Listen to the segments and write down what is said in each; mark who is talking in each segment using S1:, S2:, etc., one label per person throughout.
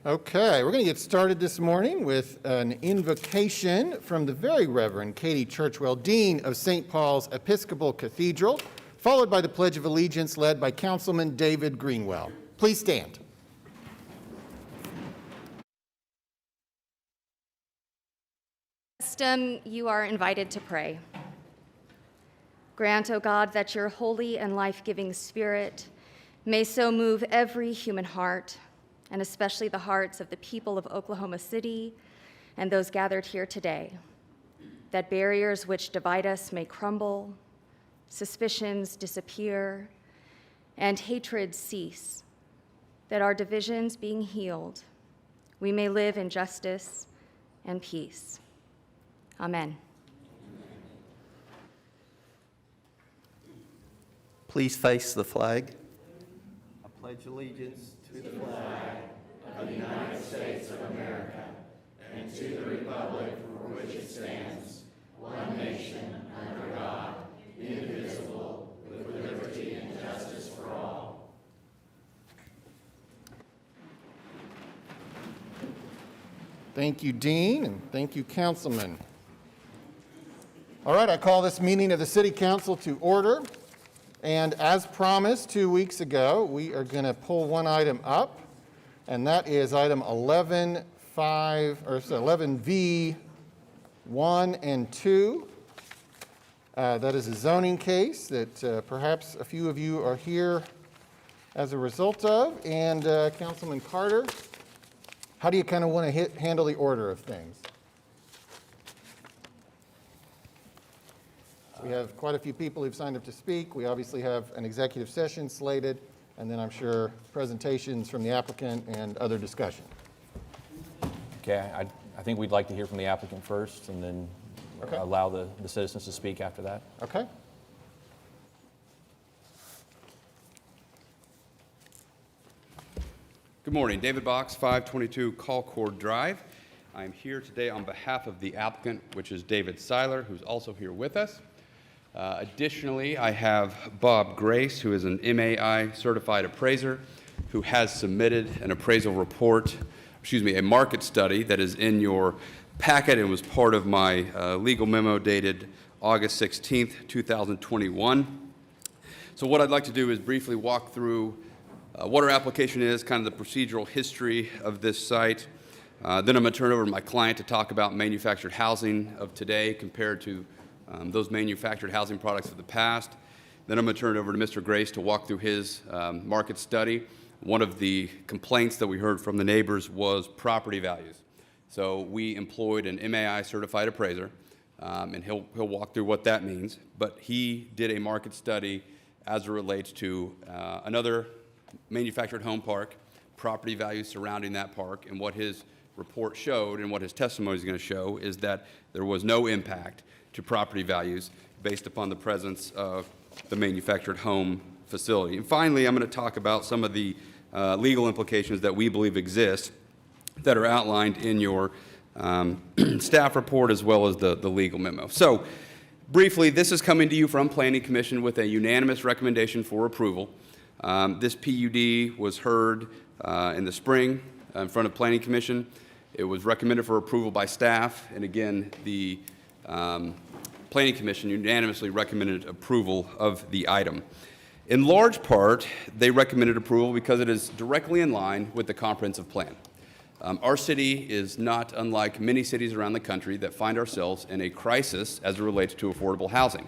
S1: Okay, we're going to get started this morning with an invocation from the very Reverend Katie Churchwell, Dean of St. Paul's Episcopal Cathedral, followed by the Pledge of Allegiance led by Councilman David Greenwell. Please stand.
S2: You are invited to pray. Grant, O God, that your holy and life-giving Spirit may so move every human heart, and especially the hearts of the people of Oklahoma City and those gathered here today, that barriers which divide us may crumble, suspicions disappear, and hatred cease, that our divisions being healed, we may live in justice and peace. Amen.
S3: Please face the flag. I pledge allegiance to the flag
S4: of the United States of America and to the republic for which it stands, one nation, under God, indivisible, with liberty and justice for all.
S1: Thank you, Dean, and thank you, Councilman. All right, I call this meeting of the City Council to order. And as promised 2 weeks ago, we are going to pull one item up, and that is item 11V 1 and 2. That is a zoning case that perhaps a few of you are here as a result of. And Councilman Carter, how do you kind of want to handle the order of things? We have quite a few people who've signed up to speak. We obviously have an executive session slated, and then I'm sure presentations from the applicant and other discussion.
S5: Okay, I think we'd like to hear from the applicant first, and then allow the citizens to speak after that.
S1: Okay.
S6: Good morning, David Box, 522 Colcord Drive. I'm here today on behalf of the applicant, which is David Seiler, who's also here with us. Additionally, I have Bob Grace, who is an MAI certified appraiser, who has submitted an appraisal report, a market study that is in your packet and was part of my legal memo dated August 16th, 2021. So what I'd like to do is briefly walk through what our application is, kind of the procedural history of this site. Then I'm going to turn it over to my client to talk about manufactured housing of today compared to those manufactured housing products of the past. Then I'm going to turn it over to Mr. Grace to walk through his market study. One of the complaints that we heard from the neighbors was property values. So we employed an MAI certified appraiser, and he'll walk through what that means. But he did a market study as it relates to another manufactured home park, property values surrounding that park, and what his report showed and what his testimony is going to show is that there was no impact to property values based upon the presence of the manufactured home facility. And finally, I'm going to talk about some of the legal implications that we believe exist that are outlined in your staff report as well as the legal memo. So briefly, this is coming to you from Planning Commission with a unanimous recommendation for approval. This PUD was heard in the spring in front of Planning Commission. It was recommended for approval by staff, and again, the Planning Commission unanimously recommended approval of the item. In large part, they recommended approval because it is directly in line with the comprehensive plan. Our city is not unlike many cities around the country that find ourselves in a crisis as it relates to affordable housing.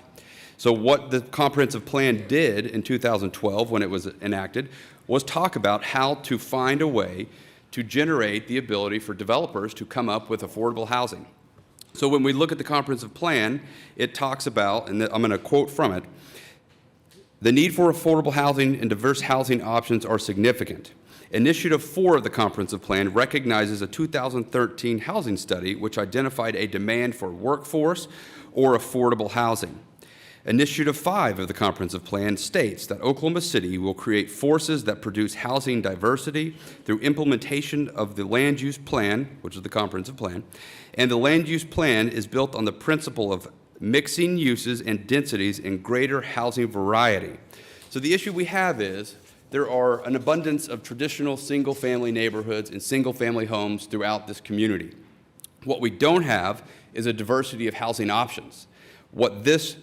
S6: So what the comprehensive plan did in 2012 when it was enacted was talk about how to find a way to generate the ability for developers to come up with affordable housing. So when we look at the comprehensive plan, it talks about, and I'm going to quote from it, the need for affordable housing and diverse housing options are significant. Initiative 4 of the comprehensive plan recognizes a 2013 housing study which identified a demand for workforce or affordable housing. Initiative 5 of the comprehensive plan states that Oklahoma City will create forces that produce housing diversity through implementation of the land use plan, which is the comprehensive plan, and the land use plan is built on the principle of mixing uses and densities and greater housing variety. So the issue we have is there are an abundance of traditional single-family neighborhoods and single-family homes throughout this community. What we don't have is a diversity of housing options. What this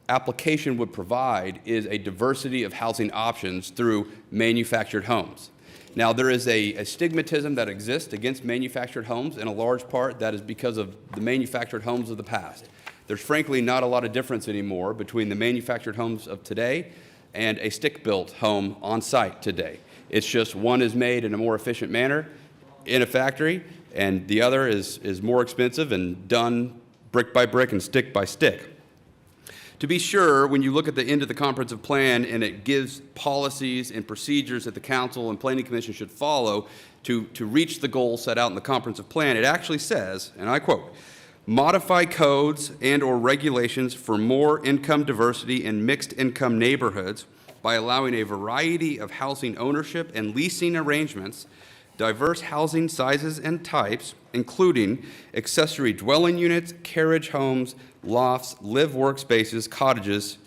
S6: application would provide is a diversity of housing options through manufactured homes. Now, there is a stigmatism that exists against manufactured homes, and a large part that is because of the manufactured homes of the past. There's frankly not a lot of difference anymore between the manufactured homes of today and a stick-built home on site today. It's just one is made in a more efficient manner in a factory, and the other is more expensive and done brick by brick and stick by stick. To be sure, when you look at the end of the comprehensive plan and it gives policies and procedures that the council and planning commission should follow to reach the goals set out in the comprehensive plan, it actually says, and I quote, "Modify codes and or regulations for more income diversity in mixed income neighborhoods by allowing a variety of housing ownership and leasing arrangements, diverse housing sizes and types, including accessory dwelling units, carriage homes, lofts, live workspaces, cottages,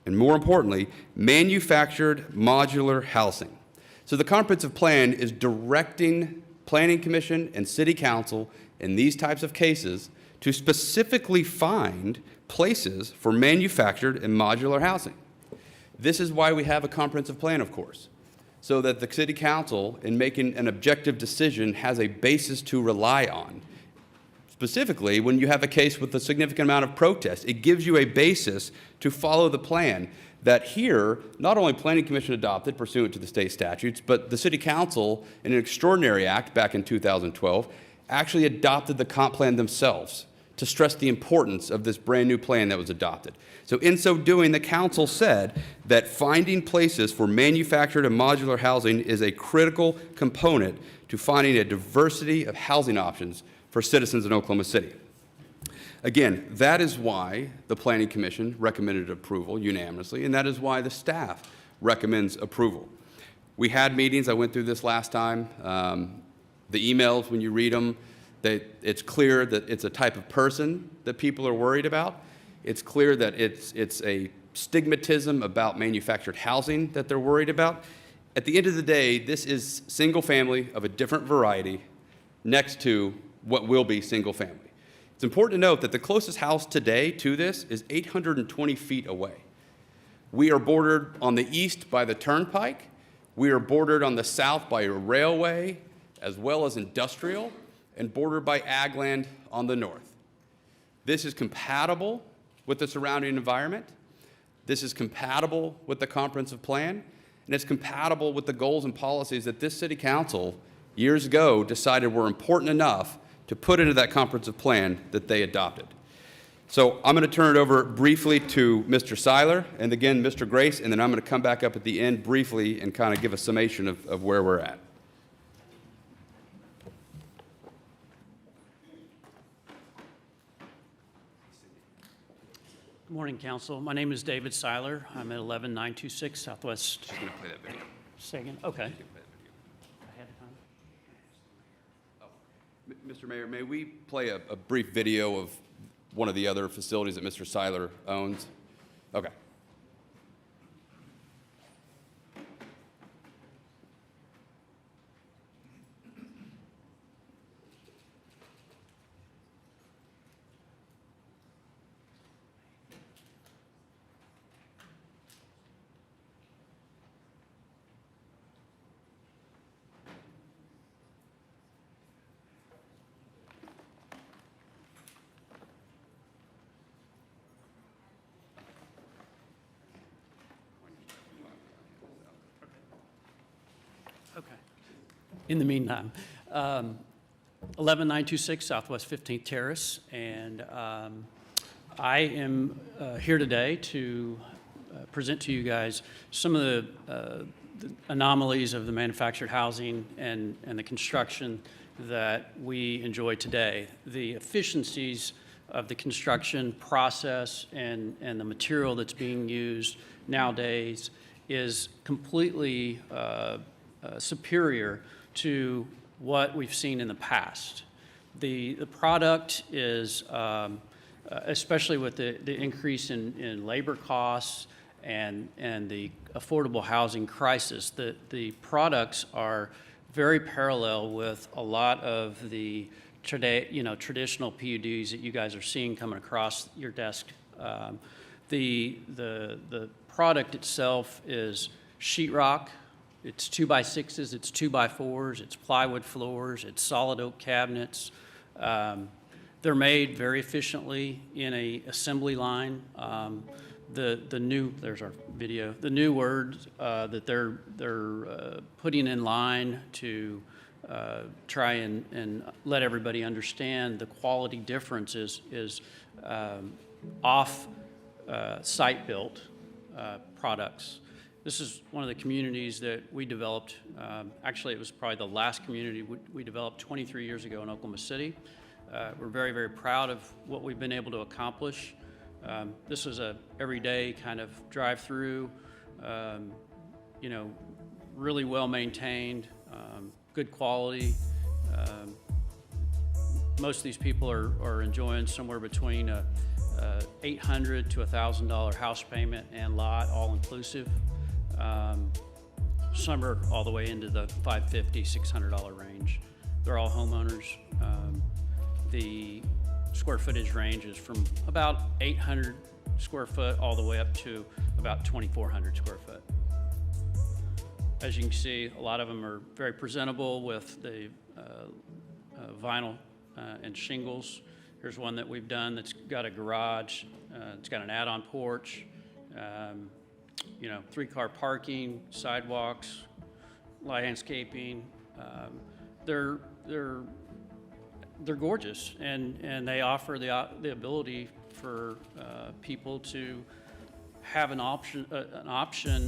S6: and more importantly, manufactured modular housing." So the comprehensive plan is directing planning commission and city council in these types of cases to specifically find places for manufactured and modular housing. This is why we have a comprehensive plan, of course, so that the city council, in making an objective decision, has a basis to rely on. Specifically, when you have a case with a significant amount of protest, it gives you a basis to follow the plan that here, not only Planning Commission adopted pursuant to the state statutes, but the City Council, in an extraordinary act back in 2012, actually adopted the comp plan themselves to stress the importance of this brand new plan that was adopted. So in so doing, the council said that finding places for manufactured and modular housing is a critical component to finding a diversity of housing options for citizens in Oklahoma City. Again, that is why the Planning Commission recommended approval unanimously, and that is why the staff recommends approval. We had meetings, I went through this last time. The emails, when you read them, it's clear that it's a type of person that people are worried about. It's clear that it's a stigmatism about manufactured housing that they're worried about. At the end of the day, this is single family of a different variety next to what will be single family. It's important to note that the closest house today to this is 820 feet away. We are bordered on the east by the turnpike. We are bordered on the south by a railway, as well as industrial, and bordered by ag land on the north. This is compatible with the surrounding environment. This is compatible with the comprehensive plan, and it's compatible with the goals and policies that this city council years ago decided were important enough to put into that comprehensive plan that they adopted. So I'm going to turn it over briefly to Mr. Seiler and again Mr. Grace, and then I'm going to come back up at the end briefly and kind of give a summation of where we're at.
S7: Good morning, Council. My name is David Seiler. I'm at 11926 Southwest.
S6: Just going to play that video.
S7: Second. Okay. Ahead of time.
S6: Mr. Mayor, may we play a brief video of one of the other facilities that Mr. Seiler owns? Okay.
S7: Okay. In the meantime, 11926 Southwest 15th Terrace, and I am here today to present to you guys some of the anomalies of the manufactured housing and the construction that we enjoy today. The efficiencies of the construction process and the material that's being used nowadays is completely superior to what we've seen in the past. The product is, especially with the increase in labor costs and the affordable housing crisis. The products are very parallel with a lot of the traditional PUDs that you guys are seeing coming across your desk. The product itself is sheetrock. It's 2x6s, it's 2x4s, it's plywood floors, it's solid oak cabinets. They're made very efficiently in a assembly line. There's our video. The new words that they're putting in line to try and let everybody understand the quality difference is off site built products. This is one of the communities that we developed. Actually, it was probably the last community we developed 23 years ago in Oklahoma City. We're very, very proud of what we've been able to accomplish. This is a everyday kind of drive-through, really well maintained, good quality. Most of these people are enjoying somewhere between a $800 to $1,000 house payment and lot, all inclusive. Some are all the way into the $550, $600 range. They're all homeowners. The square footage range is from about 800 square foot all the way up to about 2,400 square foot. As you can see, a lot of them are very presentable with the vinyl and shingles. Here's one that we've done that's got a garage. It's got an add-on porch, 3-car parking, sidewalks, landscaping. They're gorgeous, and they offer the ability for people to have an option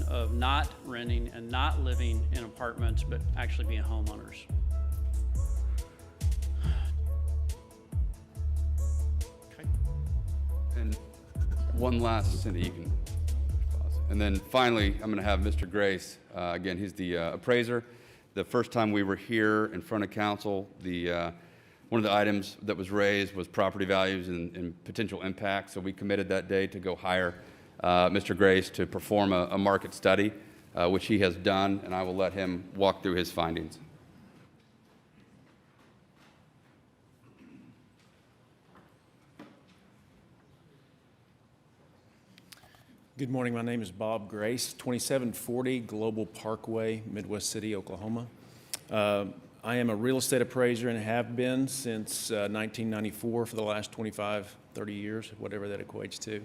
S7: of not renting and not living in apartments, but actually being homeowners. Okay.
S6: And one last, Cindy, you can pause. And then finally, I'm going to have Mr. Grace. Again, he's the appraiser. The first time we were here in front of council, one of the items that was raised was property values and potential impact. So we committed that day to go hire Mr. Grace to perform a market study, which he has done, and I will let him walk through his findings.
S8: Good morning. My name is Bob Grace, 2740 Global Parkway, Midwest City, Oklahoma. I am a real estate appraiser and have been since 1994 for the last 25, 30 years, whatever that equates to.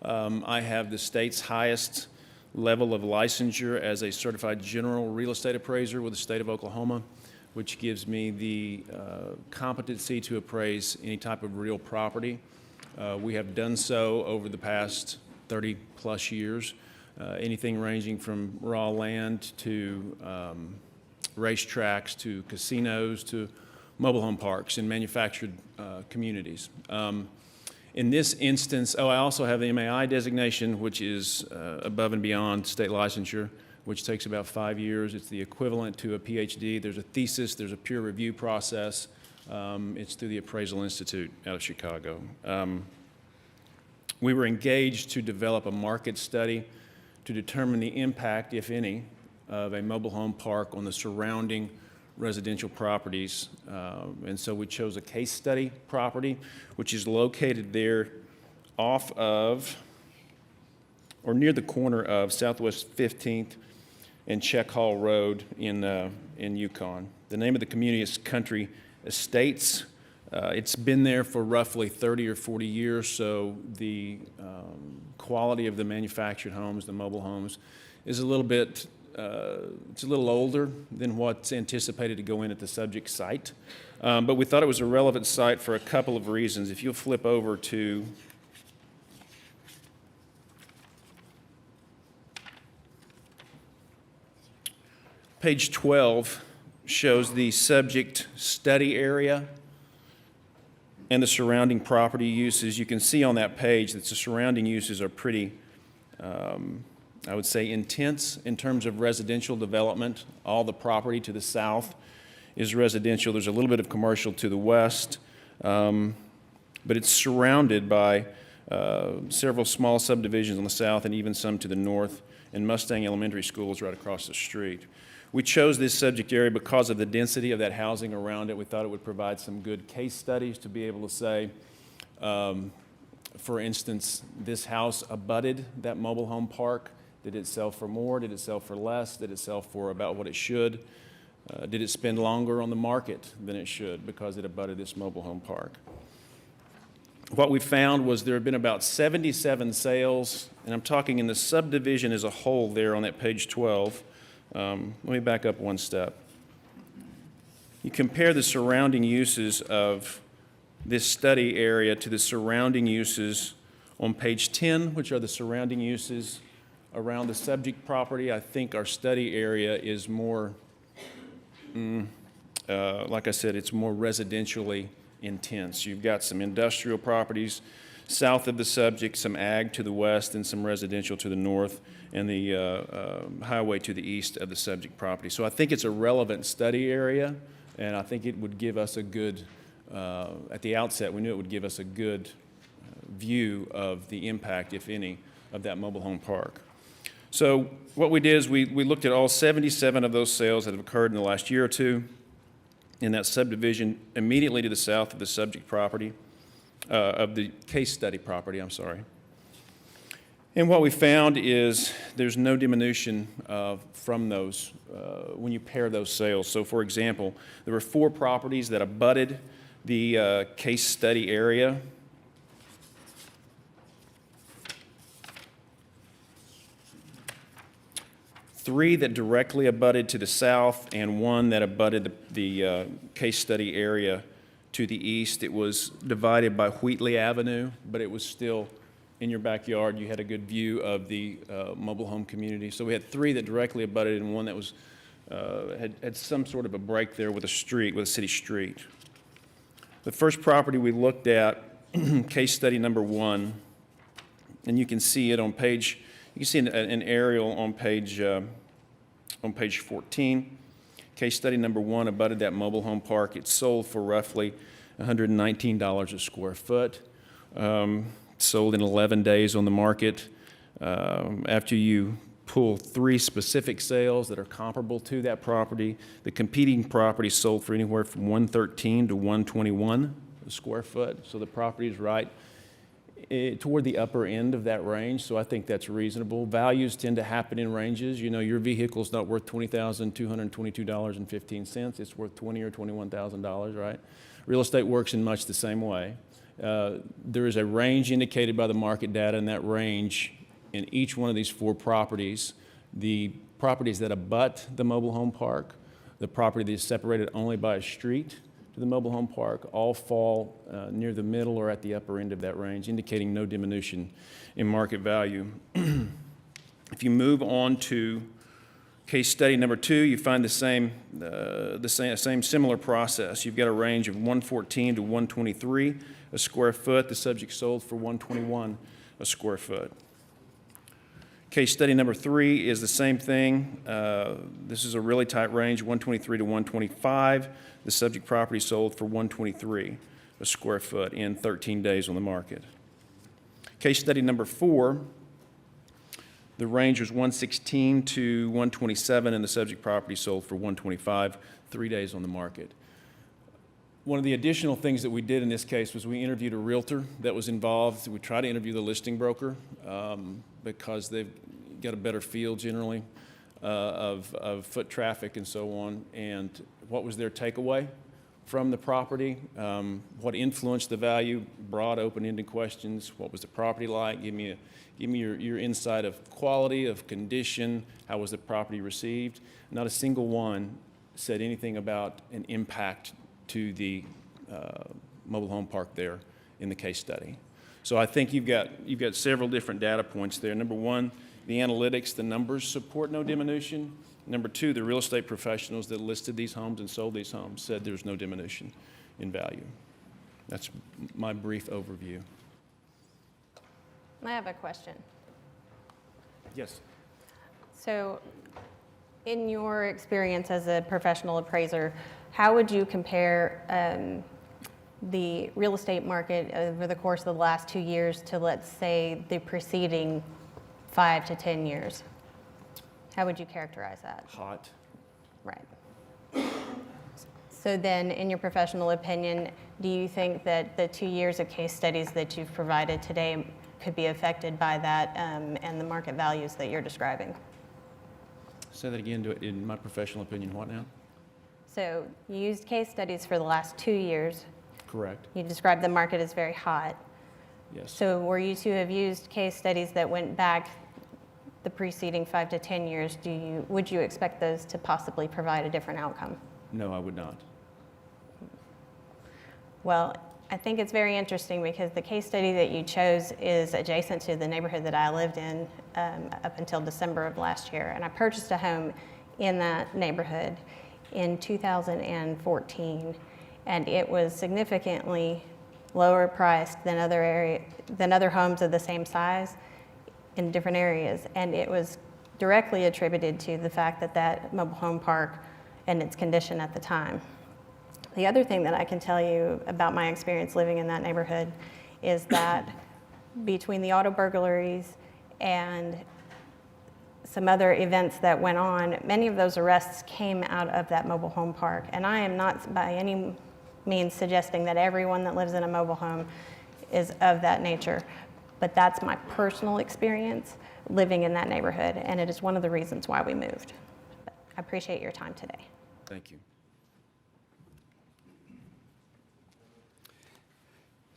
S8: I have the state's highest level of licensure as a certified general real estate appraiser with the state of Oklahoma, which gives me the competency to appraise any type of real property. We have done so over the past 30 plus years, anything ranging from raw land to racetracks to casinos to mobile home parks and manufactured communities. In this instance, I also have the MAI designation, which is above and beyond state licensure, which takes about 5 years. It's the equivalent to a PhD. There's a thesis, there's a peer review process. It's through the Appraisal Institute out of Chicago. We were engaged to develop a market study to determine the impact, if any, of a mobile home park on the surrounding residential properties. And so we chose a case study property, which is located there off of, or near the corner of Southwest 15th and Check Hall Road in Yukon. The name of the community is Country Estates. It's been there for roughly 30 or 40 years, so the quality of the manufactured homes, the mobile homes, is a little bit, it's a little older than what's anticipated to go in at the subject site. But we thought it was a relevant site for a couple of reasons. If you'll flip over to page 12, shows the subject study area and the surrounding property uses. You can see on that page that the surrounding uses are pretty, I would say, intense in terms of residential development. All the property to the south is residential. There's a little bit of commercial to the west, but it's surrounded by several small subdivisions on the south and even some to the north, and Mustang Elementary School is right across the street. We chose this subject area because of the density of that housing around it. We thought it would provide some good case studies to be able to say, for instance, this house abutted that mobile home park. Did it sell for more? Did it sell for less? Did it sell for about what it should? Did it spend longer on the market than it should because it abutted this mobile home park? What we found was there had been about 77 sales, and I'm talking in the subdivision as a whole there on that page 12. Let me back up one step. You compare the surrounding uses of this study area to the surrounding uses on page 10, which are the surrounding uses around the subject property. I think our study area is more, like I said, it's more residentially intense. You've got some industrial properties south of the subject, some ag to the west, and some residential to the north, and the highway to the east of the subject property. So I think it's a relevant study area, and I think it would give us a good, at the outset, we knew it would give us a good view of the impact, if any, of that mobile home park. So what we did is we looked at all 77 of those sales that have occurred in the last year or two in that subdivision immediately to the south of the subject property, of the case study property, I'm sorry. And what we found is there's no diminution from those when you pair those sales. So for example, there were 4 properties that abutted the case study area. Three that directly abutted to the south, and 1 that abutted the case study area to the east. It was divided by Wheatley Avenue, but it was still in your backyard. You had a good view of the mobile home community. So we had 3 that directly abutted, and 1 that was had some sort of a break there with a street, with a city street. The first property we looked at, case study number 1, and you can see it on page. You can see an aerial on page 14. Case study number 1 abutted that mobile home park. It sold for roughly $119 a square foot. Sold in 11 days on the market. After you pull 3 specific sales that are comparable to that property, the competing property sold for anywhere from $113 to $121 a square foot. So the property is right toward the upper end of that range, so I think that's reasonable. Values tend to happen in ranges. You know, your vehicle's not worth $20,222.15. It's worth $20,000 or $21,000, right? Real estate works in much the same way. There is a range indicated by the market data, and that range in each one of these 4 properties, the properties that abut the mobile home park, the property that is separated only by a street to the mobile home park, all fall near the middle or at the upper end of that range, indicating no diminution in market value. If you move on to case study number 2, you find the same similar process. You've got a range of 114 to 123 a square foot. The subject sold for 121 a square foot. Case study number 3 is the same thing. This is a really tight range, 123 to 125. The subject property sold for 123 a square foot in 13 days on the market. Case study number 4, the range was 116 to 127, and the subject property sold for 125, 3 days on the market. One of the additional things that we did in this case was we interviewed a realtor that was involved. We tried to interview the listing broker because they've got a better feel generally of foot traffic and so on, and what was their takeaway from the property, what influenced the value, broad open-ended questions. What was the property like? Give me your insight of quality, of condition, how was the property received. Not a single one said anything about an impact to the mobile home park there in the case study. So I think you've got several different data points there. Number 1, the analytics, the numbers support no diminution. Number 2, the real estate professionals that listed these homes and sold these homes said there's no diminution in value. That's my brief overview.
S9: I have a question.
S8: Yes.
S9: So, in your experience as a professional appraiser, how would you compare the real estate market over the course of the last 2 years to, let's say, the preceding 5 to 10 years? How would you characterize that?
S8: Hot.
S9: Right. So then, in your professional opinion, do you think that the 2 years of case studies that you've provided today could be affected by that and the market values that you're describing?
S8: Say that again, in my professional opinion, what now?
S9: So you used case studies for the last 2 years.
S8: Correct.
S9: You described the market as very hot.
S8: Yes.
S9: So were you to have used case studies that went back the preceding 5 to 10 years, would you expect those to possibly provide a different outcome?
S8: No, I would not.
S9: Well, I think it's very interesting because the case study that you chose is adjacent to the neighborhood that I lived in up until December of last year. And I purchased a home in that neighborhood in 2014, and it was significantly lower priced than other homes of the same size in different areas. And it was directly attributed to the fact that that mobile home park and its condition at the time. The other thing that I can tell you about my experience living in that neighborhood is that between the auto burglaries and some other events that went on, many of those arrests came out of that mobile home park. And I am not by any means suggesting that everyone that lives in a mobile home is of that nature, but that's my personal experience living in that neighborhood, and it is one of the reasons why we moved. I appreciate your time today.
S8: Thank you.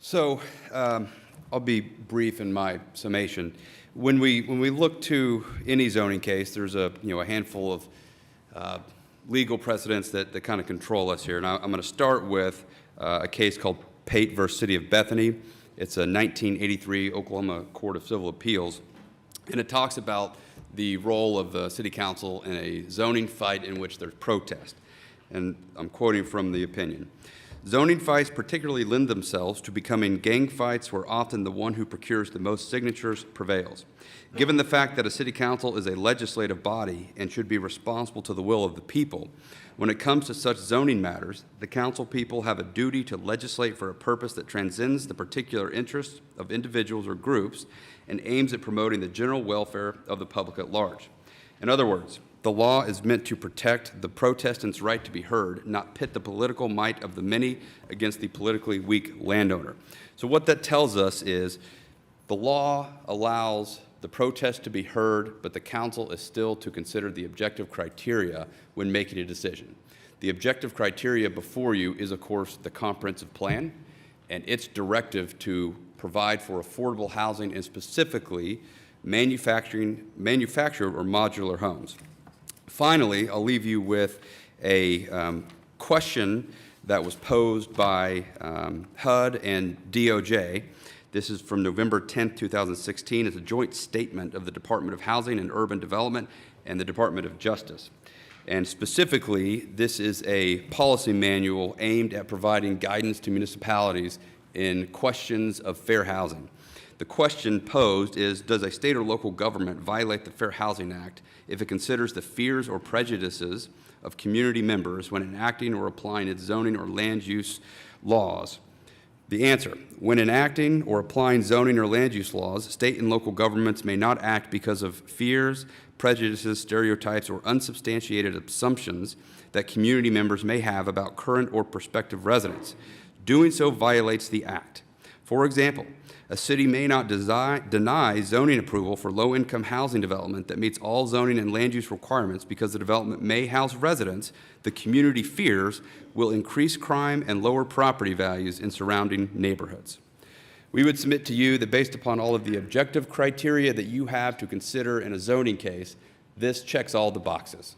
S6: So I'll be brief in my summation. When we look to any zoning case, there's a handful of legal precedents that kind of control us here. And I'm going to start with a case called Pate versus City of Bethany. It's a 1983 Oklahoma Court of Civil Appeals, and it talks about the role of the city council in a zoning fight in which there's protest. And I'm quoting from the opinion. Zoning fights particularly lend themselves to becoming gang fights where often the one who procures the most signatures prevails. Given the fact that a city council is a legislative body and should be responsible to the will of the people, when it comes to such zoning matters, the council people have a duty to legislate for a purpose that transcends the particular interests of individuals or groups and aims at promoting the general welfare of the public at large. In other words, the law is meant to protect the protestant's right to be heard, not pit the political might of the many against the politically weak landowner. So what that tells us is the law allows the protest to be heard, but the council is still to consider the objective criteria when making a decision. The objective criteria before you is, of course, the comprehensive plan and its directive to provide for affordable housing and specifically manufactured or modular homes. Finally, I'll leave you with a question that was posed by HUD and DOJ. This is from November 10, 2016. It's a joint statement of the Department of Housing and Urban Development and the Department of Justice. And specifically, this is a policy manual aimed at providing guidance to municipalities in questions of fair housing. The question posed is, does a state or local government violate the Fair Housing Act if it considers the fears or prejudices of community members when enacting or applying its zoning or land use laws? The answer, when enacting or applying zoning or land use laws, state and local governments may not act because of fears, prejudices, stereotypes, or unsubstantiated assumptions that community members may have about current or prospective residents. Doing so violates the act. For example, a city may not deny zoning approval for low-income housing development that meets all zoning and land use requirements because the development may house residents the community fears will increase crime and lower property values in surrounding neighborhoods. We would submit to you that based upon all of the objective criteria that you have to consider in a zoning case, this checks all the boxes.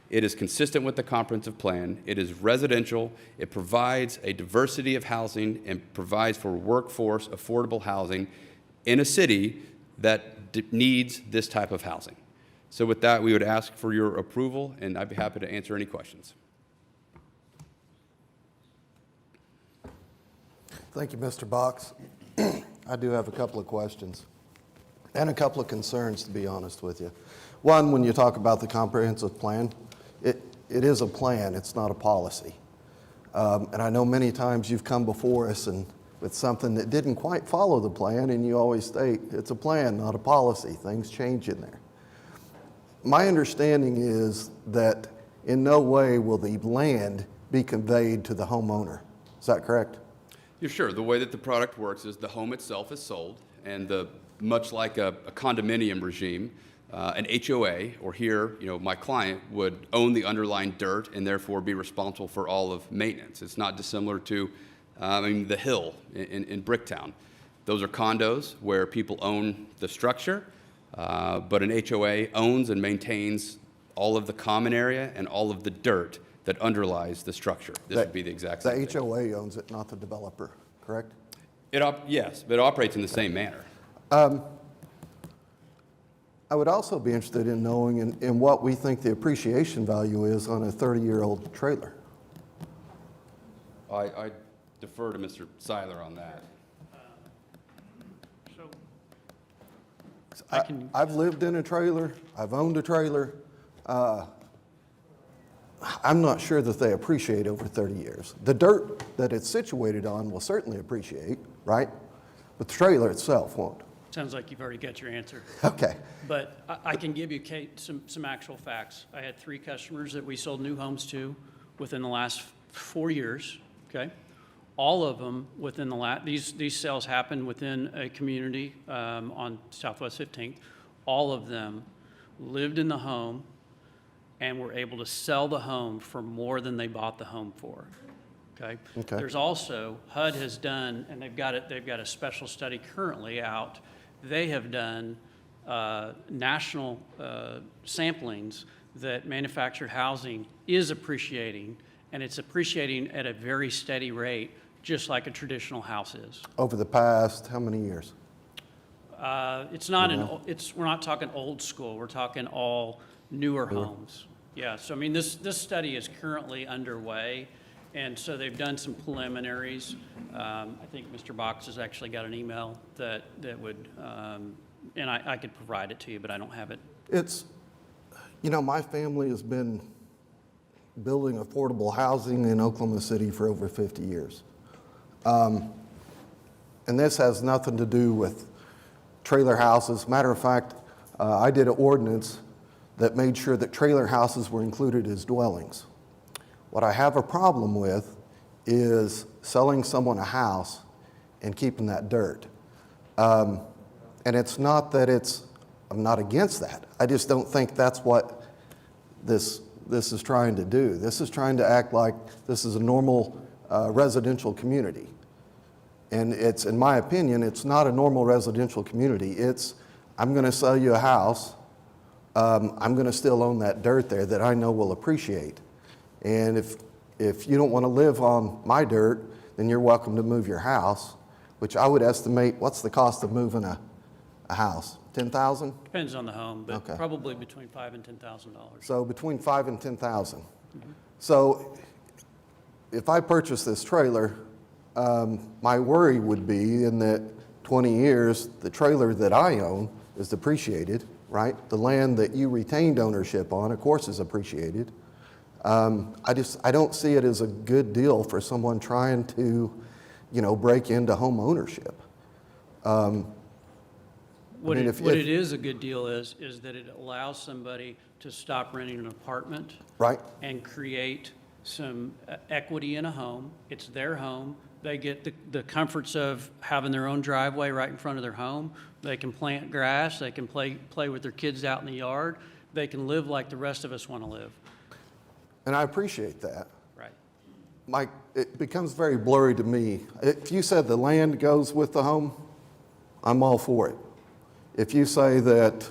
S6: It is consistent with the comprehensive plan. It is residential. It provides a diversity of housing and provides for workforce affordable housing in a city that needs this type of housing. So with that, we would ask for your approval, and I'd be happy to answer any questions.
S10: Thank you, Mr. Box. I do have a couple of questions and a couple of concerns, to be honest with you. One, when you talk about the comprehensive plan, it is a plan, it's not a policy. And I know many times you've come before us and with something that didn't quite follow the plan, and you always state, it's a plan, not a policy. Things change in there. My understanding is that in no way will the land be conveyed to the homeowner. Is that correct?
S6: Yeah, sure. The way that the product works is the home itself is sold, and much like a condominium regime, an HOA, or here, my client would own the underlying dirt and therefore be responsible for all of maintenance. It's not dissimilar to the Hill in Bricktown. Those are condos where people own the structure, but an HOA owns and maintains all of the common area and all of the dirt that underlies the structure. This would be the exact same thing.
S10: The HOA owns it, not the developer, correct?
S6: Yes, but it operates in the same manner.
S10: I would also be interested in knowing in what we think the appreciation value is on a 30-year-old trailer.
S6: I defer to Mr. Seiler on that.
S7: So
S10: I've lived in a trailer. I've owned a trailer. I'm not sure that they appreciate over 30 years. The dirt that it's situated on will certainly appreciate, right? But the trailer itself won't.
S7: sounds like you've already got your answer.
S10: Okay.
S7: But I can give you, Kate, some actual facts. I had 3 customers that we sold new homes to within the last 4 years, okay? All of them within the these sales happened within a community on Southwest 15th. All of them lived in the home and were able to sell the home for more than they bought the home for, okay?
S10: Okay.
S7: There's also, HUD has done, and they've got a special study currently out. They have done national samplings that manufactured housing is appreciating, and it's appreciating at a very steady rate, just like a traditional house is.
S10: Over the past, how many years?
S7: It's not we're not talking old school, we're talking all newer homes. Yeah, so I mean, this study is currently underway, and so they've done some preliminaries. I think Mr. Box has actually got an email that would, and I could provide it to you, but I don't have it.
S10: It's, my family has been building affordable housing in Oklahoma City for over 50 years. And this has nothing to do with trailer houses. Matter of fact, I did an ordinance that made sure that trailer houses were included as dwellings. What I have a problem with is selling someone a house and keeping that dirt. And it's not that I'm not against that. I just don't think that's what this is trying to do. This is trying to act like this is a normal residential community. And it's, in my opinion, it's not a normal residential community. It's, I'm going to sell you a house. I'm going to still own that dirt there that I know will appreciate. And if you don't want to live on my dirt, then you're welcome to move your house, which I would estimate, what's the cost of moving a house? $10,000?
S7: Depends on the home, but
S10: Okay.
S7: probably between $5,000 and $10,000.
S10: So between $5,000 and $10,000. So if I purchase this trailer, my worry would be in that 20 years, the trailer that I own is depreciated, right? The land that you retained ownership on, of course, is appreciated. I don't see it as a good deal for someone trying to, break into home ownership.
S7: What it is a good deal is that it allows somebody to stop renting an apartment.
S10: Right.
S7: And create some equity in a home. It's their home. They get the comforts of having their own driveway right in front of their home. They can plant grass. They can play with their kids out in the yard. They can live like the rest of us want to live.
S10: And I appreciate that.
S7: Right.
S10: Mike, it becomes very blurry to me. If you said the land goes with the home, I'm all for it. If you say that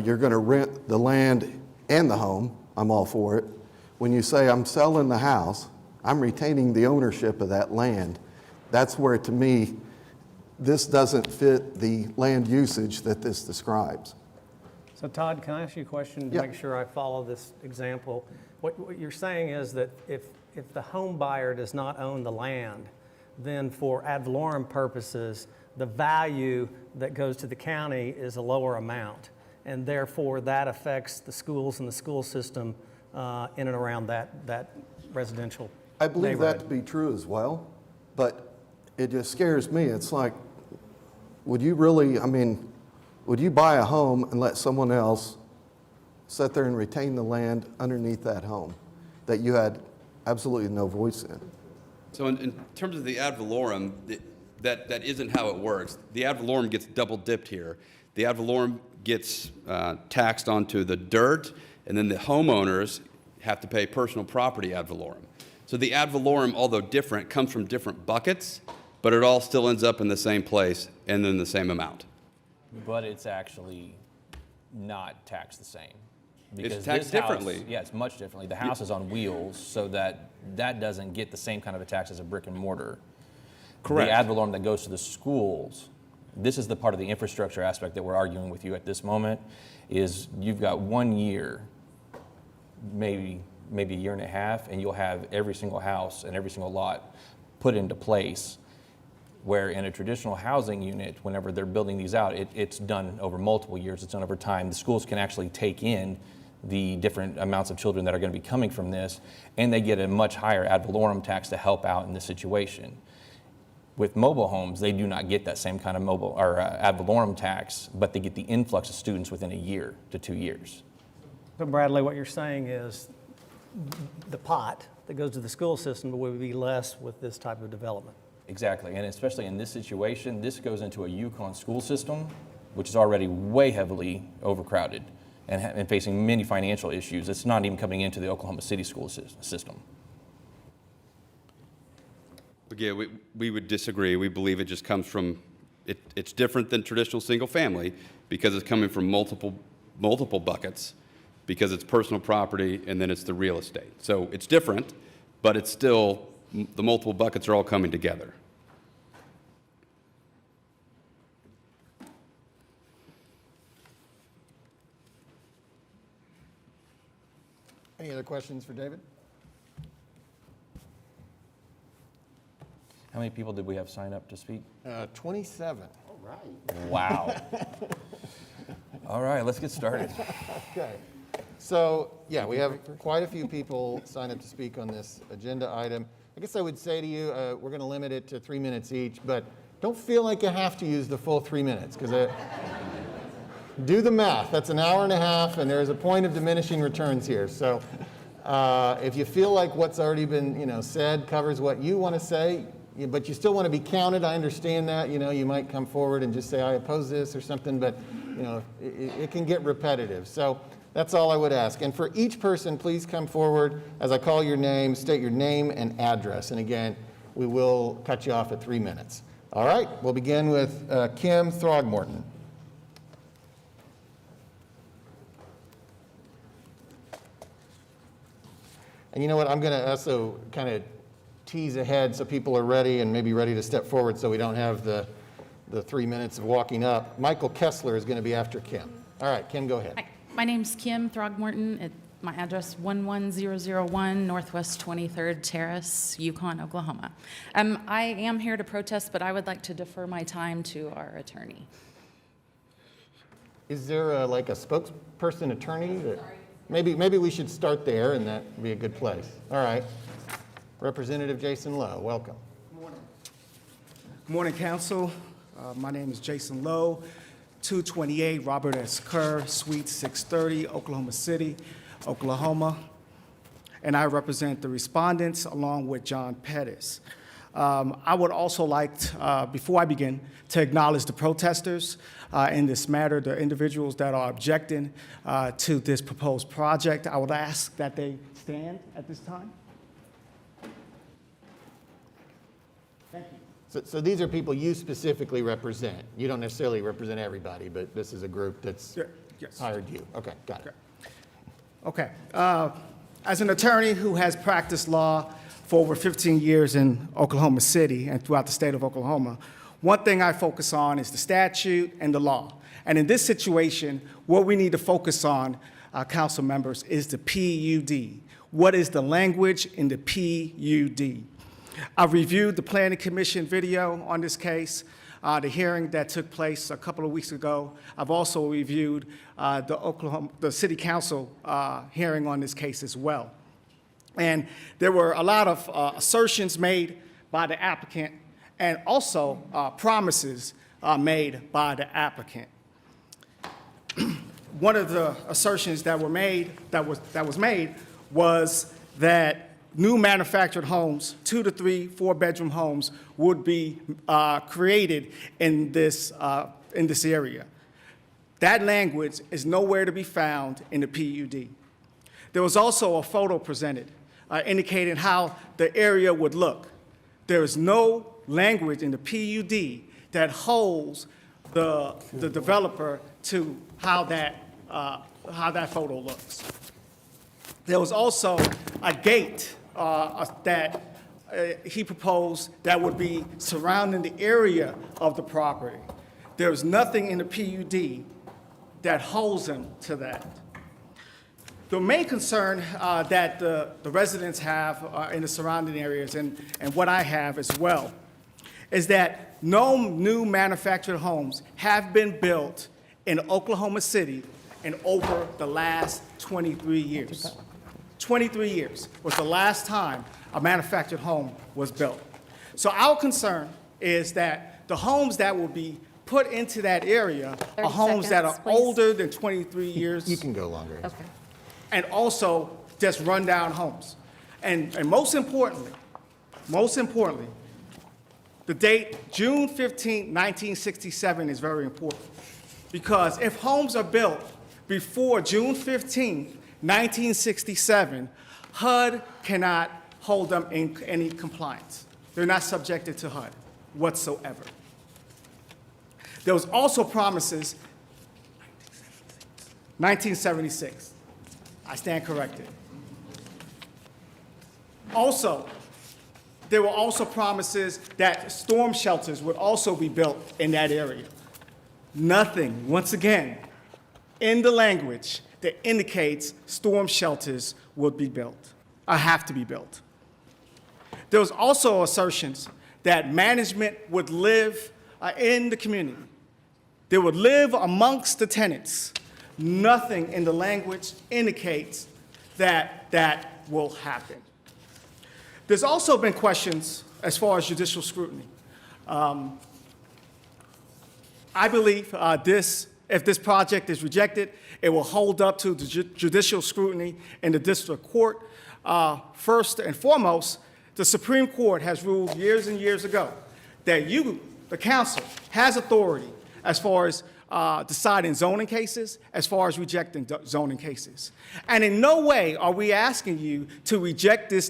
S10: you're going to rent the land and the home, I'm all for it. When you say I'm selling the house, I'm retaining the ownership of that land. That's where, to me, this doesn't fit the land usage that this describes.
S11: So Todd, can I ask you a question to
S10: Yeah.
S11: make sure I follow this example? What you're saying is that if the home buyer does not own the land, then for ad valorem purposes, the value that goes to the county is a lower amount, and therefore that affects the schools and the school system in and around that residential
S10: I believe that to
S11: neighborhood.
S10: be true as well, but it just scares me. It's like, would you really, I mean, would you buy a home and let someone else sit there and retain the land underneath that home that you had absolutely no voice in?
S6: So in terms of the ad valorem, that isn't how it works. The ad valorem gets double dipped here. The ad valorem gets taxed onto the dirt, and then the homeowners have to pay personal property ad valorem. So the ad valorem, although different, comes from different buckets, but it all still ends up in the same place and then the same amount.
S5: But it's actually not taxed the same.
S6: It's
S5: Because
S6: taxed
S5: this house-
S6: differently.
S5: Yeah, it's much differently. The house is on wheels, so that doesn't get the same kind of a tax as a brick and mortar.
S6: Correct.
S5: The ad valorem that goes to the schools, this is the part of the infrastructure aspect that we're arguing with you at this moment, is you've got 1 year, maybe a year and a half, and you'll have every single house and every single lot put into place. Where in a traditional housing unit, whenever they're building these out, it's done over multiple years, it's done over time. The schools can actually take in the different amounts of children that are going to be coming from this, and they get a much higher ad valorem tax to help out in this situation. With mobile homes, they do not get that same kind of mobile or ad valorem tax, but they get the influx of students within a year to 2 years.
S11: So Bradley, what you're saying is the pot that goes to the school system would be less with this type of development.
S5: Exactly, and especially in this situation, this goes into a Yukon school system, which is already way heavily overcrowded and facing many financial issues. It's not even coming into the Oklahoma City school system.
S6: Again, we would disagree. We believe it just comes from, it's different than traditional single family because it's coming from multiple buckets, because it's personal property and then it's the real estate. So it's different, but it's still, the multiple buckets are all coming together.
S1: Any other questions for David?
S5: How many people did we have sign up to speak?
S1: 27.
S5: Wow. All right, let's get started.
S1: Okay. So, yeah, we have quite a few people sign up to speak on this agenda item. I guess I would say to you, we're going to limit it to 3 minutes each, but don't feel like you have to use the full 3 minutes, because do the math. That's an hour and a half, and there is a point of diminishing returns here. So if you feel like what's already been said covers what you want to say, but you still want to be counted, I understand that. You might come forward and just say, I oppose this or something, but it can get repetitive. So that's all I would ask. And for each person, please come forward as I call your name, state your name and address. And again, we will cut you off at 3 minutes. All right, we'll begin with Kim Throgmorton. And you know what, I'm going to also kind of tease ahead so people are ready and maybe ready to step forward so we don't have the 3 minutes of walking up. Michael Kessler is going to be after Kim. All right, Kim, go ahead.
S12: Hi, my name's Kim Throgmorton. My address 11001 Northwest 23rd Terrace, Yukon, Oklahoma. I am here to protest, but I would like to defer my time to our attorney.
S1: Is there like a spokesperson attorney? Maybe we should start there, and that would be a good place. All right. Representative Jason Lowe, welcome.
S13: Good morning, Council. My name is Jason Lowe, 228 Robert S. Kerr, Suite 630, Oklahoma City, Oklahoma. And I represent the respondents along with John Pettis. I would also like, before I begin, to acknowledge the protesters in this matter, the individuals that are objecting to this proposed project. I would ask that they stand at this time. Thank you.
S1: So these are people you specifically represent. You don't necessarily represent everybody, but this is a group that's
S13: Yes.
S1: hired you. Okay, got it.
S13: Okay. As an attorney who has practiced law for over 15 years in Oklahoma City and throughout the state of Oklahoma, one thing I focus on is the statute and the law. And in this situation, what we need to focus on, council members, is the PUD. What is the language in the PUD? I've reviewed the Planning Commission video on this case, the hearing that took place a couple of weeks ago. I've also reviewed the City Council hearing on this case as well. And there were a lot of assertions made by the applicant and also promises made by the applicant. One of the assertions that was made was that new manufactured homes, 2 to 3, 4-bedroom homes, would be created in this area. That language is nowhere to be found in the PUD. There was also a photo presented indicating how the area would look. There is no language in the PUD that holds the developer to how that photo looks. There was also a gate that he proposed that would be surrounding the area of the property. There's nothing in the PUD that holds him to that. The main concern that the residents have in the surrounding areas, and what I have as well, is that no new manufactured homes have been built in Oklahoma City in over the last 23 years. 23 years was the last time a manufactured home was built. So our concern is that the homes that will be put into that area are homes that are older than 23 years.
S1: You can go longer.
S2: Okay.
S13: And also just rundown homes. And most importantly, the date June 15, 1967 is very important. Because if homes are built before June 15, 1967, HUD cannot hold them in any compliance. They're not subjected to HUD whatsoever. There was also promises, 1976. I stand corrected. Also, there were also promises that storm shelters would also be built in that area. Nothing, once again, in the language that indicates storm shelters would be built, or have to be built. There was also assertions that management would live in the community. They would live amongst the tenants. Nothing in the language indicates that that will happen. There's also been questions as far as judicial scrutiny. I believe if this project is rejected, it will hold up to the judicial scrutiny in the district court. First and foremost, the Supreme Court has ruled years and years ago that you, the council, has authority as far as deciding zoning cases, as far as rejecting zoning cases. And in no way are we asking you to reject this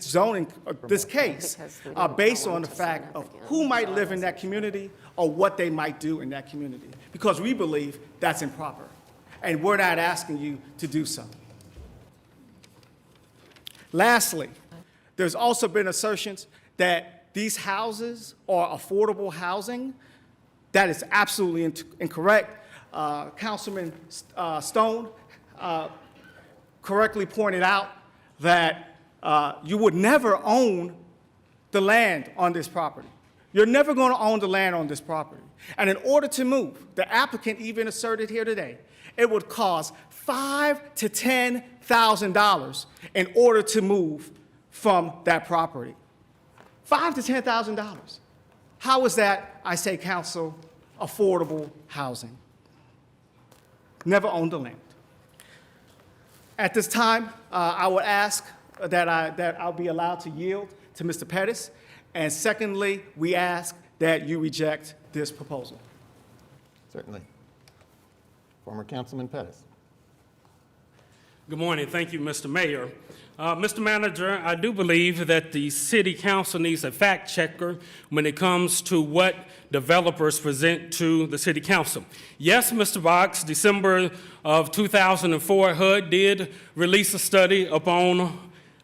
S13: case based on the fact of who might live in that community or what they might do in that community, because we believe that's improper, and we're not asking you to do so. Lastly, there's also been assertions that these houses are affordable housing. That is absolutely incorrect. Councilman Stone correctly pointed out that you would never own the land on this property. You're never going to own the land on this property. And in order to move, the applicant even asserted here today, it would cost $5,000 to $10,000 in order to move from that property. $5,000 to $10,000. How is that, I say, council, affordable housing? Never owned the land. At this time, I would ask that I'll be allowed to yield to Mr. Pettis. And secondly, we ask that you reject this proposal.
S1: Certainly. Former Councilman Pettis.
S14: Good morning. Thank you, Mr. Mayor. Mr. Manager, I do believe that the City Council needs a fact checker when it comes to what developers present to the City Council. Yes, Mr. Box, December of 2004, HUD did release a study upon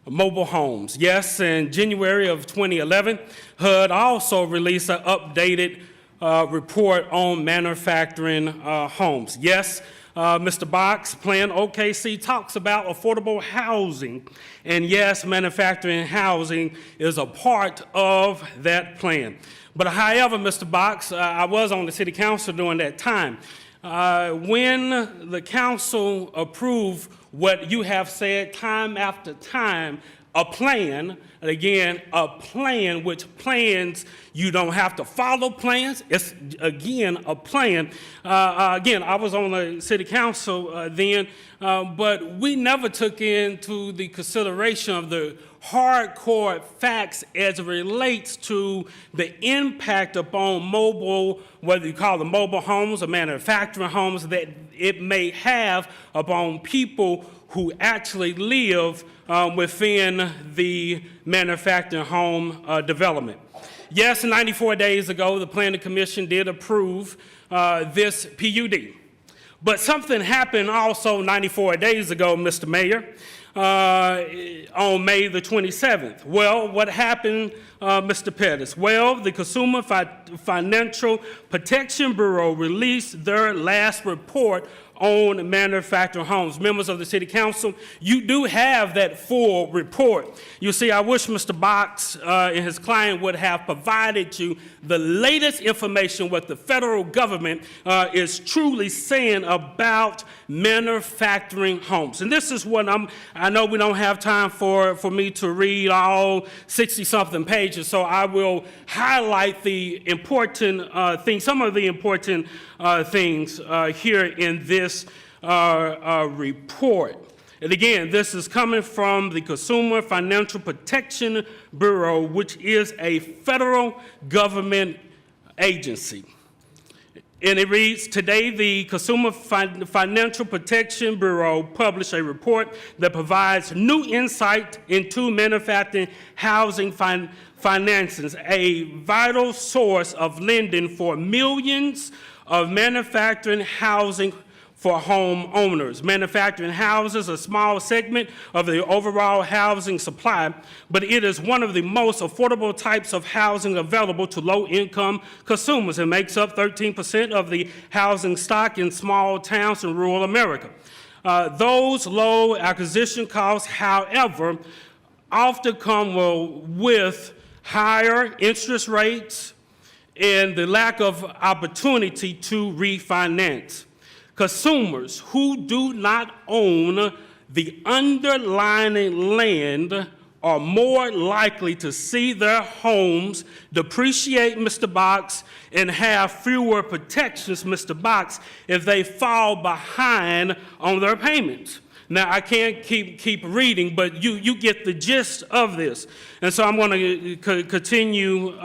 S14: mobile homes. Yes, in January of 2011, HUD also released an updated report on manufacturing homes. Yes, Mr. Box, Plan OKC talks about affordable housing. And yes, manufacturing housing is a part of that plan. But however, Mr. Box, I was on the City Council during that time. When the council approved what you have said time after time a plan, and again, a plan which plans, you don't have to follow plans. It's, again, a plan. Again, I was on the city council then, but we never took into the consideration of the hardcore facts as it relates to the impact upon mobile, whether you call them mobile homes or manufacturing homes, that it may have upon people who actually live within the manufacturing home development. Yes, 94 days ago, the Planning Commission did approve this PUD. But something happened also 94 days ago, Mr. Mayor, on May the 27th. Well, what happened, Mr. Pettis? Well, the Consumer Financial Protection Bureau released their last report on manufactured homes. Members of the City Council, you do have that full report. You see, I wish Mr. Box and his client would have provided you the latest information what the federal government is truly saying about manufacturing homes. And this is what I know we don't have time for me to read all 60-something pages, so I will highlight the important things, some of the important things here in this report. And again, this is coming from the Consumer Financial Protection Bureau, which is a federal government agency. And it reads, today the Consumer Financial Protection Bureau published a report that provides new insight into manufacturing housing finances, a vital source of lending for millions of manufacturing housing for homeowners. Manufacturing houses a small segment of the overall housing supply, but it is one of the most affordable types of housing available to low-income consumers. It makes up 13% of the housing stock in small towns in rural America. Those low acquisition costs, however, often come with higher interest rates and the lack of opportunity to refinance. Consumers who do not own the underlying land are more likely to see their homes depreciate, Mr. Box, and have fewer protections, Mr. Box, if they fall behind on their payments. Now, I can't keep reading, but you get the gist of this. And so I'm going to continue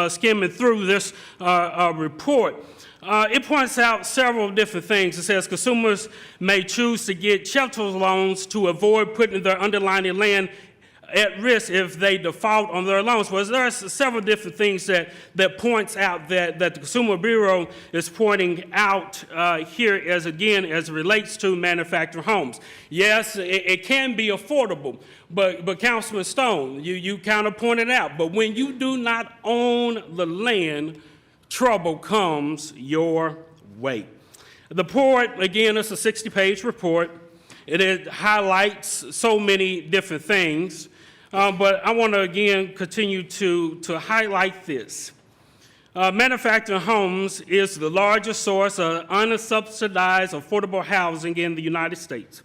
S14: skimming through this report. It points out several different things. It says consumers may choose to get shelter loans to avoid putting their underlying land at risk if they default on their loans. Well, there are several different things that points out that the Consumer Bureau is pointing out here as it relates to manufactured homes. Yes, it can be affordable, but Councilman Stone, you kind of pointed out, but when you do not own the land, trouble comes your way. The report, again, is a 60-page report. It highlights so many different things, but I want to, again, continue to highlight this. Manufactured homes is the largest source of unsubsidized affordable housing in the United States.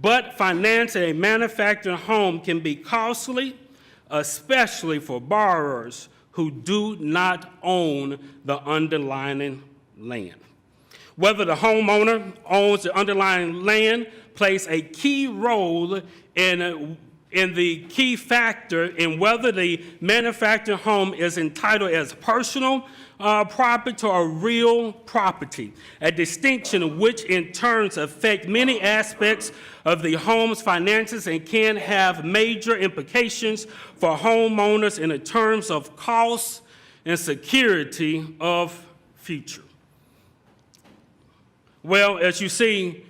S14: But financing a manufactured home can be costly, especially for borrowers who do not own the underlying land. Whether the homeowner owns the underlying land plays a key role in the key factor in whether the manufactured home is entitled as personal property or real property, a distinction which in turn affects many aspects of the home's finances and can have major implications for homeowners in the terms of cost and security of future. Well, as you see,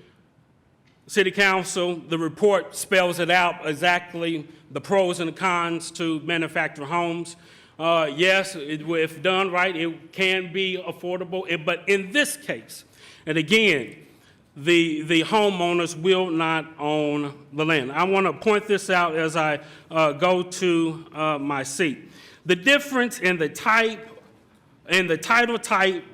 S14: City Council, the report spells it out exactly the pros and the cons to manufactured homes. Yes, if done right, it can be affordable, but in this case, and again, the homeowners will not own the land. I want to point this out as I go to my seat. The difference in the title type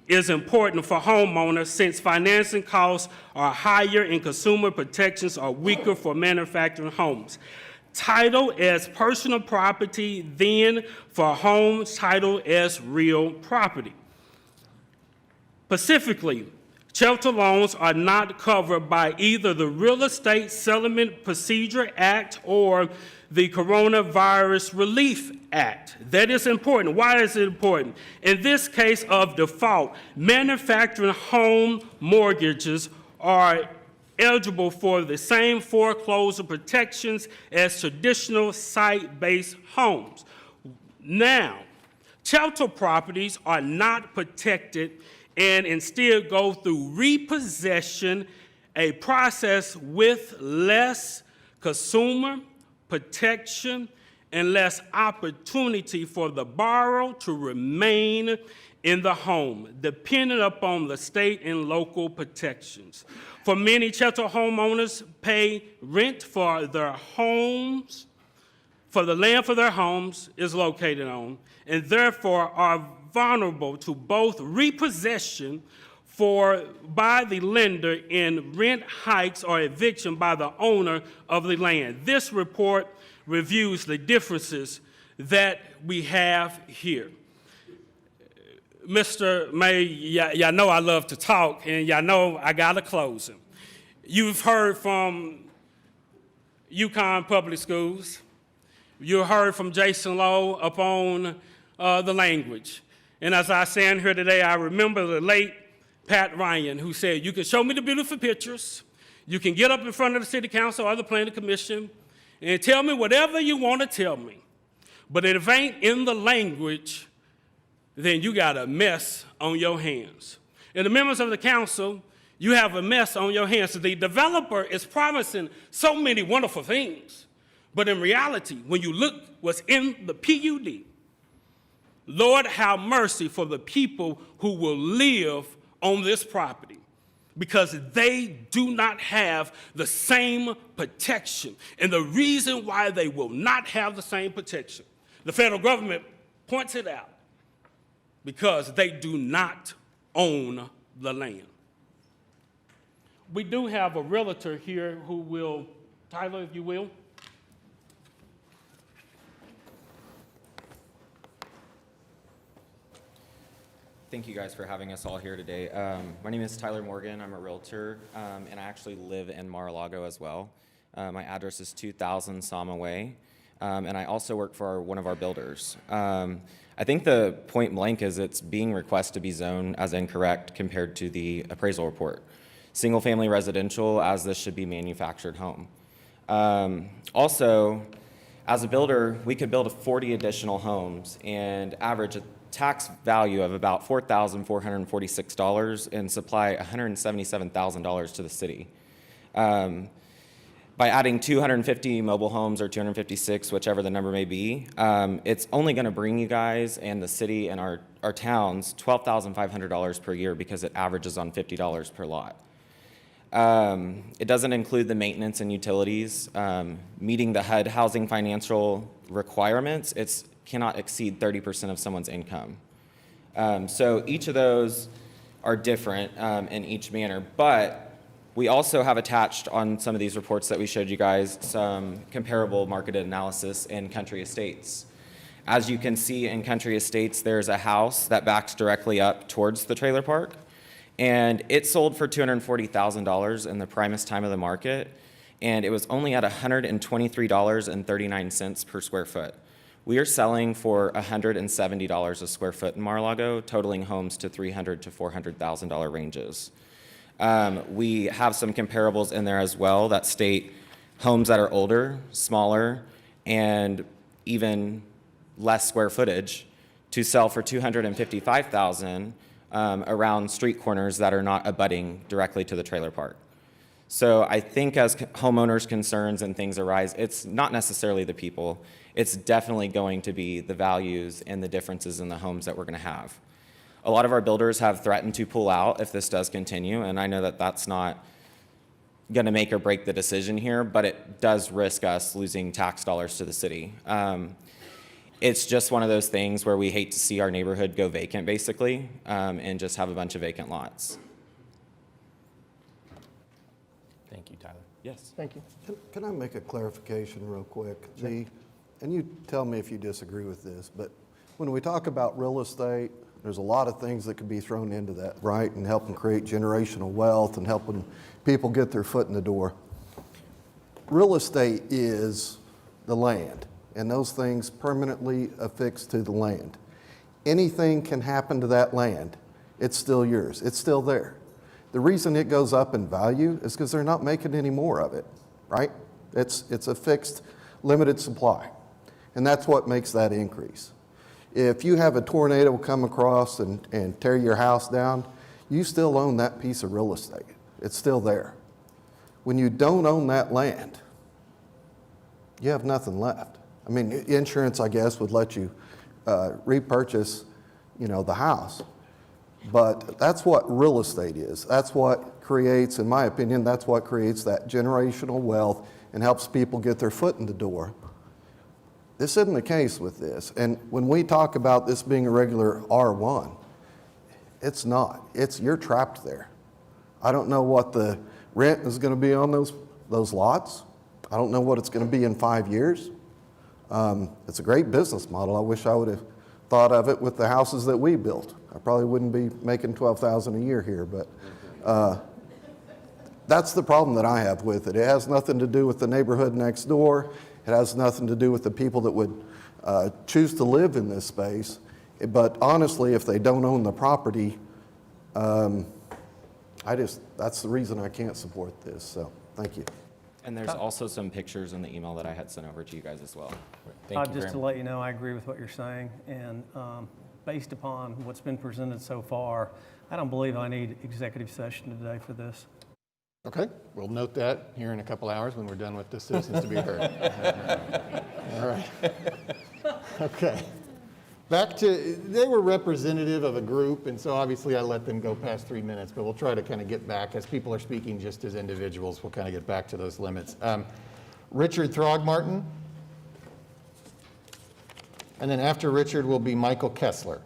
S14: is important for homeowners since financing costs are higher and consumer protections are weaker for manufactured homes. title as personal property than for homes titled as real property. Specifically, shelter loans are not covered by either the Real Estate Settlement Procedure Act or the Coronavirus Relief Act. That is important. Why is it important? In this case of default, manufactured home mortgages are eligible for the same foreclosure protections as traditional site-based homes. Now, shelter properties are not protected and instead go through repossession, a process with less consumer protection and less opportunity for the borrower to remain in the home, depending upon the state and local protections. For many, shelter homeowners pay rent for their homes, for the land for their homes is located on, and therefore are vulnerable to both repossession by the lender and rent hikes or eviction by the owner of the land. This report reviews the differences that we have here. Mr. Mayor, y'all know I love to talk, and y'all know I got a closing. You've heard from UConn Public Schools. You heard from Jason Lowe upon the language. And as I stand here today, I remember the late Pat Ryan, who said, you can show me the beautiful pictures, you can get up in front of the city council or the planning commission and tell me whatever you want to tell me. But if it ain't in the language, then you got a mess on your hands. And the members of the council, you have a mess on your hands. So the developer is promising so many wonderful things, but in reality, when you look what's in the PUD, Lord, have mercy for the people who will live on this property because they do not have the same protection. And the reason why they will not have the same protection, the federal government points it out, because they do not own the land. We do have a realtor here who will, Tyler, if you will.
S15: Thank you guys for having us all here today. My name is Tyler Morgan. I'm a realtor, and I actually live in Mar-a-Lago as well. My address is 2000 Sama Way, and I also work for one of our builders. I think the point blank is it's being requested to be zoned as incorrect compared to the appraisal report. Single-family residential, as this should be manufactured home. Also, as a builder, we could build 40 additional homes and average a tax value of about $4,446 and supply $177,000 to the city. By adding 250 mobile homes or 256, whichever the number may be, it's only going to bring you guys and the city and our towns $12,500 per year because it averages on $50 per lot. It doesn't include the maintenance and utilities. Meeting the HUD housing financial requirements, it cannot exceed 30% of someone's income. So each of those are different in each manner, but we also have attached on some of these reports that we showed you guys some comparable market analysis in Country Estates. As you can see in Country Estates, there's a house that backs directly up towards the trailer park, and it sold for $240,000 in the primest time of the market, and it was only at $123.39 per square foot. We are selling for $170 a square foot in Mar-a-Lago, totaling homes to $300,000 to $400,000 ranges. We have some comparables in there as well that state homes that are older, smaller, and even less square footage to sell for $255,000 around street corners that are not abutting directly to the trailer park. So I think as homeowners' concerns and things arise, it's not necessarily the people. It's definitely going to be the values and the differences in the homes that we're going to have. A lot of our builders have threatened to pull out if this does continue, and I know that that's not going to make or break the decision here, but it does risk us losing tax dollars to the city. It's just one of those things where we hate to see our neighborhood go vacant, basically, and just have a bunch of vacant lots.
S5: Thank you, Tyler.
S15: Yes.
S1: Thank you.
S10: Can I make a clarification real quick? And you tell me if you disagree with this, but when we talk about real estate, there's a lot of things that could be thrown into that, right? And helping create generational wealth and helping people get their foot in the door. Real estate is the land, and those things permanently affixed to the land. Anything can happen to that land. It's still yours. It's still there. The reason it goes up in value is because they're not making any more of it, right? It's a fixed, limited supply, and that's what makes that increase. If you have a tornado come across and tear your house down, you still own that piece of real estate. It's still there. When you don't own that land, you have nothing left. I mean, insurance, I guess, would let you repurchase, the house. But that's what real estate is. That's what creates, in my opinion, that's what creates that generational wealth and helps people get their foot in the door. This isn't the case with this. And when we talk about this being a regular R1, it's not. You're trapped there. I don't know what the rent is going to be on those lots. I don't know what it's going to be in 5 years. It's a great business model. I wish I would have thought of it with the houses that we built. I probably wouldn't be making $12,000 a year here, but that's the problem that I have with it. It has nothing to do with the neighborhood next door. It has nothing to do with the people that would choose to live in this space. But honestly, if they don't own the property, that's the reason I can't support this. So thank you.
S15: And there's also some pictures in the email that I had sent over to you guys as well.
S5: Thank you
S11: Just
S5: very
S11: to let you know, I agree with what you're saying. And based upon what's been presented so far, I don't believe I need executive session today for this.
S1: Okay, we'll note that here in a couple hours when we're done with the citizens to be heard. All right. Okay. They were representative of a group, and so obviously I let them go past 3 minutes, but we'll try to kind of get back. As people are speaking just as individuals, we'll kind of get back to those limits. Richard Throgmartin, and then after Richard will be Michael Kessler.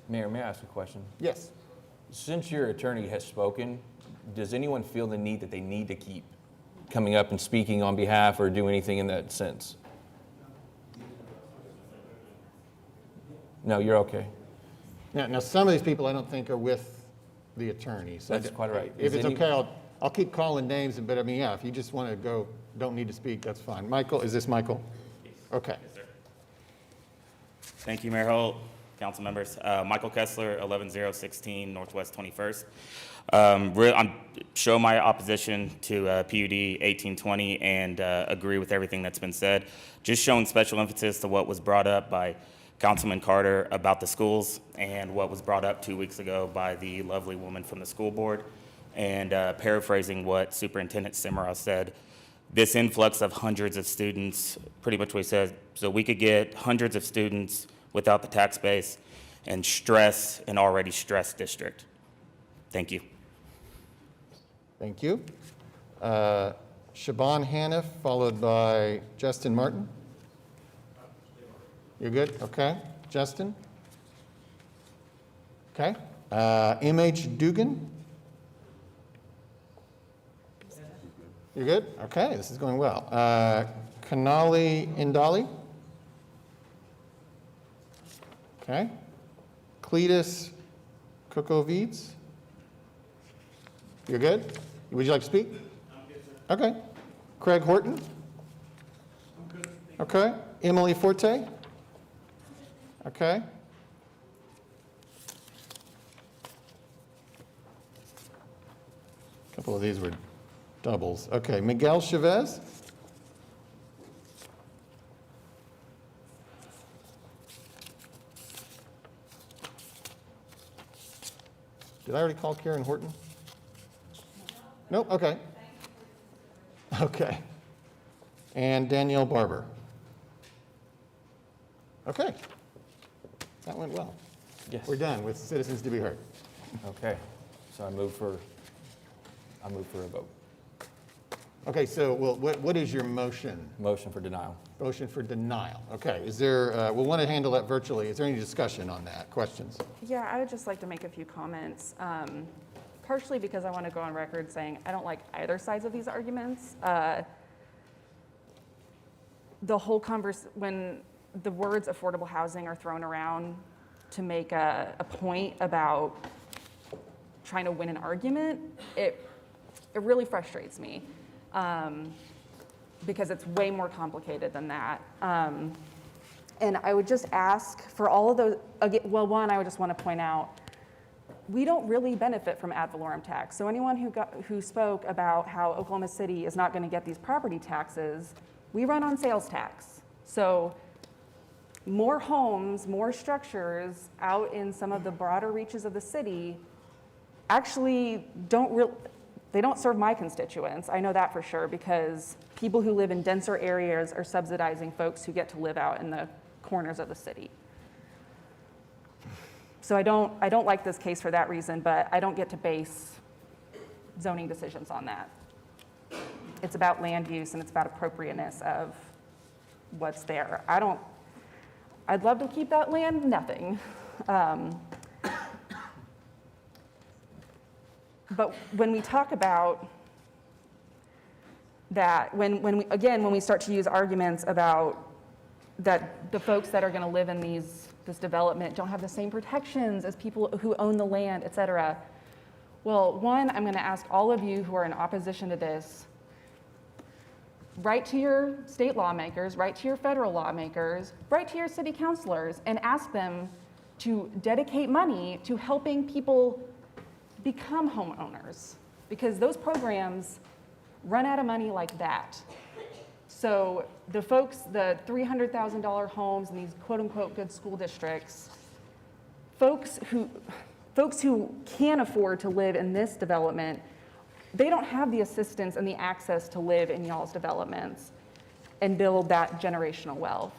S5: Mayor, may I ask a question?
S1: Yes.
S5: Since your attorney has spoken, does anyone feel the need that they need to keep coming up and speaking on behalf or do anything in that sense? No, you're okay.
S1: Now some of these people I don't think are with the attorney. So
S5: That's quite right.
S1: If it's okay, I'll keep calling names, but I mean, yeah, if you just want to go, don't need to speak, that's fine. Michael, is this Michael?
S16: Yes.
S1: Okay.
S16: Yes, sir. Thank you, Mayor Holt, council members. Michael Kessler, 11016 Northwest 21st. I'm show my opposition to PUD 1820 and agree with everything that's been said. Just showing special emphasis to what was brought up by Councilman Carter about the schools and what was brought up 2 weeks ago by the lovely woman from the school board. And paraphrasing what Superintendent Simmerow said, this influx of hundreds of students, pretty much what he said, so we could get hundreds of students without the tax base and stress an already stressed district. Thank you.
S1: Thank you. Shaban Haniff, followed by Justin Martin. You're good? Okay. Justin? Okay. M.H. Dugan? You're good? Okay, this is going well. Kanali Indali? Okay. Cletus Kukovides? You're good? Would you like to speak? I'm good, sir. Okay. Craig Horton? I'm good. Okay. Emily Forte? Okay. A couple of these were doubles. Okay, Miguel Chavez? Did I already call Karen Horton? Nope, okay. Okay. And Danielle Barber? Okay. That went well.
S5: Yes.
S1: We're done with citizens to be heard.
S5: Okay. So I move for a vote.
S1: Okay, so what is your motion?
S5: Motion for denial.
S1: Motion for denial. Okay, is there, we'll want to handle that virtually. Is there any discussion on that? Questions?
S17: Yeah, I would just like to make a few comments. partially because I want to go on record saying I don't like either sides of these arguments. The whole when the words affordable housing are thrown around to make a point about trying to win an argument, it really frustrates me because it's way more complicated than that. And I would just ask for all of those, well, one, I would just want to point out, we don't really benefit from ad valorem tax. So anyone who spoke about how Oklahoma City is not going to get these property taxes, we run on sales tax. So more homes, more structures out in some of the broader reaches of the city actually they don't serve my constituents. I know that for sure, because people who live in denser areas are subsidizing folks who get to live out in the corners of the city. So I don't like this case for that reason, but I don't get to base zoning decisions on that. It's about land use and it's about appropriateness of what's there. I'd love to keep that land nothing. But when we talk about that, when we start to use arguments about that the folks that are going to live in this development don't have the same protections as people who own the land, et cetera. Well, one, I'm going to ask all of you who are in opposition to this, write to your state lawmakers, write to your federal lawmakers, write to your city councilors, and ask them to dedicate money to helping people become homeowners, because those programs run out of money like that. So the folks, the $300,000 homes in these quote-unquote good school districts, folks who can afford to live in this development, they don't have the assistance and the access to live in y'all's developments and build that generational wealth.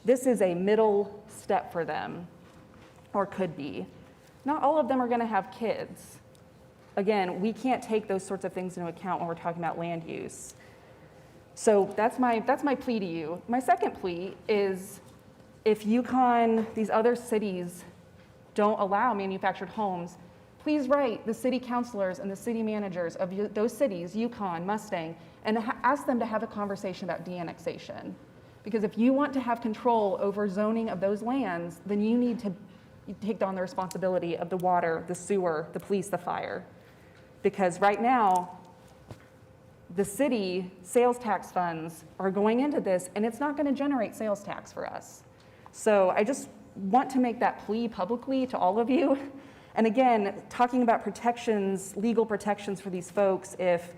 S17: This is a middle step for them, or could be. Not all of them are going to have kids. Again, we can't take those sorts of things into account when we're talking about land use. So that's my plea to you. My second plea is, if Yukon, these other cities don't allow manufactured homes, please write the city councilors and the city managers of those cities, Yukon, Mustang, and ask them to have a conversation about de-annexation. Because if you want to have control over zoning of those lands, then you need to take on the responsibility of the water, the sewer, the police, the fire. Because right now, the city sales tax funds are going into this, and it's not going to generate sales tax for us. So I just want to make that plea publicly to all of you. And again, talking about protections, legal protections for these folks, if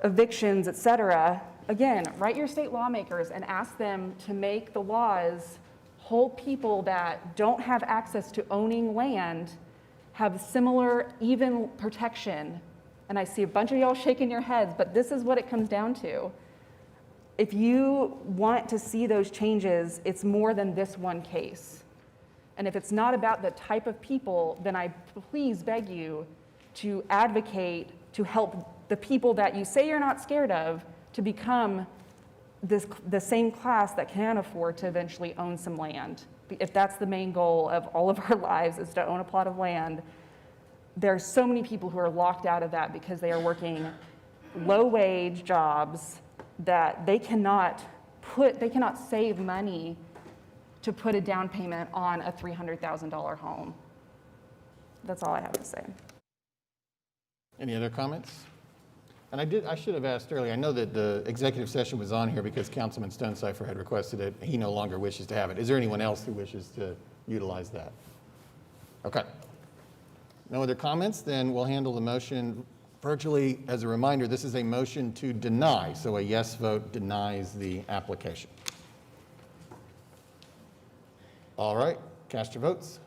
S17: evictions, et cetera, again, write your state lawmakers and ask them to make the laws hold people that don't have access to owning land have similar, even protection. And I see a bunch of y'all shaking your heads, but this is what it comes down to. If you want to see those changes, it's more than this one case. And if it's not about the type of people, then I please beg you to advocate to help the people that you say you're not scared of to become the same class that can afford to eventually own some land. If that's the main goal of all of our lives, is to own a plot of land, there's so many people who are locked out of that because they are working low-wage jobs that they cannot save money to put a down payment on a $300,000 home. That's all I have to say.
S1: Any other comments? And I should have asked earlier, I know that the executive session was on here because Councilman Stonecipher had requested it. He no longer wishes to have it. Is there anyone else who wishes to utilize that? Okay. No other comments? Then we'll handle the motion virtually. As a reminder, this is a motion to deny, so a yes vote denies the application. All right, cast your votes.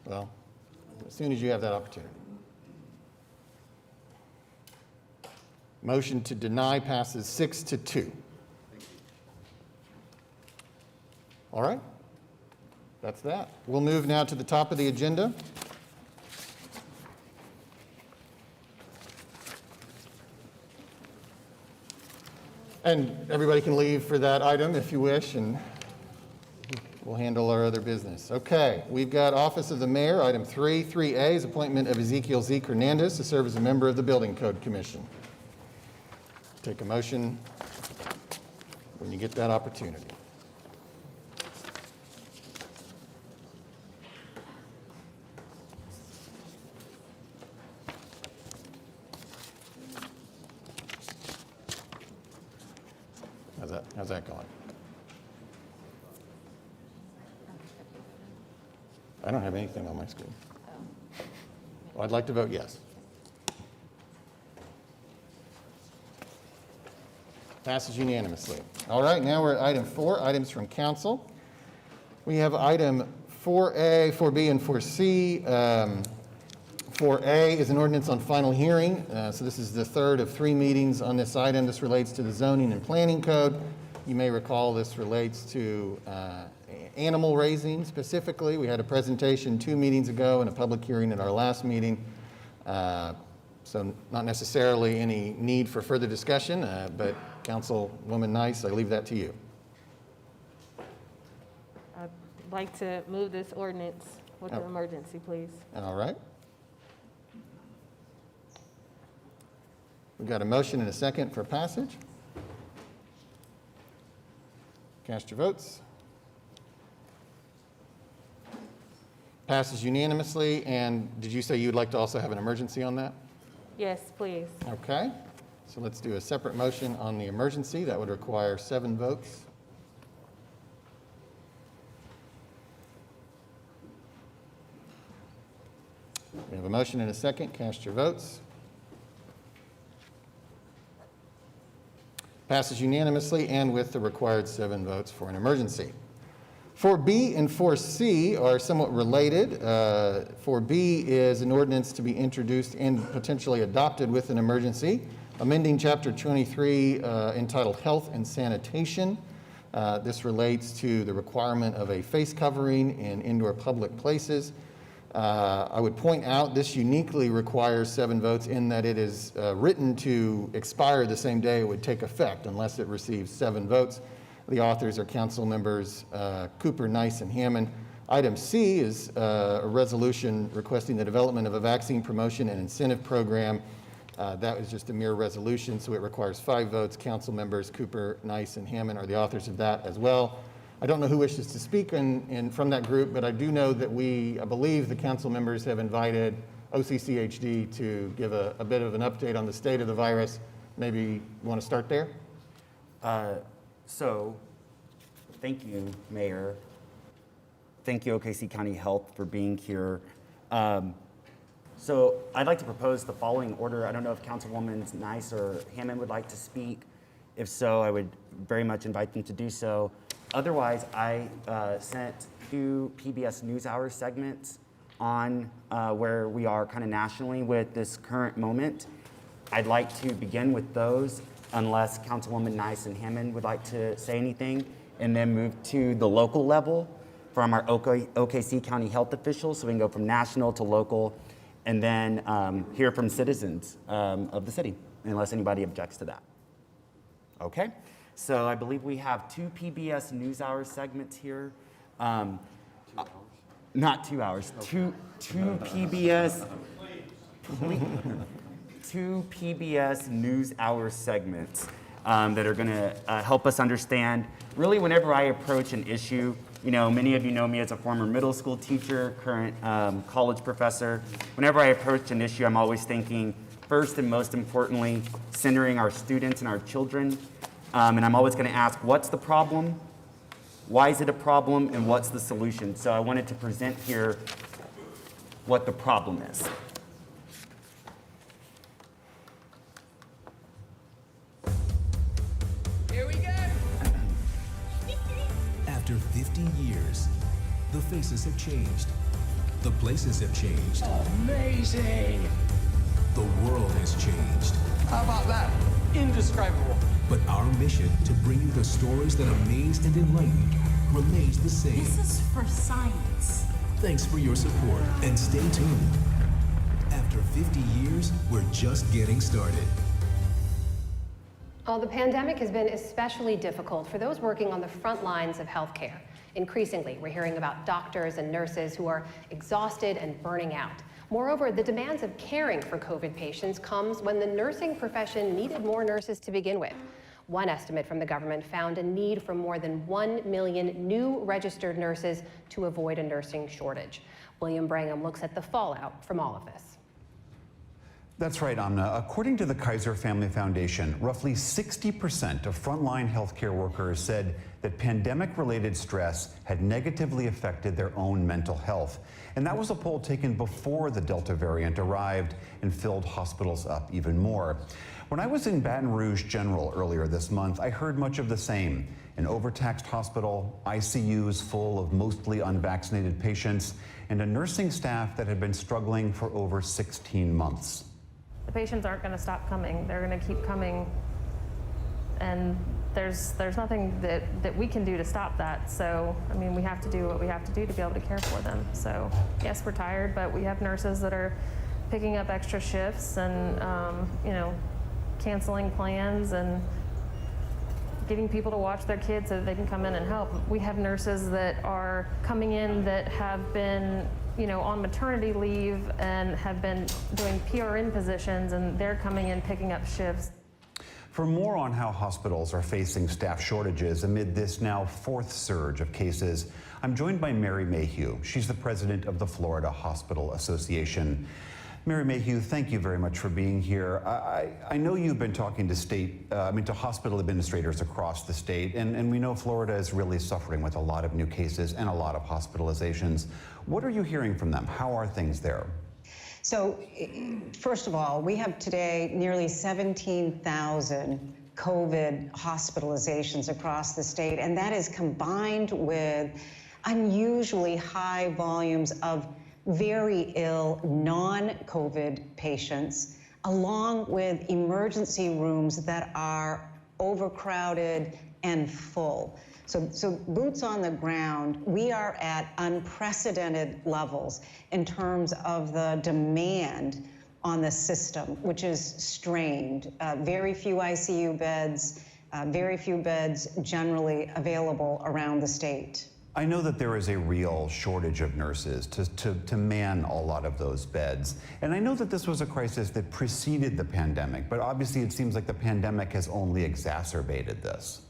S1: Well, as soon as you have that opportunity. Motion to deny passes 6-2. All right, that's that. We'll move now to the top of the agenda. And everybody can leave for that item if you wish, and We'll handle our other business. Okay, we've got Office of the Mayor, item 3. 3A is appointment of Ezekiel Zeke Hernandez to serve as a member of the Building Code Commission. Take a motion when you get that opportunity. How's that going? I don't have anything on my screen. Well, I'd like to vote yes. Passes unanimously. All right, now we're at item 4, items from council. We have item 4A, 4B, and 4C. 4A is an ordinance on final hearing. So this is the third of 3 meetings on this item. This relates to the zoning and planning code. You may recall this relates to animal raising specifically. We had a presentation 2 meetings ago and a public hearing at our last meeting. So not necessarily any need for further discussion, but Councilwoman Nice, I leave that to you.
S18: I'd like to move this ordinance with an emergency, please.
S1: All right. We've got a motion and a second for passage. Cast your votes. Passes unanimously. And did you say you'd like to also have an emergency on that?
S18: Yes, please.
S1: Okay. So let's do a separate motion on the emergency. That would require 7 votes. We have a motion and a second. Cast your votes. Passes unanimously and with the required 7 votes for an emergency. 4B and 4C are somewhat related. 4B is an ordinance to be introduced and potentially adopted with an emergency, amending Chapter 23 entitled Health and Sanitation. This relates to the requirement of a face covering in indoor public places. I would point out this uniquely requires 7 votes in that it is written to expire the same day it would take effect unless it receives 7 votes. The authors are council members Cooper, Nice, and Hammond. Item C is a resolution requesting the development of a vaccine promotion and incentive program. That was just a mere resolution, so it requires 5 votes. Council members Cooper, Nice, and Hammond are the authors of that as well. I don't know who wishes to speak from that group, but I do know that I believe the council members have invited OCCHD to give a bit of an update on the state of the virus. Maybe you want to start there?
S19: So, thank you, Mayor. Thank you, OKC County Health, for being here. So, I'd like to propose the following order. I don't know if Councilwoman Nice or Hammond would like to speak. If so, I would very much invite them to do so. Otherwise, I sent 2 PBS NewsHour segments on where we are kind of nationally with this current moment. I'd like to begin with those, unless Councilwoman Nice and Hammond would like to say anything, and then move to the local level from our OKC County Health officials, so we can go from national to local, and then hear from citizens of the city, unless anybody objects to that. Okay, so I believe we have 2 PBS NewsHour segments here. Not 2 hours, two PBS. Two PBS NewsHour segments that are going to help us understand. Really, whenever I approach an issue, many of you know me as a former middle school teacher, current college professor. Whenever I approach an issue, I'm always thinking, first and most importantly, centering our students and our children. And I'm always going to ask, what's the problem? Why is it a problem? And what's the solution? So I wanted to present here what the problem is.
S20: Here we go. After 50 years, the faces have changed. The places have changed.
S4: Amazing.
S20: The world has changed.
S4: How about that? Indescribable.
S20: But our mission to bring you the stories that amaze and enlighten remains the same.
S21: This is for science.
S20: Thanks for your support and stay tuned. After 50 years, we're just getting started.
S22: The pandemic has been especially difficult for those working on the front lines of healthcare.
S3: Increasingly, we're hearing about doctors and nurses who are exhausted and burning out. Moreover, the demands of caring for COVID patients comes when the nursing profession needed more nurses to begin with. One estimate from the government found a need for more than 1 million new registered nurses to avoid a nursing shortage. William Brangham looks at the fallout from all of this.
S22: That's right, Amna. According to the Kaiser Family Foundation, roughly 60% of frontline healthcare workers said that pandemic-related stress had negatively affected their own mental health. And that was a poll taken before the Delta variant arrived and filled hospitals up even more. When I was in Baton Rouge General earlier this month, I heard much of the same. An overtaxed hospital, ICUs full of mostly unvaccinated patients, and a nursing staff that had been struggling for over 16 months.
S23: The patients aren't going to stop coming. They're going to keep coming, and there's nothing that we can do to stop that. So, I mean, we have to do what we have to do to be able to care for them. So, yes, we're tired, but we have nurses that are picking up extra shifts and, you know, canceling plans and getting people to watch their kids so that they can come in and help. We have nurses that are coming in that have been, you know, on maternity leave and have been doing PRN positions, and they're coming in picking up shifts.
S22: For more on how hospitals are facing staff shortages amid this now fourth surge of cases, I'm joined by Mary Mayhew. She's the president of the Florida Hospital Association. Mary Mayhew, thank you very much for being here. I know you've been talking to to hospital administrators across the state, and we know Florida is really suffering with a lot of new cases and a lot of hospitalizations. What are you hearing from them? How are things there?
S24: So, first of all, we have today nearly 17,000 COVID hospitalizations across the state, and that is combined with unusually high volumes of very ill non-COVID patients, along with emergency rooms that are overcrowded and full. So boots on the ground, we are at unprecedented levels in terms of the demand on the system, which is strained. Very few ICU beds, very few beds generally available around the state.
S22: I know that there is a real shortage of nurses to man a lot of those beds. And I know that this was a crisis that preceded the pandemic, but obviously it seems like the pandemic has only exacerbated this.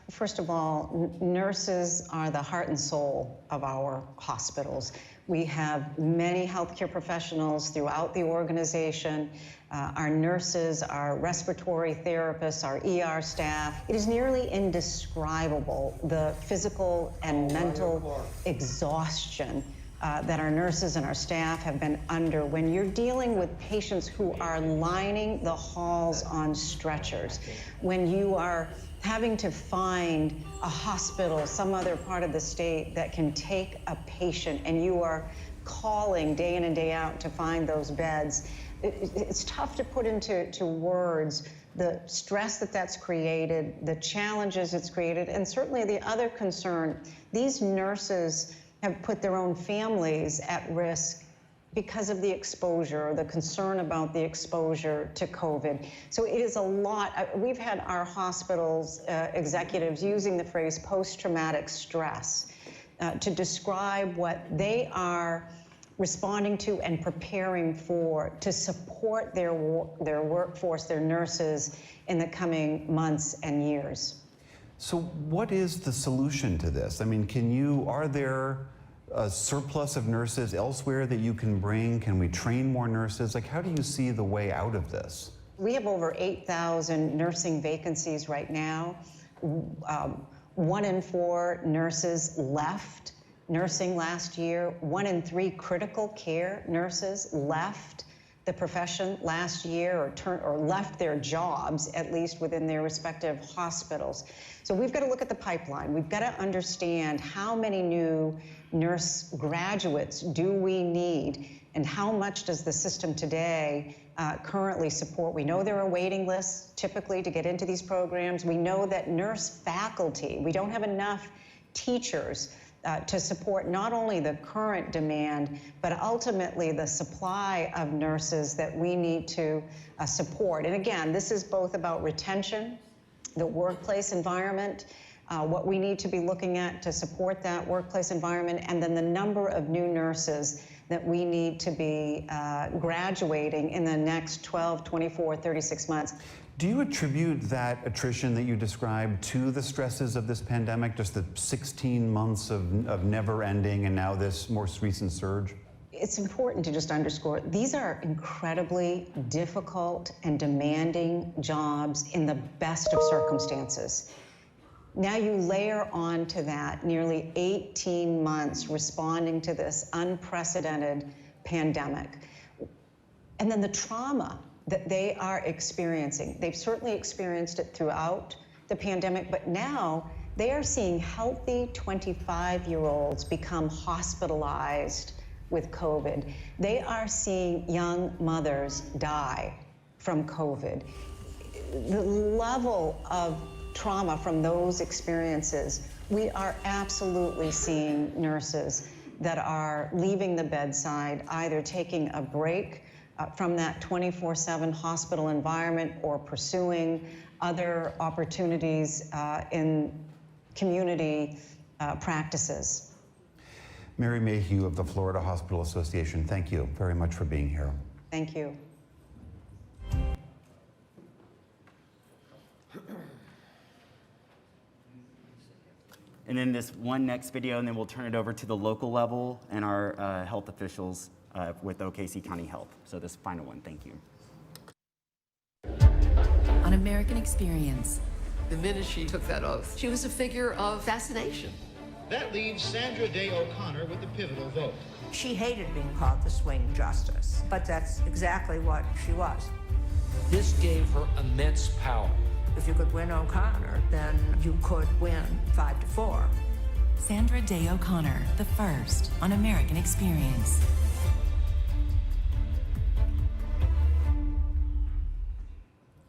S24: First of all, nurses are the heart and soul of our hospitals. We have many healthcare professionals throughout the organization. Our nurses, our respiratory therapists, our ER staff. It is nearly indescribable, the physical and mental exhaustion that our nurses and our staff have been under when you're dealing with patients who are lining the halls on stretchers, when you are having to find a hospital, some other part of the state that can take a patient, and you are calling day in and day out to find those beds. It's tough to put into words the stress that's created, the challenges it's created, and certainly the other concern. These nurses have put their own families at risk because of the exposure, or the concern about the exposure to COVID. So it is a lot. We've had our hospitals executives using the phrase post-traumatic stress to describe what they are responding to and preparing for to support their workforce, their nurses, in the coming months and years.
S22: So what is the solution to this? I mean, are there a surplus of nurses elsewhere that you can bring? Can we train more nurses? Like, how do you see the way out of this?
S24: We have over 8,000 nursing vacancies right now. 1 in 4 nurses left nursing last year. 1 in 3 critical care nurses left the profession last year, or left their jobs, at least within their respective hospitals. So we've got to look at the pipeline. We've got to understand how many new nurse graduates do we need, and how much does the system today currently support. We know there are waiting lists typically to get into these programs. We know that nurse faculty, we don't have enough teachers to support not only the current demand, but ultimately the supply of nurses that we need to support. And again, this is both about retention, the workplace environment, what we need to be looking at to support that workplace environment, and then the number of new nurses that we need to be graduating in the next 12, 24, 36 months.
S22: Do you attribute that attrition that you described to the stresses of this pandemic, just the 16 months of never ending and now this most recent surge?
S24: It's important to just underscore, these are incredibly difficult and demanding jobs in the best of circumstances. Now you layer onto that nearly 18 months responding to this unprecedented pandemic. And then the trauma that they are experiencing. They've certainly experienced it throughout the pandemic, but now they are seeing healthy 25-year-olds become hospitalized with COVID. They are seeing young mothers die from COVID. The level of trauma from those experiences, we are absolutely seeing nurses that are leaving the bedside, either taking a break from that 24/7 hospital environment or pursuing other opportunities in community practices.
S22: Mary Mayhew of the Florida Hospital Association, thank you very much for being here.
S24: Thank you.
S19: And then this one next video, and then we'll turn it over to the local level and our health officials with OKC County Health. So this final one, thank you.
S6: An American Experience.
S7: The minute she took that oath, she was a figure of fascination.
S8: That leaves Sandra Day O'Connor with the pivotal vote.
S9: She hated being called the swing justice, but that's exactly what she was.
S8: This gave her immense power.
S9: If you could win O'Connor, then you could win 5-4.
S6: Sandra Day O'Connor, the first on American Experience.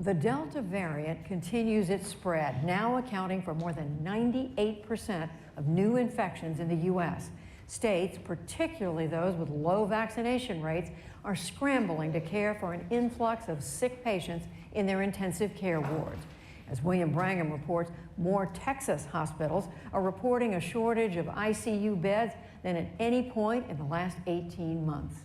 S25: The Delta variant continues its spread, now accounting for more than 98% of new infections in the U.S. States, particularly those with low vaccination rates, are scrambling to care for an influx of sick patients in their intensive care wards. As William Brangham reports, more Texas hospitals are reporting a shortage of ICU beds than at any point in the last 18 months.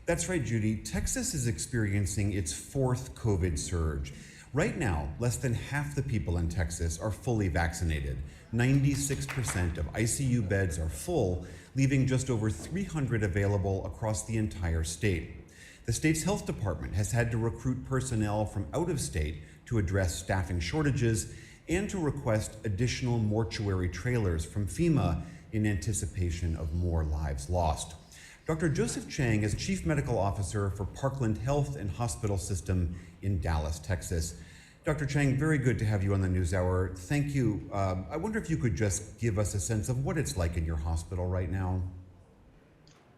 S22: That's right, Judy. Texas is experiencing its fourth COVID surge. Right now, less than half the people in Texas are fully vaccinated. 96% of ICU beds are full, leaving just over 300 available across the entire state. The state's health department has had to recruit personnel from out of state to address staffing shortages and to request additional mortuary trailers from FEMA in anticipation of more lives lost. Dr. Joseph Chang is Chief Medical Officer for Parkland Health and Hospital System in Dallas, Texas. Dr. Chang, very good to have you on the NewsHour. Thank you. I wonder if you could just give us a sense of what it's like in your hospital right now.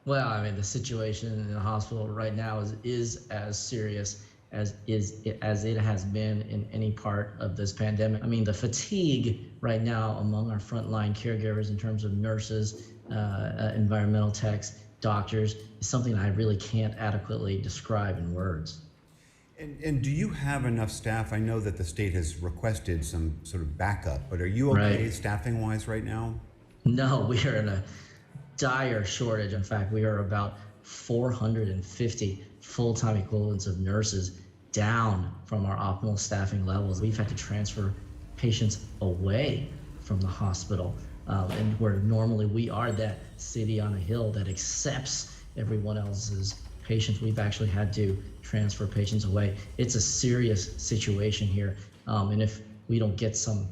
S26: Well, I mean, the situation in the hospital right now is as serious as it has been in any part of this pandemic. I mean, the fatigue right now among our frontline caregivers in terms of nurses, environmental techs, doctors, is something I really can't adequately describe in words.
S22: And do you have enough staff? I know that the state has requested some sort of backup, but are you okay staffing-wise right now?
S26: No, we are in a dire shortage. In fact, we are about 450 full-time equivalents of nurses down from our optimal staffing levels. We've had to transfer patients away from the hospital. And where normally we are that city on a hill that accepts everyone else's patients, we've actually had to transfer patients away. It's a serious situation here. And if we don't get some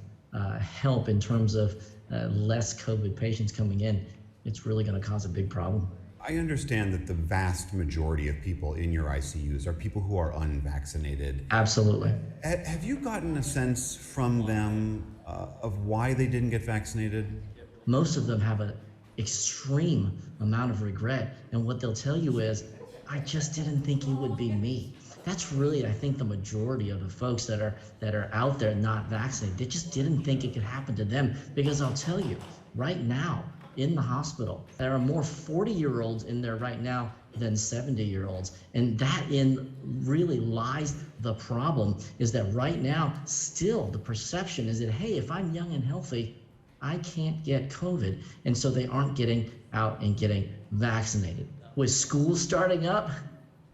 S26: help in terms of less COVID patients coming in, it's really going to cause a big problem.
S22: I understand that the vast majority of people in your ICUs are people who are unvaccinated.
S26: Absolutely.
S22: Have you gotten a sense from them of why they didn't get vaccinated?
S26: Most of them have an extreme amount of regret. And what they'll tell you is, I just didn't think it would be me. That's really, I think, the majority of the folks that are out there not vaccinated. They just didn't think it could happen to them. Because I'll tell you, right now, in the hospital, there are more 40-year-olds in there right now than 70-year-olds. And that in really lies the problem, is that right now, still the perception is that, hey, if I'm young and healthy, I can't get COVID. And so they aren't getting out and getting vaccinated. With schools starting up,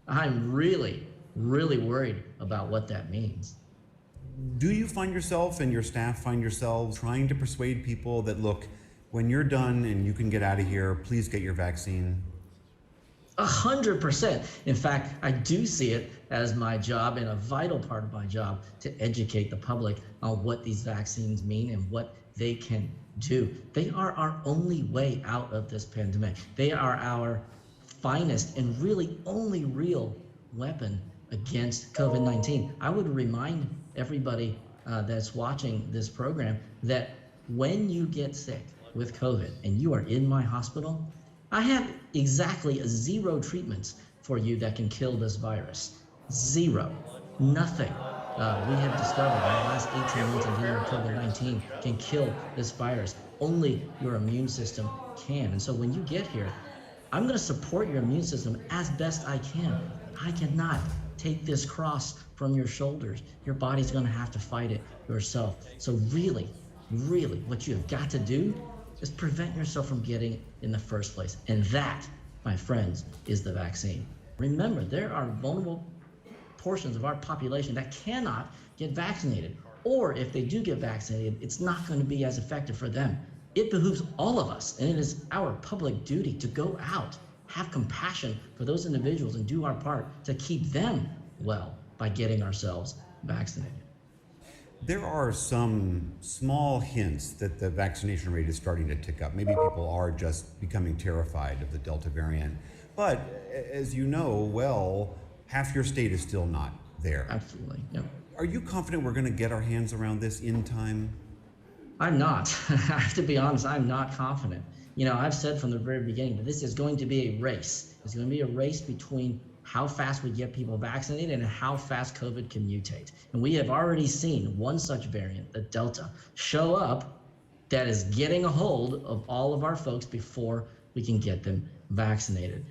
S26: I'm really, really worried about what that means.
S22: Do you find yourself and your staff find yourselves trying to persuade people that, look, when you're done and you can get out of here, please get your vaccine?
S26: 100%. In fact, I do see it as my job and a vital part of my job to educate the public on what these vaccines mean and what they can do. They are our only way out of this pandemic. They are our finest and really only real weapon against COVID-19. I would remind everybody that's watching this program that when you get sick with COVID and you are in my hospital, I have exactly 0 treatments for you that can kill this virus. 0. Nothing we have discovered in the last 18 months of dealing with COVID-19 can kill this virus. Only your immune system can. And so when you get here, I'm going to support your immune system as best I can. I cannot take this cross from your shoulders. Your body's going to have to fight it yourself. So really, really, what you have got to do is prevent yourself from getting it in the first place. And that, my friends, is the vaccine. Remember, there are vulnerable portions of our population that cannot get vaccinated. Or if they do get vaccinated, it's not going to be as effective for them. It behooves all of us, and it is our public duty to go out, have compassion for those individuals, and do our part to keep them well by getting ourselves vaccinated.
S22: There are some small hints that the vaccination rate is starting to tick up. Maybe people are just becoming terrified of the Delta variant. But as you know well, half your state is still not there.
S26: Absolutely, yeah.
S22: Are you confident we're going to get our hands around this in time?
S26: I'm not. I have to be honest, I'm not confident. You know, I've said from the very beginning that this is going to be a race. It's going to be a race between how fast we get people vaccinated and how fast COVID can mutate. And we have already seen one such variant, the Delta, show up that is getting a hold of all of our folks before we can get them vaccinated.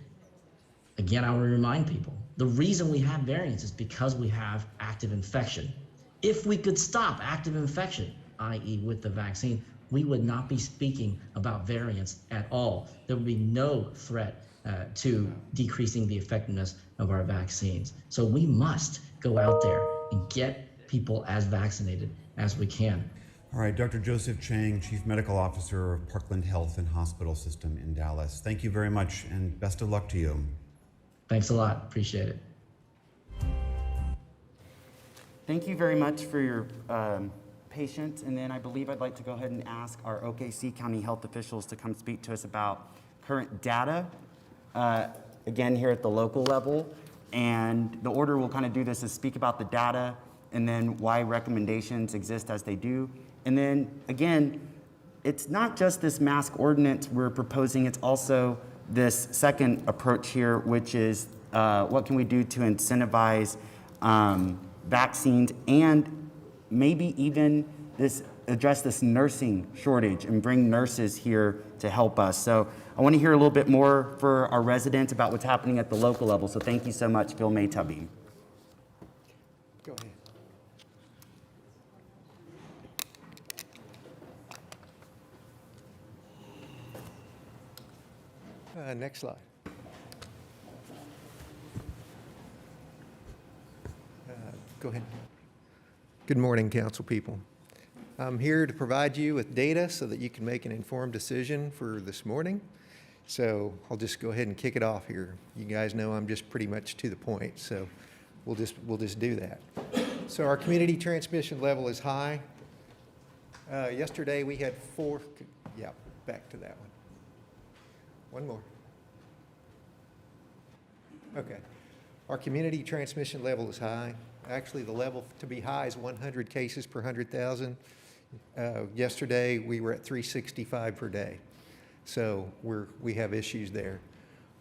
S26: Again, I will remind people, the reason we have variants is because we have active infection. If we could stop active infection, i.e. with the vaccine, we would not be speaking about variants at all. There would be no threat to decreasing the effectiveness of our vaccines. So we must go out there and get people as vaccinated as we can.
S22: All right, Dr. Joseph Chang, Chief Medical Officer of Parkland Health and Hospital System in Dallas. Thank you very much, and best of luck to you.
S26: Thanks a lot. Appreciate it.
S19: Thank you very much for your patience. And then I believe I'd like to go ahead and ask our OKC County health officials to come speak to us about current data, again, here at the local level. And the order we'll kind of do this is speak about the data and then why recommendations exist as they do. And then, again, it's not just this mask ordinance we're proposing, it's also this second approach here, which is what can we do to incentivize vaccines and maybe even address this nursing shortage and bring nurses here to help us. So I want to hear a little bit more for our residents about what's happening at the local level. So thank you so much, Phil Maytubby.
S1: Go ahead. Next slide. Go ahead.
S2: Good morning, council people. I'm here to provide you with data so that you can make an informed decision for this morning. So I'll just go ahead and kick it off here. You guys know I'm just pretty much to the point, so we'll just do that. So our community transmission level is high. Yesterday we had back to that one. One more. Okay. Our community transmission level is high. Actually, the level to be high is 100 cases per 100,000. Yesterday, we were at 365 per day. So we have issues there.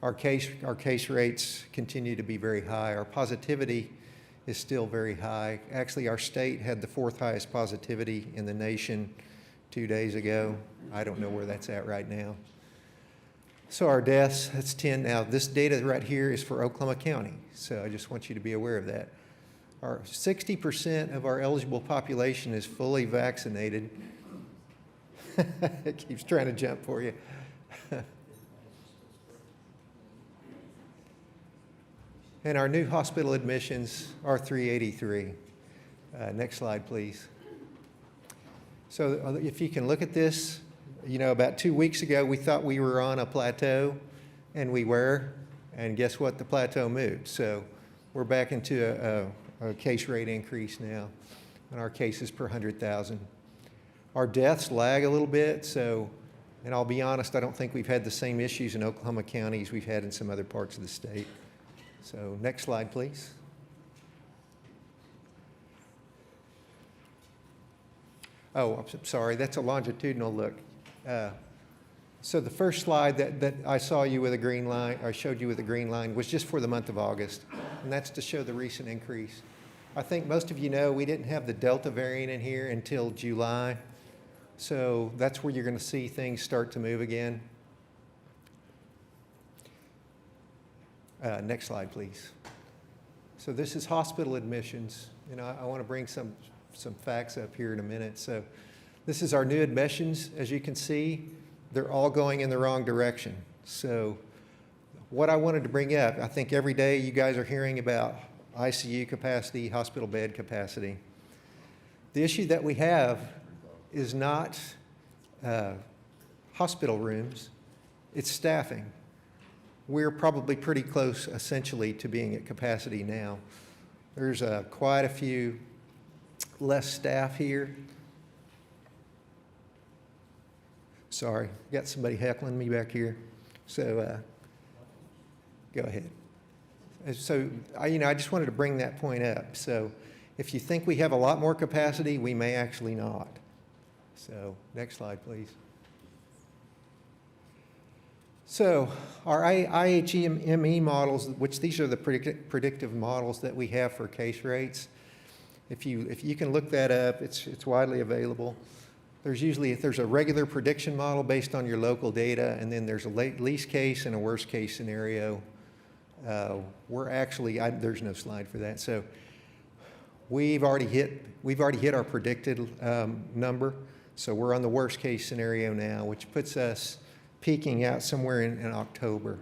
S2: Our case rates continue to be very high. Our positivity is still very high. Actually, our state had the 4th highest positivity in the nation 2 days ago. I don't know where that's at right now. So our deaths, that's 10. Now, this data right here is for Oklahoma County, so I just want you to be aware of that. Our 60% of our eligible population is fully vaccinated. It keeps trying to jump for you. And our new hospital admissions are 383. Next slide, please. So if you can look at this, you know, about 2 weeks ago, we thought we were on a plateau, and we were, and guess what? The plateau moved. So we're back into a case rate increase now, and our cases per 100,000. Our deaths lag a little bit, so, and I'll be honest, I don't think we've had the same issues in Oklahoma County as we've had in some other parts of the state. So next slide, please. Oh, I'm sorry, that's a longitudinal look. So the first slide that I saw you with a green line, or showed you with a green line, was just for the month of August, and that's to show the recent increase. I think most of you know we didn't have the Delta variant in here until July, so that's where you're going to see things start to move again. Next slide, please. So this is hospital admissions. You know, I want to bring some facts up here in a minute. So this is our new admissions. As you can see, they're all going in the wrong direction. So what I wanted to bring up, I think every day you guys are hearing about ICU capacity, hospital bed capacity. The issue that we have is not hospital rooms, it's staffing. We're probably pretty close, essentially, to being at capacity now. There's quite a few less staff here. Sorry, got somebody heckling me back here. So go ahead. So I just wanted to bring that point up. So if you think we have a lot more capacity, we may actually not. So next slide, please. So our IHME models, which these are the predictive models that we have for case rates. If you can look that up, it's widely available. There's a regular prediction model based on your local data, and then there's a least case and a worst case scenario. We're actually, there's no slide for that. So we've already hit our predicted number. So we're on the worst case scenario now, which puts us peaking out somewhere in October.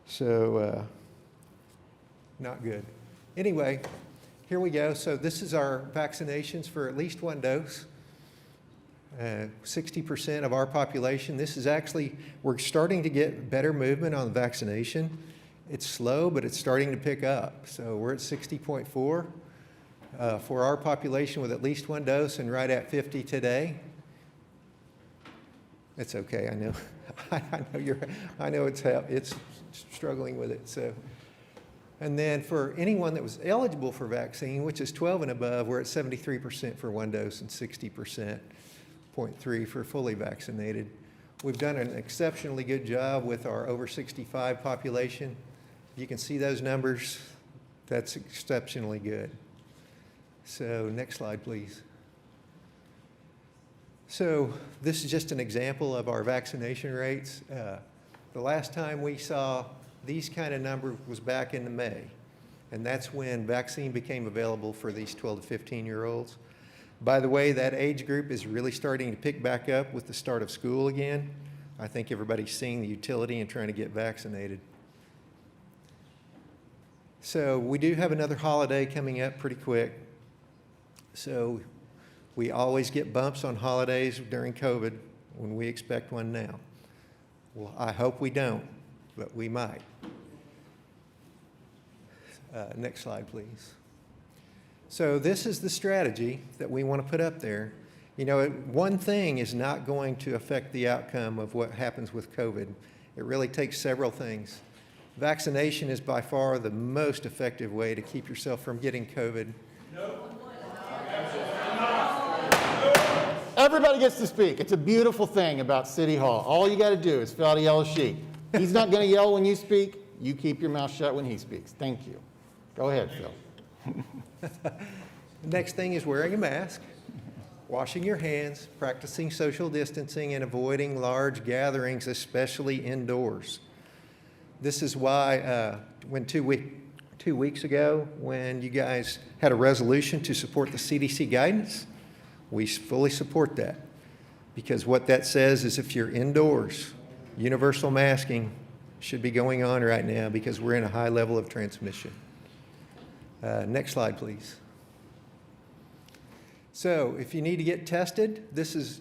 S2: So not good. Anyway, here we go. So this is our vaccinations for at least one dose. 60% of our population. This is actually, we're starting to get better movement on vaccination. It's slow, but it's starting to pick up. So we're at 60.4 for our population with at least one dose, and right at 50 today. It's okay, I know. I know it's struggling with it. So, and then for anyone that was eligible for vaccine, which is 12 and above, we're at 73% for one dose and 60%, 0.3 for fully vaccinated. We've done an exceptionally good job with our over 65 population. You can see those numbers. That's exceptionally good. So next slide, please. So this is just an example of our vaccination rates. The last time we saw these kind of numbers was back in May, and that's when vaccine became available for these 12 to 15-year-olds. By the way, that age group is really starting to pick back up with the start of school again. I think everybody's seeing the utility in trying to get vaccinated. So we do have another holiday coming up pretty quick. So we always get bumps on holidays during COVID when we expect one now. Well, I hope we don't, but we might. Next slide, please. So this is the strategy that we want to put up there. You know, one thing is not going to affect the outcome of what happens with COVID. It really takes several things. Vaccination is by far the most effective way to keep yourself from getting COVID.
S1: Everybody gets to speak. It's a beautiful thing about City Hall. All you got to do is fill out a yellow sheet. He's not going to yell when you speak. You keep your mouth shut when he speaks. Thank you. Go ahead, Phil.
S2: Next thing is wearing a mask. washing your hands, practicing social distancing, and avoiding large gatherings, especially indoors. This is why when 2 weeks ago, when you guys had a resolution to support the CDC guidance, we fully support that. Because what that says is if you're indoors, universal masking should be going on right now because we're in a high level of transmission. Next slide, please. So if you need to get tested,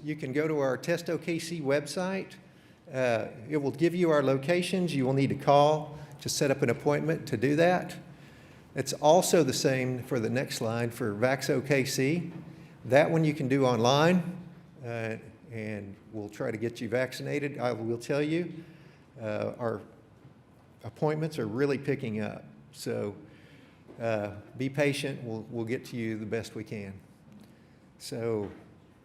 S2: you can go to our Test OKC website. It will give you our locations. You will need to call to set up an appointment to do that. It's also the same for the next slide for Vax OKC. That one you can do online, and we'll try to get you vaccinated. I will tell you, our appointments are really picking up. So be patient. We'll get to you the best we can. So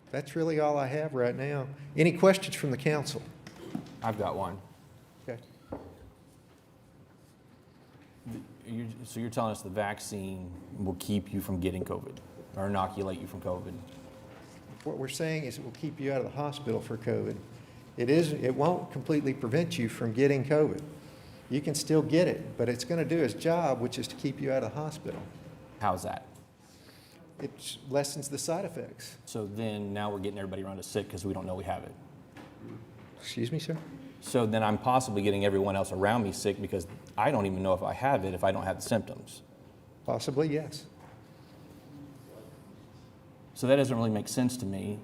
S2: that's really all I have right now. Any questions from the council?
S5: I've got one.
S2: Okay.
S5: So you're telling us the vaccine will keep you from getting COVID or inoculate you from COVID?
S2: What we're saying is it will keep you out of the hospital for COVID. It won't completely prevent you from getting COVID. You can still get it, but it's going to do its job, which is to keep you out of the hospital.
S5: How's that?
S2: It lessens the side effects.
S5: So then now we're getting everybody around us sick because we don't know we have it.
S2: Excuse me, sir?
S5: So then I'm possibly getting everyone else around me sick because I don't even know if I have it if I don't have the symptoms.
S2: Possibly, yes.
S5: So that doesn't really make sense to me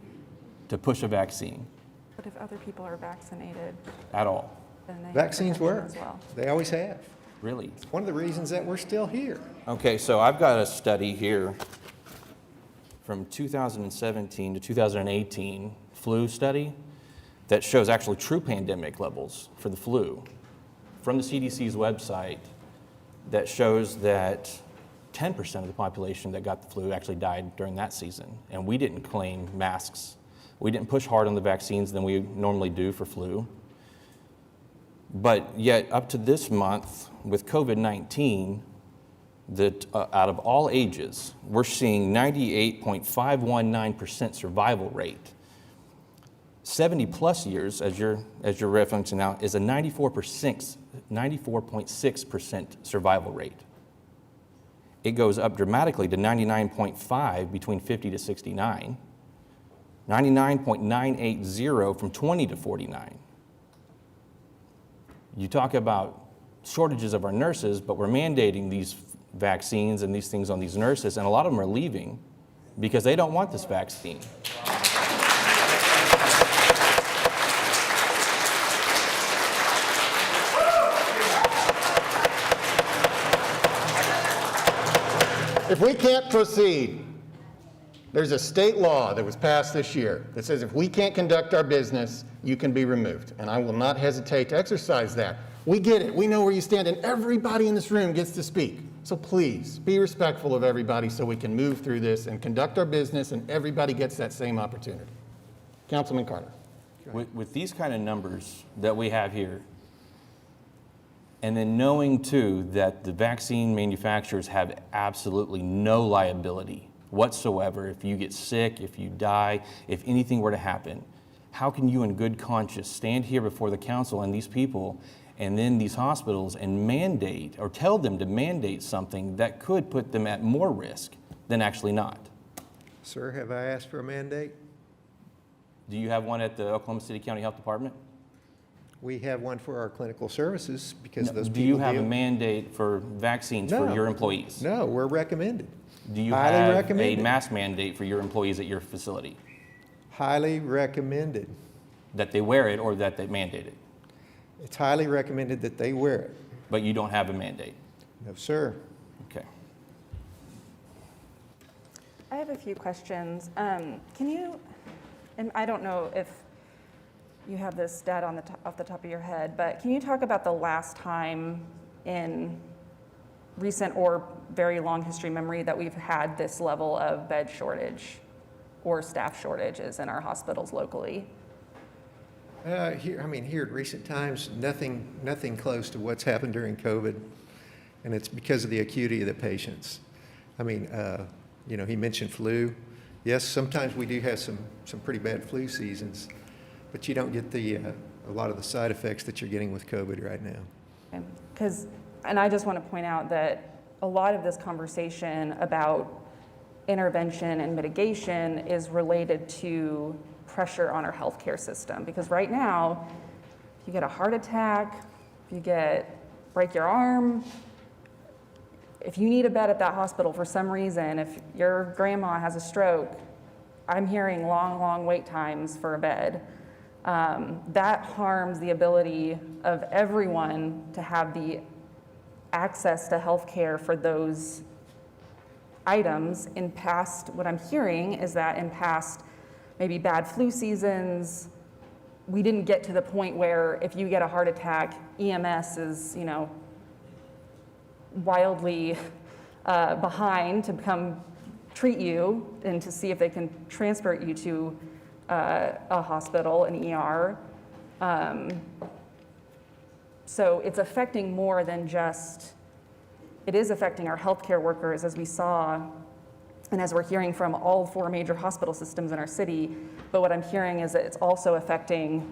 S5: to push a vaccine.
S17: But if other people are vaccinated,
S5: at all.
S17: then they
S2: Vaccines
S17: have protection
S2: work.
S17: as well.
S2: They always have.
S5: Really?
S2: It's one of the reasons that we're still here.
S5: Okay, so I've got a study here from 2017 to 2018 flu study that shows actually true pandemic levels for the flu from the CDC's website that shows that 10% of the population that got the flu actually died during that season. And we didn't claim masks. We didn't push hard on the vaccines than we normally do for flu. But yet up to this month with COVID-19, that out of all ages, we're seeing 98.519% survival rate. 70 plus years, as you're referencing now, is a 94.6% survival rate. It goes up dramatically to 99.5 between 50 to 69, 99.980 from 20 to 49. You talk about shortages of our nurses, but we're mandating these vaccines and these things on these nurses, and a lot of them are leaving because they don't want this vaccine.
S1: If we can't proceed, there's a state law that was passed this year that says if we can't conduct our business, you can be removed. And I will not hesitate to exercise that. We get it. We know where you stand, and everybody in this room gets to speak. So please, be respectful of everybody so we can move through this and conduct our business, and everybody gets that same opportunity. Councilman Carter.
S5: With these kind of numbers that we have here, and then knowing too that the vaccine manufacturers have absolutely no liability whatsoever if you get sick, if you die, if anything were to happen, how can you in good conscience stand here before the council and these people and then these hospitals and mandate or tell them to mandate something that could put them at more risk than actually not?
S2: Sir, have I asked for a mandate?
S5: Do you have one at the Oklahoma City County Health Department?
S2: We have one for our clinical services because those people
S5: do you have
S2: deal.
S5: a mandate for vaccines for your employees?
S2: No, we're recommended.
S5: Do you
S2: Highly
S5: have
S2: recommended.
S5: a mask mandate for your employees at your facility?
S2: Highly recommended.
S5: That they wear it or that they mandate it?
S2: It's highly recommended that they wear it.
S5: But you don't have a mandate?
S2: No, sir.
S5: Okay.
S17: I have a few questions. Can you, and I don't know if you have this stat on off the top of your head, but can you talk about the last time in recent or very long history memory that we've had this level of bed shortage or staff shortages in our hospitals locally?
S2: Here in recent times, nothing close to what's happened during COVID, and it's because of the acuity of the patients. He mentioned flu. Yes, sometimes we do have some pretty bad flu seasons, but you don't get a lot of the side effects that you're getting with COVID right now.
S17: And I just want to point out that a lot of this conversation about intervention and mitigation is related to pressure on our healthcare system. Because right now, if you get a heart attack, if you break your arm, if you need a bed at that hospital for some reason, if your grandma has a stroke, I'm hearing long, long wait times for a bed. That harms the ability of everyone to have the access to health care for those items. In past, what I'm hearing is that in past maybe bad flu seasons, we didn't get to the point where if you get a heart attack, EMS is, wildly behind to come treat you and to see if they can transport you to a hospital, an ER. So it's affecting more than just, it is affecting our healthcare workers, as we saw, and as we're hearing from all 4 major hospital systems in our city. But what I'm hearing is that it's also affecting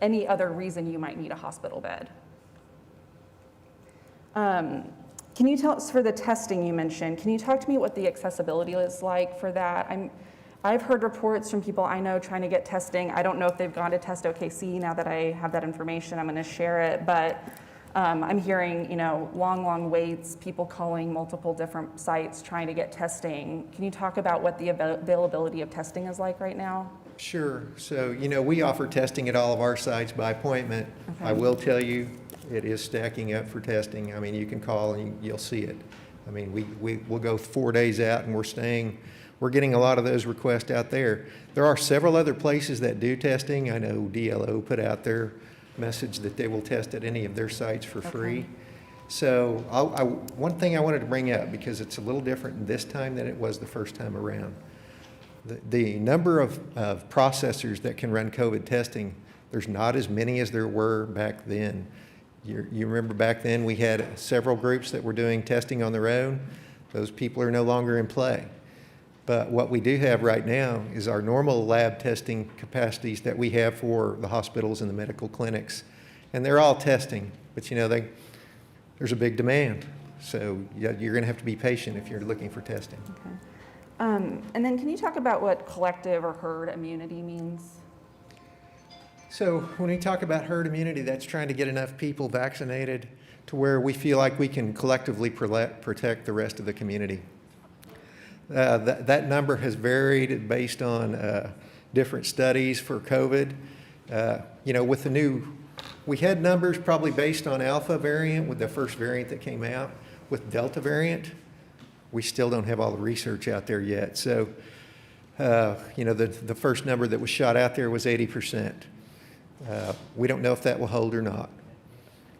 S17: any other reason you might need a hospital bed. Can you tell us, for the testing you mentioned, can you talk to me what the accessibility is like for that? I've heard reports from people I know trying to get testing. I don't know if they've gone to Test OKC. Now that I have that information, I'm going to share it. But I'm hearing, long waits, people calling multiple different sites trying to get testing. Can you talk about what the availability of testing is like right now?
S2: Sure. So, we offer testing at all of our sites by appointment. Okay. I will tell you, it is stacking up for testing. I mean, you can call and you'll see it. I mean, we'll go 4 days out and we're getting a lot of those requests out there. There are several other places that do testing. I know DLO put out their message that they will test at any of their sites for free. So one thing I wanted to bring up, because it's a little different this time than it was the first time around. The number of processors that can run COVID testing, there's not as many as there were back then. You remember back then we had several groups that were doing testing on their own. Those people are no longer in play. But what we do have right now is our normal lab testing capacities that we have for the hospitals and the medical clinics. And they're all testing, but there's a big demand. So you're going to have to be patient if you're looking for testing.
S17: Okay. And then can you talk about what collective or herd immunity means?
S2: So when we talk about herd immunity, that's trying to get enough people vaccinated to where we feel like we can collectively protect the rest of the community. That number has varied based on different studies for COVID. With the new, we had numbers probably based on Alpha variant with the first variant that came out. With Delta variant, we still don't have all the research out there yet. So, the first number that was shot out there was 80%. We don't know if that will hold or not.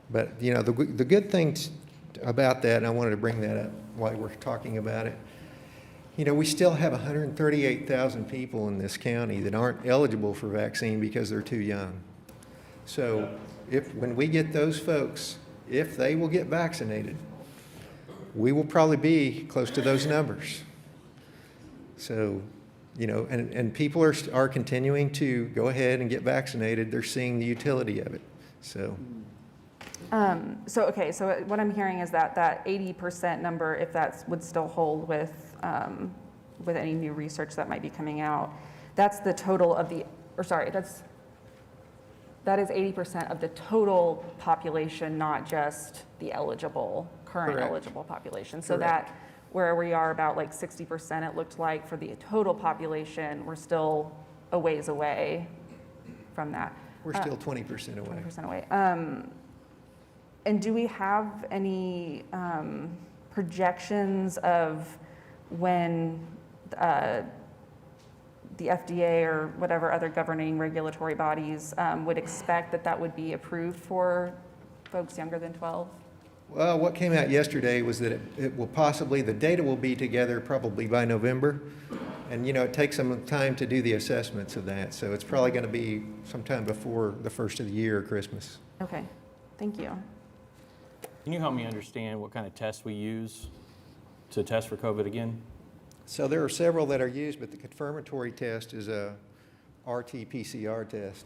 S2: But, the good thing about that, and I wanted to bring that up while we're talking about it, we still have 138,000 people in this county that aren't eligible for vaccine because they're too young. So when we get those folks, if they will get vaccinated, we will probably be close to those numbers. So, and people are continuing to go ahead and get vaccinated. They're seeing the utility of it. So.
S17: So what I'm hearing is that 80% number, if that would still hold with any new research that might be coming out, that's the total of that is 80% of the total population, not just the current eligible population. So
S2: Correct.
S17: That where we are about like 60%, it looked like for the total population, we're still a ways away from that.
S2: We're still 20% away.
S17: 20% away. And do we have any projections of when the FDA or whatever other governing regulatory bodies would expect that would be approved for folks younger than 12?
S2: Well, what came out yesterday was that it will possibly, the data will be together probably by November. And, it takes some time to do the assessments of that. So it's probably going to be sometime before the first of the year or Christmas.
S17: Okay, thank you.
S5: Can you help me understand what kind of tests we use to test for COVID again?
S2: So there are several that are used, but the confirmatory test is a RT-PCR test.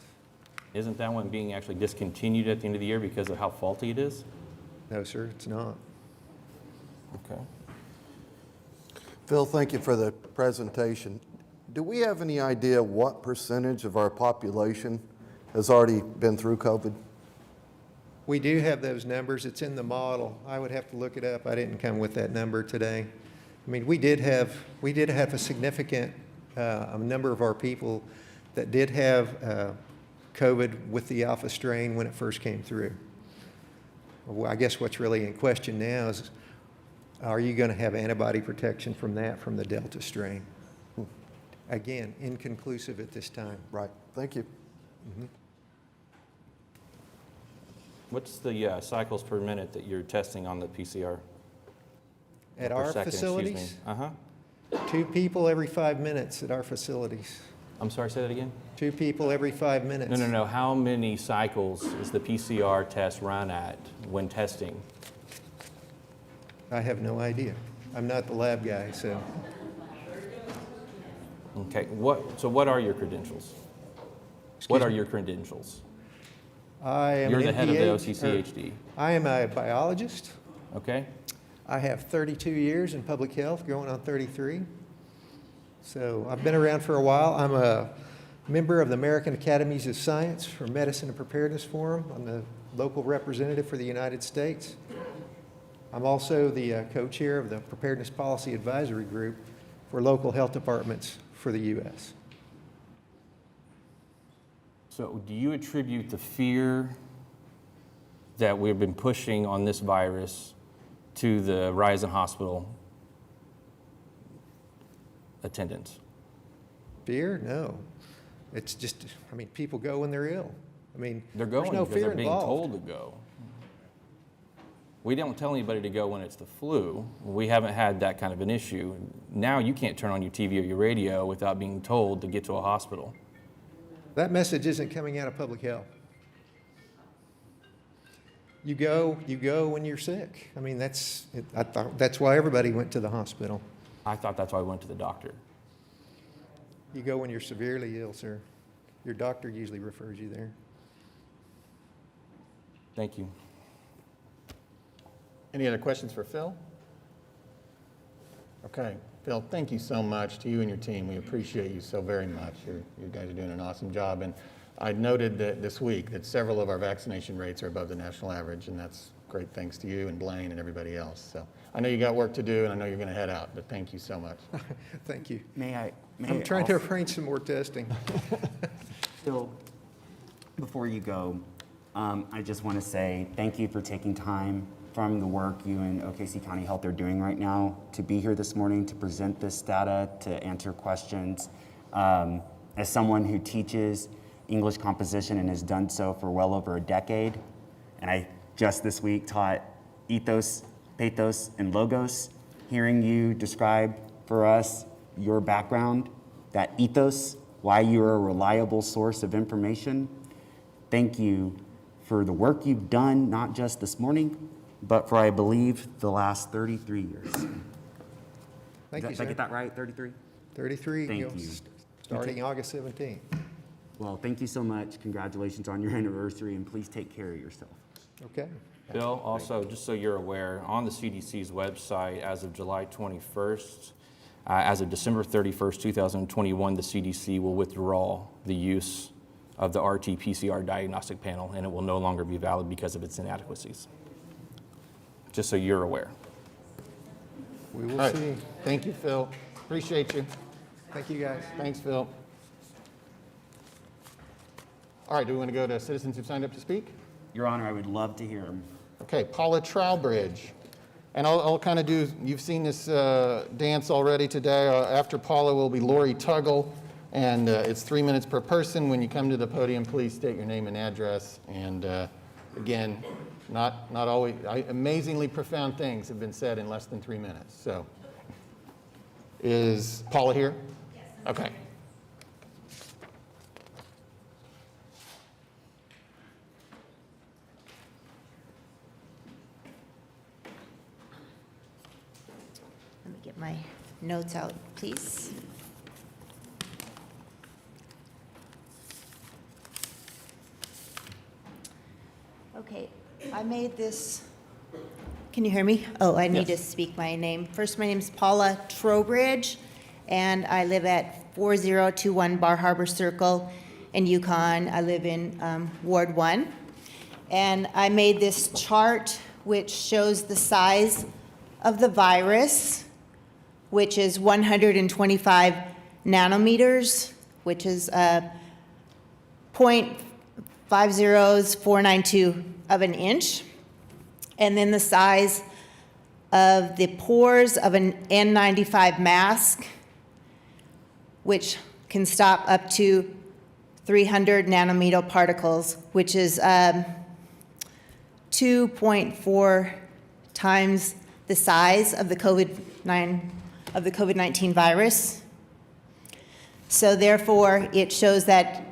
S5: Isn't that one being actually discontinued at the end of the year because of how faulty it is?
S2: No, sir, it's not.
S5: Okay.
S10: Phil, thank you for the presentation. Do we have any idea what percentage of our population has already been through COVID?
S2: We do have those numbers. It's in the model. I would have to look it up. I didn't come with that number today. I mean, we did have a significant number of our people that did have COVID with the alpha strain when it first came through. Well, I guess what's really in question now is, are you going to have antibody protection from that, from the Delta strain? Again, inconclusive at this time.
S10: Right. Thank you.
S2: Mm-hmm.
S5: What's the cycles per minute that you're testing on the PCR?
S2: At
S5: Per
S2: our
S5: second, excuse me.
S2: facilities?
S5: Uh-huh.
S2: 2 people every 5 minutes at our facilities.
S5: I'm sorry, say that again?
S2: 2 people every 5 minutes.
S5: No. How many cycles is the PCR test run at when testing?
S2: I have no idea. I'm not the lab guy, so.
S5: Okay. What are your credentials? What are your credentials? You're the head of the OCCHD.
S2: I am a biologist.
S5: Okay.
S2: I have 32 years in public health, going on 33. So I've been around for a while. I'm a member of the American Academies of Science for Medicine and Preparedness Forum. I'm the local representative for the United States. I'm also the co-chair of the Preparedness Policy Advisory Group for local health departments for the U.S.
S5: So do you attribute the fear that we've been pushing on this virus to the rise in hospital attendance?
S2: Fear? No. It's just, I mean, people go when they're ill. I mean,
S5: They're going
S2: there's no
S5: because
S2: fear
S5: they're being
S2: involved.
S5: told to go. We don't tell anybody to go when it's the flu. We haven't had that kind of an issue. Now you can't turn on your TV or your radio without being told to get to a hospital.
S2: That message isn't coming out of public health. You go when you're sick. I mean, I thought that's why everybody went to the hospital.
S5: I thought that's why I went to the doctor.
S2: You go when you're severely ill, sir. Your doctor usually refers you there.
S5: Thank you.
S1: Any other questions for Phil? Okay, Phil, thank you so much to you and your team. We appreciate you so very much. You guys are doing an awesome job. And I noted that this week that several of our vaccination rates are above the national average, and that's great thanks to you and Blaine and everybody else. So I know you got work to do, and I know you're going to head out, but thank you so much.
S2: Thank you.
S19: I'm
S2: trying to arrange some more testing.
S19: Phil, before you go, I just want to say thank you for taking time from the work you and OKC County Health are doing right now to be here this morning to present this data, to answer questions. As someone who teaches English composition and has done so for well over a decade, and I just this week taught ethos, pathos, and logos, hearing you describe for us your background, that ethos, why you're a reliable source of information. Thank you for the work you've done, not just this morning, but for, I believe, the last 33 years.
S2: Thank you,
S19: Did
S2: sir.
S19: I get that right, 33?
S2: 33,
S19: Thank
S2: you know,
S19: you.
S2: starting August 17th.
S19: Well, thank you so much. Congratulations on your anniversary, and please take care of yourself.
S2: Okay.
S5: Bill, also, just so you're aware, on the CDC's website as of July 21st, as of December 31st, 2021, the CDC will withdraw the use of the RT-PCR diagnostic panel, and it will no longer be valid because of its inadequacies. Just so you're aware.
S1: We will see. Thank you, Phil. Appreciate you.
S2: Thank you, guys.
S1: Thanks, Phil. All right, do we want to go to citizens who've signed up to speak?
S19: Your Honor, I would love to hear them.
S1: Okay, Paula Trowbridge. And I'll kind of do, you've seen this dance already today. After Paula will be Lori Tuggle, and it's 3 minutes per person. When you come to the podium, please state your name and address. And again, not always, amazingly profound things have been said in less than 3 minutes. So, is Paula here? Yes. Okay.
S11: Let me get my notes out, please. Okay, I made this. Can you hear me? Oh, I need to speak my name. First, my name is Paula Trowbridge, and I live at 4021 Bar Harbor Circle in Yukon. I live in Ward 1. And I made this chart which shows the size of the virus, which is 125 nanometers, which is 0.50492 of an inch. And then the size of the pores of an N95 mask, which can stop up to 300 nanometer particles, which is 2.4 times the size of the COVID-19 virus. So therefore, it shows that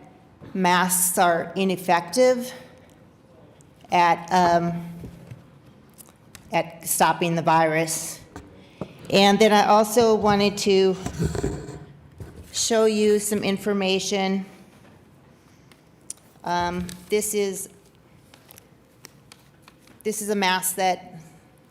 S11: masks are ineffective at stopping the virus. And then I also wanted to show you some information. This is a mask that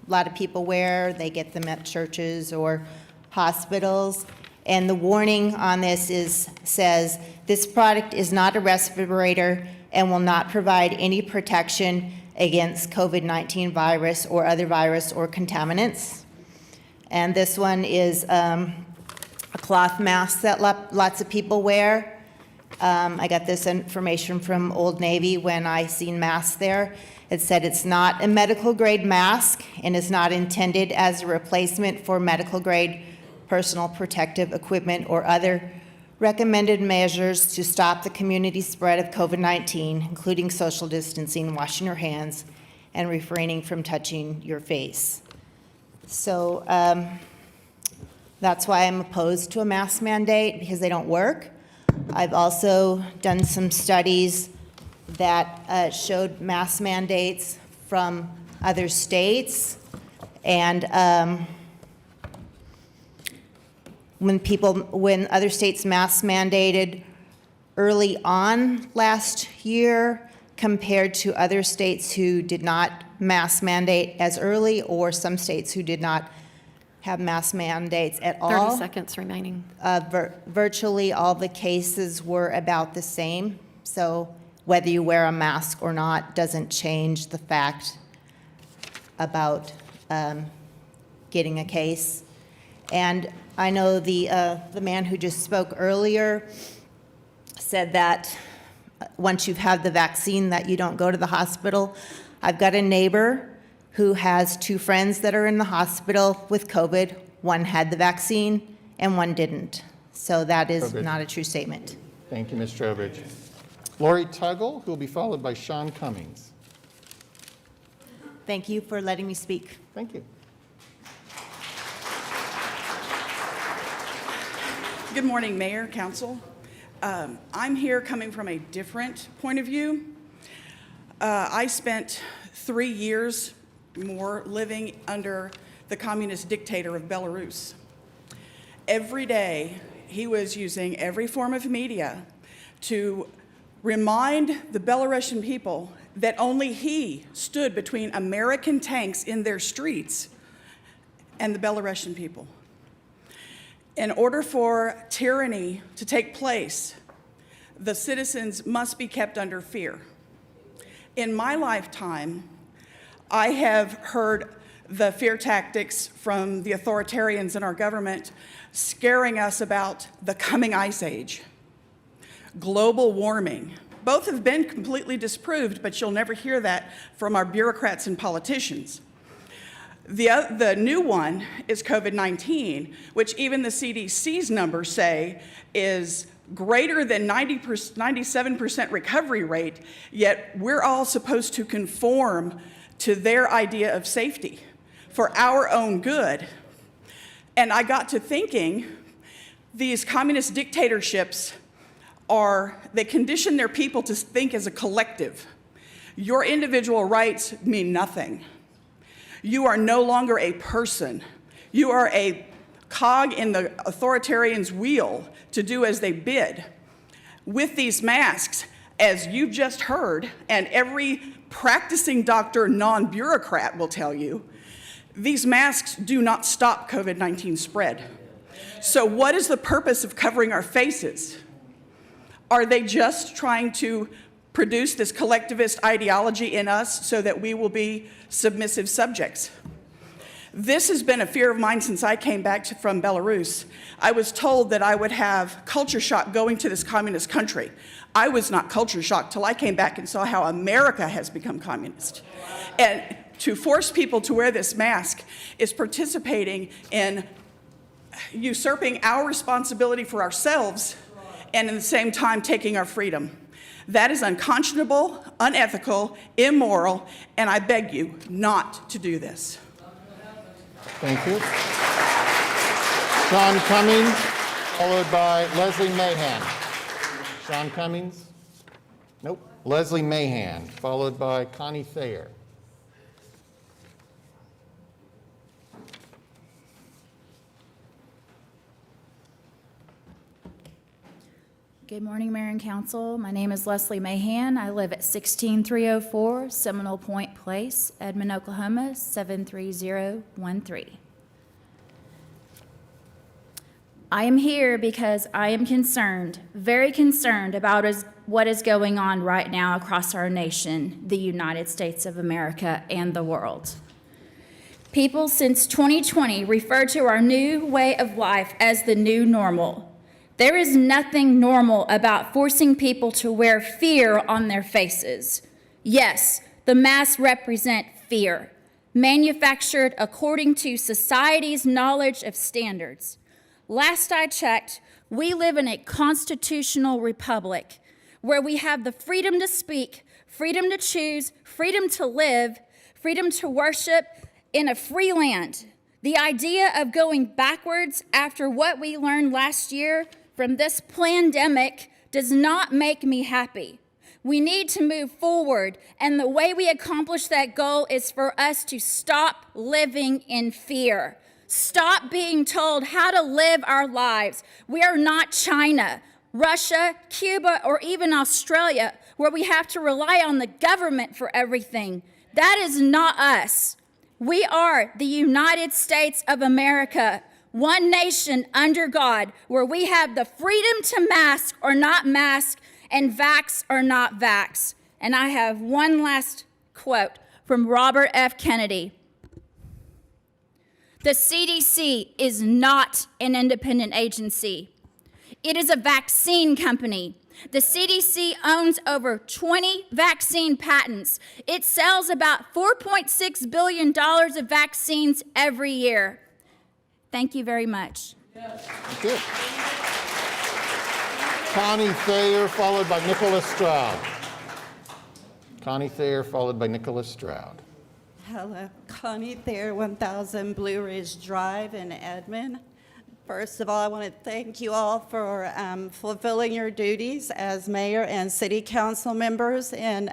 S11: a lot of people wear. They get them at churches or hospitals. And the warning on this says, this product is not a respirator and will not provide any protection against COVID-19 virus or other virus or contaminants. And this one is a cloth mask that lots of people wear. I got this information from Old Navy when I seen masks there. It said it's not a medical grade mask and is not intended as a replacement for medical grade personal protective equipment or other recommended measures to stop the community spread of COVID-19, including social distancing, washing your hands, and refraining from touching your face. So that's why I'm opposed to a mask mandate, because they don't work. I've also done some studies that showed mask mandates from other states, and when other states mask mandated early on last year compared to other states who did not mask mandate as early, or some states who did not have mask mandates at all.
S12: 30 seconds remaining.
S3: Virtually all the cases were about the same. So whether you wear a mask or not doesn't change the fact about getting a case. And I know the man who just spoke earlier said that once you've had the vaccine that you don't go to the hospital. I've got a neighbor who has 2 friends that are in the hospital with COVID. One had the vaccine and one didn't. So that is not a true statement.
S1: Thank you, Ms. Trowbridge. Lori Tuggle, who will be followed by Sean Cummings.
S3: Thank you for letting me speak.
S1: Thank you.
S13: Good morning, Mayor, Council. I'm here coming from a different point of view. I spent 3 years more living under the communist dictator of Belarus. Every day, he was using every form of media to remind the Belarusian people that only he stood between American tanks in their streets and the Belarusian people. In order for tyranny to take place, the citizens must be kept under fear. In my lifetime, I have heard the fear tactics from the authoritarians in our government scaring us about the coming ice age, global warming. Both have been completely disproved, but you'll never hear that from our bureaucrats and politicians. The new one is COVID-19, which even the CDC's numbers say is greater than 97% recovery rate, yet we're all supposed to conform to their idea of safety for our own good. And I got to thinking, these communist dictatorships they condition their people to think as a collective. Your individual rights mean nothing. You are no longer a person. You are a cog in the authoritarian's wheel to do as they bid. With these masks, as you just heard, and every practicing doctor, non-bureaucrat will tell you, these masks do not stop COVID-19 spread. So what is the purpose of covering our faces? Are they just trying to produce this collectivist ideology in us so that we will be submissive subjects? This has been a fear of mine since I came back from Belarus. I was told that I would have culture shock going to this communist country. I was not culture shocked till I came back and saw how America has become communist. And to force people to wear this mask is participating in usurping our responsibility for ourselves and at the same time taking our freedom. That is unconscionable, unethical, immoral, and I beg you not to do this.
S1: Thank you. Sean Cummings, followed by Leslie Mahan. Sean Cummings? Nope. Leslie Mahan, followed by Connie Thayer.
S4: Good morning, Mayor and Council. My name is Leslie Mahan. I live at 16304 Seminole Point Place, Edmond, Oklahoma, 73013. I am here because I am concerned, very concerned about what is going on right now across our nation, the United States of America, and the world. People since 2020 refer to our new way of life as the new normal. There is nothing normal about forcing people to wear fear on their faces. Yes, the masks represent fear, manufactured according to society's knowledge of standards. Last I checked, we live in a constitutional republic where we have the freedom to speak, freedom to choose, freedom to live, freedom to worship in a free land. The idea of going backwards after what we learned last year from this pandemic does not make me happy. We need to move forward, and the way we accomplish that goal is for us to stop living in fear. Stop being told how to live our lives. We are not China, Russia, Cuba, or even Australia, where we have to rely on the government for everything. That is not us. We are the United States of America, one nation under God, where we have the freedom to mask or not mask and vax or not vax. And I have one last quote from Robert F. Kennedy. The CDC is not an independent agency. It is a vaccine company. The CDC owns over 20 vaccine patents. It sells about $4.6 billion of vaccines every year. Thank you very much.
S1: Thank you. Connie Thayer, followed by Nicholas Stroud. Connie Thayer, followed by Nicholas Stroud.
S12: Hello, Connie Thayer, 1000 Blue Ridge Drive in Edmond. First of all, I want to thank you all for fulfilling your duties as mayor and city council members, and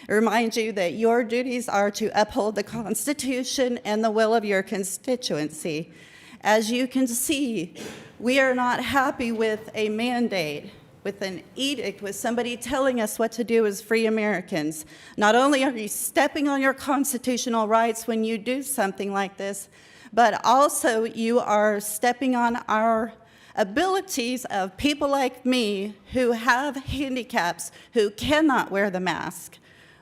S12: remind you that your duties are to uphold the Constitution and the will of your constituency. As you can see, we are not happy with a mandate, with an edict, with somebody telling us what to do as free Americans. Not only are you stepping on your constitutional rights when you do something like this, but also you are stepping on our abilities of people like me who have handicaps, who cannot wear the mask.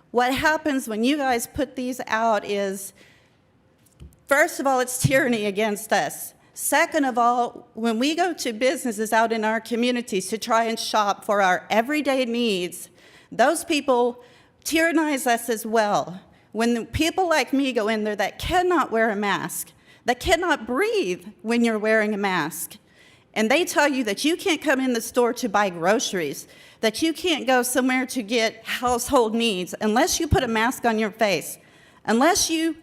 S12: What happens when you guys put these out is, first of all, it's tyranny against us. Second of all, when we go to businesses out in our communities to try and shop for our everyday needs, those people tyrannize us as well. When people like me go in there that cannot wear a mask, that cannot breathe when you're wearing a mask, and they tell you that you can't come in the store to buy groceries, that you can't go somewhere to get household needs unless you put a mask on your face, unless you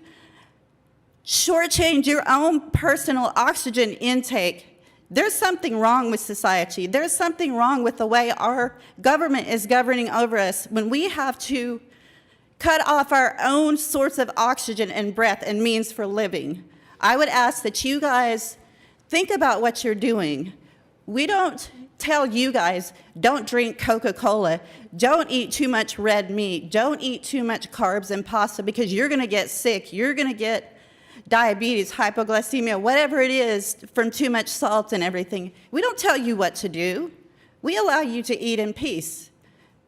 S12: shortchange your own personal oxygen intake, there's something wrong with society. There's something wrong with the way our government is governing over us when we have to cut off our own source of oxygen and breath and means for living. I would ask that you guys think about what you're doing. We don't tell you guys, don't drink Coca-Cola, don't eat too much red meat, don't eat too much carbs and pasta because you're going to get sick, you're going to get diabetes, hypoglycemia, whatever it is from too much salt and everything. We don't tell you what to do. We allow you to eat in peace.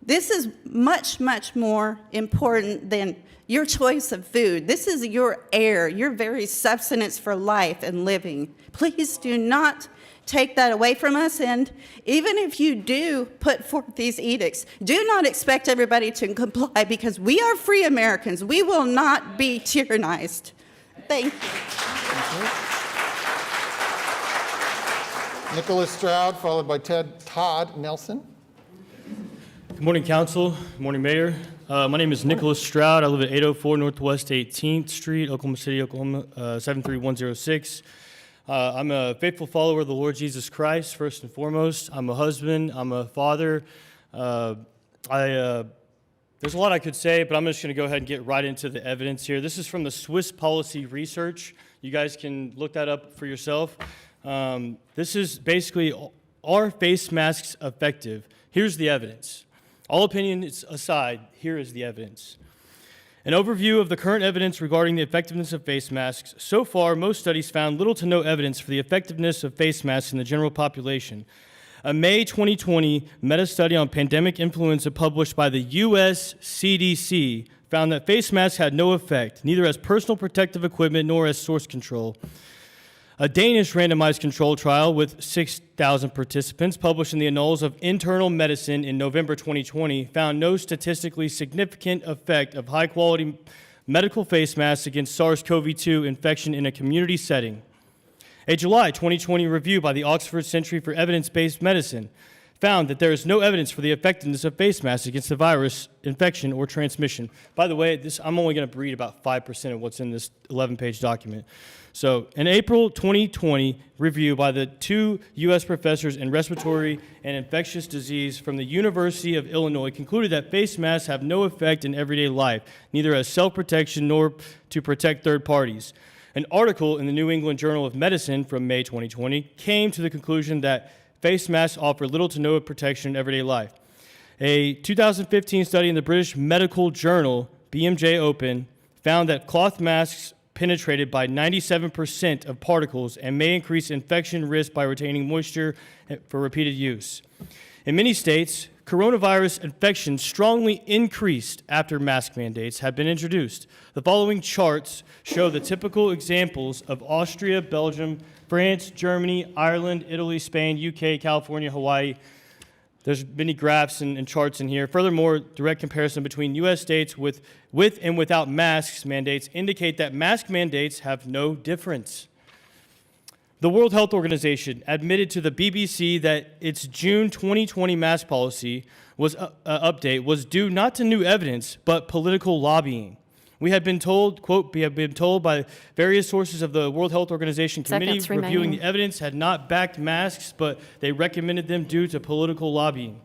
S12: This is much, much more important than your choice of food. This is your air, your very substance for life and living. Please do not take that away from us. And even if you do put forth these edicts, do not expect everybody to comply because we are free Americans. We will not be tyrannized. Thank you.
S1: Nicholas Stroud, followed by Todd Nelson.
S14: Good morning, Council. Good morning, Mayor. My name is Nicholas Stroud. I live at 804 Northwest 18th Street, Oklahoma City, Oklahoma, 73106. I'm a faithful follower of the Lord Jesus Christ, first and foremost. I'm a husband. I'm a father. There's a lot I could say, but I'm just going to go ahead and get right into the evidence here. This is from the Swiss Policy Research. You guys can look that up for yourself. This is basically, are face masks effective? Here's the evidence. All opinions aside, here is the evidence. An overview of the current evidence regarding the effectiveness of face masks. So far, most studies found little to no evidence for the effectiveness of face masks in the general population. A May 2020 meta-study on pandemic influenza published by the US CDC found that face masks had no effect, neither as personal protective equipment nor as source control. A Danish randomized control trial with 6,000 participants published in the Annals of Internal Medicine in November 2020 found no statistically significant effect of high-quality medical face masks against SARS-CoV-2 infection in a community setting. A July 2020 review by the Oxford Centre for Evidence-Based Medicine found that there is no evidence for the effectiveness of face masks against the virus infection or transmission. By the way, I'm only going to read about 5% of what's in this 11-page document. So, an April 2020 review by the 2 U.S. professors in respiratory and infectious disease from the University of Illinois concluded that face masks have no effect in everyday life, neither as self-protection nor to protect third parties. An article in the New England Journal of Medicine from May 2020 came to the conclusion that face masks offer little to no protection in everyday life. A 2015 study in the British Medical Journal, BMJ Open, found that cloth masks penetrated by 97% of particles and may increase infection risk by retaining moisture for repeated use. In many states, coronavirus infections strongly increased after mask mandates had been introduced. The following charts show the typical examples of Austria, Belgium, France, Germany, Ireland, Italy, Spain, UK, California, Hawaii. There's many graphs and charts in here. Furthermore, direct comparison between U.S. states with and without masks mandates indicate that mask mandates have no difference. The World Health Organization admitted to the BBC that its June 2020 mask policy update was due not to new evidence, but political lobbying. We had been told, quote, we have been told by various sources of the World Health Organization committee reviewing the evidence had not backed masks, but they recommended them due to political lobbying.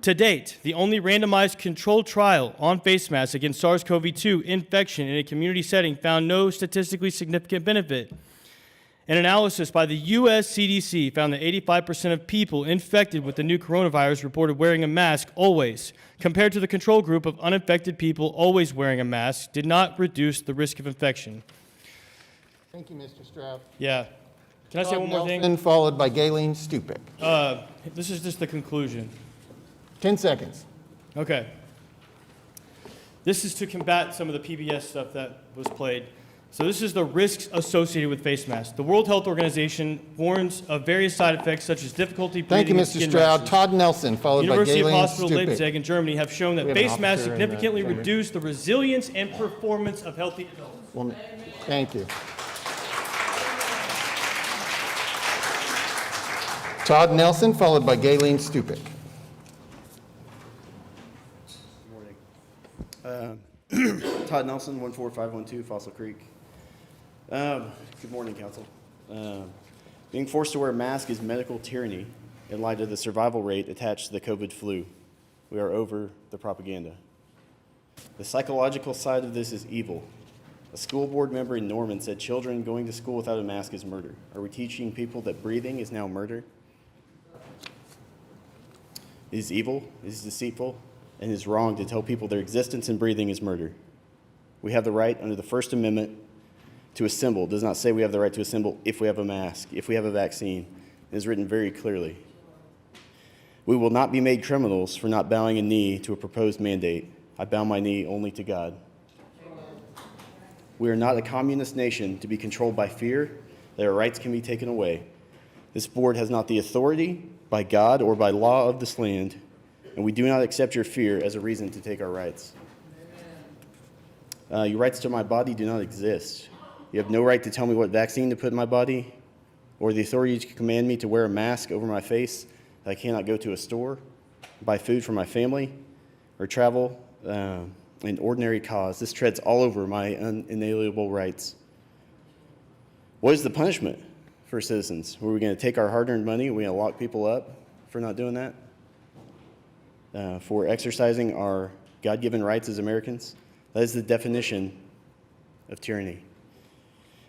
S14: To date, the only randomized controlled trial on face masks against SARS-CoV-2 infection in a community setting found no statistically significant benefit. An analysis by the US CDC found that 85% of people infected with the new coronavirus reported wearing a mask always, compared to the control group of uninfected people always wearing a mask, did not reduce the risk of infection.
S1: Thank you, Mr. Stroud.
S14: Yeah. Can I say one more thing?
S1: Nelson, followed by Galen Stupik.
S14: This is just the conclusion.
S1: 10 seconds.
S14: Okay. This is to combat some of the PBS stuff that was played. So this is the risks associated with face masks. The World Health Organization warns of various side effects such as difficulty breathing.
S1: Thank you, Mr. Stroud. Todd Nelson, followed by
S14: University
S1: Galen
S14: of Hospital
S1: Stupik.
S14: Leipzig in Germany have shown that face masks significantly reduce the resilience and performance of healthy adults.
S1: Well, thank you. Todd Nelson, followed by Galen Stupik.
S15: Todd Nelson, 14512 Fossil Creek. Good morning, Council. Being forced to wear a mask is medical tyranny in light of the survival rate attached to the COVID flu. We are over the propaganda. The psychological side of this is evil. A school board member in Norman said children going to school without a mask is murder. Are we teaching people that breathing is now murder? It is evil, it is deceitful, and it is wrong to tell people their existence and breathing is murder. We have the right under the First Amendment to assemble. It does not say we have the right to assemble if we have a mask, if we have a vaccine. It is written very clearly. We will not be made criminals for not bowing a knee to a proposed mandate. I bow my knee only to God. We are not a communist nation to be controlled by fear that our rights can be taken away. This board has not the authority by God or by law of this land, and we do not accept your fear as a reason to take our rights. Your rights to my body do not exist. You have no right to tell me what vaccine to put in my body, or the authority to command me to wear a mask over my face that I cannot go to a store, buy food for my family, or travel in ordinary cause. This treads all over my unalienable rights. What is the punishment for citizens? Were we going to take our hard-earned money? Are we going to lock people up for not doing that? For exercising our God-given rights as Americans? That is the definition of tyranny.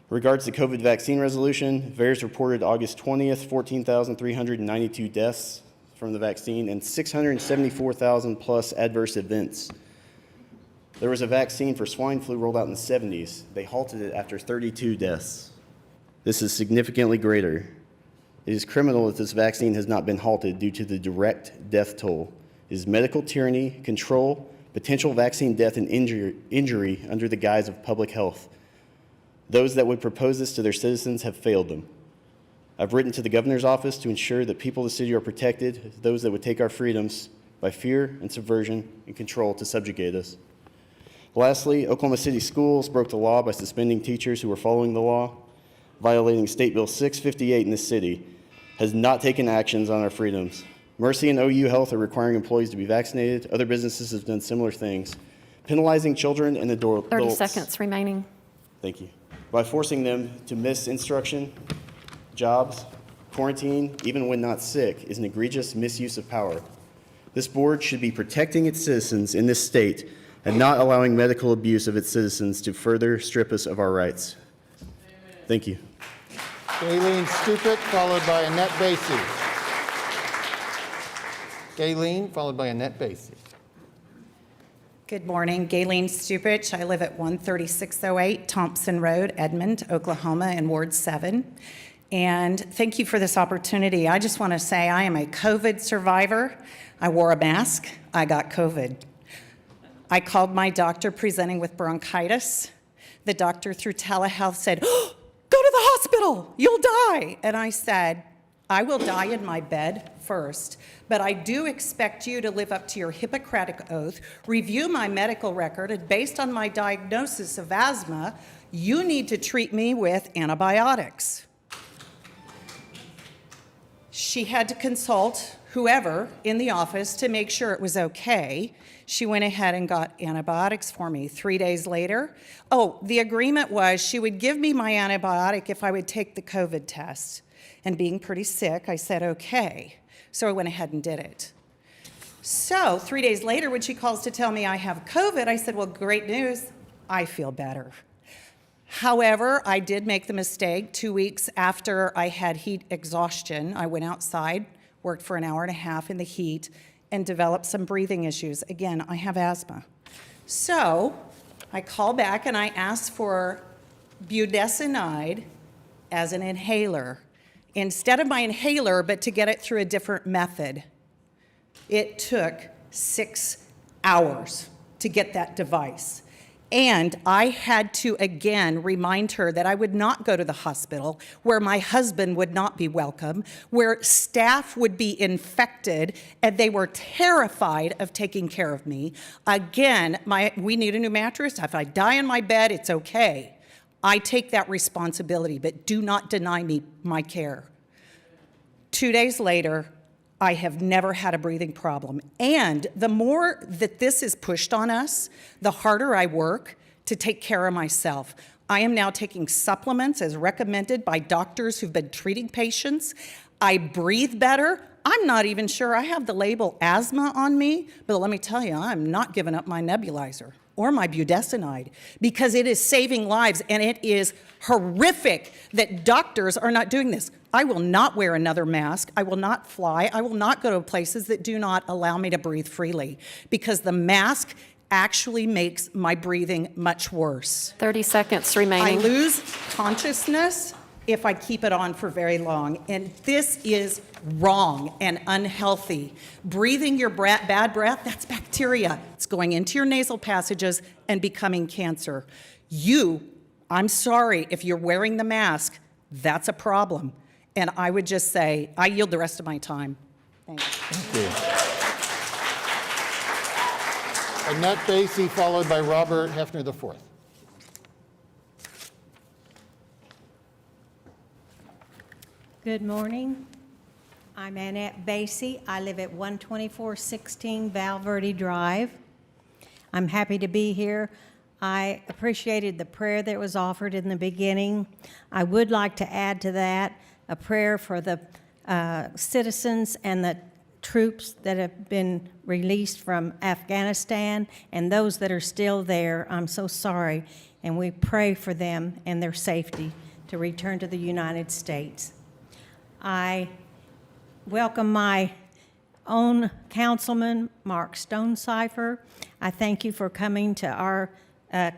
S15: In regards to the COVID vaccine resolution, VAERS reported August 20th, 14,392 deaths from the vaccine and 674,000 plus adverse events. There was a vaccine for swine flu rolled out in the 70s. They halted it after 32 deaths. This is significantly greater. It is criminal that this vaccine has not been halted due to the direct death toll. It is medical tyranny, control, potential vaccine death, and injury under the guise of public health. Those that would propose this to their citizens have failed them. I've written to the governor's office to ensure that people of the city are protected, those that would take our freedoms by fear and subversion and control to subjugate us. Lastly, Oklahoma City schools broke the law by suspending teachers who were following the law, violating State Bill 658 in this city, has not taken actions on our freedoms. Mercy and OU Health are requiring employees to be vaccinated. Other businesses have done similar things, penalizing children and adults.
S16: 30 seconds remaining.
S15: Thank you. By forcing them to miss instruction, jobs, quarantine, even when not sick, is an egregious misuse of power. This board should be protecting its citizens in this state and not allowing medical abuse of its citizens to further strip us of our rights. Thank you.
S1: Gayleen Stupit, followed by Annette Basie. Gayleen, followed by Annette Basie.
S18: Good morning, Gayleen Stupich. I live at 13608 Thompson Road, Edmond, Oklahoma, in Ward 7. And thank you for this opportunity. I just want to say I am a COVID survivor. I wore a mask. I got COVID. I called my doctor presenting with bronchitis. The doctor through telehealth said, "Oh, go to the hospital, you'll die." And I said, I will die in my bed first, but I do expect you to live up to your Hippocratic oath, review my medical record, and based on my diagnosis of asthma, you need to treat me with antibiotics. She had to consult whoever in the office to make sure it was okay. She went ahead and got antibiotics for me. 3 days later, the agreement was she would give me my antibiotic if I would take the COVID test. And being pretty sick, I said, okay. So I went ahead and did it. So 3 days later, when she calls to tell me I have COVID, I said, well, great news, I feel better. However, I did make the mistake 2 weeks after I had heat exhaustion. I went outside, worked for an hour and a half in the heat, and developed some breathing issues. Again, I have asthma. So I call back and I ask for budesonide as an inhaler. Instead of my inhaler, but to get it through a different method. It took 6 hours to get that device. And I had to, again, remind her that I would not go to the hospital, where my husband would not be welcome, where staff would be infected, and they were terrified of taking care of me. Again, we need a new mattress. If I die in my bed, it's okay. I take that responsibility, but do not deny me my care. 2 days later, I have never had a breathing problem. And the more that this is pushed on us, the harder I work to take care of myself. I am now taking supplements as recommended by doctors who've been treating patients. I breathe better. I'm not even sure I have the label asthma on me, but let me tell you, I'm not giving up my nebulizer or my budesonide because it is saving lives, and it is horrific that doctors are not doing this. I will not wear another mask. I will not fly. I will not go to places that do not allow me to breathe freely because the mask actually makes my breathing much worse.
S7: 30 seconds remaining.
S18: I lose consciousness if I keep it on for very long, and this is wrong and unhealthy. Breathing your bad breath, that's bacteria. It's going into your nasal passages and becoming cancer. I'm sorry, if you're wearing the mask, that's a problem. And I would just say, I yield the rest of my time. Thank you.
S1: Thank you. Annette Basie, followed by Robert Hefner IV.
S16: Good morning. I'm Annette Basie. I live at 12416 Val Verde Drive. I'm happy to be here. I appreciated the prayer that was offered in the beginning. I would like to add to that a prayer for the citizens and the troops that have been released from Afghanistan and those that are still there. I'm so sorry, and we pray for them and their safety to return to the United States. I welcome my own councilman, Mark Stonecipher. I thank you for coming to our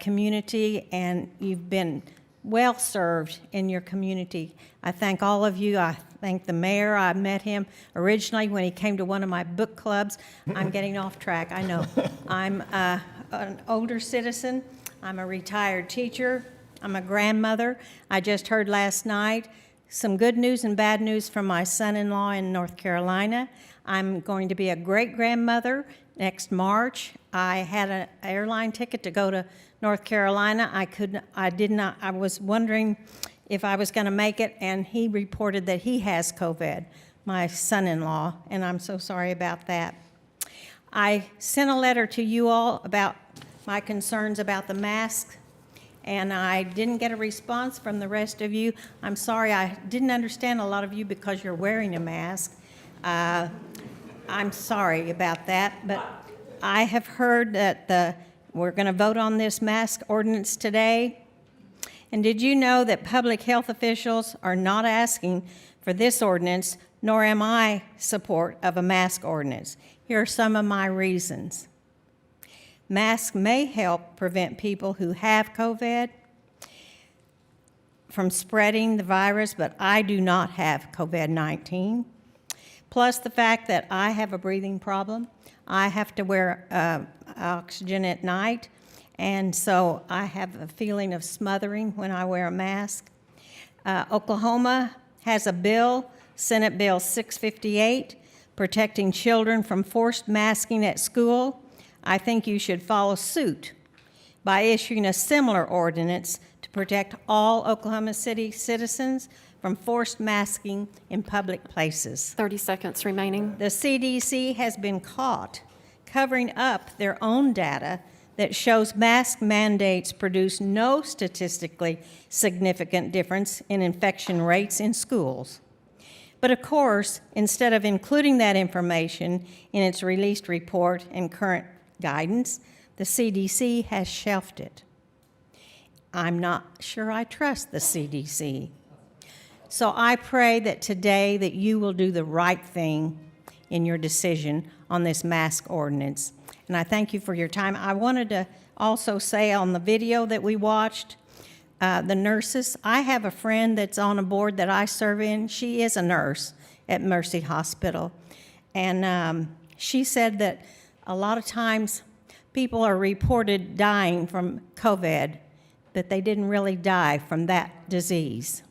S16: community, and you've been well served in your community. I thank all of you. I thank the mayor. I met him originally when he came to one of my book clubs. I'm getting off track, I know. I'm an older citizen. I'm a retired teacher. I'm a grandmother. I just heard last night some good news and bad news from my son-in-law in North Carolina. I'm going to be a great-grandmother next March. I had an airline ticket to go to North Carolina. I was wondering if I was going to make it, and he reported that he has COVID, my son-in-law, and I'm so sorry about that. I sent a letter to you all about my concerns about the mask, and I didn't get a response from the rest of you. I'm sorry, I didn't understand a lot of you because you're wearing a mask. I'm sorry about that, but I have heard that we're going to vote on this mask ordinance today. And did you know that public health officials are not asking for this ordinance, nor am I support of a mask ordinance? Here are some of my reasons. Masks may help prevent people who have COVID from spreading the virus, but I do not have COVID-19. Plus the fact that I have a breathing problem. I have to wear oxygen at night, and so I have a feeling of smothering when I wear a mask. Oklahoma has a bill, Senate Bill 658, protecting children from forced masking at school. I think you should follow suit by issuing a similar ordinance to protect all Oklahoma City citizens from forced masking in public places.
S7: 30 seconds remaining.
S16: The CDC has been caught covering up their own data that shows mask mandates produce no statistically significant difference in infection rates in schools. But of course, instead of including that information in its released report and current guidance, the CDC has shelved it. I'm not sure I trust the CDC. So I pray that today that you will do the right thing in your decision on this mask ordinance. And I thank you for your time. I wanted to also say on the video that we watched, the nurses, I have a friend that's on a board that I serve in. She is a nurse at Mercy Hospital. And she said that a lot of times people are reported dying from COVID, but they didn't really die from that disease.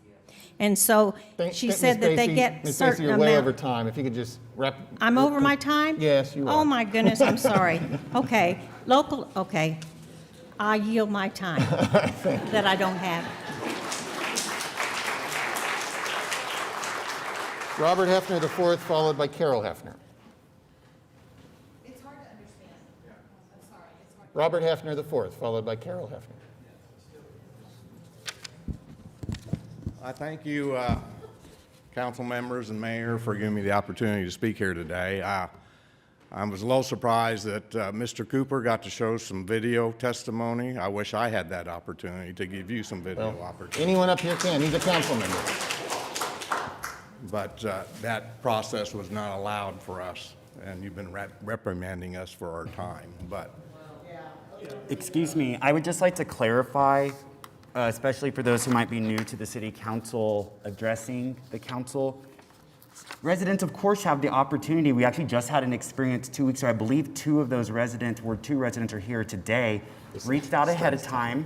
S16: And so she said that they get certain
S1: you're way over
S16: amount.
S1: time. If you could just wrap.
S16: I'm over my time?
S1: Yes, you are.
S16: Oh my goodness, I'm sorry. Okay, okay. I yield my time that I don't have.
S1: Robert Hefner IV, followed by Carol Hefner.
S20: It's hard to understand. I'm sorry. It's hard.
S1: Robert Hefner IV, followed by Carol Hefner.
S21: I thank you, council members and mayor, for giving me the opportunity to speak here today. I was a little surprised that Mr. Cooper got to show some video testimony. I wish I had that opportunity to give you some video opportunity.
S1: Anyone up here can. He's a council member.
S21: But that process was not allowed for us, and you've been reprimanding us for our time. But
S19: Excuse me, I would just like to clarify, especially for those who might be new to the city council addressing the council. Residents, of course, have the opportunity. We actually just had an experience 2 weeks ago. I believe two residents are here today, reached out ahead of time.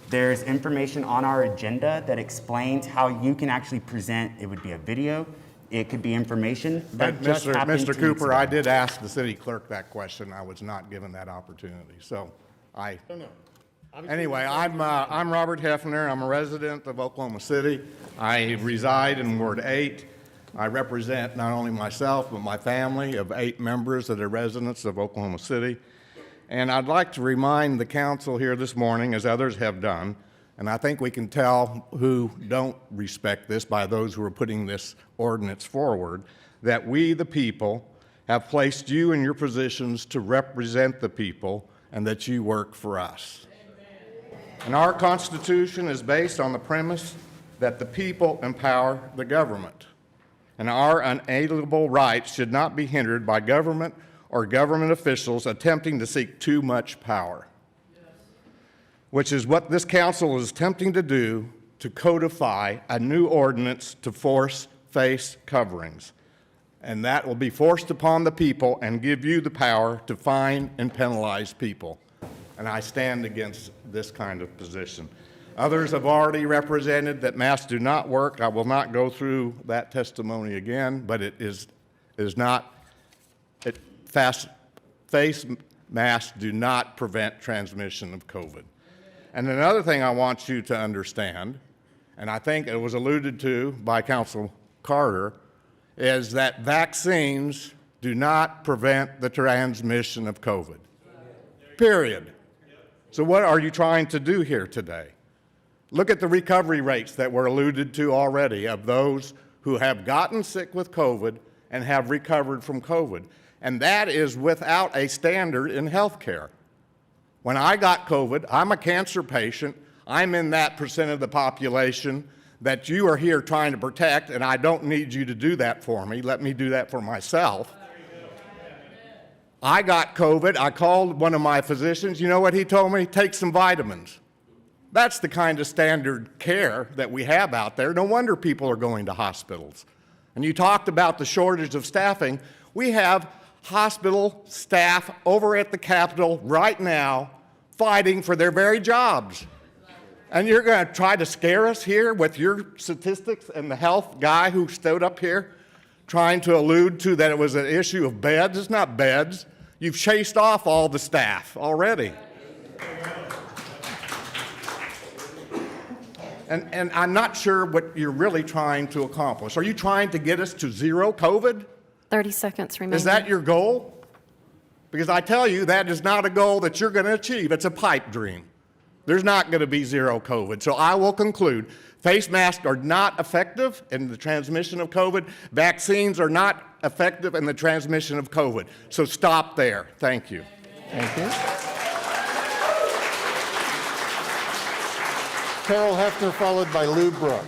S19: There's information on our agenda that explains how you can actually present. It would be a video. It could be information. That just happened 2
S21: Mr.
S19: weeks
S21: Cooper,
S19: ago.
S21: I did ask the city clerk that question. I was not given that opportunity. So anyway, I'm Robert Hefner. I'm a resident of Oklahoma City. I reside in Ward 8. I represent not only myself, but my family of 8 members that are residents of Oklahoma City. And I'd like to remind the council here this morning, as others have done, and I think we can tell who don't respect this by those who are putting this ordinance forward, that we, the people, have placed you in your positions to represent the people and that you work for us. And our Constitution is based on the premise that the people empower the government. And our unalienable rights should not be hindered by government or government officials attempting to seek too much power, which is what this council is attempting to do, to codify a new ordinance to force face coverings. And that will be forced upon the people and give you the power to fine and penalize people. And I stand against this kind of position. Others have already represented that masks do not work. I will not go through that testimony again, but it is not, face masks do not prevent transmission of COVID. And another thing I want you to understand, and I think it was alluded to by Council Carter, is that vaccines do not prevent the transmission of COVID, period. So what are you trying to do here today? Look at the recovery rates that were alluded to already of those who have gotten sick with COVID and have recovered from COVID. And that is without a standard in healthcare. When I got COVID, I'm a cancer patient. I'm in that percent of the population that you are here trying to protect, and I don't need you to do that for me. Let me do that for myself. I got COVID. I called one of my physicians. You know what he told me? Take some vitamins. That's the kind of standard care that we have out there. No wonder people are going to hospitals. And you talked about the shortage of staffing. We have hospital staff over at the Capitol right now fighting for their very jobs. And you're going to try to scare us here with your statistics and the health guy who stood up here trying to allude to that it was an issue of beds. It's not beds. You've chased off all the staff already. And I'm not sure what you're really trying to accomplish. Are you trying to get us to zero COVID?
S7: 30 seconds remaining.
S21: Is that your goal? Because I tell you, that is not a goal that you're going to achieve. It's a pipe dream. There's not going to be zero COVID. So I will conclude, face masks are not effective in the transmission of COVID. Vaccines are not effective in the transmission of COVID. So stop there. Thank you.
S1: Thank you. Carol Hefner, followed by Lou Brook.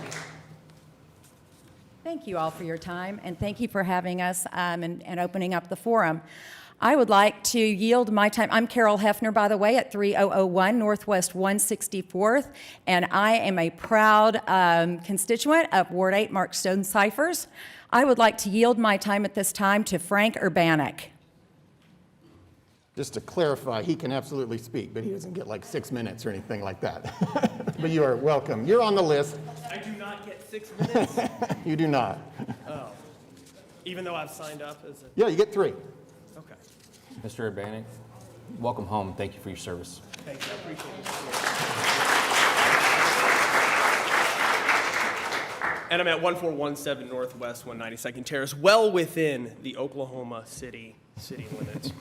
S6: Thank you all for your time, and thank you for having us and opening up the forum. I would like to yield my time. I'm Carol Hefner, by the way, at 3001 Northwest 164th, and I am a proud constituent of Ward 8 Mark Stone Cyphers. I would like to yield my time at this time to Frank Urbanek.
S1: Just to clarify, he can absolutely speak, but he doesn't get like 6 minutes or anything like that. But you are welcome. You're on the list.
S8: I do not get 6 minutes?
S1: You do not.
S8: Oh. Even though I've signed up as a...
S1: Yeah, you get 3.
S8: Okay.
S5: Mr. Urbanek, welcome home. Thank you for your service.
S8: Thank you. I appreciate it. And I'm at 1417 Northwest 192nd Terrace, well within the Oklahoma City limits.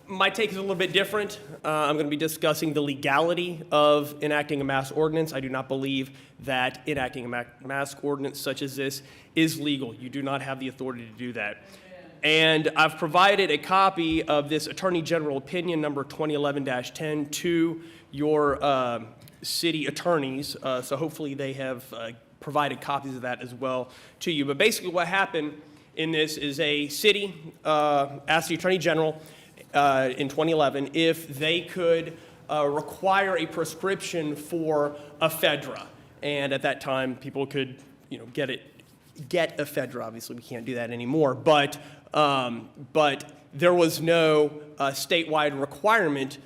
S8: My take is a little bit different. I'm going to be discussing the legality of enacting a mask ordinance. I do not believe that enacting a mask ordinance such as this is legal. You do not have the authority to do that. And I've provided a copy of this Attorney General opinion number 2011-10 to your city attorneys. So hopefully they have provided copies of that as well to you. But basically what happened in this is a city asked the Attorney General in 2011 if they could require a prescription for ephedra. And at that time, people could, get ephedra. Obviously, we can't do that anymore. But there was no statewide requirement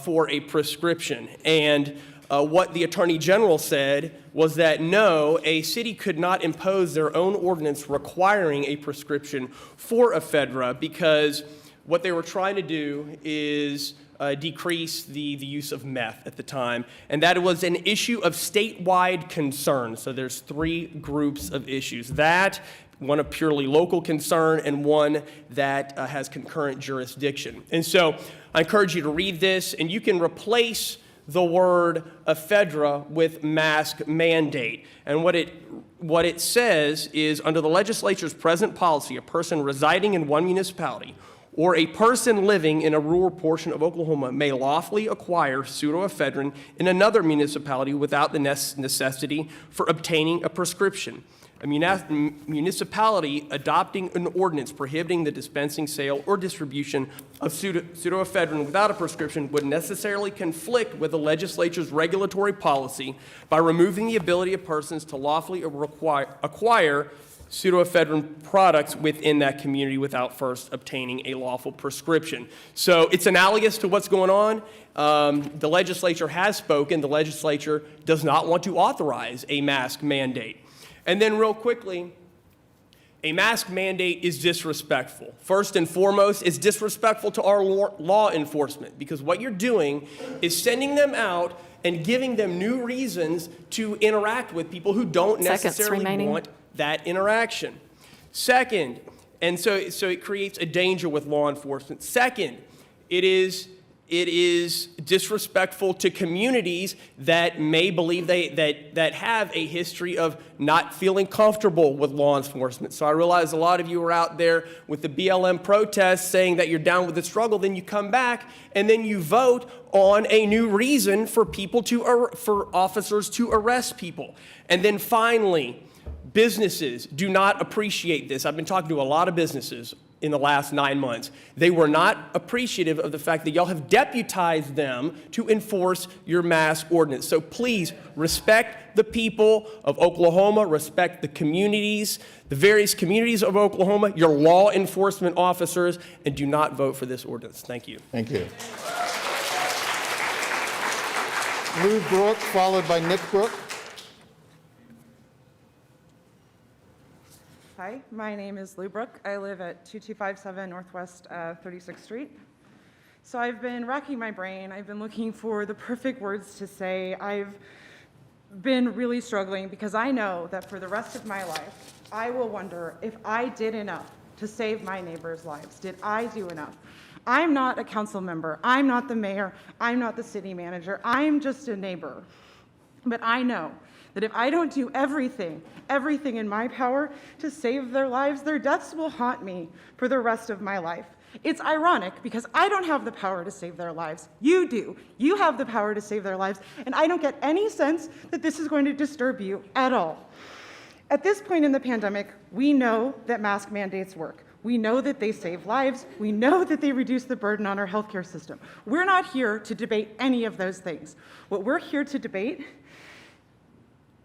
S8: for a prescription. And what the Attorney General said was that no, a city could not impose their own ordinance requiring a prescription for ephedra because what they were trying to do is decrease the use of meth at the time, and that it was an issue of statewide concern. So there's three groups of issues. That, one of purely local concern, and one that has concurrent jurisdiction. And so I encourage you to read this, and you can replace the word ephedra with mask mandate. And what it says is, under the legislature's present policy, a person residing in one municipality or a person living in a rural portion of Oklahoma may lawfully acquire pseudoephedrine in another municipality without the necessity for obtaining a prescription. A municipality adopting an ordinance prohibiting the dispensing, sale, or distribution of pseudoephedrine without a prescription would necessarily conflict with the legislature's regulatory policy by removing the ability of persons to lawfully acquire pseudoephedrine products within that community without first obtaining a lawful prescription. So it's analogous to what's going on. The legislature has spoken. The legislature does not want to authorize a mask mandate. And then real quickly, a mask mandate is disrespectful. First and foremost, it's disrespectful to our law enforcement because what you're doing is sending them out and giving them new reasons to interact with people who don't necessarily want that interaction. Second, and so it creates a danger with law enforcement. Second, it is disrespectful to communities that may believe that have a history of not feeling comfortable with law enforcement. So I realize a lot of you are out there with the BLM protests saying that you're down with the struggle, then you come back and then you vote on a new reason for officers to arrest people. And then finally, businesses do not appreciate this. I've been talking to a lot of businesses in the last 9 months. They were not appreciative of the fact that y'all have deputized them to enforce your mask ordinance. So please respect the people of Oklahoma, respect the communities, the various communities of Oklahoma, your law enforcement officers, and do not vote for this ordinance. Thank you.
S1: Thank you. Lou Brook, followed by Nick Brook.
S9: Hi, my name is Lou Brook. I live at 2257 Northwest 36th Street. So I've been racking my brain. I've been looking for the perfect words to say. I've been really struggling because I know that for the rest of my life, I will wonder if I did enough to save my neighbors' lives. Did I do enough? I'm not a council member. I'm not the mayor. I'm not the city manager. I'm just a neighbor. But I know that if I don't do everything in my power to save their lives, their deaths will haunt me for the rest of my life. It's ironic because I don't have the power to save their lives. You do. You have the power to save their lives, and I don't get any sense that this is going to disturb you at all. At this point in the pandemic, we know that mask mandates work. We know that they save lives. We know that they reduce the burden on our healthcare system. We're not here to debate any of those things. What we're here to debate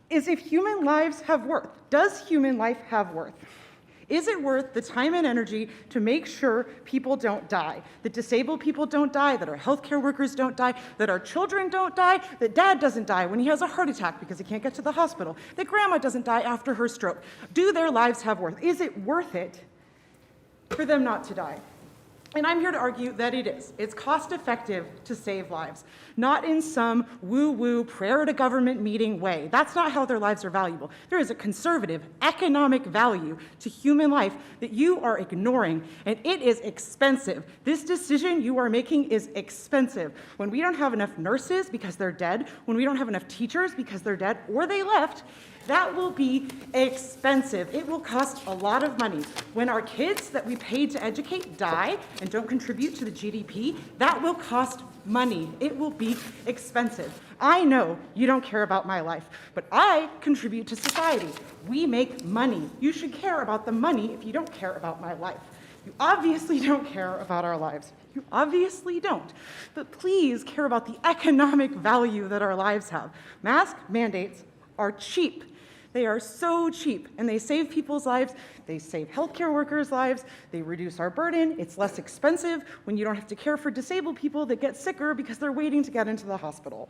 S9: is if human lives have worth. Does human life have worth? Is it worth the time and energy to make sure people don't die, that disabled people don't die, that our healthcare workers don't die, that our children don't die, that dad doesn't die when he has a heart attack because he can't get to the hospital, that grandma doesn't die after her stroke? Do their lives have worth? Is it worth it for them not to die? And I'm here to argue that it is. It's cost effective to save lives, not in some woo-woo prayer to government meeting way. That's not how their lives are valuable. There is a conservative economic value to human life that you are ignoring, and it is expensive. This decision you are making is expensive. When we don't have enough nurses because they're dead, when we don't have enough teachers because they're dead or they left, that will be expensive. It will cost a lot of money. When our kids that we paid to educate die and don't contribute to the GDP, that will cost money. It will be expensive. I know you don't care about my life, but I contribute to society. We make money. You should care about the money if you don't care about my life. You obviously don't care about our lives. You obviously don't. But please care about the economic value that our lives have. Mask mandates are cheap. They are so cheap, and they save people's lives. They save healthcare workers' lives. They reduce our burden. It's less expensive when you don't have to care for disabled people that get sicker because they're waiting to get into the hospital.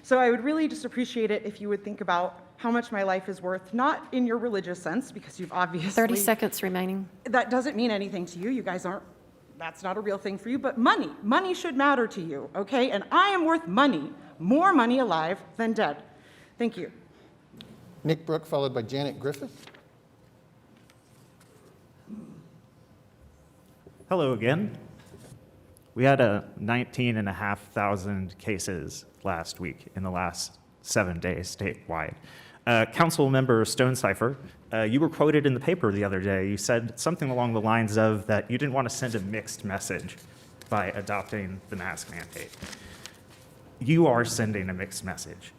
S9: So I would really just appreciate it if you would think about how much my life is worth, not in your religious sense, because you've obviously...
S7: 30 seconds remaining.
S9: That doesn't mean anything to you. You guys aren't... That's not a real thing for you, but money. Money should matter to you, okay? And I am worth money, more money alive than dead. Thank you.
S1: Nick Brook, followed by Janet Griffith.
S17: Hello again. We had 19,500 cases last week in the last 7 days statewide. Council member Stonecipher, you were quoted in the paper the other day. You said something along the lines of that you didn't want to send a mixed message by adopting the mask mandate. You are sending a mixed message.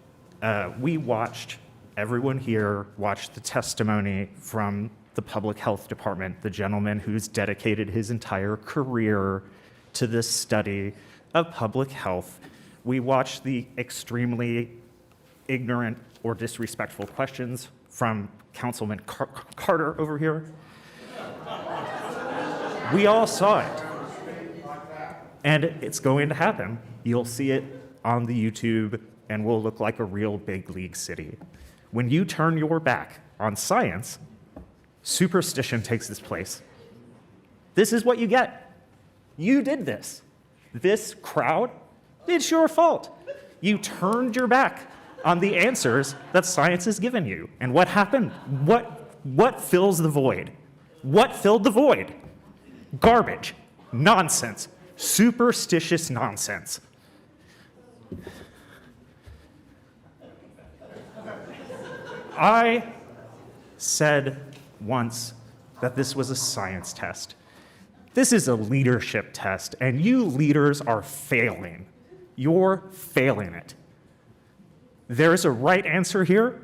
S17: Everyone here watched the testimony from the public health department, the gentleman who's dedicated his entire career to this study of public health. We watched the extremely ignorant or disrespectful questions from Councilman Carter over here. We all saw it. And it's going to happen. You'll see it on the YouTube, and we'll look like a real big league city. When you turn your back on science, superstition takes its place. This is what you get. You did this. This crowd, it's your fault. You turned your back on the answers that science has given you. And what happened? What fills the void? What filled the void? Garbage, nonsense, superstitious nonsense. I said once that this was a science test. This is a leadership test, and you leaders are failing. You're failing it. There is a right answer here.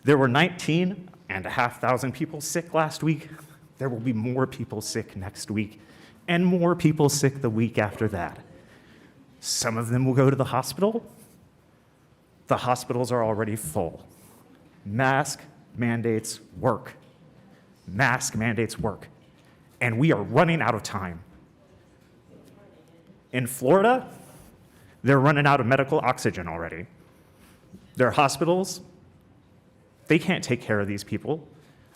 S17: There were 19,500 people sick last week. There will be more people sick next week, and more people sick the week after that. Some of them will go to the hospital. The hospitals are already full. Mask mandates work. Mask mandates work. And we are running out of time. In Florida, they're running out of medical oxygen already. Their hospitals, they can't take care of these people.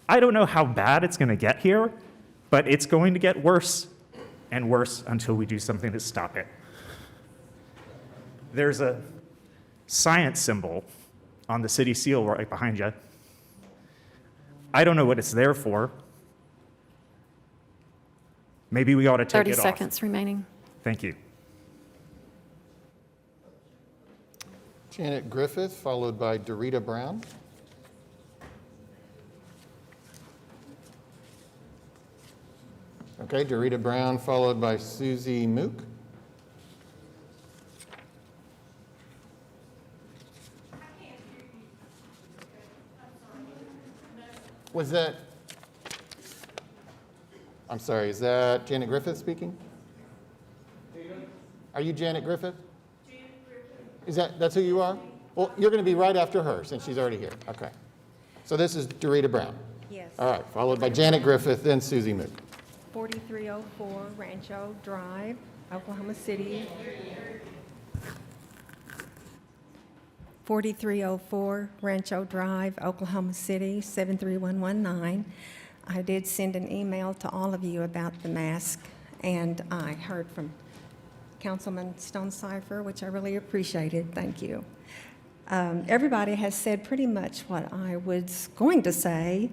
S17: I don't know how bad it's going to get here, but it's going to get worse and worse until we do something to stop it. There's a science symbol on the city seal right behind you. I don't know what it's there for. Maybe we ought to take it off.
S7: 30 seconds remaining.
S17: Thank you.
S1: Janet Griffith, followed by Dorita Brown. Okay, Dorita Brown, followed by Susie Mook. Was that, I'm sorry, is that Janet Griffith speaking? Are you Janet Griffith? That's who you are? Well, you're going to be right after her since she's already here. Okay. So this is Dorita Brown.
S22: Yes.
S1: All right, followed by Janet Griffith, then Susie Mook.
S22: 4304 Rancho Drive, Oklahoma City. 4304 Rancho Drive, Oklahoma City, 73119. I did send an email to all of you about the mask, and I heard from Councilman Stonecipher, which I really appreciated. Thank you. Everybody has said pretty much what I was going to say,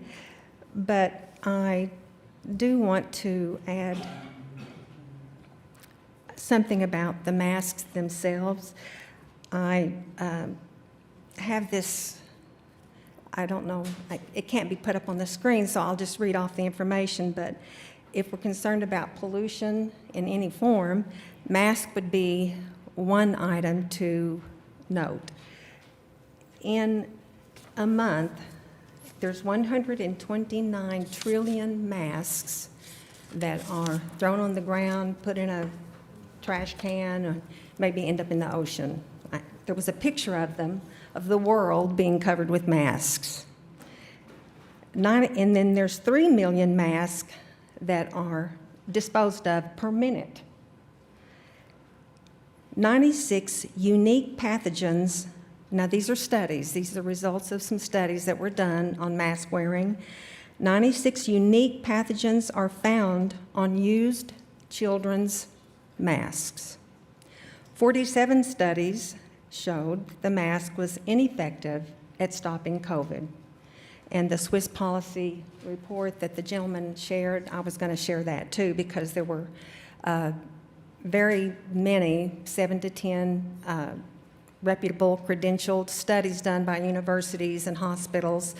S22: but I do want to add something about the masks themselves. I have this, I don't know, it can't be put up on the screen, so I'll just read off the information, but if we're concerned about pollution in any form, mask would be one item to note. In a month, there's 129 trillion masks that are thrown on the ground, put in a trash can, or maybe end up in the ocean. There was a picture of them, of the world being covered with masks. And then there's 3 million masks that are disposed of per minute. 96 unique pathogens. Now, these are studies. These are results of some studies that were done on mask wearing. 96 unique pathogens are found on used children's masks. 47 studies showed the mask was ineffective at stopping COVID. And the Swiss policy report that the gentleman shared, I was going to share that too, because there were very many, 7 to 10 reputable, credentialed studies done by universities and hospitals.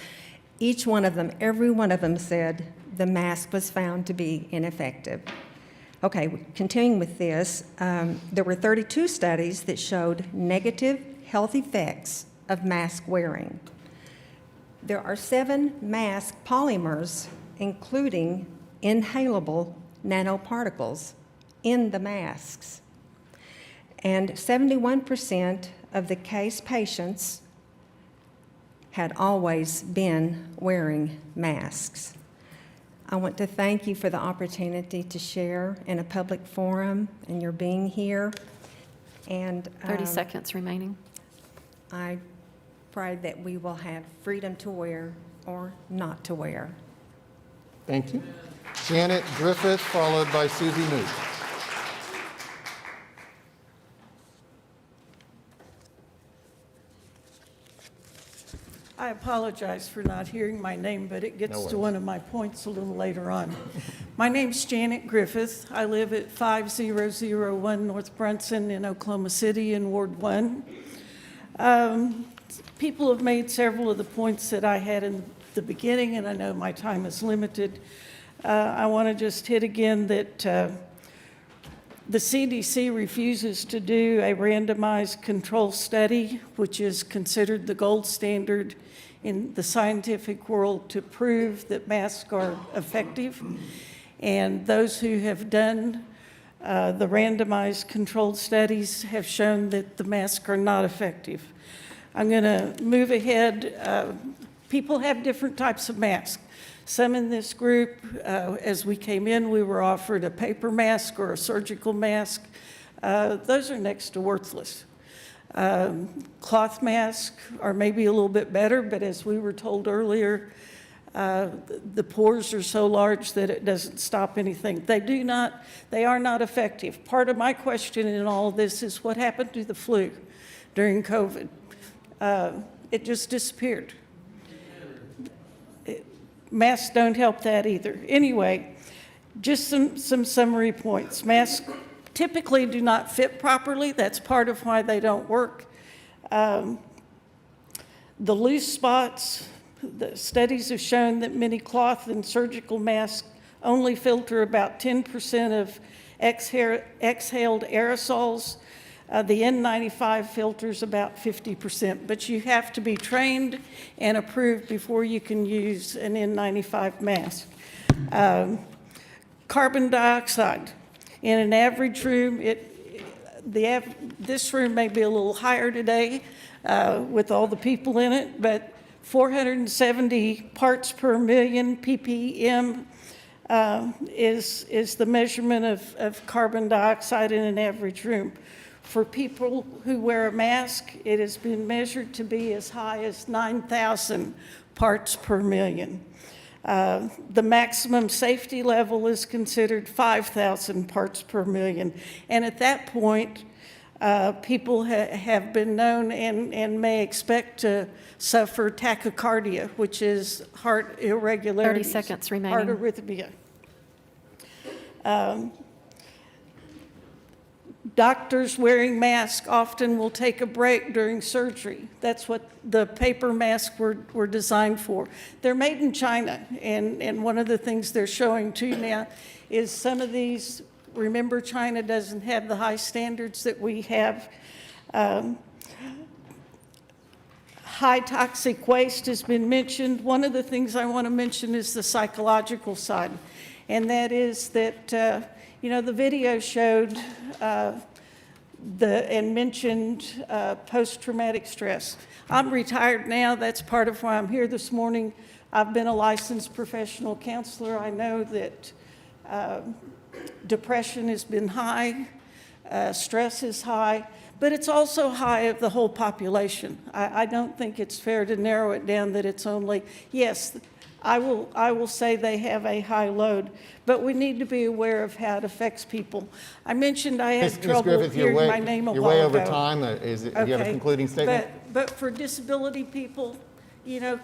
S22: Each one of them, every one of them said the mask was found to be ineffective. Okay, continuing with this, there were 32 studies that showed negative health effects of mask wearing. There are 7 mask polymers, including inhalable nanoparticles, in the masks. And 71% of the case patients had always been wearing masks. I want to thank you for the opportunity to share in a public forum and your being here. And
S7: 30 seconds remaining.
S22: I pray that we will have freedom to wear or not to wear.
S1: Thank you. Janet Griffith, followed by Susie Moot.
S2: I apologize for not hearing my name, but it gets to one of my points a little later on. My name's Janet Griffith. I live at 5001 North Brunson in Oklahoma City in Ward 1. People have made several of the points that I had in the beginning, and I know my time is limited. I want to just hit again that the CDC refuses to do a randomized control study, which is considered the gold standard in the scientific world to prove that masks are effective. And those who have done the randomized controlled studies have shown that the masks are not effective. I'm going to move ahead. People have different types of masks. Some in this group, as we came in, we were offered a paper mask or a surgical mask. Those are next to worthless. Cloth masks are maybe a little bit better, but as we were told earlier, the pores are so large that it doesn't stop anything. They are not effective. Part of my question in all of this is what happened to the flu during COVID? It just disappeared. Masks don't help that either. Anyway, just some summary points. Masks typically do not fit properly. That's part of why they don't work. The loose spots, the studies have shown that many cloth and surgical masks only filter about 10% of exhaled aerosols. The N95 filters about 50%, but you have to be trained and approved before you can use an N95 mask. Carbon dioxide. In an average room, this room may be a little higher today with all the people in it, but 470 parts per million ppm is the measurement of carbon dioxide in an average room. For people who wear a mask, it has been measured to be as high as 9,000 parts per million. The maximum safety level is considered 5,000 parts per million. And at that point, people have been known and may expect to suffer tachycardia, which is heart irregularities.
S7: 30 seconds remaining.
S2: Heart arrhythmia. Doctors wearing masks often will take a break during surgery. That's what the paper masks were designed for. They're made in China, and one of the things they're showing to you now is some of these. Remember, China doesn't have the high standards that we have. High toxic waste has been mentioned. One of the things I want to mention is the psychological side, and that is that the video showed and mentioned post-traumatic stress. I'm retired now. That's part of why I'm here this morning. I've been a licensed professional counselor. I know that depression has been high, stress is high, but it's also high of the whole population. I don't think it's fair to narrow it down that it's only, yes, I will say they have a high load, but we need to be aware of how it affects people. I mentioned I had trouble
S1: Griffith,
S2: hearing my name a while
S1: You're way over
S2: ago.
S1: time. Do you have a concluding statement?
S2: But for disability people,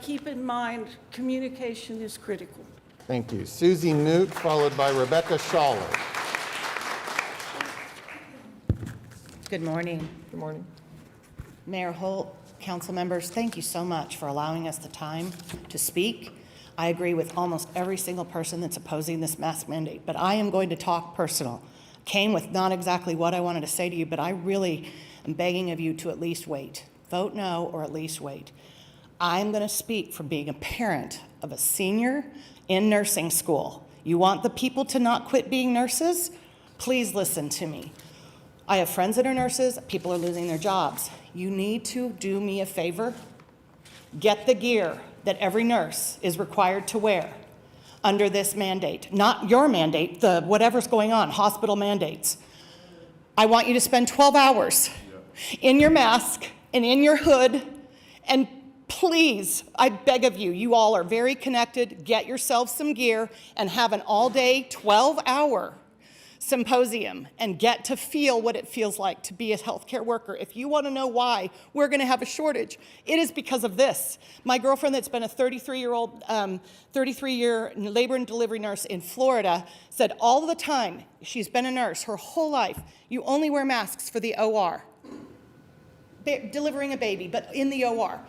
S2: keep in mind, communication is critical.
S1: Thank you. Susie Newt, followed by Rebecca Schaller.
S10: Good morning.
S1: Good morning.
S10: Mayor Holt, council members, thank you so much for allowing us the time to speak. I agree with almost every single person that's opposing this mask mandate, but I am going to talk personal. Came with not exactly what I wanted to say to you, but I really am begging of you to at least wait. Vote no, or at least wait. I'm going to speak from being a parent of a senior in nursing school. You want the people to not quit being nurses? Please listen to me. I have friends that are nurses. People are losing their jobs. You need to do me a favor. Get the gear that every nurse is required to wear under this mandate. Not your mandate, the whatever's going on, hospital mandates. I want you to spend 12 hours in your mask and in your hood, and please, I beg of you, you all are very connected, get yourselves some gear and have an all-day, 12-hour symposium and get to feel what it feels like to be a healthcare worker. If you want to know why we're going to have a shortage, it is because of this. My girlfriend that's been a 33-year labor and delivery nurse in Florida said all the time, she's been a nurse her whole life, you only wear masks for the OR. Delivering a baby, but in the OR.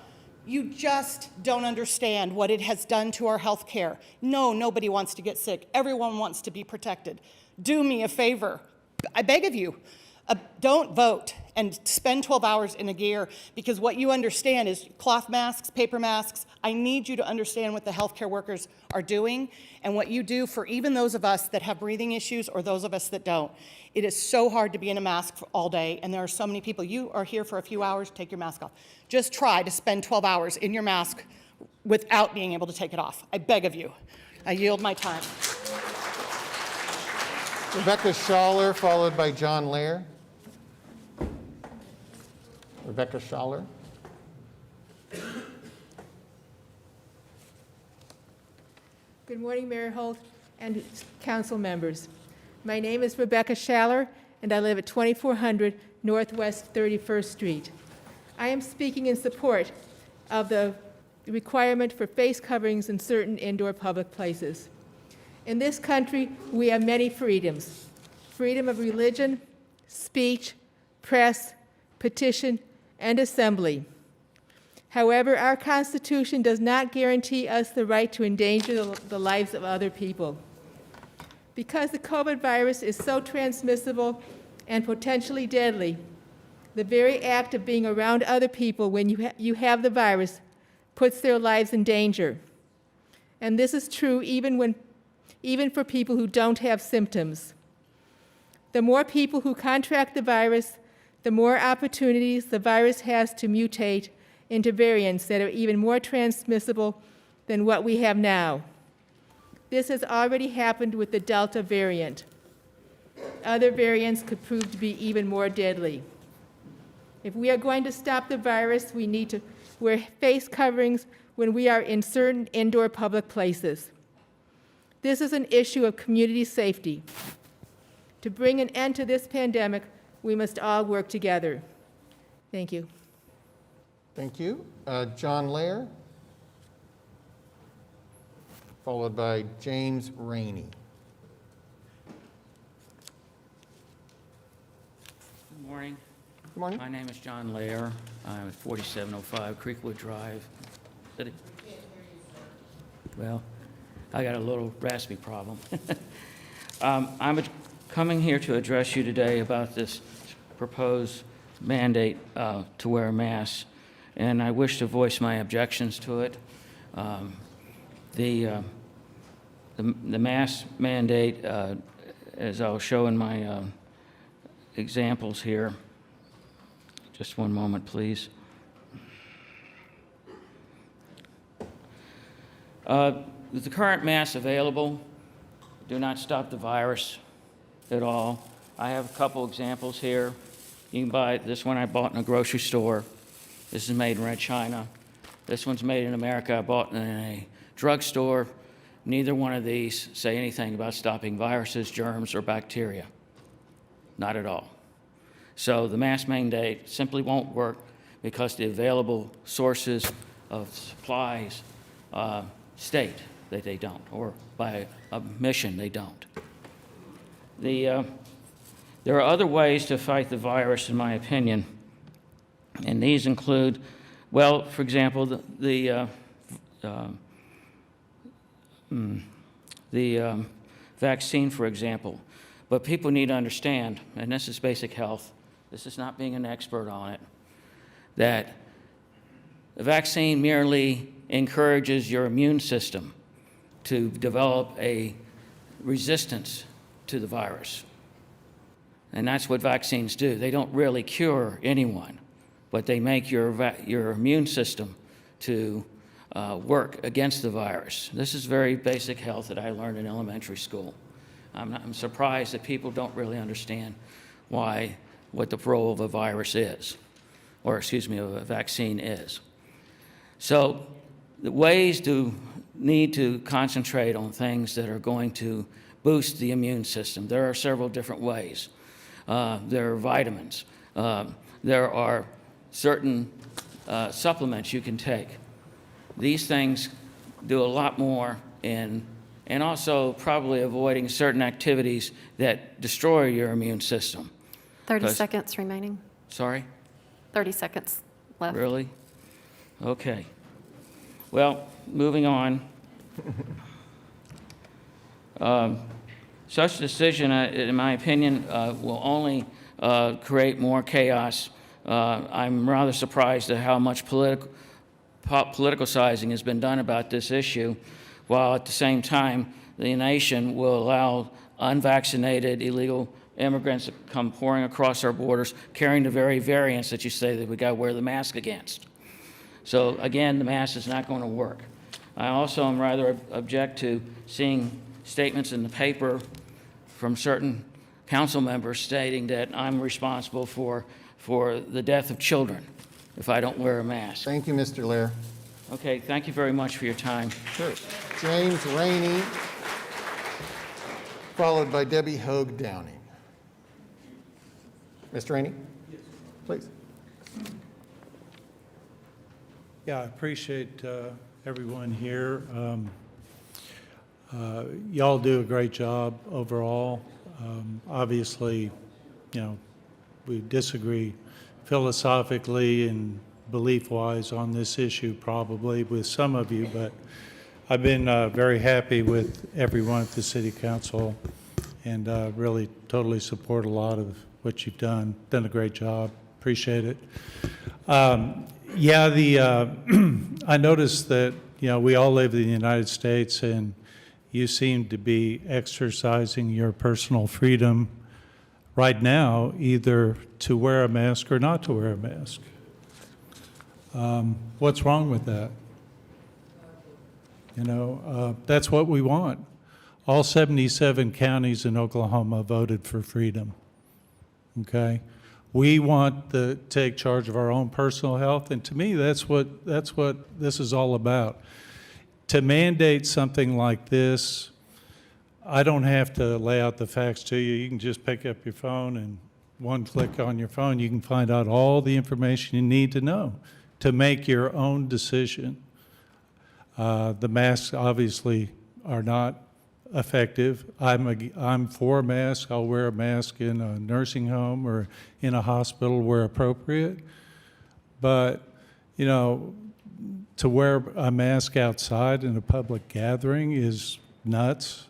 S10: You just don't understand what it has done to our health care. No, nobody wants to get sick. Everyone wants to be protected. Do me a favor. I beg of you, don't vote and spend 12 hours in a gear, because what you understand is cloth masks, paper masks. I need you to understand what the healthcare workers are doing and what you do for even those of us that have breathing issues or those of us that don't. It is so hard to be in a mask all day, and there are so many people. You are here for a few hours, take your mask off. Just try to spend 12 hours in your mask without being able to take it off. I beg of you. I yield my time.
S1: Rebecca Schaller, followed by John Lair. Rebecca Schaller.
S11: Good morning, Mayor Holt and council members. My name is Rebecca Schaller, and I live at 2400 Northwest 31st Street. I am speaking in support of the requirement for face coverings in certain indoor public places. In this country, we have many freedoms: freedom of religion, speech, press, petition, and assembly. However, our Constitution does not guarantee us the right to endanger the lives of other people. Because the COVID virus is so transmissible and potentially deadly, the very act of being around other people when you have the virus puts their lives in danger. And this is true even for people who don't have symptoms. The more people who contract the virus, the more opportunities the virus has to mutate into variants that are even more transmissible than what we have now. This has already happened with the Delta variant. Other variants could prove to be even more deadly. If we are going to stop the virus, we need to wear face coverings when we are in certain indoor public places. This is an issue of community safety. To bring an end to this pandemic, we must all work together. Thank you.
S1: Thank you. John Lair, followed by James Rainey.
S3: Good morning.
S1: Good morning.
S3: My name is John Lair. I'm at 4705 Creekwood Drive. Well, I got a little raspy problem. I'm coming here to address you today about this proposed mandate to wear a mask, and I wish to voice my objections to it. The mask mandate, as I'll show in my examples here. Just one moment, please. The current masks available do not stop the virus at all. I have a couple examples here. You can buy this one I bought in a grocery store. This is made in Red China. This one's made in America. I bought in a drugstore. Neither one of these say anything about stopping viruses, germs, or bacteria. Not at all. So the mask mandate simply won't work because the available sources of supplies state that they don't, or by omission they don't. There are other ways to fight the virus, in my opinion, and these include, well, for example, the vaccine, for example. But people need to understand, and this is basic health, this is not being an expert on it, that the vaccine merely encourages your immune system to develop a resistance to the virus. And that's what vaccines do. They don't really cure anyone, but they make your immune system to work against the virus. This is very basic health that I learned in elementary school. I'm surprised that people don't really understand what the role of a virus is, or excuse me, of a vaccine is. So the ways need to concentrate on things that are going to boost the immune system. There are several different ways. There are vitamins. There are certain supplements you can take. These things do a lot more and also probably avoiding certain activities that destroy your immune system.
S7: 30 seconds remaining.
S3: Sorry?
S7: 30 seconds left.
S3: Really? Okay. Well, moving on. Such decision, in my opinion, will only create more chaos. I'm rather surprised at how much politicizing has been done about this issue, while at the same time, the nation will allow unvaccinated illegal immigrants to come pouring across our borders, carrying the very variants that you say that we got to wear the mask against. So again, the mask is not going to work. I also am rather object to seeing statements in the paper from certain council members stating that I'm responsible for the death of children if I don't wear a mask.
S1: Thank you, Mr. Lair.
S3: Okay, thank you very much for your time.
S1: Sure. James Rainey, followed by Debbie Hogue Downing. Mr. Rainey? Yes. Please.
S13: Yeah, I appreciate everyone here. Y'all do a great job overall. Obviously, we disagree philosophically and belief-wise on this issue probably with some of you, but I've been very happy with everyone at the City Council and really totally support a lot of what you've done. Done a great job. Appreciate it. I noticed that, we all live in the United States and you seem to be exercising your personal freedom right now, either to wear a mask or not to wear a mask. What's wrong with that? That's what we want. All 77 counties in Oklahoma voted for freedom. Okay? We want to take charge of our own personal health, and to me, that's what this is all about. To mandate something like this I don't have to lay out the facts to you. You can just pick up your phone, and one click on your phone, you can find out all the information you need to know to make your own decision. The masks obviously are not effective. I'm for a mask. I'll wear a mask in a nursing home or in a hospital where appropriate. But, you know, to wear a mask outside in a public gathering is nuts.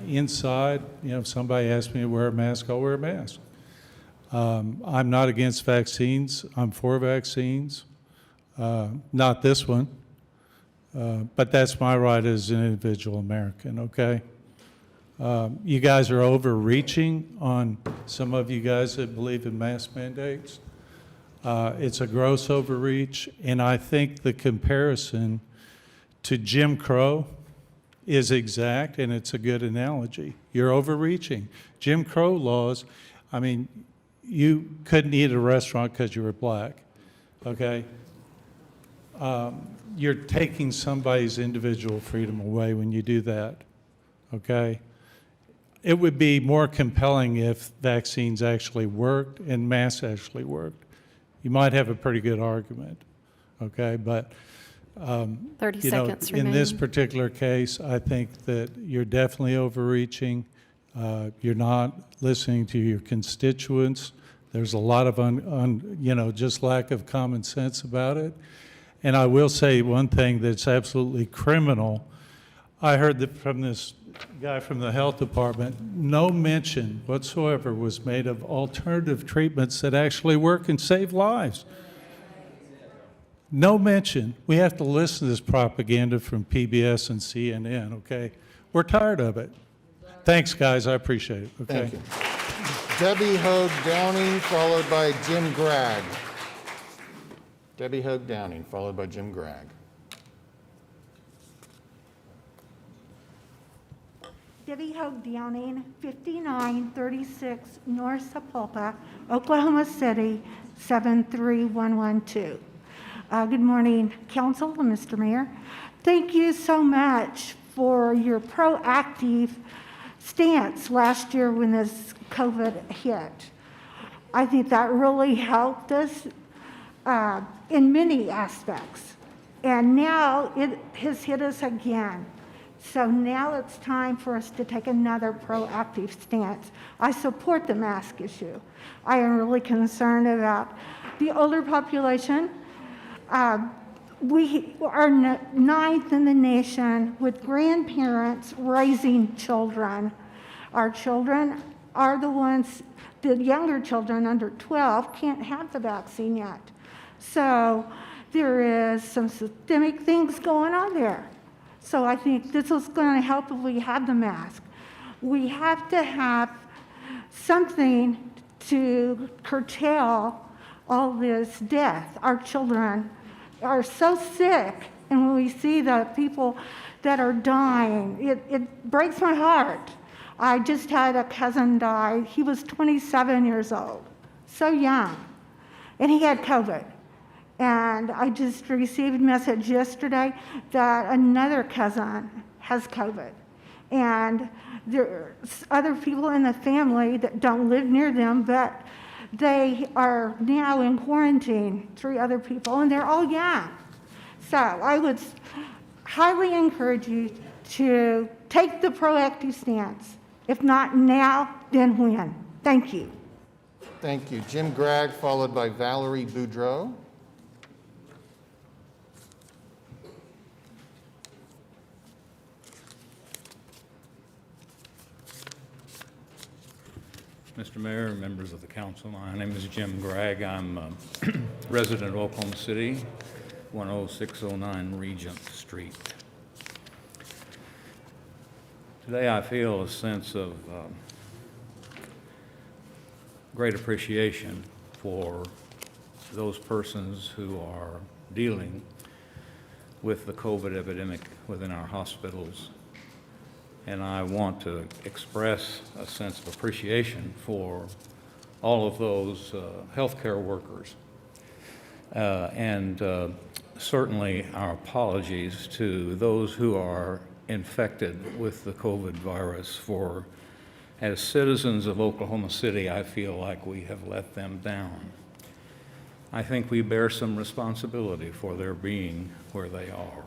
S13: Inside, you know, if somebody asks me to wear a mask, I'll wear a mask. I'm not against vaccines. I'm for vaccines. Not this one. But that's my right as an individual American, okay? You guys are overreaching on some of you guys that believe in mask mandates. It's a gross overreach, and I think the comparison to Jim Crow is exact, and it's a good analogy. You're overreaching. Jim Crow laws, I mean, you couldn't eat at a restaurant because you were black, okay? You're taking somebody's individual freedom away when you do that, okay? It would be more compelling if vaccines actually worked and masks actually worked. You might have a pretty good argument, okay? But
S7: 30
S13: you know,
S7: seconds
S13: in this
S7: remaining.
S13: particular case, I think that you're definitely overreaching. You're not listening to your constituents. There's a lot of you know, just lack of common sense about it. And I will say one thing that's absolutely criminal. I heard that from this guy from the health department, no mention whatsoever was made of alternative treatments that actually work and save lives. No mention. We have to listen to this propaganda from PBS and CNN, okay? We're tired of it. Thanks, guys. I appreciate it, okay?
S1: Thank you. Debbie Hoag Downing, followed by Jim Gregg. Debbie Hoag Downing, followed by Jim Gregg.
S4: Debbie Hoag Downing, 5936 North Sapulpa, Oklahoma City, 73112. Good morning, Council and Mr. Mayor. Thank you so much for your proactive stance last year when this COVID hit. I think that really helped us in many aspects. And now it has hit us again. So now it's time for us to take another proactive stance. I support the mask issue. I am really concerned about the older population. We are ninth in the nation with grandparents raising children. Our children are the ones, the younger children under 12 can't have the vaccine yet. So there is some systemic things going on there. So I think this is going to help if we have the mask. We have to have something to curtail all this death. Our children are so sick, and when we see the people that are dying, it breaks my heart. I just had a cousin die. He was 27 years old, so young, and he had COVID. And I just received a message yesterday that another cousin has COVID. And there's other people in the family that don't live near them, but they are now in quarantine, 3 other people, and they're all young. So I would highly encourage you to take the proactive stance. If not now, then when? Thank you.
S1: Thank you. Jim Gregg, followed by Valerie Boudreau.
S12: Mr. Mayor, members of the council, my name is Jim Gregg. I'm a resident of Oklahoma City, 10609 Regent Street. Today I feel a sense of great appreciation for those persons who are dealing with the COVID epidemic within our hospitals. And I want to express a sense of appreciation for all of those healthcare workers. And certainly our apologies to those who are infected with the COVID virus, for as citizens of Oklahoma City, I feel like we have let them down. I think we bear some responsibility for their being where they are.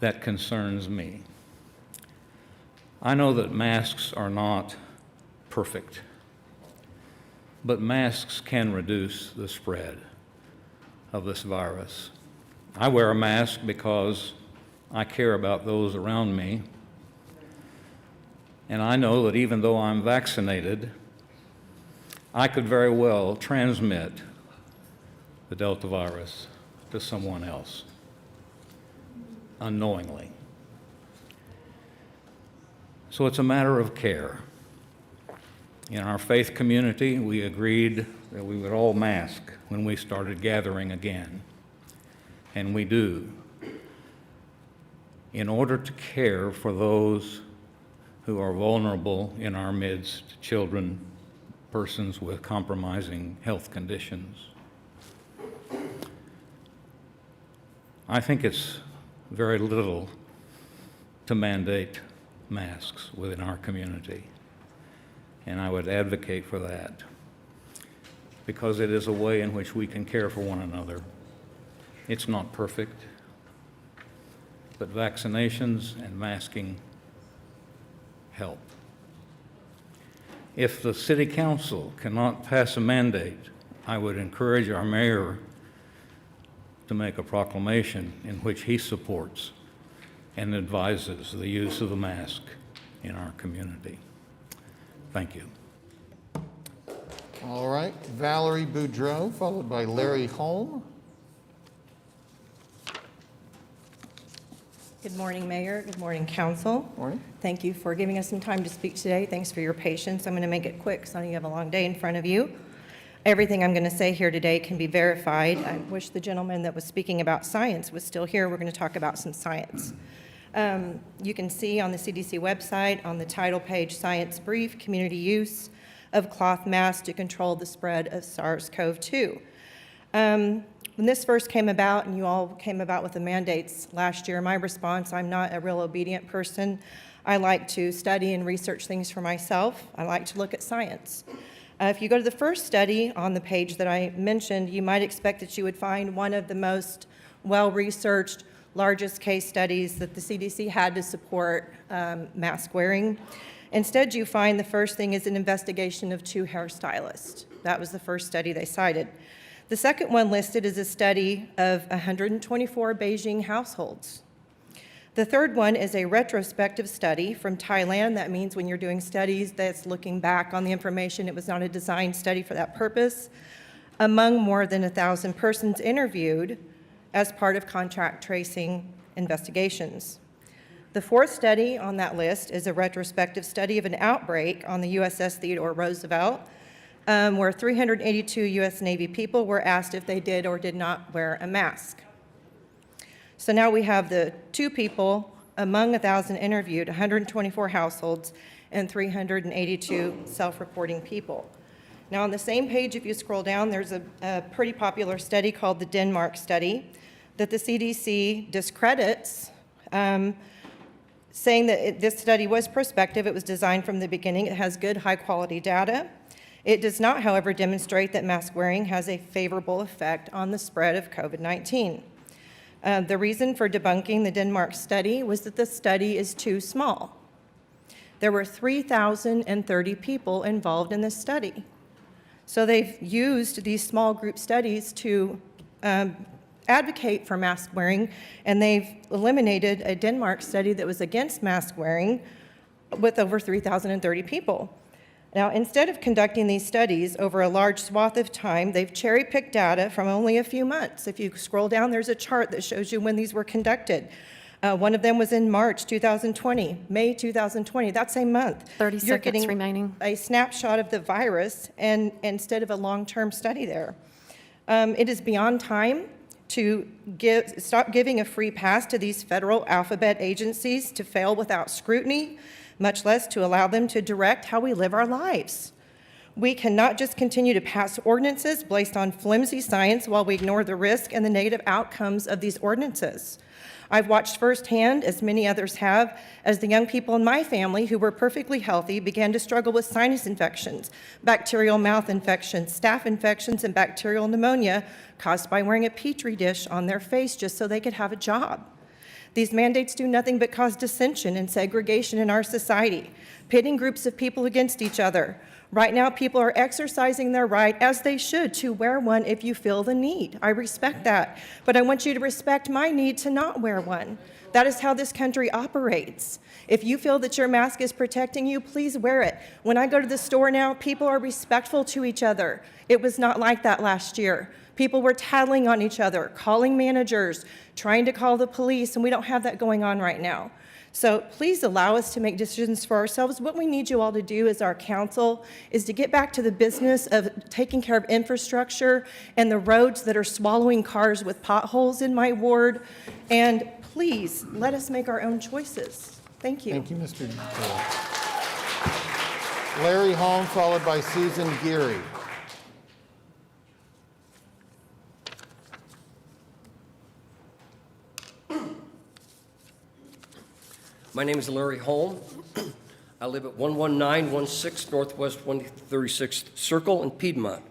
S12: That concerns me. I know that masks are not perfect, but masks can reduce the spread of this virus. I wear a mask because I care about those around me, and I know that even though I'm vaccinated, I could very well transmit the Delta virus to someone else unknowingly. So it's a matter of care. In our faith community, we agreed that we would all mask when we started gathering again, and we do, in order to care for those who are vulnerable in our midst, children, persons with compromising health conditions. I think it's very little to mandate masks within our community, and I would advocate for that because it is a way in which we can care for one another. It's not perfect, but vaccinations and masking help. If the City Council cannot pass a mandate, I would encourage our mayor to make a proclamation in which he supports and advises the use of the mask in our community. Thank you.
S1: All right, Valerie Boudreau, followed by Larry Holm.
S14: Good morning, Mayor. Good morning, Council.
S1: Morning.
S14: Thank you for giving us some time to speak today. Thanks for your patience. I'm going to make it quick because I know you have a long day in front of you. Everything I'm going to say here today can be verified. I wish the gentleman that was speaking about science was still here. We're going to talk about some science. You can see on the CDC website, on the title page, Science Brief, Community Use of Cloth Masks to Control the Spread of SARS-CoV-2. When this first came about, and you all came about with the mandates last year, my response, I'm not a real obedient person. I like to study and research things for myself. I like to look at science. If you go to the first study on the page that I mentioned, you might expect that you would find one of the most well-researched, largest case studies that the CDC had to support mask wearing. Instead, you find the first thing is an investigation of 2 hairstylists. That was the first study they cited. The second one listed is a study of 124 Beijing households. The third one is a retrospective study from Thailand. That means when you're doing studies that's looking back on the information, it was not a designed study for that purpose, among more than 1,000 persons interviewed as part of contact tracing investigations. The fourth study on that list is a retrospective study of an outbreak on the USS Theodore Roosevelt, where 382 U.S. Navy people were asked if they did or did not wear a mask. So now we have the 2 people among 1,000 interviewed, 124 households, and 382 self-reporting people. Now on the same page, if you scroll down, there's a pretty popular study called the Denmark study that the CDC discredits, saying that this study was prospective. It was designed from the beginning. It has good, high-quality data. It does not, however, demonstrate that mask wearing has a favorable effect on the spread of COVID-19. The reason for debunking the Denmark study was that the study is too small. There were 3,030 people involved in this study. So they've used these small group studies to advocate for mask wearing, and they've eliminated a Denmark study that was against mask wearing with over 3,030 people. Now, instead of conducting these studies over a large swath of time, they've cherry-picked data from only a few months. If you scroll down, there's a chart that shows you when these were conducted. One of them was in March 2020, May 2020, that same month.
S7: 30
S14: You're
S7: seconds
S14: getting
S7: remaining.
S14: a snapshot of the virus and instead of a long-term study there. It is beyond time to stop giving a free pass to these federal alphabet agencies to fail without scrutiny, much less to allow them to direct how we live our lives. We cannot just continue to pass ordinances based on flimsy science while we ignore the risk and the negative outcomes of these ordinances. I've watched firsthand, as many others have, as the young people in my family who were perfectly healthy began to struggle with sinus infections, bacterial mouth infections, staph infections, and bacterial pneumonia caused by wearing a petri dish on their face just so they could have a job. These mandates do nothing but cause dissension and segregation in our society, pitting groups of people against each other. Right now, people are exercising their right, as they should, to wear one if you feel the need. I respect that, but I want you to respect my need to not wear one. That is how this country operates. If you feel that your mask is protecting you, please wear it. When I go to the store now, people are respectful to each other. It was not like that last year. People were tattling on each other, calling managers, trying to call the police, and we don't have that going on right now. So please allow us to make decisions for ourselves. What we need you all to do as our council is to get back to the business of taking care of infrastructure and the roads that are swallowing cars with potholes in my ward. And please, let us make our own choices. Thank you.
S1: Thank you, Mr. Larry Holm, followed by Susan Geary.
S15: My name is Larry Holm. I live at 11916 Northwest 136th Circle in Piedmont.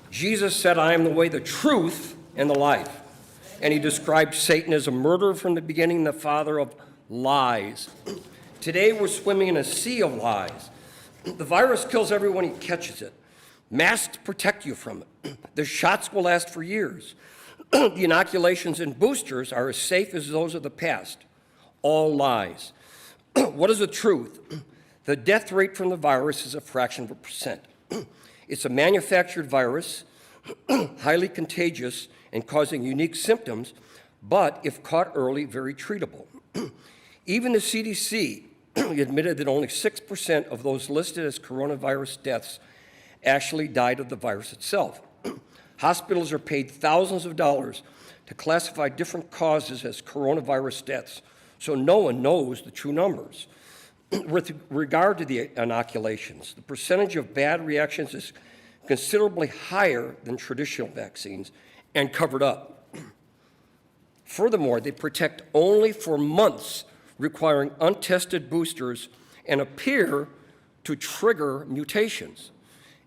S15: Jesus said, I am the way, the truth, and the life. And he described Satan as a murderer from the beginning, the father of lies. Today we're swimming in a sea of lies. The virus kills everyone who catches it. Masks protect you from it. The shots will last for years. The inoculations and boosters are as safe as those of the past. All lies. What is the truth? The death rate from the virus is a fraction of a percent. It's a manufactured virus, highly contagious and causing unique symptoms, but if caught early, very treatable. Even the CDC admitted that only 6% of those listed as coronavirus deaths actually died of the virus itself. Hospitals are paid thousands of dollars to classify different causes as coronavirus deaths, so no one knows the true numbers. With regard to the inoculations, the percentage of bad reactions is considerably higher than traditional vaccines and covered up. Furthermore, they protect only for months, requiring untested boosters and appear to trigger mutations.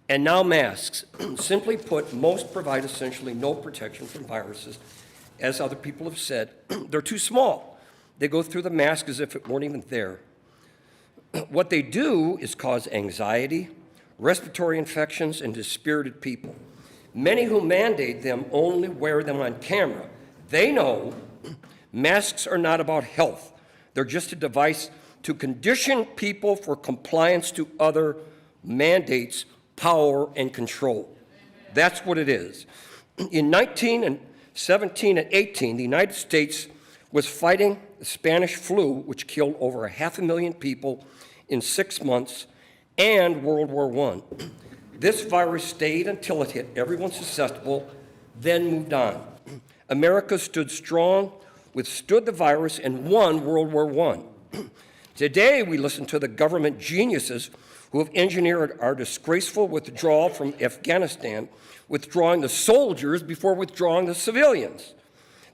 S15: And now masks. Simply put, most provide essentially no protection from viruses. As other people have said, they're too small. They go through the mask as if it weren't even there. What they do is cause anxiety, respiratory infections, and dispirited people. Many who mandate them only wear them on camera. They know masks are not about health. They're just a device to condition people for compliance to other mandates, power, and control. That's what it is. In 1917 and 18, the United States was fighting the Spanish flu, which killed over 500,000 people in 6 months, and World War I. This virus stayed until it hit everyone susceptible, then moved on. America stood strong, withstood the virus, and won World War I. Today, we listen to the government geniuses who have engineered our disgraceful withdrawal from Afghanistan, withdrawing the soldiers before withdrawing the civilians.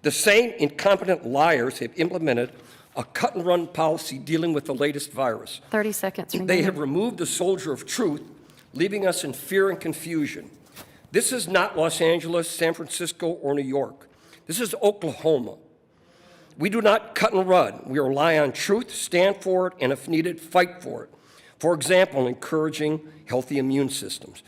S15: The same incompetent liars have implemented a cut-and-run policy dealing with the latest virus.
S7: 30 seconds remaining.
S15: They have removed the soldier of truth, leaving us in fear and confusion. This is not Los Angeles, San Francisco, or New York. This is Oklahoma. We do not cut and run. We rely on truth, stand for it, and if needed, fight for it. For example, encouraging healthy immune systems.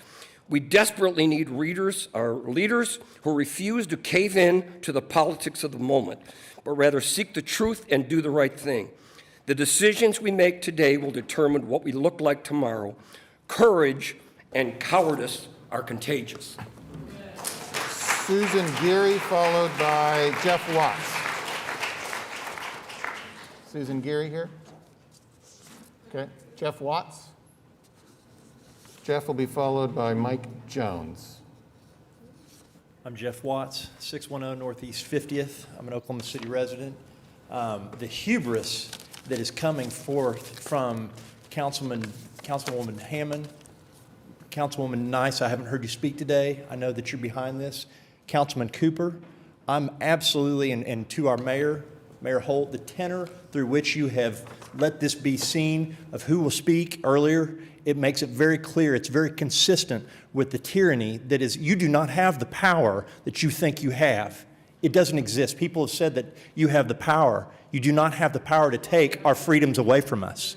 S15: We desperately need leaders who refuse to cave in to the politics of the moment, but rather seek the truth and do the right thing. The decisions we make today will determine what we look like tomorrow. Courage and cowardice are contagious.
S1: Susan Geary, followed by Jeff Watts. Susan Geary here. Okay, Jeff Watts. Jeff will be followed by Mike Jones.
S18: I'm Jeff Watts, 610 Northeast 50th. I'm an Oklahoma City resident. The hubris that is coming forth from Councilwoman Hammond, Councilwoman Nice, I haven't heard you speak today. I know that you're behind this. Councilman Cooper, I'm absolutely, and to our Mayor Holt, the tenor through which you have let this be seen of who will speak earlier, it makes it very clear, it's very consistent with the tyranny that is, you do not have the power that you think you have. It doesn't exist. People have said that you have the power. You do not have the power to take our freedoms away from us.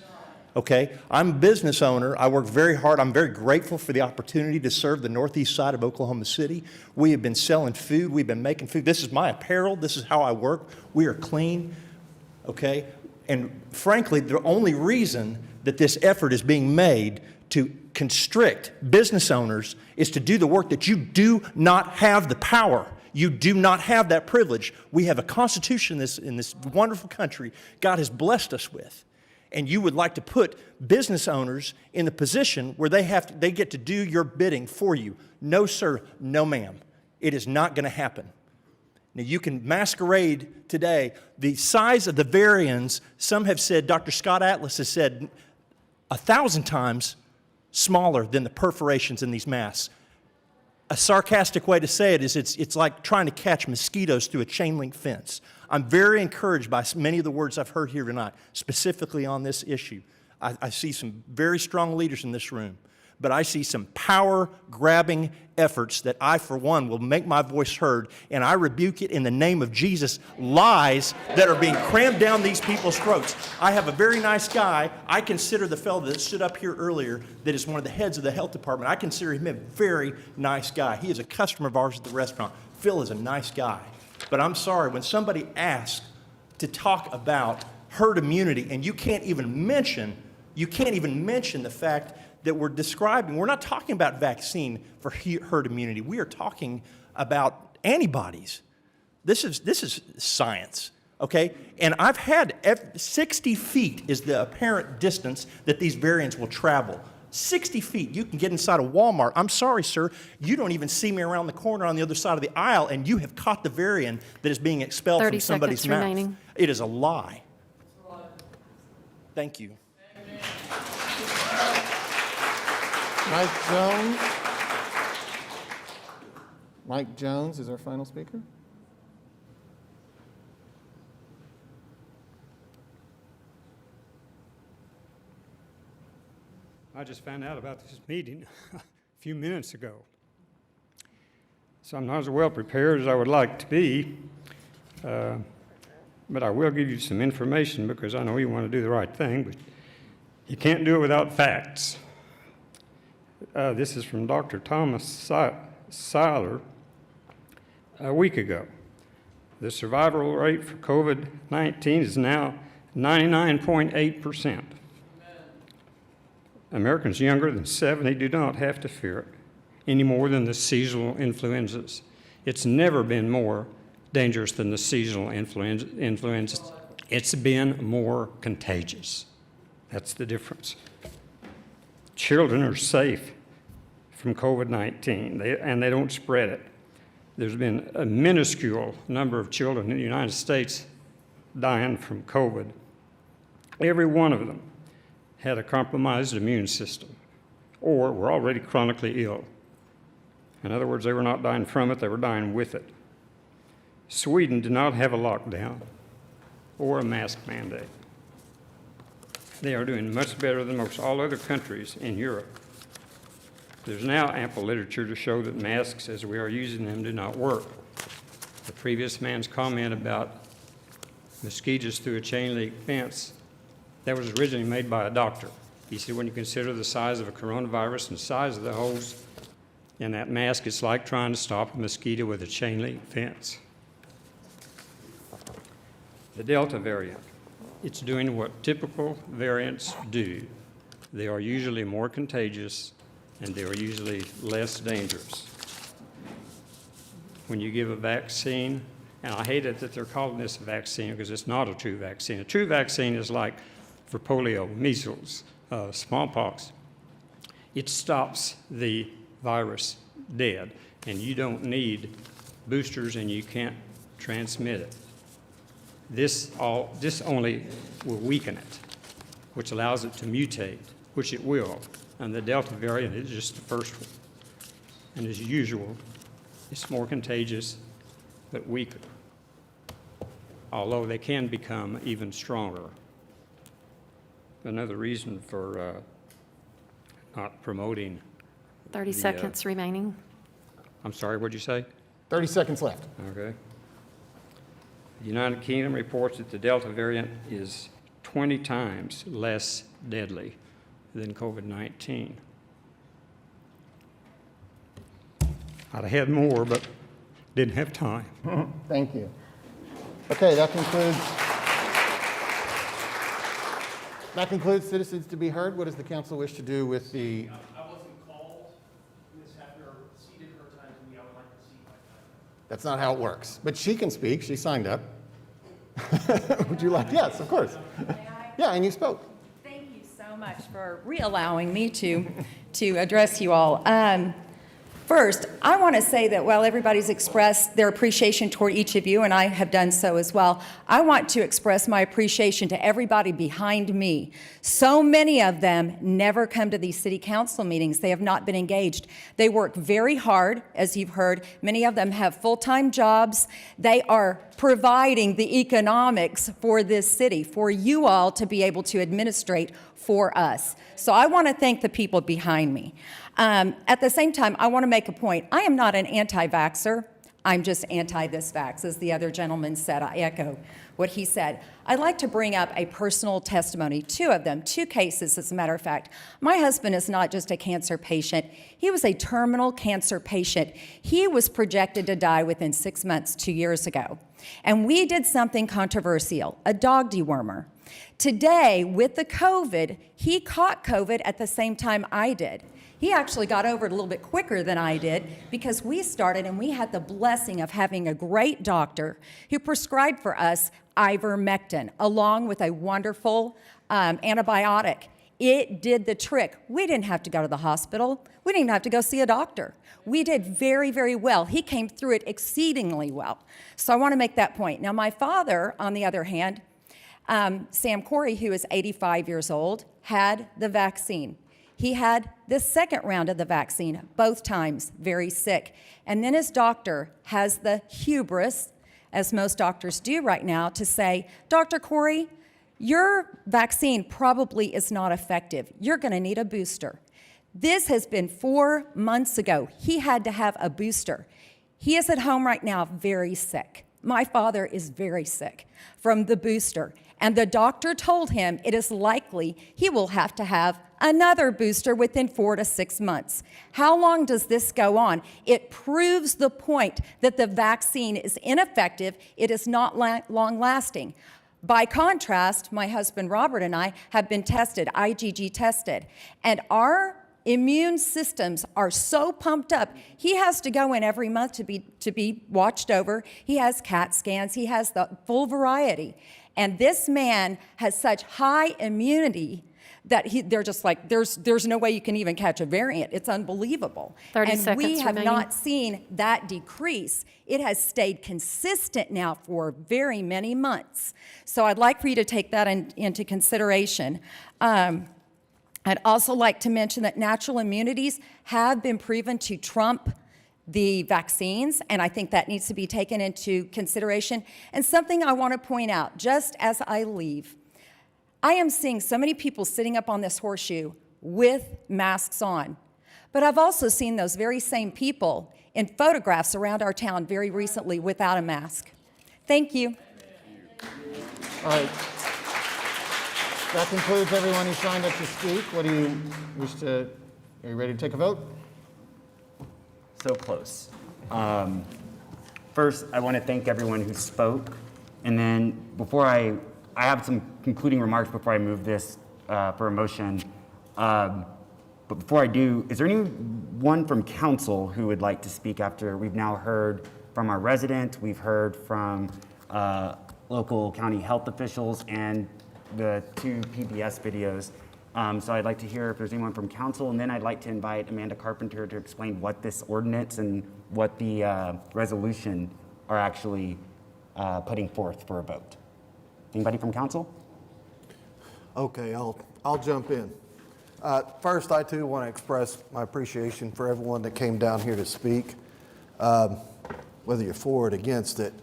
S18: Okay? I'm a business owner. I work very hard. I'm very grateful for the opportunity to serve the northeast side of Oklahoma City. We have been selling food. We've been making food. This is my apparel. This is how I work. We are clean. Okay? And frankly, the only reason that this effort is being made to constrict business owners is to do the work that you do not have the power. You do not have that privilege. We have a constitution in this wonderful country God has blessed us with. And you would like to put business owners in the position where they get to do your bidding for you. No, sir, no, ma'am. It is not going to happen. Now, you can masquerade today. The size of the variants, some have said, Dr. Scott Atlas has said, 1,000 times smaller than the perforations in these masks. A sarcastic way to say it is it's like trying to catch mosquitoes through a chain link fence. I'm very encouraged by many of the words I've heard here tonight, specifically on this issue. I see some very strong leaders in this room, but I see some power-grabbing efforts that I, for one, will make my voice heard, and I rebuke it in the name of Jesus, lies that are being crammed down these people's throats. I have a very nice guy. I consider the fellow that stood up here earlier that is one of the heads of the health department. I consider him a very nice guy. He is a customer of ours at the restaurant. Phil is a nice guy. But I'm sorry, when somebody asks to talk about herd immunity, and you can't even mention the fact that we're not talking about vaccine for herd immunity. We are talking about antibodies. This is science, okay? And I've had 60 feet is the apparent distance that these variants will travel. 60 feet, you can get inside a Walmart. I'm sorry, sir, you don't even see me around the corner on the other side of the aisle, and you have caught the variant that is being expelled from somebody's mouth.
S7: 30 seconds remaining.
S18: It is a lie. Thank you.
S1: Mike Jones is our final speaker.
S16: I just found out about this meeting a few minutes ago. So I'm not as well prepared as I would like to be, but I will give you some information because I know you want to do the right thing, but you can't do it without facts. This is from Dr. Thomas Seiler a week ago. The survival rate for COVID-19 is now 99.8%. Americans younger than 70 do not have to fear it any more than the seasonal influenzas. It's never been more dangerous than the seasonal influenzas. It's been more contagious. That's the difference. Children are safe from COVID-19, and they don't spread it. There's been a minuscule number of children in the United States dying from COVID. Every one of them had a compromised immune system or were already chronically ill. In other words, they were not dying from it, they were dying with it. Sweden did not have a lockdown or a mask mandate. They are doing much better than most all other countries in Europe. There's now ample literature to show that masks, as we are using them, do not work. The previous man's comment about mosquitoes through a chain link fence, that was originally made by a doctor. He said when you consider the size of a coronavirus and the size of the holes in that mask, it's like trying to stop a mosquito with a chain link fence. The Delta variant, it's doing what typical variants do. They are usually more contagious and they are usually less dangerous. When you give a vaccine, and I hate it that they're calling this a vaccine because it's not a true vaccine. A true vaccine is like for polio, measles, smallpox. It stops the virus dead, and you don't need boosters and you can't transmit it. This only will weaken it, which allows it to mutate, which it will. And the Delta variant is just the first one. And as usual, it's more contagious but weaker, although they can become even stronger. Another reason for not promoting
S7: 30 seconds remaining.
S16: I'm sorry, what'd you say?
S1: 30 seconds left.
S16: Okay. The United Kingdom reports that the Delta variant is 20 times less deadly than COVID-19. I'd have had more, but didn't have time.
S1: Thank you. Okay, that concludes citizens to be heard. What does the council wish to do with the...
S8: I wasn't called. Ms. Hefner ceded her time to me. I would like to cede my time.
S1: That's not how it works. But she can speak. She signed up. Would you like? Yes, of course. Yeah, and you spoke.
S6: Thank you so much for allowing me to address you all. First, I want to say that while everybody's expressed their appreciation toward each of you, and I have done so as well, I want to express my appreciation to everybody behind me. So many of them never come to these city council meetings. They have not been engaged. They work very hard, as you've heard. Many of them have full-time jobs. They are providing the economics for this city, for you all to be able to administrate for us. So I want to thank the people behind me. At the same time, I want to make a point. I am not an anti-vaxxer. I'm just anti this vax, as the other gentleman said. I echo what he said. I'd like to bring up a personal testimony, two of them, two cases, as a matter of fact. My husband is not just a cancer patient. He was a terminal cancer patient. He was projected to die within 6 months, 2 years ago. And we did something controversial, a dog dewormer. Today, with the COVID, he caught COVID at the same time I did. He actually got over it a little bit quicker than I did because we started and we had the blessing of having a great doctor who prescribed for us ivermectin along with a wonderful antibiotic. It did the trick. We didn't have to go to the hospital. We didn't even have to go see a doctor. We did very, very well. He came through it exceedingly well. So I want to make that point. Now, my father, on the other hand, Sam Corey, who is 85 years old, had the vaccine. He had the second round of the vaccine, both times very sick. And then his doctor has the hubris, as most doctors do right now, to say, Dr. Corey, your vaccine probably is not effective. You're going to need a booster. This has been 4 months ago. He had to have a booster. He is at home right now very sick. My father is very sick from the booster. And the doctor told him it is likely he will have to have another booster within 4 to 6 months. How long does this go on? It proves the point that the vaccine is ineffective. It is not long-lasting. By contrast, my husband Robert and I have been tested, IgG tested, and our immune systems are so pumped up. He has to go in every month to be watched over. He has CAT scans. He has the full variety. And this man has such high immunity that they're just like, there's no way you can even catch a variant. It's unbelievable.
S7: 30
S6: and
S7: seconds
S6: we have
S7: remaining.
S6: not seen that decrease. It has stayed consistent now for very many months. So I'd like for you to take that into consideration. I'd also like to mention that natural immunities have been proven to trump the vaccines, and I think that needs to be taken into consideration. And something I want to point out, just as I leave, I am seeing so many people sitting up on this horseshoe with masks on, but I've also seen those very same people in photographs around our town very recently without a mask. Thank you.
S1: All right. That concludes everyone who signed up to speak. What do you wish to, are you ready to take a vote?
S19: So close. First, I want to thank everyone who spoke. And then before I have some concluding remarks before I move this for a motion. But before I do, is there anyone from council who would like to speak after we've now heard from our resident, we've heard from local county health officials, and the 2 PBS videos. So I'd like to hear if there's anyone from council, and then I'd like to invite Amanda Carpenter to explain what this ordinance and what the resolution are actually putting forth for a vote. Anybody from council?
S20: Okay, I'll jump in. First, I too want to express my appreciation for everyone that came down here to speak. whether you're for it or against it.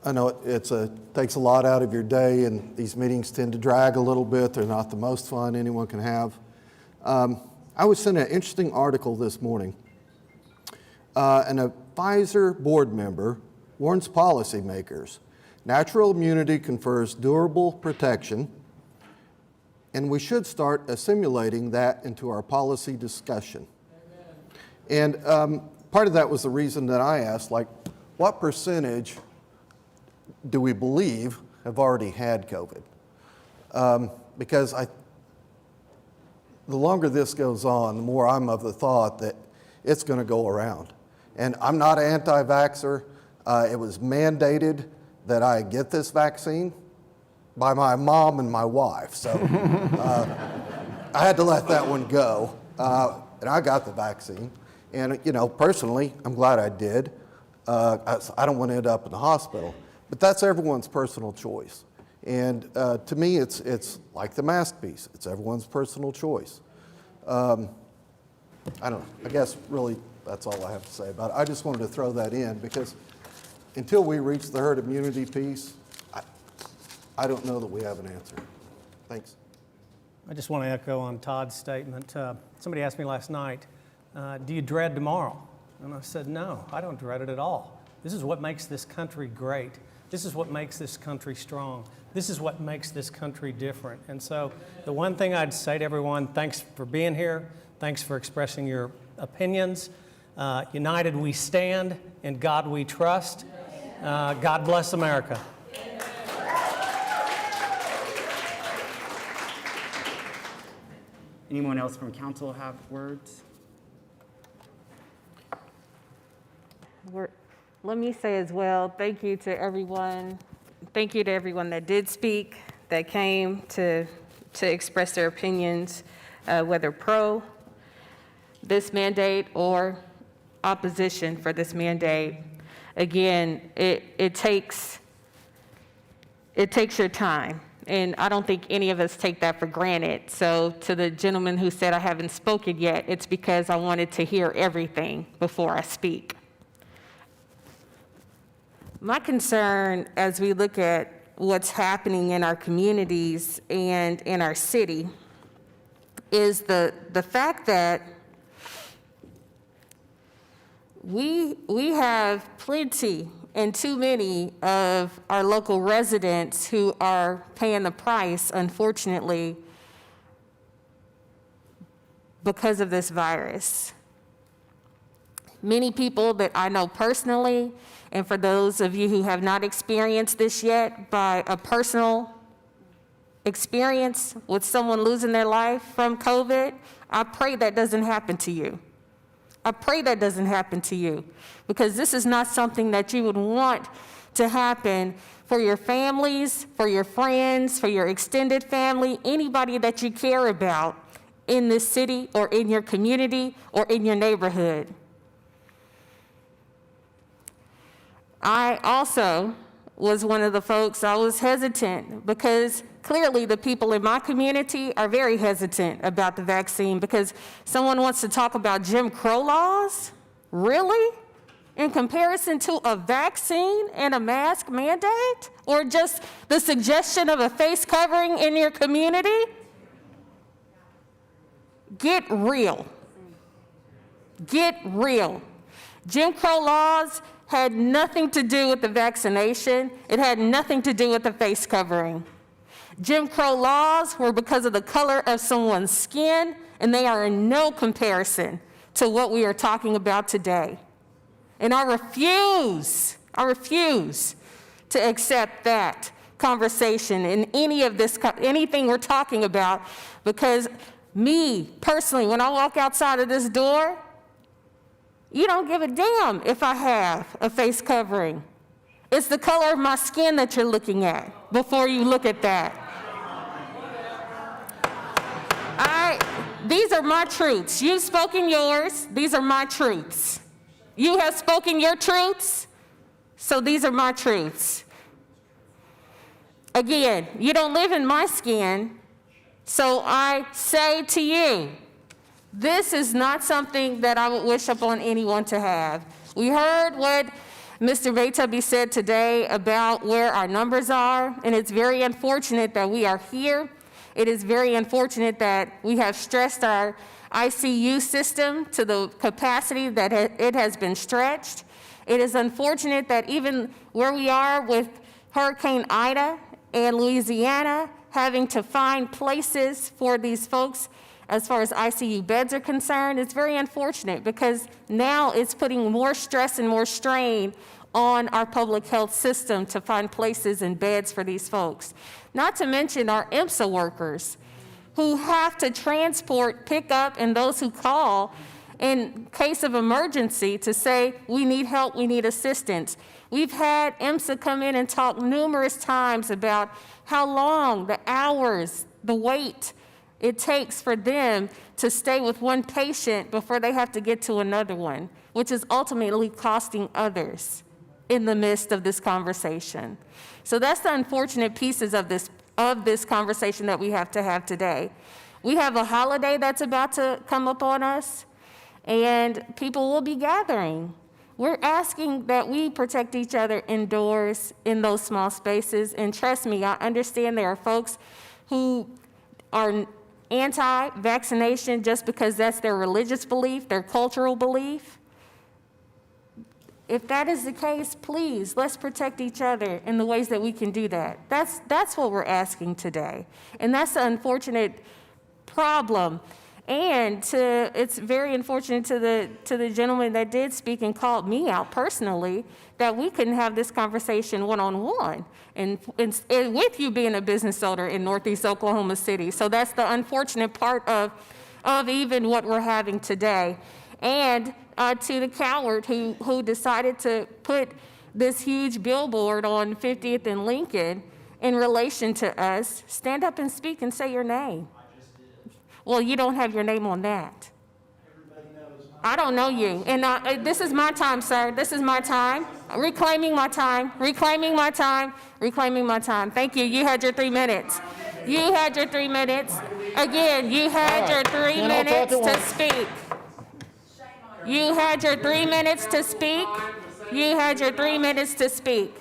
S20: I know it takes a lot out of your day, and these meetings tend to drag a little bit. They're not the most fun anyone can have. I was sent an interesting article this morning. An advisor board member warns policymakers, natural immunity confers durable protection, and we should start assimilating that into our policy discussion. And part of that was the reason that I asked, like, what percentage do we believe have already had COVID? Because the longer this goes on, the more I'm of the thought that it's going to go around. And I'm not an anti-vaxxer. It was mandated that I get this vaccine by my mom and my wife. So I had to let that one go. And I got the vaccine. And, you know, personally, I'm glad I did. I don't want to end up in the hospital. But that's everyone's personal choice. And to me, it's like the mask piece. It's everyone's personal choice. I don't know. I guess really that's all I have to say about it. I just wanted to throw that in because until we reach the herd immunity piece, I don't know that we have an answer. Thanks.
S5: I just want to echo on Todd's statement. Somebody asked me last night, do you dread tomorrow? And I said, no, I don't dread it at all. This is what makes this country great. This is what makes this country strong. This is what makes this country different. And so the one thing I'd say to everyone, thanks for being here. Thanks for expressing your opinions. United we stand, in God we trust. God bless America.
S19: Anyone else from council have words?
S21: Let me say as well, thank you to everyone. Thank you to everyone that did speak, that came to express their opinions, whether pro this mandate or opposition for this mandate. Again, it takes your time. And I don't think any of us take that for granted. So to the gentleman who said I haven't spoken yet, it's because I wanted to hear everything before I speak. My concern as we look at what's happening in our communities and in our city is the fact that we have plenty and too many of our local residents who are paying the price, unfortunately, because of this virus. Many people that I know personally, and for those of you who have not experienced this yet, by a personal experience with someone losing their life from COVID, I pray that doesn't happen to you. I pray that doesn't happen to you, because this is not something that you would want to happen for your families, for your friends, for your extended family, anybody that you care about in this city or in your community or in your neighborhood. I also was one of the folks, I was hesitant because clearly the people in my community are very hesitant about the vaccine because someone wants to talk about Jim Crow laws? Really? In comparison to a vaccine and a mask mandate? Or just the suggestion of a face covering in your community? Get real. Get real. Jim Crow laws had nothing to do with the vaccination. It had nothing to do with the face covering. Jim Crow laws were because of the color of someone's skin, and they are in no comparison to what we are talking about today. And I refuse to accept that conversation in any of this, anything we're talking about, because me, personally, when I walk outside of this door, you don't give a damn if I have a face covering. It's the color of my skin that you're looking at before you look at that. These are my truths. You've spoken yours. These are my truths. You have spoken your truths, so these are my truths. Again, you don't live in my skin, so I say to you, this is not something that I would wish upon anyone to have. We heard what Mr. Baytubby said today about where our numbers are, and it's very unfortunate that we are here. It is very unfortunate that we have stressed our ICU system to the capacity that it has been stretched. It is unfortunate that even where we are with Hurricane Ida and Louisiana, having to find places for these folks as far as ICU beds are concerned, it's very unfortunate because now it's putting more stress and more strain on our public health system to find places and beds for these folks. Not to mention our IMSA workers who have to transport, pick up, and those who call in case of emergency to say, we need help, we need assistance. We've had IMSA come in and talk numerous times about how long, the hours, the wait it takes for them to stay with one patient before they have to get to another one, which is ultimately costing others in the midst of this conversation. So that's the unfortunate pieces of this conversation that we have to have today. We have a holiday that's about to come upon us, and people will be gathering. We're asking that we protect each other indoors in those small spaces, and trust me, I understand there are folks who are anti-vaccination just because that's their religious belief, their cultural belief. If that is the case, please, let's protect each other in the ways that we can do that. That's what we're asking today. And that's the unfortunate problem. And it's very unfortunate to the gentleman that did speak and called me out personally that we couldn't have this conversation one-on-one and with you being a business owner in Northeast Oklahoma City. So that's the unfortunate part of even what we're having today. And to the coward who decided to put this huge billboard on 50th and Lincoln in relation to us, stand up and speak and say your name. Well, you don't have your name on that. I don't know you. And this is my time, sir. This is my time. Reclaiming my time. Reclaiming my time. Reclaiming my time. Thank you. You had your 3 minutes. You had your 3 minutes. Again, you had your 3 minutes to speak. You had your 3 minutes to speak. You had your 3 minutes to speak.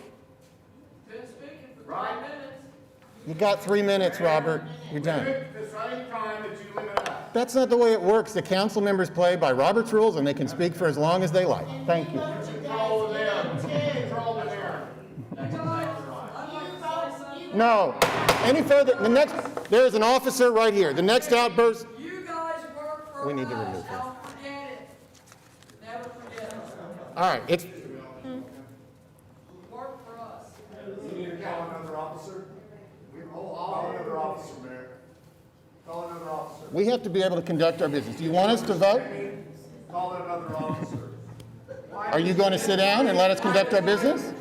S1: You got 3 minutes, Robert. You're done. That's not the way it works. The council members play by Robert's rules, and they can speak for as long as they like. Thank you. No. Any further? There is an officer right here. The next outburst. We need to remove him. All right. It's.
S9: You need to call another officer. Call another officer, Mayor. Call another officer.
S1: We have to be able to conduct our business. Do you want us to vote?
S9: Call another officer.
S1: Are you going to sit down and let us conduct our business?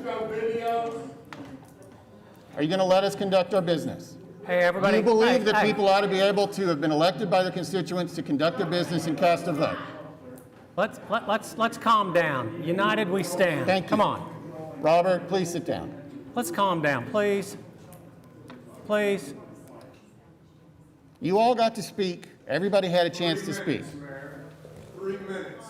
S1: Are you going to let us conduct our business?
S5: Hey, everybody.
S1: Do you believe that people ought to be able to have been elected by their constituents to conduct their business and cast a vote?
S5: Let's calm down. United we stand.
S1: Thank you.
S5: Come on.
S1: Robert, please sit down.
S5: Let's calm down, please. Please.
S1: You all got to speak. Everybody had a chance to speak.
S9: 3 minutes.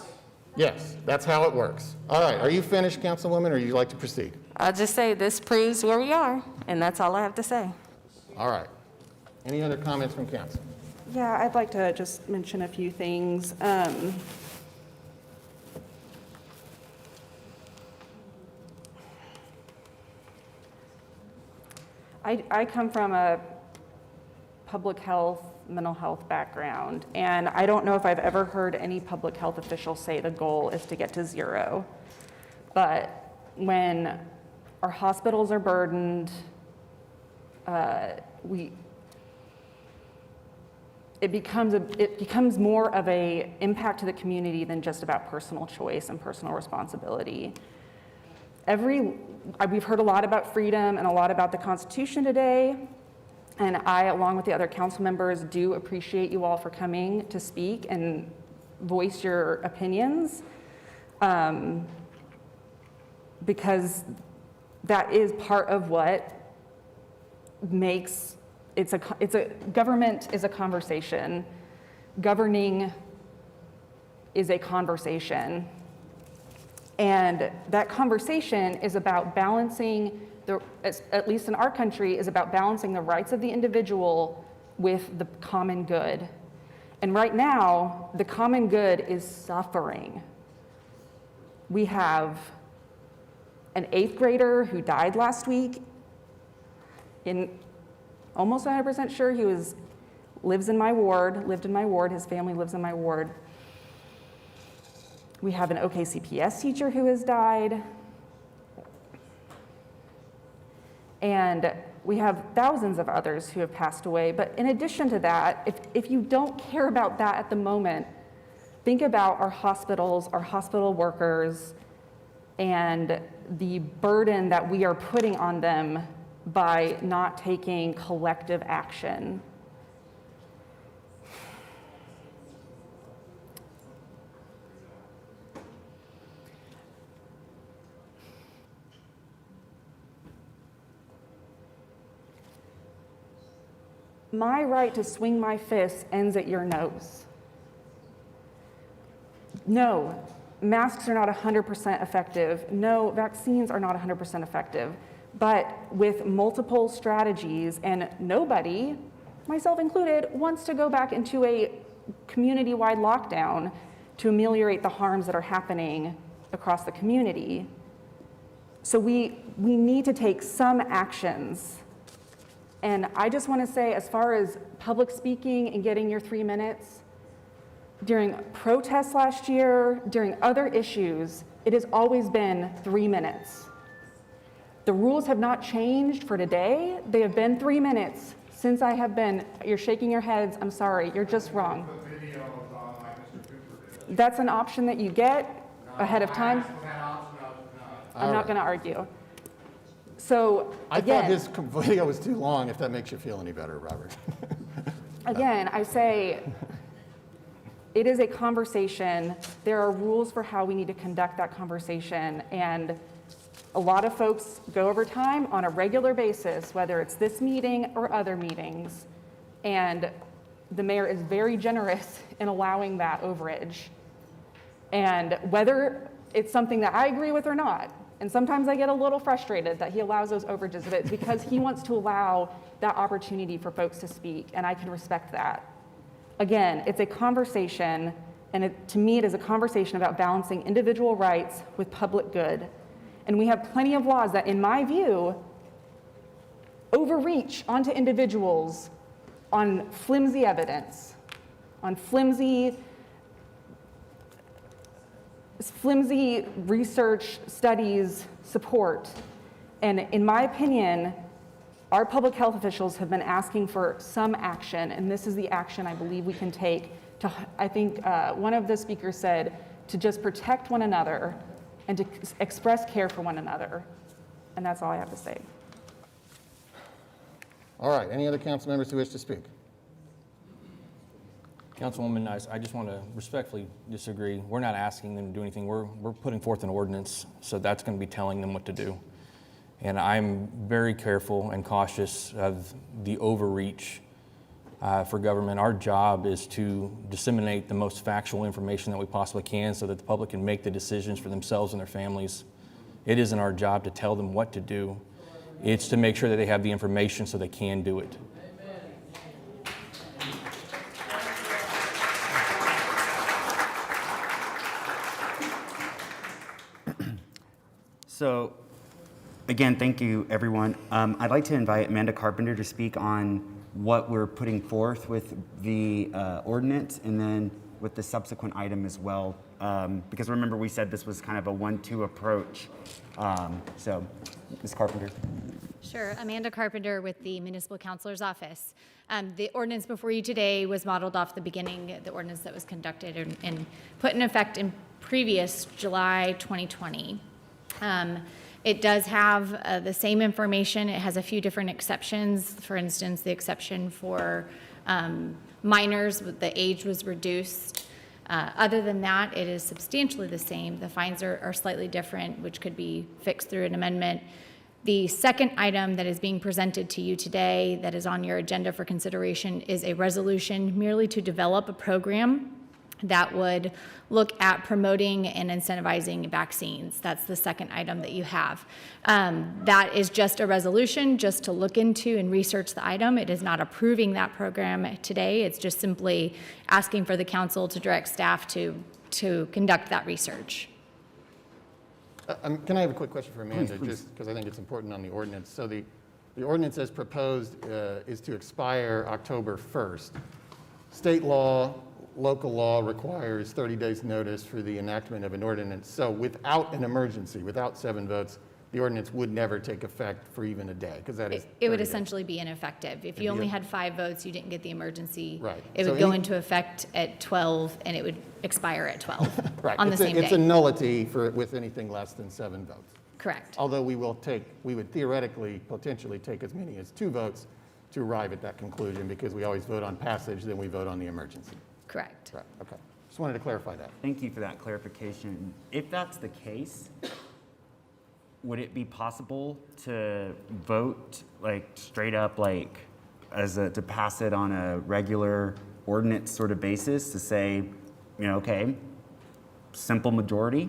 S1: Yes, that's how it works. All right, are you finished, Councilwoman, or would you like to proceed?
S21: I'll just say this proves where we are, and that's all I have to say.
S1: All right. Any other comments from council?
S17: Yeah, I'd like to just mention a few things. I come from a public health, mental health background, and I don't know if I've ever heard any public health official say the goal is to get to zero. But when our hospitals are burdened, it becomes more of a impact to the community than just about personal choice and personal responsibility. We've heard a lot about freedom and a lot about the Constitution today, and I, along with the other council members, do appreciate you all for coming to speak and voice your opinions, because that is part of what makes government is a conversation. Governing is a conversation. And that conversation is about balancing, at least in our country, is about balancing the rights of the individual with the common good. And right now, the common good is suffering. We have an 8th grader who died last week. Almost 100% sure he lived in my ward, his family lives in my ward. We have an OKCPS teacher who has died. And we have thousands of others who have passed away. But in addition to that, if you don't care about that at the moment, think about our hospitals, our hospital workers, and the burden that we are putting on them by not taking collective action. My right to swing my fist ends at your nose. No, masks are not 100% effective. No, vaccines are not 100% effective. But with multiple strategies, and nobody, myself included, wants to go back into a community-wide lockdown to ameliorate the harms that are happening across the community. So we need to take some actions. And I just want to say, as far as public speaking and getting your 3 minutes, during protests last year, during other issues, it has always been 3 minutes. The rules have not changed for today. They have been 3 minutes since I have been. You're shaking your heads. I'm sorry. You're just wrong. That's an option that you get ahead of time. I'm not going to argue. So
S1: I
S17: again,
S1: thought his video was too long, if that makes you feel any better, Robert.
S17: again, I say it is a conversation. There are rules for how we need to conduct that conversation. And a lot of folks go over time on a regular basis, whether it's this meeting or other meetings. And the mayor is very generous in allowing that overage. And whether it's something that I agree with or not, and sometimes I get a little frustrated that he allows those overages, but it's because he wants to allow that opportunity for folks to speak, and I can respect that. Again, it's a conversation, and to me it is a conversation about balancing individual rights with public good. And we have plenty of laws that, in my view, overreach onto individuals on flimsy evidence, on flimsy research, studies, support. And in my opinion, our public health officials have been asking for some action, and this is the action I believe we can take to, I think one of the speakers said, to just protect one another and to express care for one another. And that's all I have to say.
S1: All right, any other council members who wish to speak?
S2: Councilwoman, I just want to respectfully disagree. We're not asking them to do anything. We're putting forth an ordinance, so that's going to be telling them what to do. And I'm very careful and cautious of the overreach for government. Our job is to disseminate the most factual information that we possibly can so that the public can make the decisions for themselves and their families. It isn't our job to tell them what to do. It's to make sure that they have the information so they can do it.
S19: So, again, thank you, everyone. I'd like to invite Amanda Carpenter to speak on what we're putting forth with the ordinance and then with the subsequent item as well. Because remember, we said this was kind of a 1-2 approach. So, Ms. Carpenter.
S22: Sure. Amanda Carpenter with the Municipal Counselor's Office. The ordinance before you today was modeled off the ordinance that was conducted and put in effect in previous July 2020. It does have the same information. It has a few different exceptions. For instance, the exception for minors, the age was reduced. Other than that, it is substantially the same. The fines are slightly different, which could be fixed through an amendment. The second item that is being presented to you today that is on your agenda for consideration is a resolution merely to develop a program that would look at promoting and incentivizing vaccines. That's the second item that you have. That is just a resolution just to look into and research the item. It is not approving that program today. It's just simply asking for the council to direct staff to conduct that research.
S1: Can I have a quick question for Amanda, just because I think it's important on the ordinance? So the ordinance as proposed is to expire October 1st. State law, local law requires 30 days notice for the enactment of an ordinance. So without an emergency, without 7 votes, the ordinance would never take effect for even a day, because that is
S22: It would
S1: 30 days.
S22: essentially be ineffective. If you only had 5 votes, you didn't get the emergency.
S1: Right.
S22: It
S1: So
S22: would go
S1: any-
S22: into effect at 12, and it would expire at 12
S1: Right.
S22: on the same
S1: It's a
S22: day.
S1: nullity with anything less than 7 votes.
S22: Correct.
S1: Although we would theoretically, potentially take as many as 2 votes to arrive at that conclusion, because we always vote on passage, then we vote on the emergency.
S22: Correct.
S1: Right, okay. Just wanted to clarify that.
S19: Thank you for that clarification. If that's the case, would it be possible to vote like straight up, like to pass it on a regular ordinance sort of basis to say, okay, simple majority,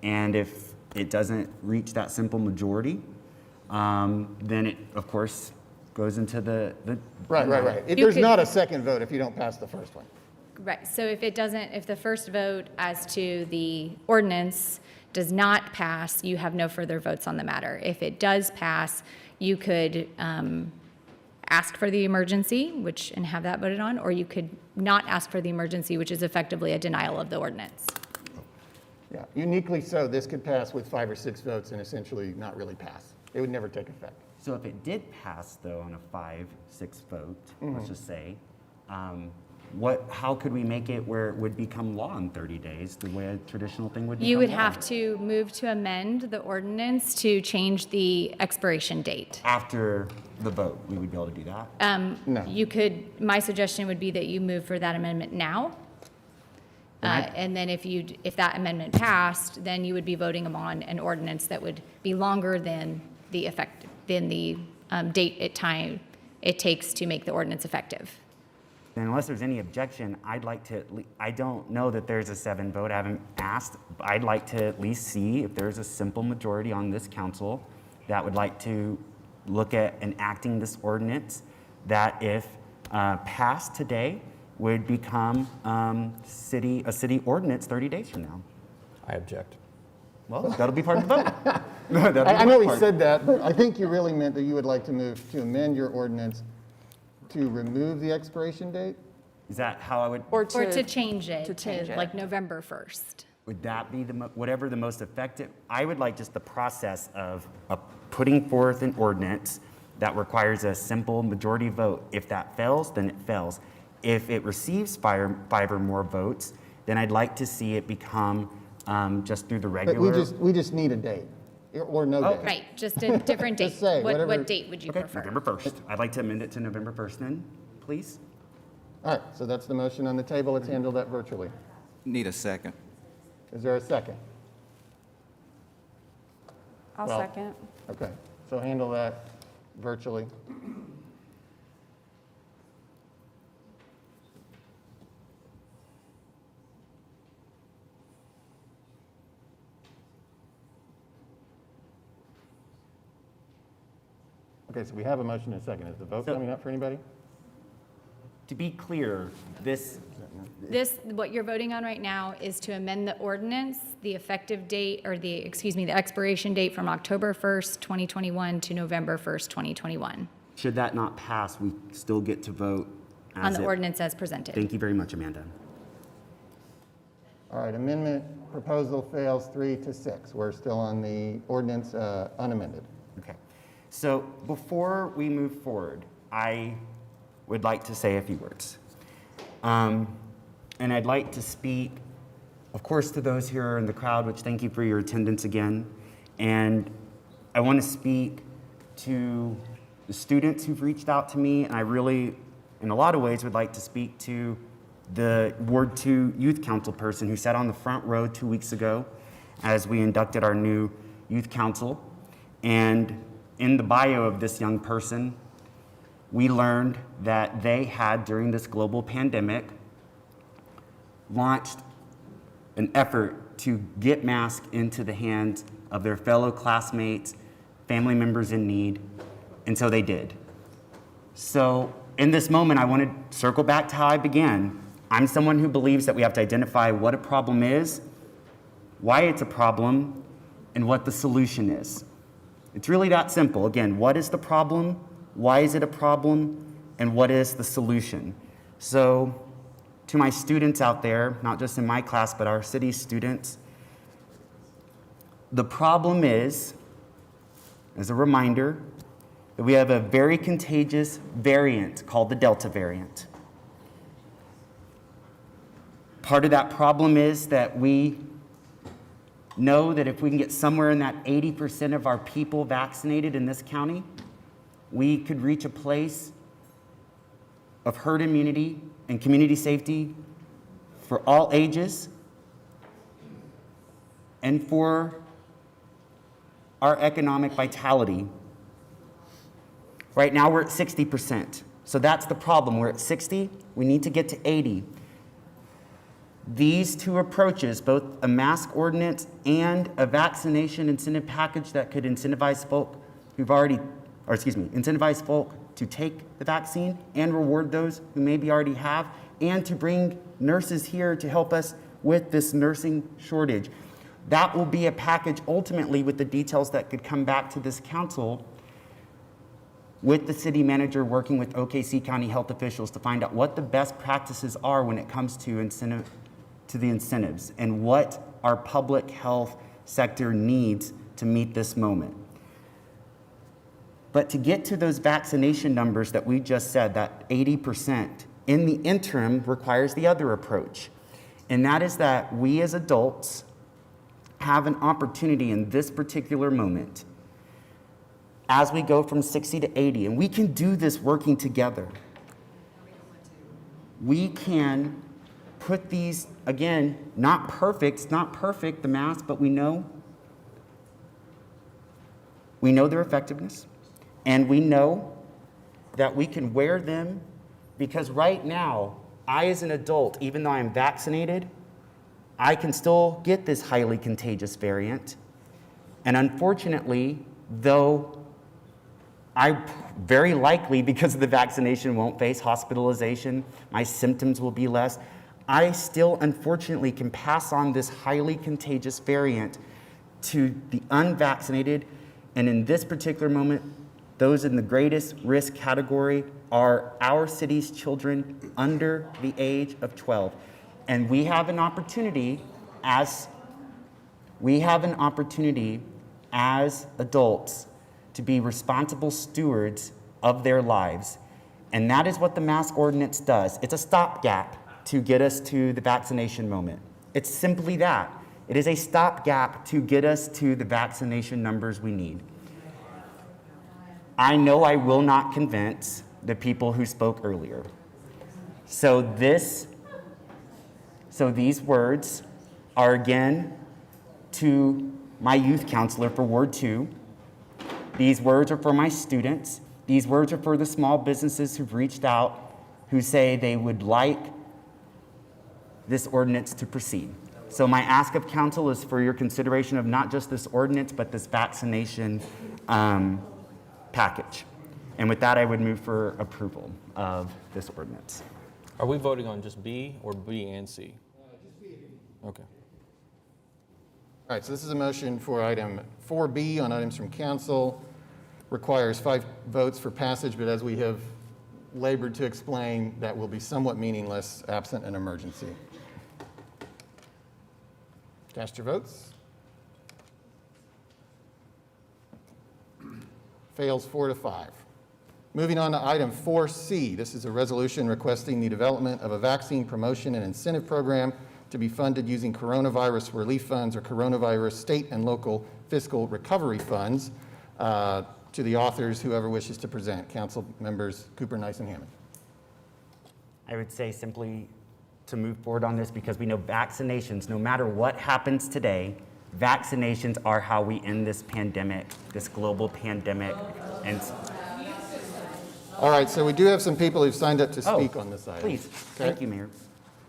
S19: and if it doesn't reach that simple majority, then it, of course, goes into the
S1: Right. There's not a second vote if you don't pass the first one.
S22: Right, so if the first vote as to the ordinance does not pass, you have no further votes on the matter. If it does pass, you could ask for the emergency, and have that voted on, or you could not ask for the emergency, which is effectively a denial of the ordinance.
S1: Yeah, uniquely so, this could pass with 5 or 6 votes and essentially not really pass. It would never take effect.
S19: So if it did pass, though, on a 5-6 vote, let's just say, how could we make it where it would become law in 30 days, the way a traditional thing would become
S22: You would
S19: law?
S22: have to move to amend the ordinance to change the expiration date.
S19: After the vote, we would be able to do that?
S1: No.
S22: You could, my suggestion would be that you move for that amendment now. And then if that amendment passed, then you would be voting on an ordinance that would be longer than the date it takes to make the ordinance effective.
S19: And unless there's any objection, I don't know that there's a 7 vote, I haven't asked. I'd like to at least see if there's a simple majority on this council that would like to look at enacting this ordinance that if passed today would become a city ordinance 30 days from now.
S2: I object.
S19: Well, that'll be part of the vote.
S1: I know he said that, but I think you really meant that you would like to move to amend your ordinance to remove the expiration date?
S19: Is that how I would?
S22: Or to change it to like November 1st.
S19: Would that be whatever the most effective? I would like just the process of putting forth an ordinance that requires a simple majority vote. If that fails, then it fails. If it receives 5 or more votes, then I'd like to see it become just through the regular.
S1: But we just need a date, or no date.
S22: Right, just a different date.
S1: Just say whatever.
S22: What date would you
S19: Okay,
S22: prefer?
S19: November 1st. I'd like to amend it to November 1st then, please.
S1: All right, so that's the motion on the table. Let's handle that virtually.
S10: Need a second.
S1: Is there a second?
S17: I'll
S1: Well,
S17: second.
S1: Okay, so handle that virtually. Okay, so we have a motion and a second. Is the vote coming up for anybody?
S19: To be clear,
S22: What you're voting on right now is to amend the ordinance, the effective date, or the expiration date from October 1st, 2021 to November 1st, 2021.
S19: should that not pass, we still get to vote
S22: On the ordinance as presented.
S19: Thank you very much, Amanda.
S1: All right, amendment proposal fails 3-6. We're still on the ordinance unamended.
S19: Okay. So before we move forward, I would like to say a few words. And I'd like to speak, of course, to those here in the crowd, which thank you for your attendance again. And I want to speak to the students who've reached out to me, and I really, in a lot of ways, would like to speak to the Ward 2 Youth Council person who sat on the front row 2 weeks ago as we inducted our new Youth Council. And in the bio of this young person, we learned that they had, during this global pandemic, launched an effort to get masks into the hands of their fellow classmates, family members in need, and so they did. So in this moment, I want to circle back to how I began. I'm someone who believes that we have to identify what a problem is, why it's a problem, and what the solution is. It's really that simple. Again, what is the problem? Why is it a problem? And what is the solution? So to my students out there, not just in my class, but our city's students, the problem is, as a reminder, that we have a very contagious variant called the Delta variant. Part of that problem is that we know that if we can get somewhere in that 80% of our people vaccinated in this county, we could reach a place of herd immunity and community safety for all ages and for our economic vitality. Right now we're at 60%. So that's the problem. We're at 60, we need to get to 80. These two approaches, both a mask ordinance and a vaccination incentive package that could incentivize folk incentivize folk to take the vaccine and reward those who maybe already have, and to bring nurses here to help us with this nursing shortage. That will be a package ultimately with the details that could come back to this council with the city manager working with OKC County health officials to find out what the best practices are when it comes to the incentives and what our public health sector needs to meet this moment. But to get to those vaccination numbers that we just said, that 80%, in the interim requires the other approach. And that is that we as adults have an opportunity in this particular moment as we go from 60 to 80, and we can do this working together. We can put these, again, not perfect, it's not perfect, the masks, but we know their effectiveness, and we know that we can wear them because right now, I as an adult, even though I'm vaccinated, I can still get this highly contagious variant. And unfortunately, though I very likely, because of the vaccination, won't face hospitalization, my symptoms will be less, I still unfortunately can pass on this highly contagious variant to the unvaccinated. And in this particular moment, those in the greatest risk category are our city's children under the age of 12. And we have an opportunity as adults to be responsible stewards of their lives. And that is what the mask ordinance does. It's a stopgap to get us to the vaccination moment. It's simply that. It is a stopgap to get us to the vaccination numbers we need. I know I will not convince the people who spoke earlier. So these words are again to my youth counselor for Ward 2. These words are for my students. These words are for the small businesses who've reached out, who say they would like this ordinance to proceed. So my ask of council is for your consideration of not just this ordinance, but this vaccination package. And with that, I would move for approval of this ordinance.
S2: Are we voting on just B or B and C?
S9: Just B.
S2: Okay.
S1: All right, so this is a motion for item 4B on items from council. Requires 5 votes for passage, but as we have labored to explain, that will be somewhat meaningless absent an emergency. Cast your votes. Fails 4 to 5. Moving on to item 4C. This is a resolution requesting the development of a vaccine promotion and incentive program to be funded using coronavirus relief funds or coronavirus state and local fiscal recovery funds. To the authors, whoever wishes to present. Council members Cooper, Nice, and Hammond.
S19: I would say simply to move forward on this because we know vaccinations, no matter what happens today, vaccinations are how we end this pandemic, this global pandemic. And
S1: all right, so we do have some people who've signed up to speak on this item.
S19: Please.
S1: Okay.
S19: Thank you, Mayor.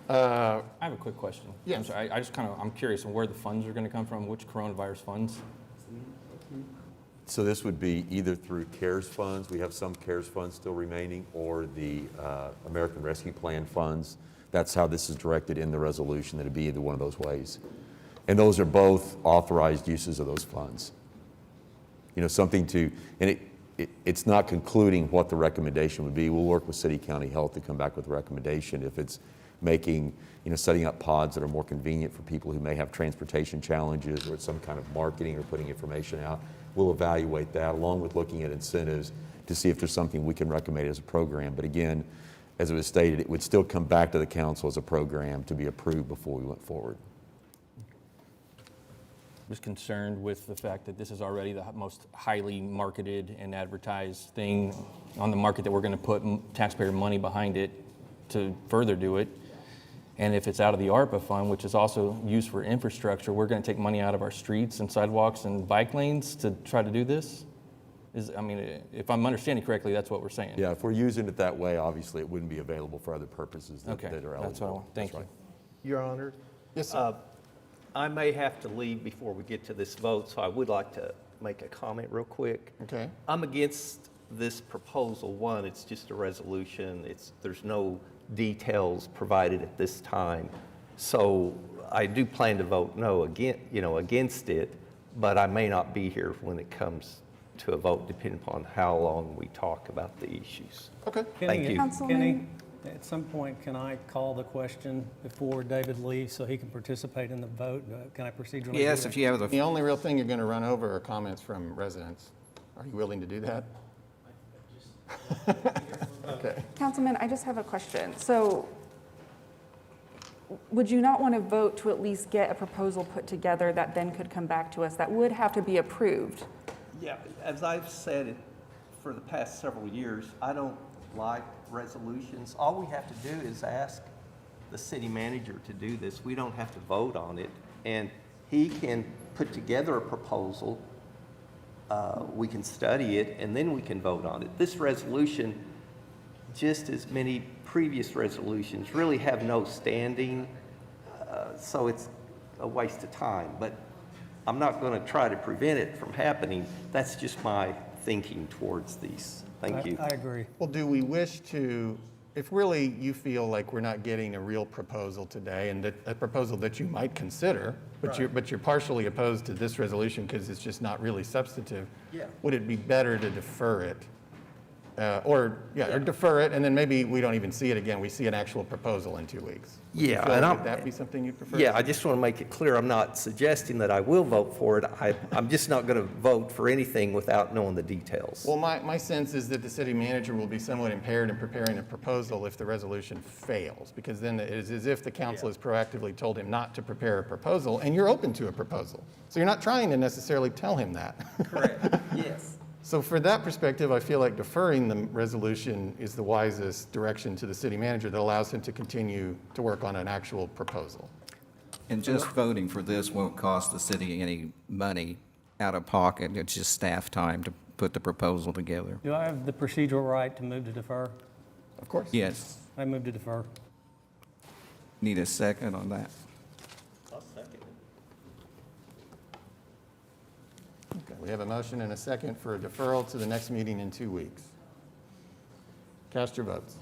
S2: I have a quick question.
S1: Yes.
S2: I'm sorry, I'm curious on where the funds are going to come from, which coronavirus funds?
S10: So this would be either through CARES funds, we have some CARES funds still remaining, or the American Rescue Plan funds. That's how this is directed in the resolution, that it'd be either one of those ways. And those are both authorized uses of those funds. You know, something to, and it's not concluding what the recommendation would be. We'll work with City County Health to come back with a recommendation if it's making, you know, setting up pods that are more convenient for people who may have transportation challenges, or it's some kind of marketing or putting information out. We'll evaluate that along with looking at incentives to see if there's something we can recommend as a program. But again, as it was stated, it would still come back to the council as a program to be approved before we went forward.
S2: Just concerned with the fact that this is already the most highly marketed and advertised thing on the market, that we're going to put taxpayer money behind it to further do it. And if it's out of the ARPA fund, which is also used for infrastructure, we're going to take money out of our streets and sidewalks and bike lanes to try to do this? I mean, if I'm understanding correctly, that's what we're saying.
S10: Yeah, if we're using it that way, obviously it wouldn't be available for other purposes that,
S2: Okay,
S10: that are eligible.
S2: that's what I want. Thank you.
S10: Right.
S11: Your Honor.
S1: Yes, sir.
S11: I may have to leave before we get to this vote, so I would like to make a comment real quick.
S1: Okay.
S11: I'm against this proposal. One, it's just a resolution. There's no details provided at this time. So I do plan to vote no against it, but I may not be here when it comes to a vote, depending upon how long we talk about the issues.
S1: Okay.
S11: Thank you.
S5: Kenny, at some point, can I call the question before David leaves so he can participate in the vote? Can I procedurally do
S1: Yes,
S5: that?
S1: if you have the only real thing you're going to run over are comments from residents. Are you willing to do that? Okay.
S17: Councilman, I just have a question. So would you not want to vote to at least get a proposal put together that then could come back to us that would have to be approved?
S11: Yeah, as I've said for the past several years, I don't like resolutions. All we have to do is ask the city manager to do this. We don't have to vote on it. And he can put together a proposal. We can study it, and then we can vote on it. This resolution, just as many previous resolutions, really have no standing, so it's a waste of time. But I'm not going to try to prevent it from happening. That's just my thinking towards these. Thank you.
S5: I agree.
S1: Well, do we wish to, if really you feel like we're not getting a real proposal today, and that a proposal that you might consider, but you're partially opposed to this resolution because it's just not really substantive, would it be better to defer it? Or defer it, and then maybe we don't even see it again. We see an actual proposal in 2 weeks. Would that be something you'd prefer?
S11: Yeah, I just want to make it clear, I'm not suggesting that I will vote for it. I'm just not going to vote for anything without knowing the details.
S1: Well, my sense is that the city manager will be somewhat impaired in preparing a proposal if the resolution fails, because then it is as if the council has proactively told him not to prepare a proposal, and you're open to a proposal. So you're not trying to necessarily tell him that.
S11: Correct, yes.
S1: So for that perspective, I feel like deferring the resolution is the wisest direction to the city manager that allows him to continue to work on an actual proposal.
S23: And just voting for this won't cost the city any money out of pocket. It's just staff time to put the proposal together.
S5: Do I have the procedural right to move to defer?
S1: Of course.
S23: Yes.
S5: I move to defer.
S23: Need a second on that?
S11: I'll second it.
S1: Okay, we have a motion and a second for a deferral to the next meeting in 2 weeks. Cast your votes.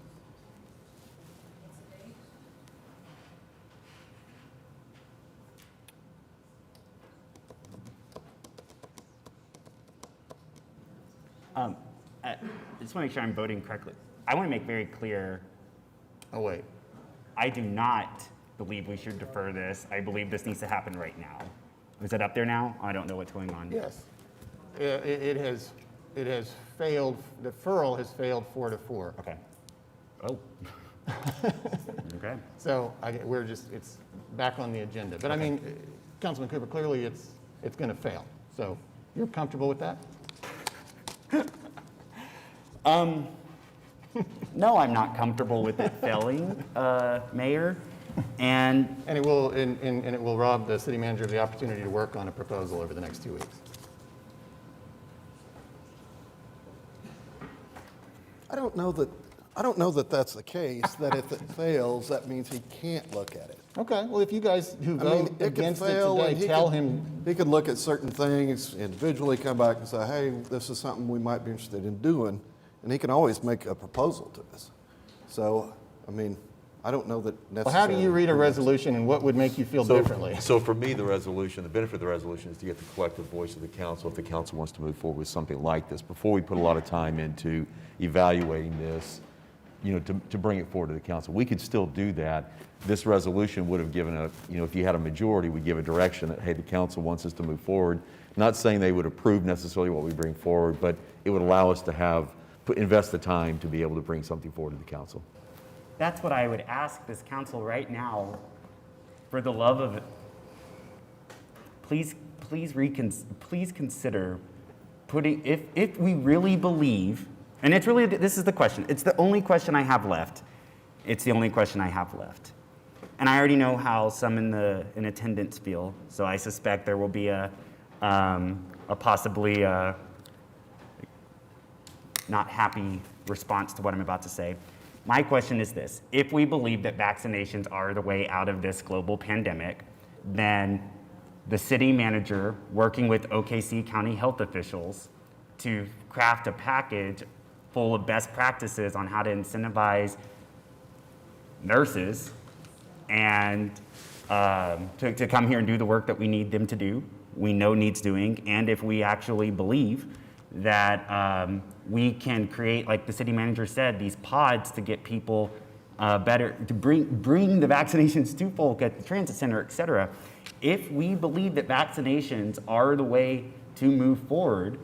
S19: I just want to make sure I'm voting correctly. I want to make very clear.
S1: Oh, wait.
S19: I do not believe we should defer this. I believe this needs to happen right now. Is it up there now? I don't know what's going on.
S1: Yes. It has failed, deferral has failed 4-4.
S19: Okay. Oh. Okay.
S1: So it's back on the agenda. But I mean, Councilman Cooper, clearly it's going to fail. So you're comfortable with that?
S19: No, I'm not comfortable with it failing, Mayor. And
S1: it will rob the city manager of the opportunity to work on a proposal over the next 2 weeks.
S20: I don't know that I don't know that that's the case, that if it fails, that means he can't look at it.
S1: Okay, well, if you guys who
S20: I mean,
S1: vote
S20: it could
S1: against it
S20: fail, and
S1: today, tell him,
S20: he could look at certain things individually, come back and say, hey, this is something we might be interested in doing, and he can always make a proposal to us. So, I mean, I don't know that
S1: well,
S20: necessarily.
S1: how do you read a resolution and what would make you feel differently?
S10: So for me, the benefit of the resolution is to get the collective voice of the council if the council wants to move forward with something like this. Before we put a lot of time into evaluating this, to bring it forward to the council. We could still do that. This resolution would have given if you had a majority, we give a direction that, hey, the council wants us to move forward. Not saying they would approve necessarily what we bring forward, but it would allow us to invest the time to be able to bring something forward to the council.
S19: That's what I would ask this council right now, for the love of it. Please consider putting, if we really believe, and it's really, this is the question. It's the only question I have left. It's the only question I have left. And I already know how some in attendance feel, so I suspect there will be a possibly not happy response to what I'm about to say. My question is this: if we believe that vaccinations are the way out of this global pandemic, then the city manager, working with OKC County health officials to craft a package full of best practices on how to incentivize nurses and to come here and do the work that we need them to do, we know needs doing, and if we actually believe that we can create, like the city manager said, these pods to get people better, to bring the vaccinations to folk at the transit center, et cetera. If we believe that vaccinations are the way to move forward,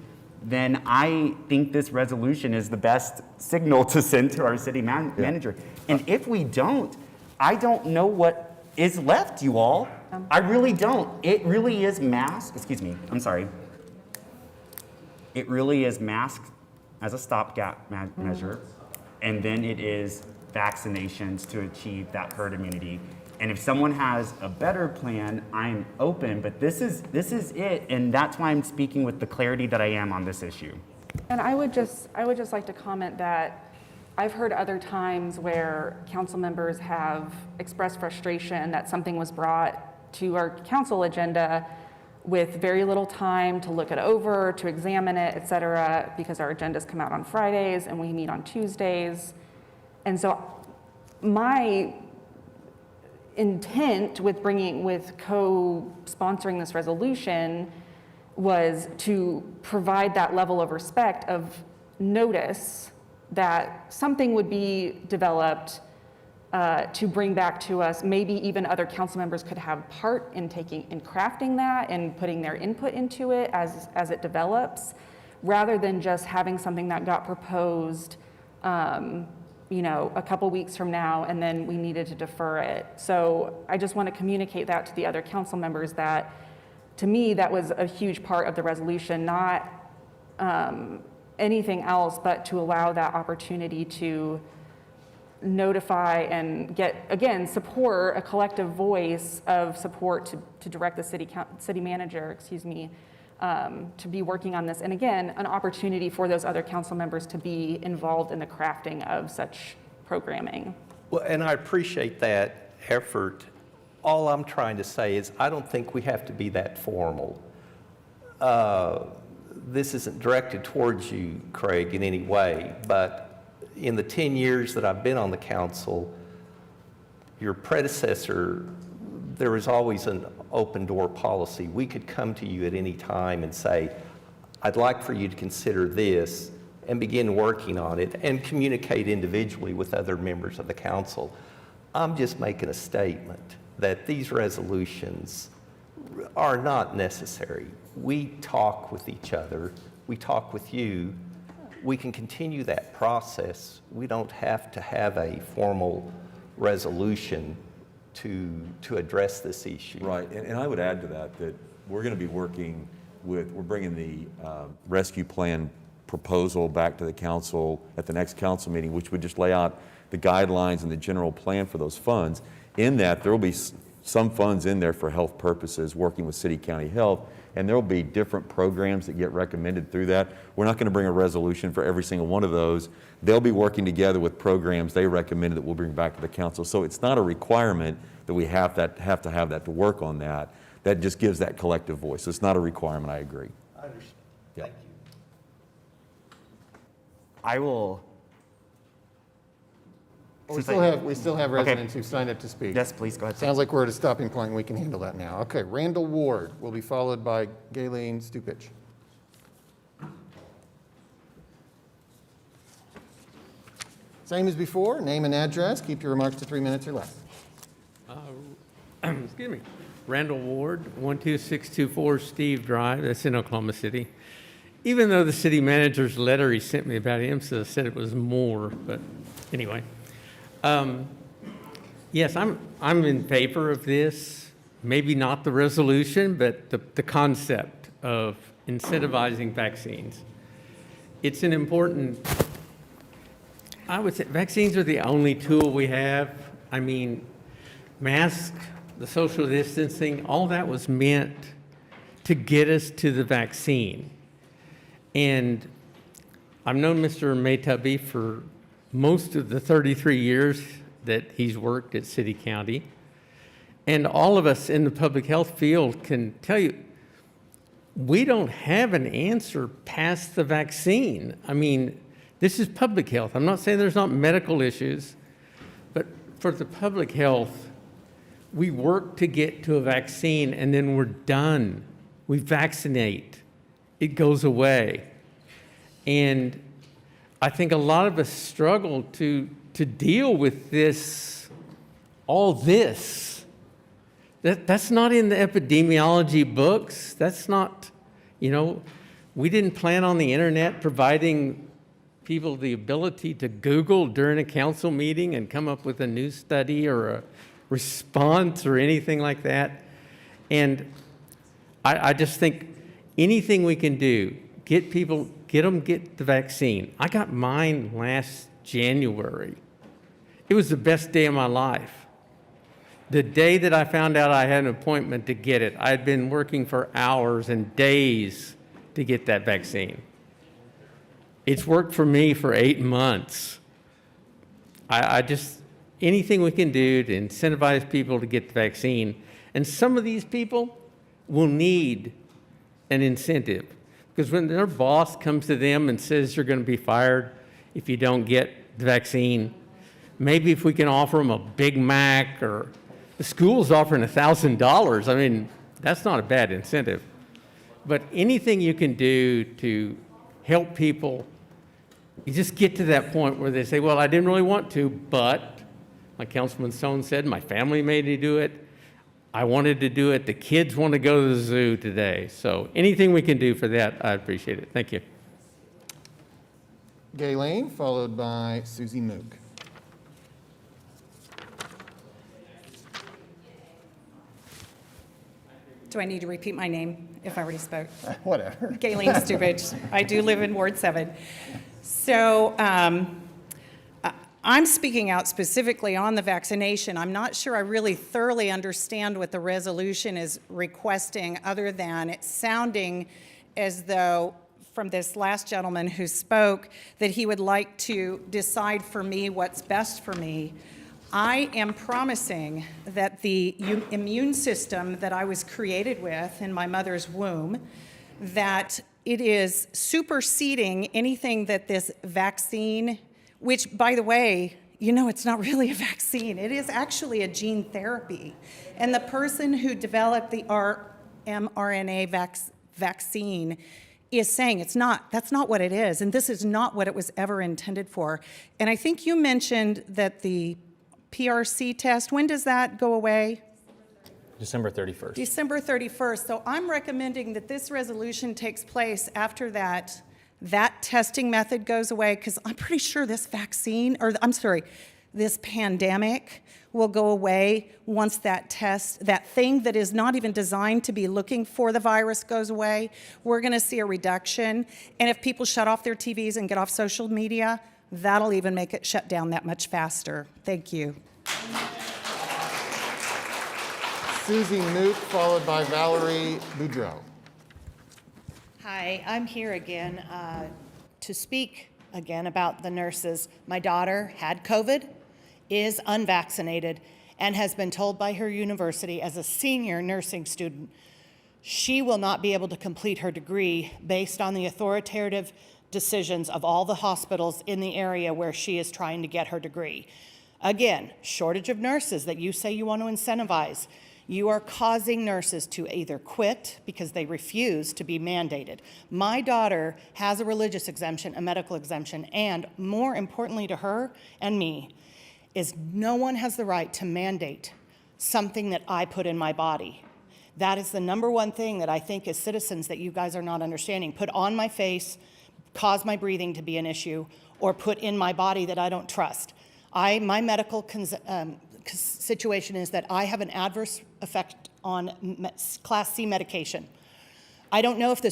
S19: then I think this resolution is the best signal to send to our city manager. And if we don't, I don't know what is left, you all. I really don't. It really is It really is masked as a stopgap measure, and then it is vaccinations to achieve that herd immunity. And if someone has a better plan, I'm open, but this is it, and that's why I'm speaking with the clarity that I am on this issue.
S17: And I would just like to comment that I've heard other times where council members have expressed frustration that something was brought to our council agenda with very little time to look it over, to examine it, et cetera, because our agendas come out on Fridays and we meet on Tuesdays. And so my intent with co-sponsoring this resolution was to provide that level of respect of notice that something would be developed to bring back to us. Maybe even other council members could have part in crafting that and putting their input into it as it develops, rather than just having something that got proposed a couple weeks from now, and then we needed to defer it. So I just want to communicate that to the other council members that, to me, that was a huge part of the resolution, not anything else, but to allow that opportunity to notify and get, again, support, a collective voice of support to direct the city manager, to be working on this. And again, an opportunity for those other council members to be involved in the crafting of such programming.
S11: Well, and I appreciate that effort. All I'm trying to say is I don't think we have to be that formal. This isn't directed towards you, Craig, in any way, but in the 10 years that I've been on the council, your predecessor, there was always an open door policy. We could come to you at any time and say, I'd like for you to consider this, and begin working on it and communicate individually with other members of the council. I'm just making a statement that these resolutions are not necessary. We talk with each other, we talk with you. We can continue that process. We don't have to have a formal resolution to address this issue.
S10: Right, and I would add to that we're going to be working we're bringing the rescue plan proposal back to the council at the next council meeting, which would just lay out the guidelines and the general plan for those funds. In that, there will be some funds in there for health purposes, working with city, county health, and there'll be different programs that get recommended through that. We're not going to bring a resolution for every single one of those. They'll be working together with programs they recommended that we'll bring back to the council. So it's not a requirement that we have to have that to work on that. That just gives that collective voice. It's not a requirement, I agree.
S11: I understand.
S10: Yeah.
S11: Thank you.
S19: I will.
S1: We still have residents who signed up to speak.
S19: Yes, please, go ahead.
S1: Sounds like we're at a stopping point, and we can handle that now. Okay, Randall Ward will be followed by Galen Stupich. Same as before, name and address. Keep your remarks to 3 minutes or less.
S3: Excuse me. Randall Ward, 12624 Steve Drive, that's in Oklahoma City. Even though the city manager's letter he sent me about IMSA said it was more, but anyway. Yes, I'm in favor of this. Maybe not the resolution, but the concept of incentivizing vaccines. It's an important, I would say vaccines are the only tool we have. I mean, masks, the social distancing, all that was meant to get us to the vaccine. And I've known Mr. Maytubby for most of the 33 years that he's worked at City County. And all of us in the public health field can tell you, we don't have an answer past the vaccine. I mean, this is public health. I'm not saying there's not medical issues, but for the public health, we work to get to a vaccine and then we're done. We vaccinate. It goes away. And I think a lot of us struggle to deal with this, all this. That's not in the epidemiology books. That's not, we didn't plan on the internet providing people the ability to Google during a council meeting and come up with a new study or a response or anything like that. And I just think anything we can do, get the vaccine. I got mine last January. It was the best day of my life. The day that I found out I had an appointment to get it, I had been working for hours and days to get that vaccine. It's worked for me for 8 months. Anything we can do to incentivize people to get the vaccine. And some of these people will need an incentive. Because when their boss comes to them and says you're going to be fired if you don't get the vaccine, maybe if we can offer them a Big Mac, or the school's offering $1,000. I mean, that's not a bad incentive. But anything you can do to help people, you just get to that point where they say, well, I didn't really want to, but like Councilman Stone said, my family made me do it. I wanted to do it. The kids want to go to the zoo today. So anything we can do for that, I appreciate it. Thank you.
S1: Galen, followed by Susie Moog.
S4: Do I need to repeat my name if I already spoke?
S1: Whatever.
S4: Galen Stubich. I do live in Ward 7. So I'm speaking out specifically on the vaccination. I'm not sure I really thoroughly understand what the resolution is requesting, other than it's sounding as though, from this last gentleman who spoke, that he would like to decide for me what's best for me. I am promising that the immune system that I was created with in my mother's womb, that it is superseding anything that this vaccine, which, by the way, it's not really a vaccine. It is actually a gene therapy. And the person who developed the mRNA vaccine is saying that's not what it is. And this is not what it was ever intended for. And I think you mentioned that the PRC test, when does that go away?
S2: December 31st.
S4: December 31st. So I'm recommending that this resolution takes place after that testing method goes away, because I'm pretty sure this pandemic will go away once that thing that is not even designed to be looking for the virus goes away. We're going to see a reduction. And if people shut off their TVs and get off social media, that'll even make it shut down that much faster. Thank you.
S1: Susie Mook, followed by Valerie Boudreau.
S4: Hi, I'm here again to speak again about the nurses. My daughter had COVID, is unvaccinated, and has been told by her university as a senior nursing student she will not be able to complete her degree based on the authoritative decisions of all the hospitals in the area where she is trying to get her degree. Again, shortage of nurses that you say you want to incentivize. You are causing nurses to either quit because they refuse to be mandated. My daughter has a religious exemption, a medical exemption, and more importantly to her and me is no one has the right to mandate something that I put in my body. That is the number one thing that I think as citizens that you guys are not understanding. Put on my face, cause my breathing to be an issue, or put in my body that I don't trust. My medical situation is that I have an adverse effect on Class C medication. I don't know if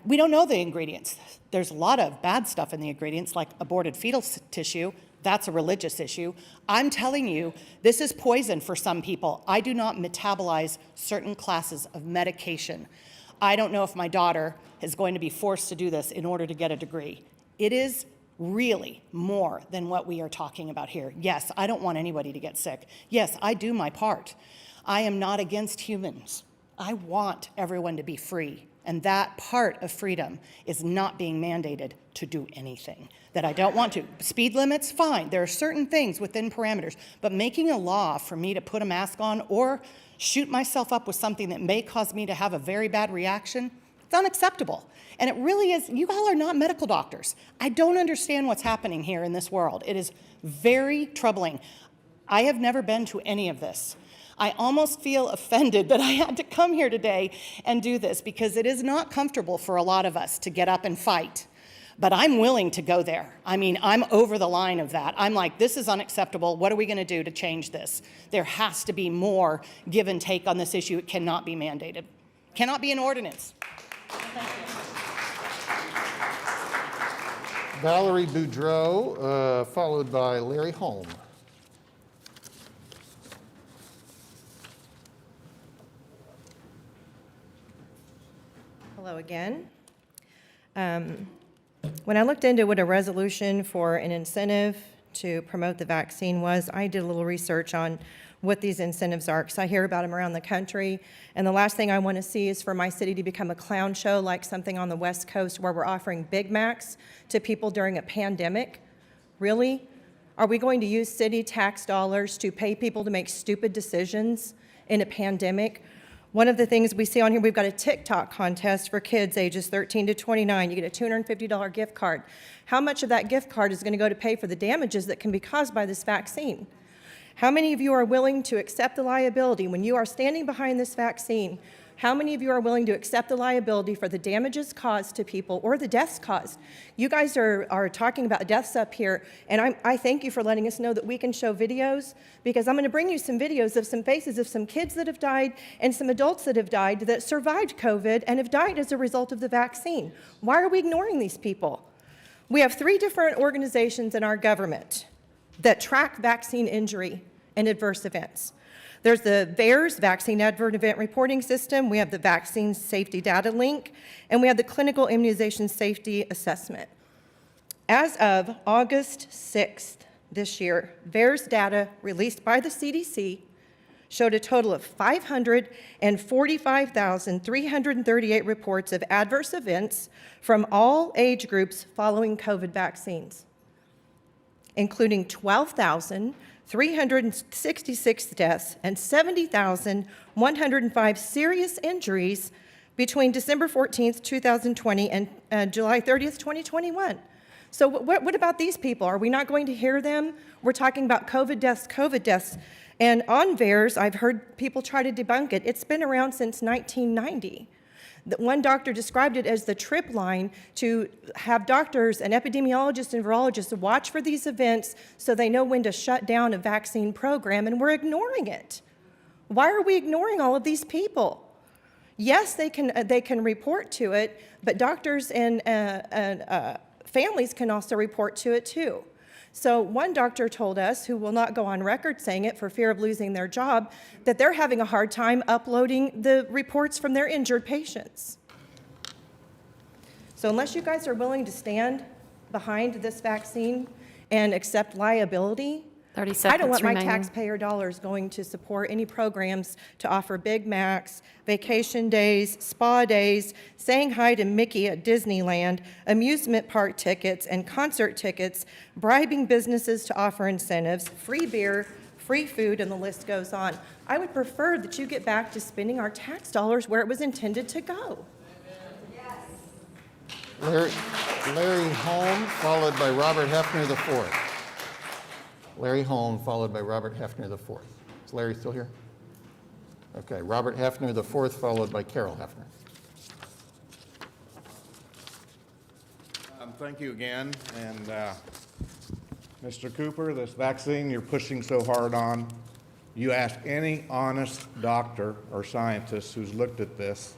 S4: we don't know the ingredients. There's a lot of bad stuff in the ingredients, like aborted fetal tissue. That's a religious issue. I'm telling you, this is poison for some people. I do not metabolize certain classes of medication. I don't know if my daughter is going to be forced to do this in order to get a degree. It is really more than what we are talking about here. Yes, I don't want anybody to get sick. Yes, I do my part. I am not against humans. I want everyone to be free. And that part of freedom is not being mandated to do anything that I don't want to. Speed limits, fine. There are certain things within parameters. But making a law for me to put a mask on or shoot myself up with something that may cause me to have a very bad reaction, it's unacceptable. And it really is, you all are not medical doctors. I don't understand what's happening here in this world. It is very troubling. I have never been to any of this. I almost feel offended that I had to come here today and do this because it is not comfortable for a lot of us to get up and fight. But I'm willing to go there. I mean, I'm over the line of that. I'm like, this is unacceptable. What are we going to do to change this? There has to be more give and take on this issue. It cannot be mandated. Cannot be an ordinance.
S1: Valerie Boudreau, followed by Larry Holm.
S12: Hello again. When I looked into what a resolution for an incentive to promote the vaccine was, I did a little research on what these incentives are, because I hear about them around the country, and the last thing I want to see is for my city to become a clown show like something on the West Coast where we're offering Big Macs to people during a pandemic. Really? Are we going to use city tax dollars to pay people to make stupid decisions in a pandemic? One of the things we see on here, we've got a TikTok contest for kids ages 13 to 29. You get a $250 gift card. How much of that gift card is going to go to pay for the damages that can be caused by this vaccine? How many of you are willing to accept the liability when you are standing behind this vaccine? How many of you are willing to accept the liability for the damages caused to people or the deaths caused? You guys are talking about deaths up here, and I thank you for letting us know that we can show videos, because I'm going to bring you some videos of some faces of some kids that have died and some adults that have died that survived COVID and have died as a result of the vaccine. Why are we ignoring these people? We have 3 different organizations in our government that track vaccine injury and adverse events. There's the VAERS, Vaccine Adverse Event Reporting System. We have the Vaccine Safety Data Link, and we have the Clinical Immunization Safety Assessment. As of August 6th this year, VAERS data released by the CDC showed a total of 545,338 reports of adverse events from all age groups following COVID vaccines, including 12,366 deaths and 70,105 serious injuries between December 14th, 2020 and July 30th, 2021. So what about these people? Are we not going to hear them? We're talking about COVID deaths. And on VAERS, I've heard people try to debunk it. It's been around since 1990. One doctor described it as the trip line to have doctors and epidemiologists and virologists watch for these events so they know when to shut down a vaccine program, and we're ignoring it. Why are we ignoring all of these people? Yes, they can report to it, but doctors and families can also report to it too. So one doctor told us, who will not go on record saying it for fear of losing their job, that they're having a hard time uploading the reports from their injured patients. So unless you guys are willing to stand behind this vaccine and accept liability,
S7: 30
S12: I
S7: seconds
S12: don't want my
S7: remaining.
S12: taxpayer dollars going to support any programs to offer Big Macs, vacation days, spa days, saying hi to Mickey at Disneyland, amusement park tickets, and concert tickets, bribing businesses to offer incentives, free beer, free food, and the list goes on. I would prefer that you get back to spending our tax dollars where it was intended to go.
S1: Larry Holm, followed by Robert Hefner IV. Larry Holm, followed by Robert Hefner IV. Is Larry still here? Okay, Robert Hefner IV, followed by Carol Hefner.
S9: Thank you again. And Mr. Cooper, this vaccine you're pushing so hard on, you ask any honest doctor or scientist who's looked at this,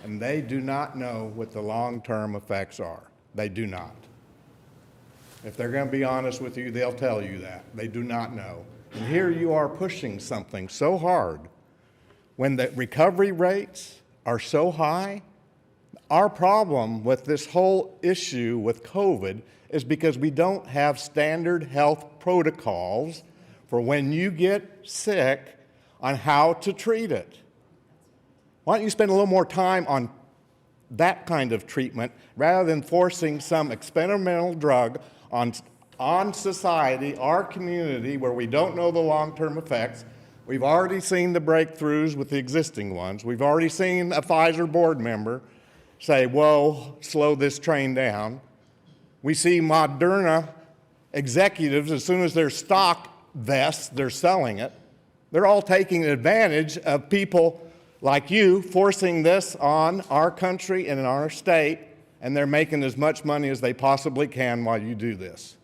S9: and they do not know what the long-term effects are. They do not. If they're going to be honest with you, they'll tell you that. They do not know. And here you are pushing something so hard when the recovery rates are so high. Our problem with this whole issue with COVID is because we don't have standard health protocols for when you get sick on how to treat it. Why don't you spend a little more time on that kind of treatment rather than forcing some experimental drug on society, our community, where we don't know the long-term effects. We've already seen the breakthroughs with the existing ones. We've already seen a Pfizer board member say, whoa, slow this train down. We see Moderna executives, as soon as their stock vests, they're selling it. They're all taking advantage of people like you forcing this on our country and in our state, and they're making as much money as they possibly can while you do this.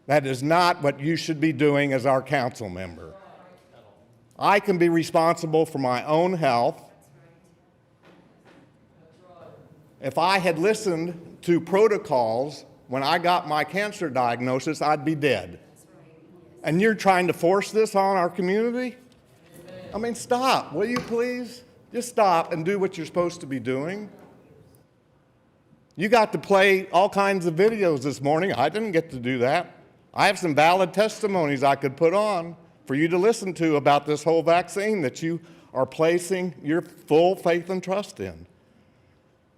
S9: That is not what you should be doing as our council member. I can be responsible for my own health. If I had listened to protocols when I got my cancer diagnosis, I'd be dead. And you're trying to force this on our community? I mean, stop, will you please? Just stop and do what you're supposed to be doing. You got to play all kinds of videos this morning. I didn't get to do that. I have some valid testimonies I could put on for you to listen to about this whole vaccine that you are placing your full faith and trust in.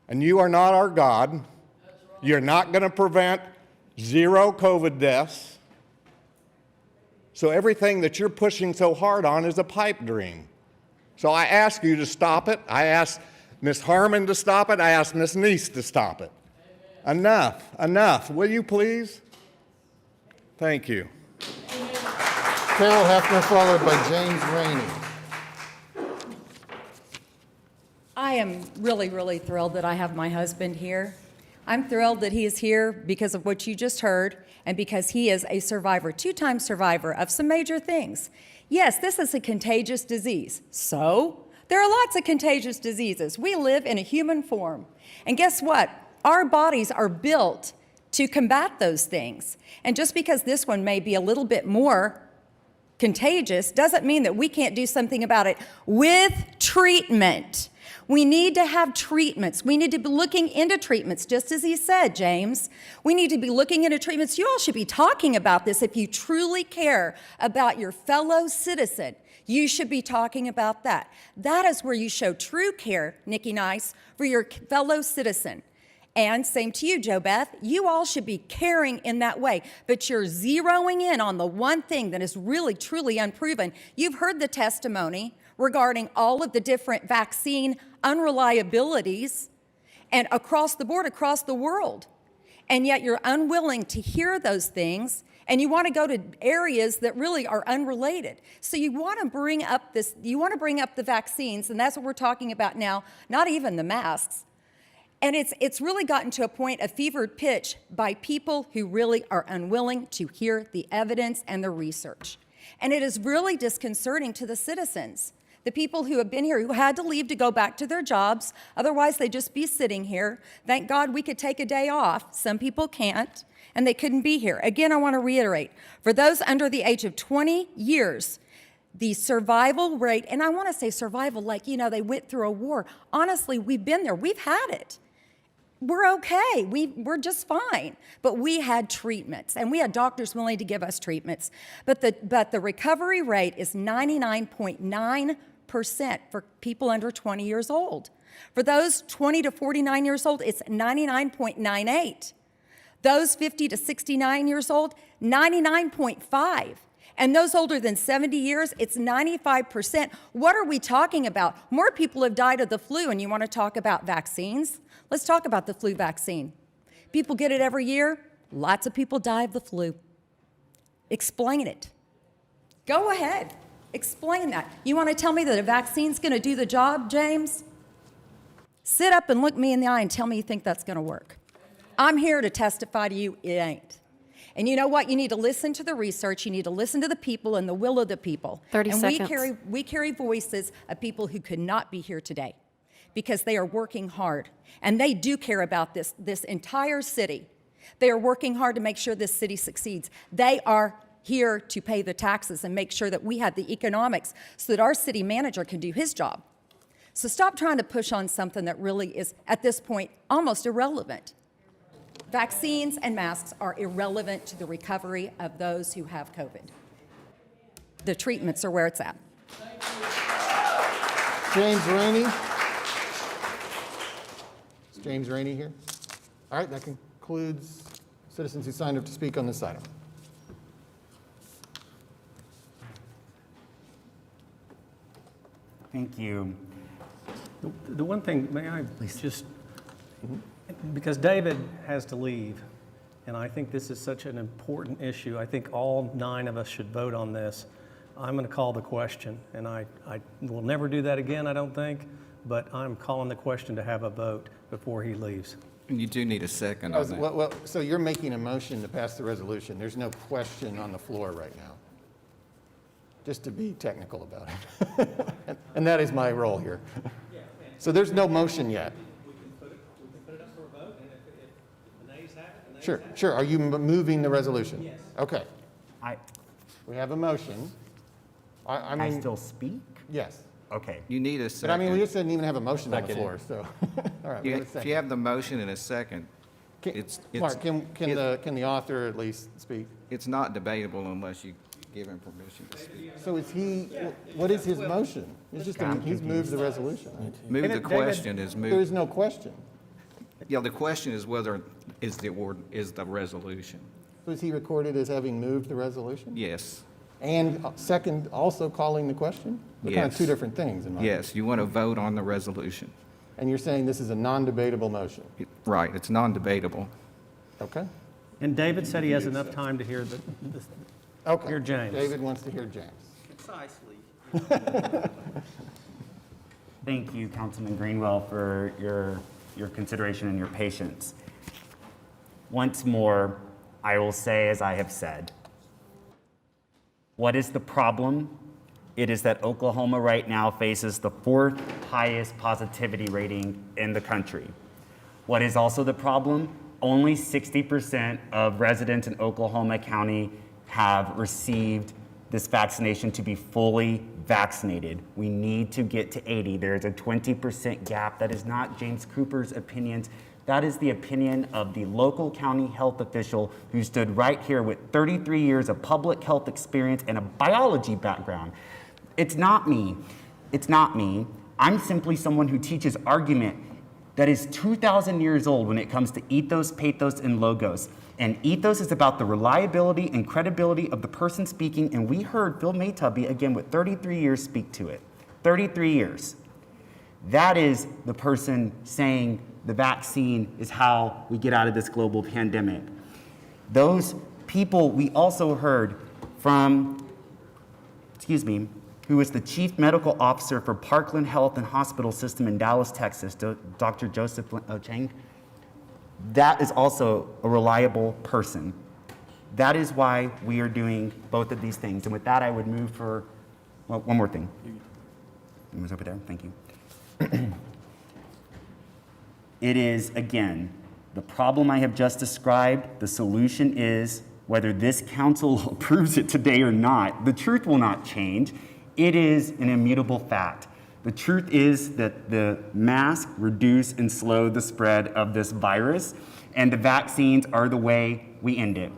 S9: And you are not our God. You're not going to prevent 0 COVID deaths. So everything that you're pushing so hard on is a pipe dream. So I ask you to stop it. I ask Ms. Harmon to stop it. I ask Ms. Neese to stop it. Enough, enough. Will you please? Thank you.
S1: Carol Hefner, followed by James Rainey.
S6: I am really, really thrilled that I have my husband here. I'm thrilled that he is here because of what you just heard and because he is a survivor, 2-time survivor of some major things. Yes, this is a contagious disease. So, there are lots of contagious diseases. We live in a human form. And guess what? Our bodies are built to combat those things. And just because this one may be a little bit more contagious doesn't mean that we can't do something about it with treatment. We need to have treatments. We need to be looking into treatments, just as he said, James. We need to be looking into treatments. You all should be talking about this if you truly care about your fellow citizen. You should be talking about that. That is where you show true care, Nikki Nice, for your fellow citizen. And same to you, Jo Beth. You all should be caring in that way, but you're zeroing in on the one thing that is really, truly unproven. You've heard the testimony regarding all of the different vaccine unreliabilities and across the board, across the world. And yet you're unwilling to hear those things, and you want to go to areas that really are unrelated. So you want to bring up this, you want to bring up the vaccines, and that's what we're talking about now, not even the masks. And it's really gotten to a point of fevered pitch by people who really are unwilling to hear the evidence and the research. And it is really disconcerting to the citizens, the people who have been here, who had to leave to go back to their jobs. Otherwise, they'd just be sitting here. Thank God we could take a day off. Some people can't, and they couldn't be here. Again, I want to reiterate, for those under the age of 20 years, the survival rate, and I want to say survival like, you know, they went through a war. Honestly, we've been there. We've had it. we're okay. We're just fine. But we had treatments, and we had doctors willing to give us treatments. But the recovery rate is 99.9% for people under 20 years old. For those 20 to 49 years old, it's 99.98. Those 50 to 69 years old, 99.5. And those older than 70 years, it's 95%. What are we talking about? More people have died of the flu, and you want to talk about vaccines? Let's talk about the flu vaccine. People get it every year. Lots of people die of the flu. Explain it. Go ahead. Explain that. You want to tell me that a vaccine's going to do the job, James? Sit up and look me in the eye and tell me you think that's going to work. I'm here to testify to you it ain't. And you know what? You need to listen to the research. You need to listen to the people and the will of the people.
S7: 30
S6: and
S7: seconds.
S6: we carry voices of people who could not be here today because they are working hard. And they do care about this entire city. They are working hard to make sure this city succeeds. They are here to pay the taxes and make sure that we have the economics so that our city manager can do his job. So stop trying to push on something that really is, at this point, almost irrelevant. Vaccines and masks are irrelevant to the recovery of those who have COVID. The treatments are where it's at.
S1: James Rainey. Is James Rainey here? All right, that concludes citizens who signed up to speak on this item.
S19: Thank you.
S5: The one thing, may I just, because David has to leave, and I think this is such an important issue. I think all 9 of us should vote on this. I'm going to call the question, and I will never do that again, I don't think, but I'm calling the question to have a vote before he leaves.
S23: And you do need a second on that.
S1: Well, so you're making a motion to pass the resolution. There's no question on the floor right now. Just to be technical about it. And that is my role here. So there's no motion yet.
S5: We can put it up for a vote, and if the nays have it, the nays
S1: Sure,
S5: have it.
S1: sure. Are you moving the resolution?
S5: Yes.
S1: Okay. We have a motion. I mean,
S19: I still speak?
S1: yes.
S19: Okay.
S23: You need a
S1: But
S23: second.
S1: I mean, we just didn't even have a motion on the floor, so. All right, we have a
S23: If
S1: second.
S23: you have the motion and a second,
S1: Mark, can the author at least speak?
S23: it's not debatable unless you give him permission to speak.
S1: So is he, what is his motion? It's just, he's moved the resolution.
S23: Move
S5: And
S23: the
S5: it-
S23: question is
S1: There
S23: move.
S1: is no question.
S23: Yeah, the question is whether is the resolution.
S1: So is he recorded as having moved the resolution?
S23: Yes.
S1: And second, also calling the question? They're kind of
S23: Yes.
S1: two different things in my view.
S23: Yes, you want to vote on the resolution.
S1: And you're saying this is a non-debatable motion?
S23: Right, it's non-debatable.
S1: Okay.
S5: And David said he has enough time to hear
S1: Okay.
S5: hear James.
S1: David wants to hear James.
S11: Concisely.
S19: Thank you, Councilman Greenwell, for your consideration and your patience. Once more, I will say as I have said, what is the problem? It is that Oklahoma right now faces the 4th highest positivity rating in the country. What is also the problem? Only 60% of residents in Oklahoma County have received this vaccination to be fully vaccinated. We need to get to 80. There is a 20% gap. That is not James Cooper's opinions. That is the opinion of the local county health official who stood right here with 33 years of public health experience and a biology background. It's not me. It's not me. I'm simply someone who teaches argument that is 2,000 years old when it comes to ethos, pathos, and logos. And ethos is about the reliability and credibility of the person speaking, and we heard Phil Maytubby, again, with 33 years, speak to it. 33 years. That is the person saying the vaccine is how we get out of this global pandemic. Those people we also heard from, who was the chief medical officer for Parkland Health and Hospital System in Dallas, Texas, Dr. Joseph Chang. That is also a reliable person. That is why we are doing both of these things. And with that, I would move for, well, one more thing. It was over there, thank you. It is, again, the problem I have just described. The solution is, whether this council approves it today or not, the truth will not change. It is an immutable fact. The truth is that the masks reduce and slow the spread of this virus, and the vaccines are the way we end it.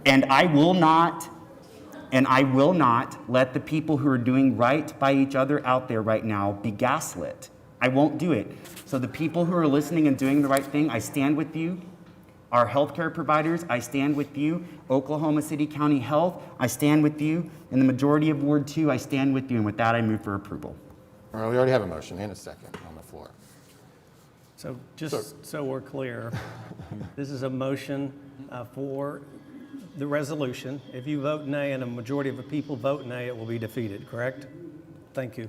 S19: And I will not let the people who are doing right by each other out there right now be gaslit. I won't do it. So the people who are listening and doing the right thing, I stand with you. Our healthcare providers, I stand with you. Oklahoma City County Health, I stand with you. And the majority of Ward 2, I stand with you. And with that, I move for approval.
S1: All right, we already have a motion and a second on the floor.
S5: So just so we're clear, this is a motion for the resolution. If you vote nay and a majority of the people vote nay, it will be defeated, correct? Thank you.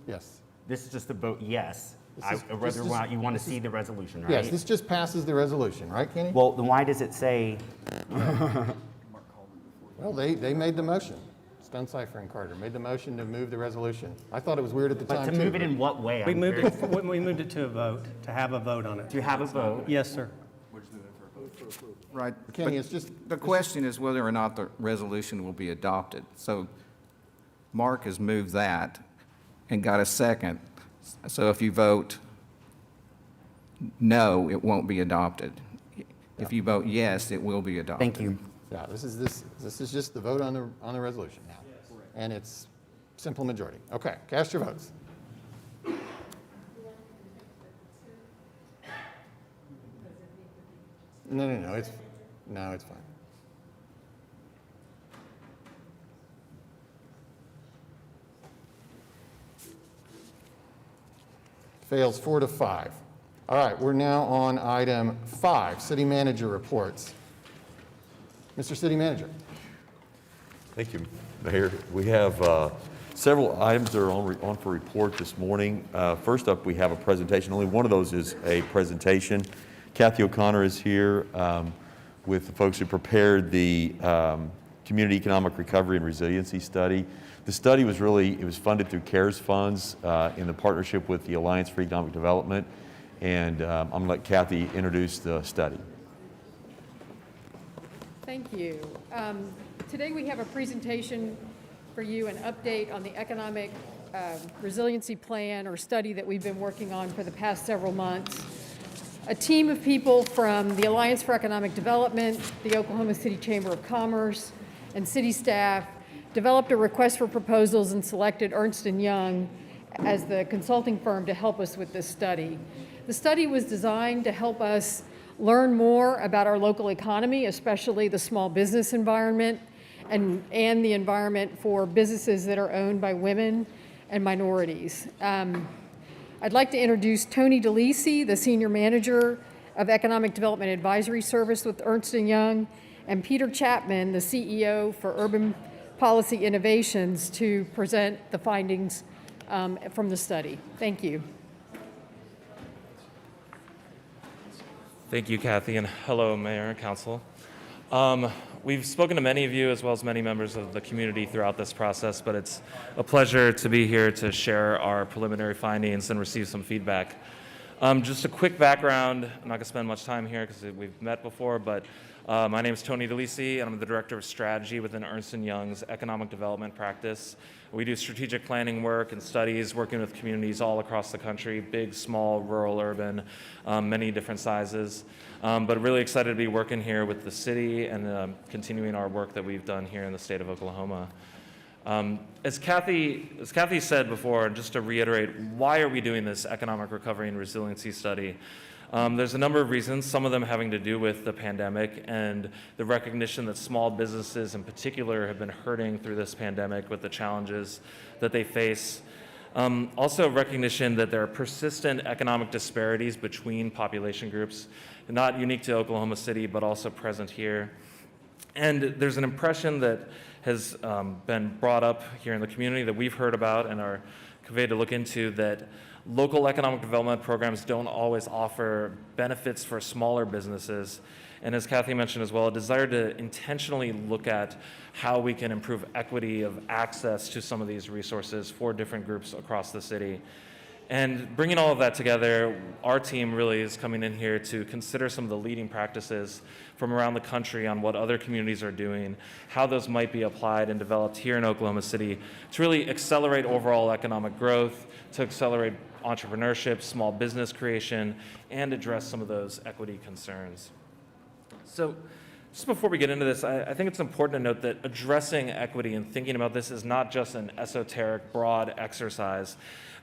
S1: Yes.
S19: This is just a vote yes. Whether or not you want to see the resolution, right?
S1: Yes, this just passes the resolution, right, Kenny?
S19: Well, then why does it say?
S1: Well, they made the motion. Stuncypher and Carter made the motion to move the resolution. I thought it was weird at the time,
S19: But
S1: too.
S19: to move it in what way?
S5: We moved it to a vote, to have a vote on it.
S19: To have a vote?
S5: Yes, sir.
S23: Right.
S1: Kenny,
S23: But
S1: it's just...
S23: The question is whether or not the resolution will be adopted. So Mark has moved that and got a second. So if you vote no, it won't be adopted. If you vote yes, it will be adopted.
S19: Thank you.
S1: Yeah, this is just the vote on the resolution now. And it's simple majority. Okay, cast your votes. No, it's fine. Fails 4-5. All right, we're now on item 5, city manager reports. Mr. City Manager.
S10: Thank you, Mayor. We have several items that are on for report this morning. First up, we have a presentation. Only one of those is a presentation. Kathy O'Connor is here with the folks who prepared the Community Economic Recovery and Resiliency Study. The study was funded through CARES funds in the partnership with the Alliance for Economic Development. And I'm going to let Kathy introduce the study.
S13: Thank you. Today we have a presentation for you, an update on the economic resiliency plan or study that we've been working on for the past several months. A team of people from the Alliance for Economic Development, the Oklahoma City Chamber of Commerce, and city staff developed a request for proposals and selected Ernst & Young as the consulting firm to help us with this study. The study was designed to help us learn more about our local economy, especially the small business environment and the environment for businesses that are owned by women and minorities. I'd like to introduce Tony DeLisi, the Senior Manager of Economic Development Advisory Service with Ernst & Young, and Peter Chapman, the CEO for Urban Policy Innovations, to present the findings from the study. Thank you.
S14: Thank you, Kathy, and hello, Mayor and Council. We've spoken to many of you as well as many members of the community throughout this process, but it's a pleasure to be here to share our preliminary findings and receive some feedback. Just a quick background. I'm not going to spend much time here because we've met before, but my name is Tony DeLisi, and I'm the Director of Strategy within Ernst & Young's Economic Development Practice. We do strategic planning work and studies working with communities all across the country, big, small, rural, urban, many different sizes. But really excited to be working here with the city and continuing our work that we've done here in the state of Oklahoma. As Kathy said before, and just to reiterate, why are we doing this economic recovery and resiliency study? There's a number of reasons, some of them having to do with the pandemic and the recognition that small businesses in particular have been hurting through this pandemic with the challenges that they face. Also recognition that there are persistent economic disparities between population groups, not unique to Oklahoma City, but also present here. And there's an impression that has been brought up here in the community that we've heard about and are conveyed to look into, that local economic development programs don't always offer benefits for smaller businesses. And as Kathy mentioned as well, a desire to intentionally look at how we can improve equity of access to some of these resources for different groups across the city. And bringing all of that together, our team really is coming in here to consider some of the leading practices from around the country on what other communities are doing, how those might be applied and developed here in Oklahoma City to really accelerate overall economic growth, to accelerate entrepreneurship, small business creation, and address some of those equity concerns. So just before we get into this, I think it's important to note that addressing equity and thinking about this is not just an esoteric, broad exercise.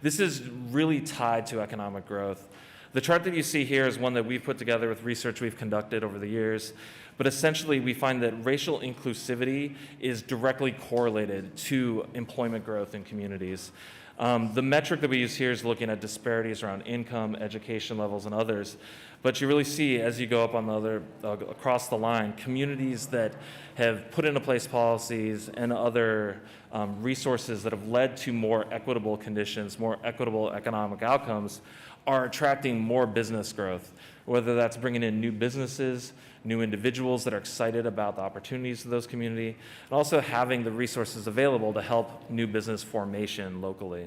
S14: This is really tied to economic growth. The chart that you see here is one that we've put together with research we've conducted over the years, but essentially we find that racial inclusivity is directly correlated to employment growth in communities. The metric that we use here is looking at disparities around income, education levels, and others. But you really see, as you go up on the other, across the line, communities that have put into place policies and other resources that have led to more equitable conditions, more equitable economic outcomes, are attracting more business growth, whether that's bringing in new businesses, new individuals that are excited about the opportunities of those communities, and also having the resources available to help new business formation locally.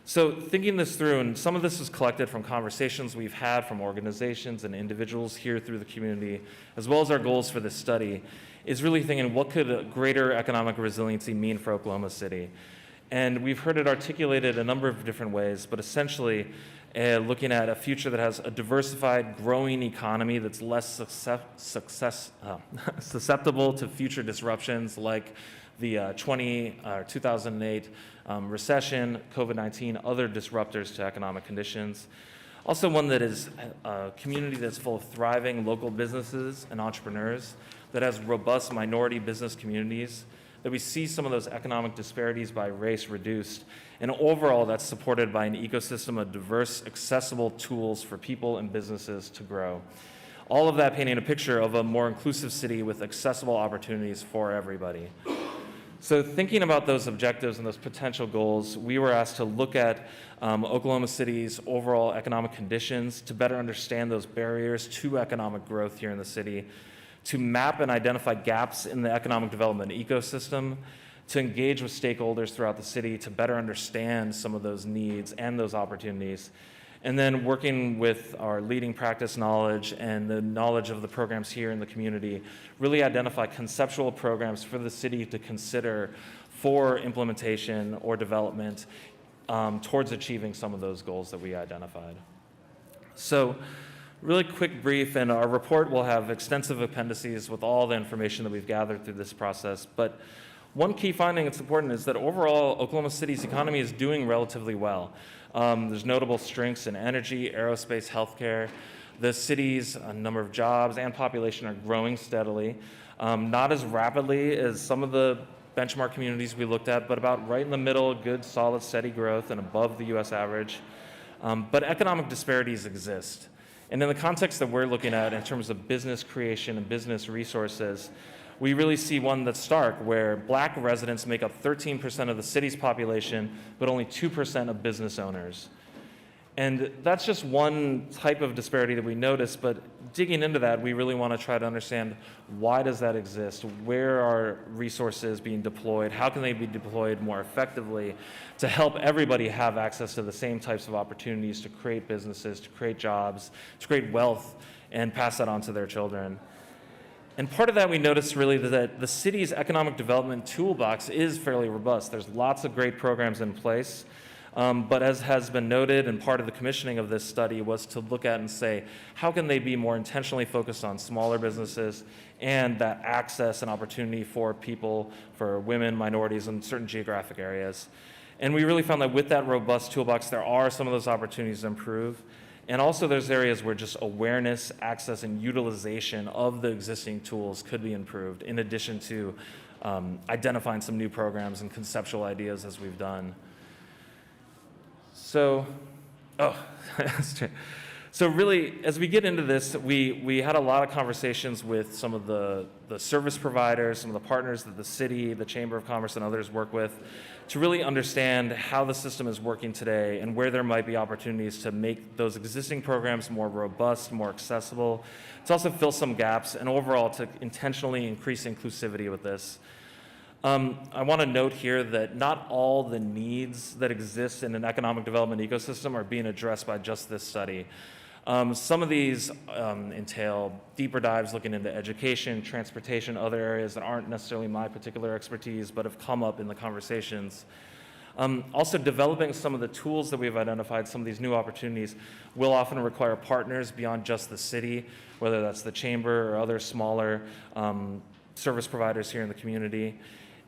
S14: So thinking this through, and some of this is collected from conversations we've had from organizations and individuals here through the community, as well as our goals for this study, is really thinking what could greater economic resiliency mean for Oklahoma City? And we've heard it articulated a number of different ways, but essentially looking at a future that has a diversified, growing economy that's less susceptible to future disruptions like the 2008 recession, COVID-19, other disruptors to economic conditions. Also one that is a community that's full of thriving local businesses and entrepreneurs, that has robust minority business communities, that we see some of those economic disparities by race reduced, and overall that's supported by an ecosystem of diverse, accessible tools for people and businesses to grow. All of that painting a picture of a more inclusive city with accessible opportunities for everybody. So thinking about those objectives and those potential goals, we were asked to look at Oklahoma City's overall economic conditions to better understand those barriers to economic growth here in the city, to map and identify gaps in the economic development ecosystem, to engage with stakeholders throughout the city to better understand some of those needs and those opportunities, and then working with our leading practice knowledge and the knowledge of the programs here in the community, really identify conceptual programs for the city to consider for implementation or development towards achieving some of those goals that we identified. So, really quick brief, and our report will have extensive appendices with all the information that we've gathered through this process. But one key finding that's important is that overall Oklahoma City's economy is doing relatively well. There's notable strengths in energy, aerospace, healthcare. The city's number of jobs and population are growing steadily, not as rapidly as some of the benchmark communities we looked at, but about right in the middle, good, solid, steady growth and above the US average. But economic disparities exist. And in the context that we're looking at in terms of business creation and business resources, we really see one that's stark, where Black residents make up 13% of the city's population, but only 2% of business owners. And that's just one type of disparity that we notice, but digging into that, we really want to try to understand why does that exist? Where are resources being deployed? How can they be deployed more effectively to help everybody have access to the same types of opportunities to create businesses, to create jobs, to create wealth, and pass that on to their children? And part of that we noticed really that the city's economic development toolbox is fairly robust. There's lots of great programs in place. But as has been noted, and part of the commissioning of this study was to look at and say, how can they be more intentionally focused on smaller businesses and that access and opportunity for people, for women, minorities in certain geographic areas. And we really found that with that robust toolbox, there are some of those opportunities to improve. And also there's areas where just awareness, access, and utilization of the existing tools could be improved, in addition to identifying some new programs and conceptual ideas as we've done. So really, as we get into this, we had a lot of conversations with some of the service providers, some of the partners that the city, the Chamber of Commerce, and others work with to really understand how the system is working today and where there might be opportunities to make those existing programs more robust, more accessible, to also fill some gaps, and overall to intentionally increase inclusivity with this. I want to note here that not all the needs that exist in an economic development ecosystem are being addressed by just this study. Some of these entail deeper dives looking into education, transportation, other areas that aren't necessarily my particular expertise, but have come up in the conversations. Also, developing some of the tools that we've identified, some of these new opportunities, will often require partners beyond just the city, whether that's the chamber or other smaller service providers here in the community.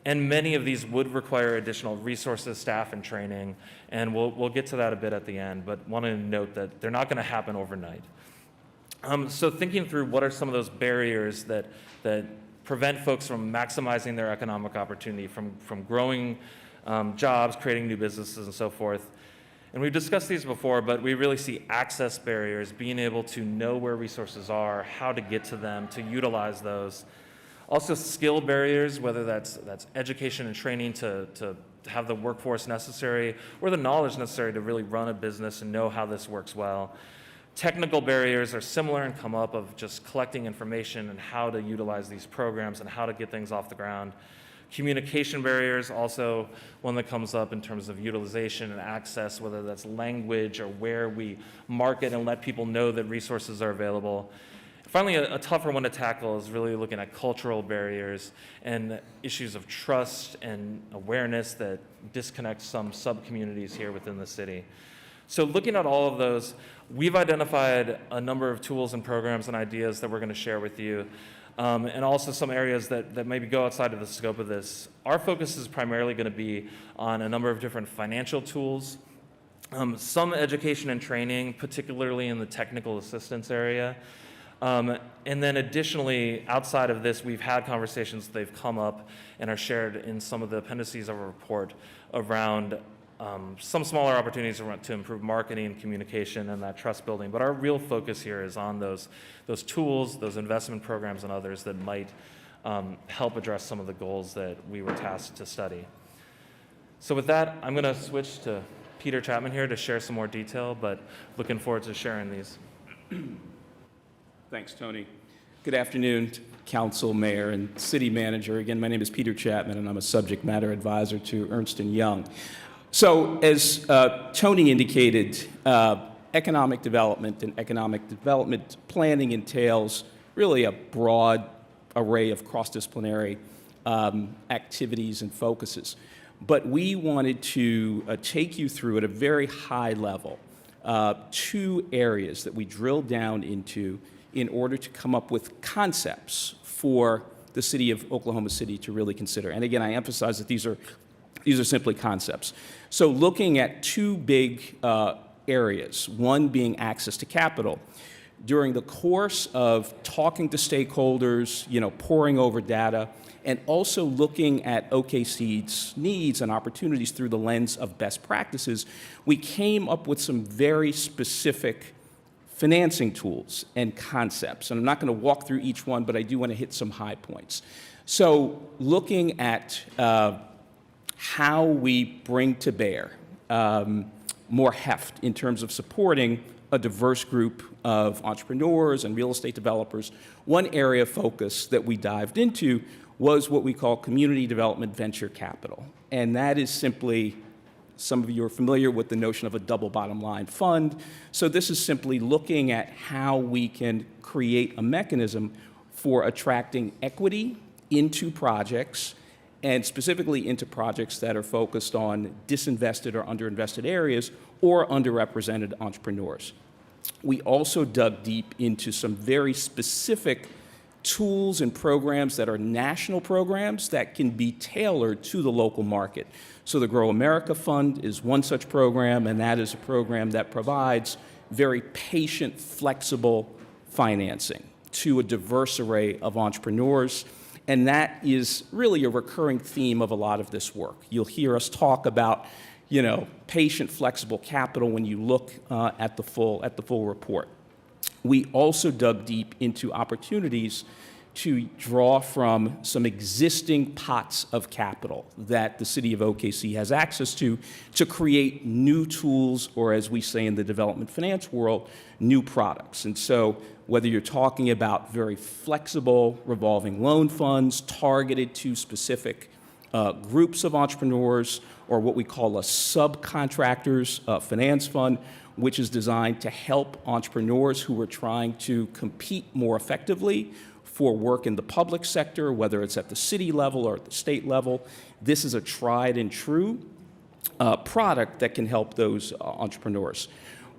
S14: And many of these would require additional resources, staff, and training, and we'll get to that a bit at the end, but wanted to note that they're not going to happen overnight. So thinking through what are some of those barriers that prevent folks from maximizing their economic opportunity, from growing jobs, creating new businesses, and so forth. And we've discussed these before, but we really see access barriers, being able to know where resources are, how to get to them, to utilize those. Also skill barriers, whether that's education and training to have the workforce necessary or the knowledge necessary to really run a business and know how this works well. Technical barriers are similar and come up of just collecting information and how to utilize these programs and how to get things off the ground. Communication barriers, also one that comes up in terms of utilization and access, whether that's language or where we market and let people know that resources are available. Finally, a tougher one to tackle is really looking at cultural barriers and issues of trust and awareness that disconnect some sub-communities here within the city. So looking at all of those, we've identified a number of tools and programs and ideas that we're going to share with you, and also some areas that maybe go outside of the scope of this. Our focus is primarily going to be on a number of different financial tools, some education and training, particularly in the technical assistance area. And then additionally, outside of this, we've had conversations, they've come up and are shared in some of the appendices of a report around some smaller opportunities to improve marketing and communication and that trust building. But our real focus here is on those tools, those investment programs and others that might help address some of the goals that we were tasked to study. So with that, I'm going to switch to Peter Chapman here to share some more detail, but looking forward to sharing these.
S15: Thanks, Tony. Good afternoon, Council, Mayor, and City Manager. Again, my name is Peter Chapman, and I'm a subject matter advisor to Ernst & Young. So, as Tony indicated, economic development and economic development planning entails really a broad array of cross-disciplinary activities and focuses. But we wanted to take you through at a very high level 2 areas that we drilled down into in order to come up with concepts for the city of Oklahoma City to really consider. And again, I emphasize that these are simply concepts. So looking at 2 big areas, one being access to capital. During the course of talking to stakeholders, poring over data, and also looking at OKC's needs and opportunities through the lens of best practices, we came up with some very specific financing tools and concepts. And I'm not going to walk through each one, but I do want to hit some high points. So looking at how we bring to bear more heft in terms of supporting a diverse group of entrepreneurs and real estate developers, one area of focus that we dived into was what we call community development venture capital. And that is simply, some of you are familiar with the notion of a double bottom line fund. So this is simply looking at how we can create a mechanism for attracting equity into projects, and specifically into projects that are focused on disinvested or underinvested areas or underrepresented entrepreneurs. We also dug deep into some very specific tools and programs that are national programs that can be tailored to the local market. So the Grow America Fund is one such program, and that is a program that provides very patient, flexible financing to a diverse array of entrepreneurs. And that is really a recurring theme of a lot of this work. You'll hear us talk about, patient, flexible capital when you look at the full report. We also dug deep into opportunities to draw from some existing pots of capital that the city of OKC has access to create new tools, or as we say in the development finance world, new products. And so whether you're talking about very flexible revolving loan funds targeted to specific groups of entrepreneurs, or what we call a subcontractors finance fund, which is designed to help entrepreneurs who are trying to compete more effectively for work in the public sector, whether it's at the city level or at the state level. This is a tried and true product that can help those entrepreneurs.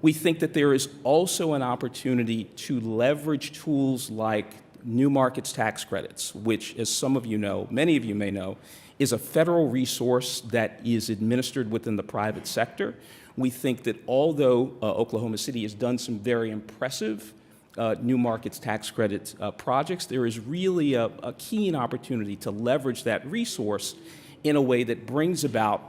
S15: We think that there is also an opportunity to leverage tools like new markets tax credits, which, as some of you know, many of you may know, is a federal resource that is administered within the private sector. We think that although Oklahoma City has done some very impressive new markets tax credit projects, there is really a keen opportunity to leverage that resource in a way that brings about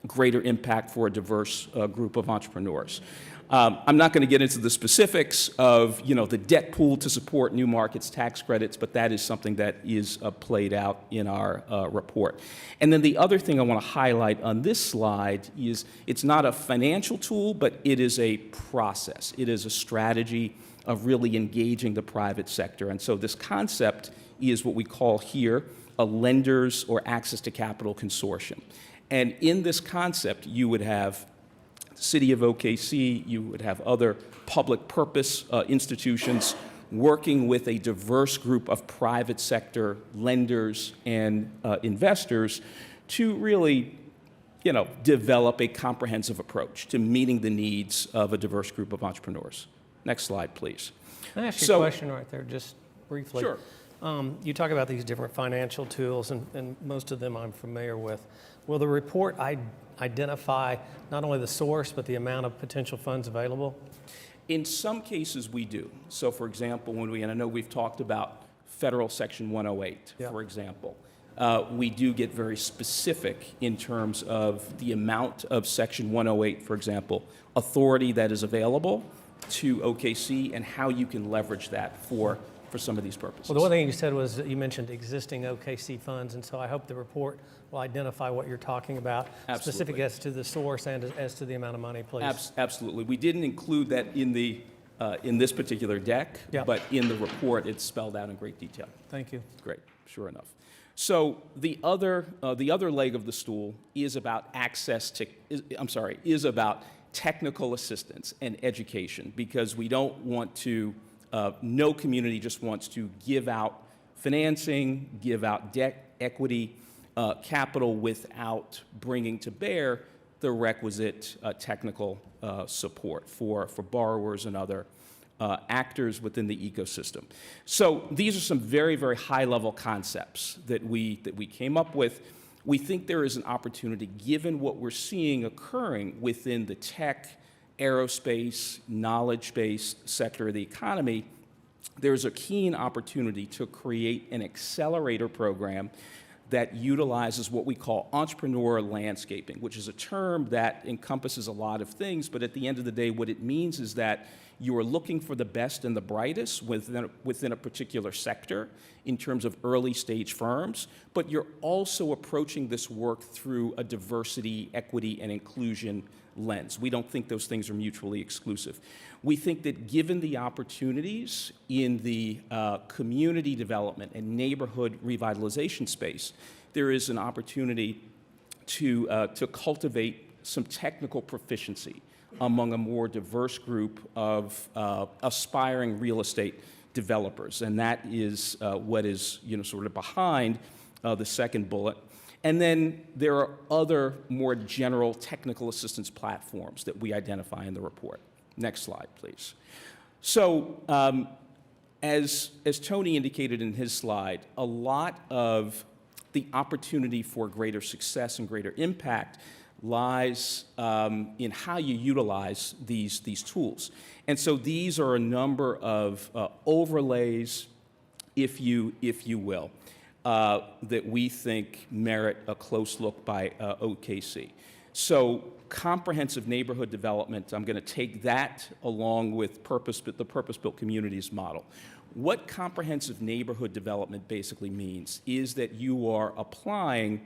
S15: greater impact for a diverse group of entrepreneurs. I'm not going to get into the specifics of, the debt pool to support new markets tax credits, but that is something that is played out in our report. And then the other thing I want to highlight on this slide is it's not a financial tool, but it is a process. It is a strategy of really engaging the private sector. And so this concept is what we call here a lenders or access to capital consortium. And in this concept, you would have City of OKC, you would have other public purpose institutions working with a diverse group of private sector lenders and investors to really, develop a comprehensive approach to meeting the needs of a diverse group of entrepreneurs. Next slide, please.
S5: Can I ask you a question right there, just briefly?
S15: Sure.
S5: You talk about these different financial tools, and most of them I'm familiar with. Will the report identify not only the source, but the amount of potential funds available?
S15: In some cases, we do. So, for example, and I know we've talked about federal Section 108, for example. We do get very specific in terms of the amount of Section 108, for example, authority that is available to OKC and how you can leverage that for some of these purposes.
S5: Well, the one thing you said was that you mentioned existing OKC funds, and so I hope the report will identify what you're talking about, specific as to the source and as to the amount of money, please.
S15: Absolutely. We didn't include that in this particular deck, but in the report it's spelled out in great detail.
S5: Thank you.
S15: Great, sure enough. So the other leg of the stool is about is about technical assistance and education, because we don't want to. No community just wants to give out financing, give out debt, equity, capital without bringing to bear the requisite technical support for borrowers and other actors within the ecosystem. So these are some very, very high-level concepts that we came up with. We think there is an opportunity, given what we're seeing occurring within the tech, aerospace, knowledge-based sector of the economy, there's a keen opportunity to create an accelerator program that utilizes what we call entrepreneur landscaping, which is a term that encompasses a lot of things, but at the end of the day, what it means is that you are looking for the best and the brightest within a particular sector in terms of early stage firms, but you're also approaching this work through a diversity, equity, and inclusion lens. We don't think those things are mutually exclusive. We think that given the opportunities in the community development and neighborhood revitalization space, there is an opportunity to cultivate some technical proficiency among a more diverse group of aspiring real estate developers. And that is what is sort of behind the second bullet. And then there are other more general technical assistance platforms that we identify in the report. Next slide, please. So as Tony indicated in his slide, a lot of the opportunity for greater success and greater impact lies in how you utilize these tools. And so these are a number of overlays, if you will, that we think merit a close look by OKC. So comprehensive neighborhood development, I'm going to take that along with the purpose-built communities model. What comprehensive neighborhood development basically means is that you are applying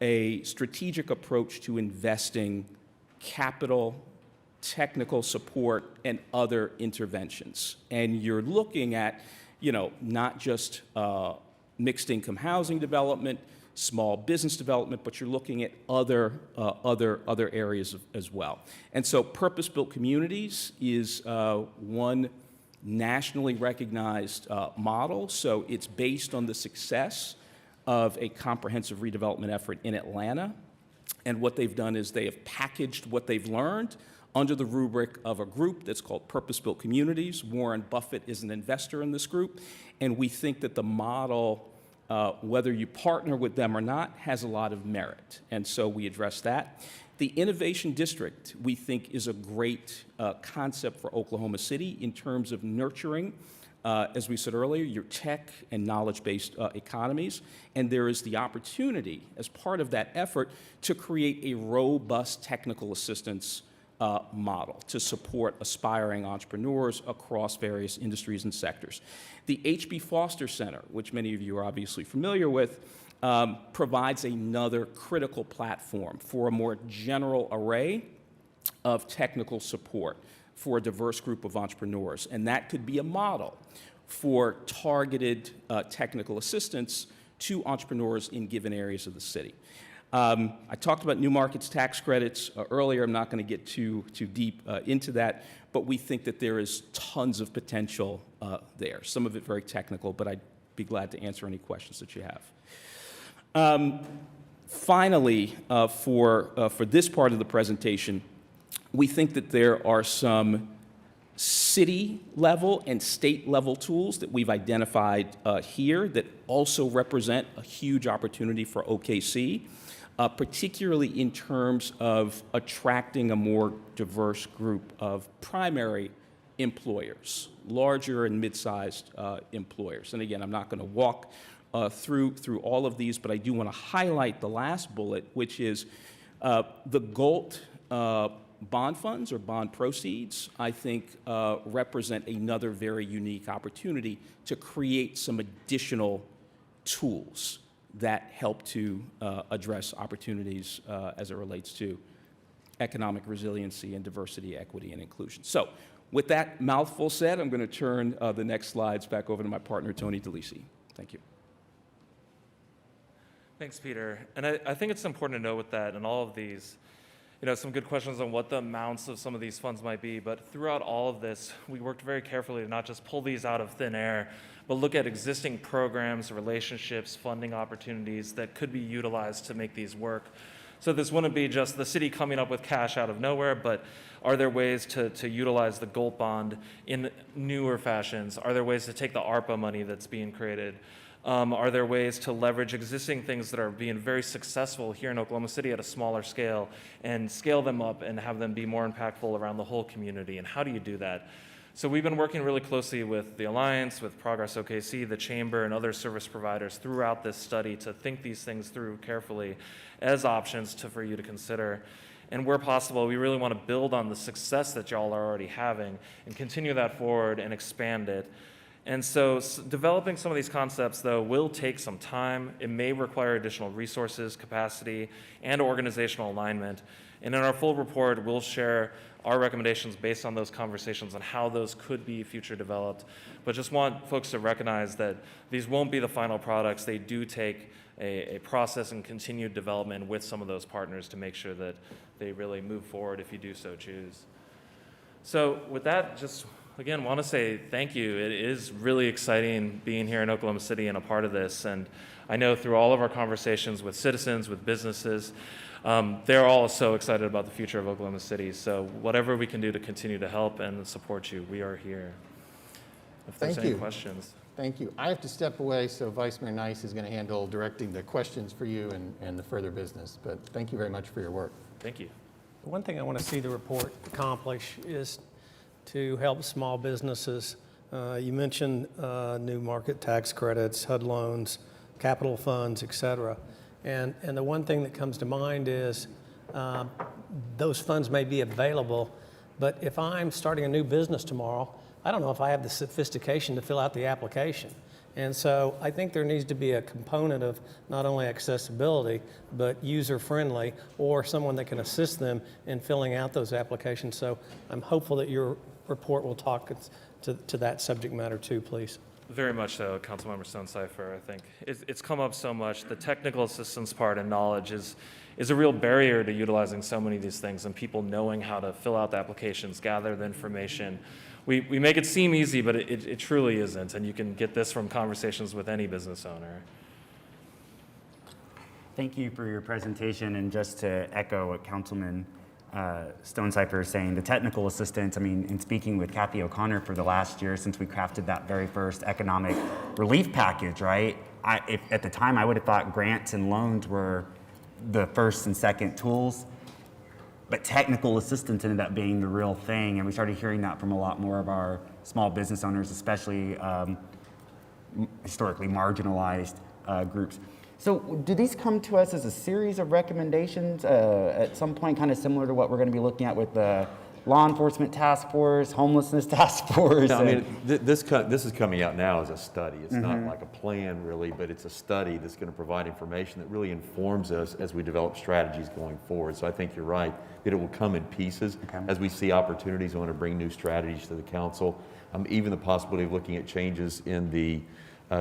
S15: a strategic approach to investing capital, technical support, and other interventions. And you're looking at, not just mixed income housing development, small business development, but you're looking at other areas as well. And so purpose-built communities is one nationally recognized model. So it's based on the success of a comprehensive redevelopment effort in Atlanta. And what they've done is they have packaged what they've learned under the rubric of a group that's called Purpose-Built Communities. Warren Buffett is an investor in this group. And we think that the model, whether you partner with them or not, has a lot of merit. And so we address that. The Innovation District, we think, is a great concept for Oklahoma City in terms of nurturing, as we said earlier, your tech and knowledge-based economies. And there is the opportunity, as part of that effort, to create a robust technical assistance model to support aspiring entrepreneurs across various industries and sectors. The H.B. Foster Center, which many of you are obviously familiar with, provides another critical platform for a more general array of technical support for a diverse group of entrepreneurs. And that could be a model for targeted technical assistance to entrepreneurs in given areas of the city. I talked about new markets tax credits earlier. I'm not going to get too deep into that, but we think that there is tons of potential there. Some of it very technical, but I'd be glad to answer any questions that you have. Finally, for this part of the presentation, we think that there are some city level and state level tools that we've identified here that also represent a huge opportunity for OKC. Particularly in terms of attracting a more diverse group of primary employers, larger and mid-sized employers. And again, I'm not going to walk through all of these, but I do want to highlight the last bullet, which is the GOLT bond funds or bond proceeds, I think represent another very unique opportunity to create some additional tools that help to address opportunities as it relates to economic resiliency and diversity, equity, and inclusion. So with that mouthful said, I'm going to turn the next slides back over to my partner, Tony DeLisi. Thank you.
S14: Thanks, Peter. And I think it's important to know with that and all of these, some good questions on what the amounts of some of these funds might be. But throughout all of this, we worked very carefully to not just pull these out of thin air, but look at existing programs, relationships, funding opportunities that could be utilized to make these work. So this wouldn't be just the city coming up with cash out of nowhere, but are there ways to utilize the GOLT bond in newer fashions? Are there ways to take the ARPA money that's being created? Are there ways to leverage existing things that are being very successful here in Oklahoma City at a smaller scale and scale them up and have them be more impactful around the whole community? And how do you do that? So we've been working really closely with the Alliance, with Progress OKC, the Chamber, and other service providers throughout this study to think these things through carefully as options for you to consider. And where possible, we really want to build on the success that y'all are already having and continue that forward and expand it. And so developing some of these concepts, though, will take some time. It may require additional resources, capacity, and organizational alignment. And in our full report, we'll share our recommendations based on those conversations on how those could be future developed. But just want folks to recognize that these won't be the final products. They do take a process and continued development with some of those partners to make sure that they really move forward if you do so choose. So with that, just again, want to say thank you. It is really exciting being here in Oklahoma City and a part of this. And I know through all of our conversations with citizens, with businesses, they're all so excited about the future of Oklahoma City. So whatever we can do to continue to help and support you, we are here. If there's any questions.
S1: Thank you. I have to step away, so Vice Mayor Nice is going to handle directing the questions for you and the further business. But thank you very much for your work.
S14: Thank you.
S5: One thing I want to see the report accomplish is to help small businesses. You mentioned new market tax credits, HUD loans, capital funds, et cetera. And the one thing that comes to mind is those funds may be available, but if I'm starting a new business tomorrow, I don't know if I have the sophistication to fill out the application. And so I think there needs to be a component of not only accessibility, but user-friendly, or someone that can assist them in filling out those applications. So I'm hopeful that your report will talk to that subject matter too, please.
S14: Very much so, Councilmember Stone-Cipher. I think it's come up so much. The technical assistance part and knowledge is a real barrier to utilizing so many of these things and people knowing how to fill out the applications, gather the information. We make it seem easy, but it truly isn't. And you can get this from conversations with any business owner.
S19: Thank you for your presentation. And just to echo what Councilman Stone-Cipher is saying, the technical assistance, I mean, in speaking with Kathy O'Connor for the last year since we crafted that very first economic relief package, right? At the time, I would have thought grants and loans were the first and second tools, but technical assistance ended up being the real thing. And we started hearing that from a lot more of our small business owners, especially historically marginalized groups. So do these come to us as a series of recommendations at some point, kind of similar to what we're going to be looking at with the law enforcement task force, homelessness task force?
S10: No, I mean, this is coming out now as a study. It's not like a plan really, but it's a study that's going to provide information that really informs us as we develop strategies going forward. So I think you're right that it will come in pieces. As we see opportunities, we want to bring new strategies to the council. Even the possibility of looking at changes in the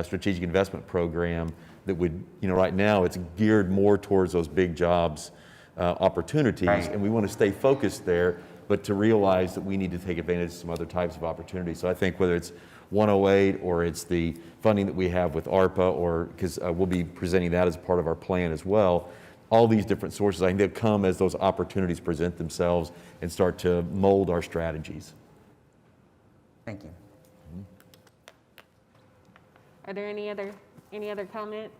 S10: strategic investment program that would, right now it's geared more towards those big jobs opportunities, and we want to stay focused there, but to realize that we need to take advantage of some other types of opportunities. So I think whether it's 108 or it's the funding that we have with ARPA, or because we'll be presenting that as part of our plan as well, all these different sources, I think they'll come as those opportunities present themselves and start to mold our strategies.
S19: Thank you.
S21: Are there any other comments?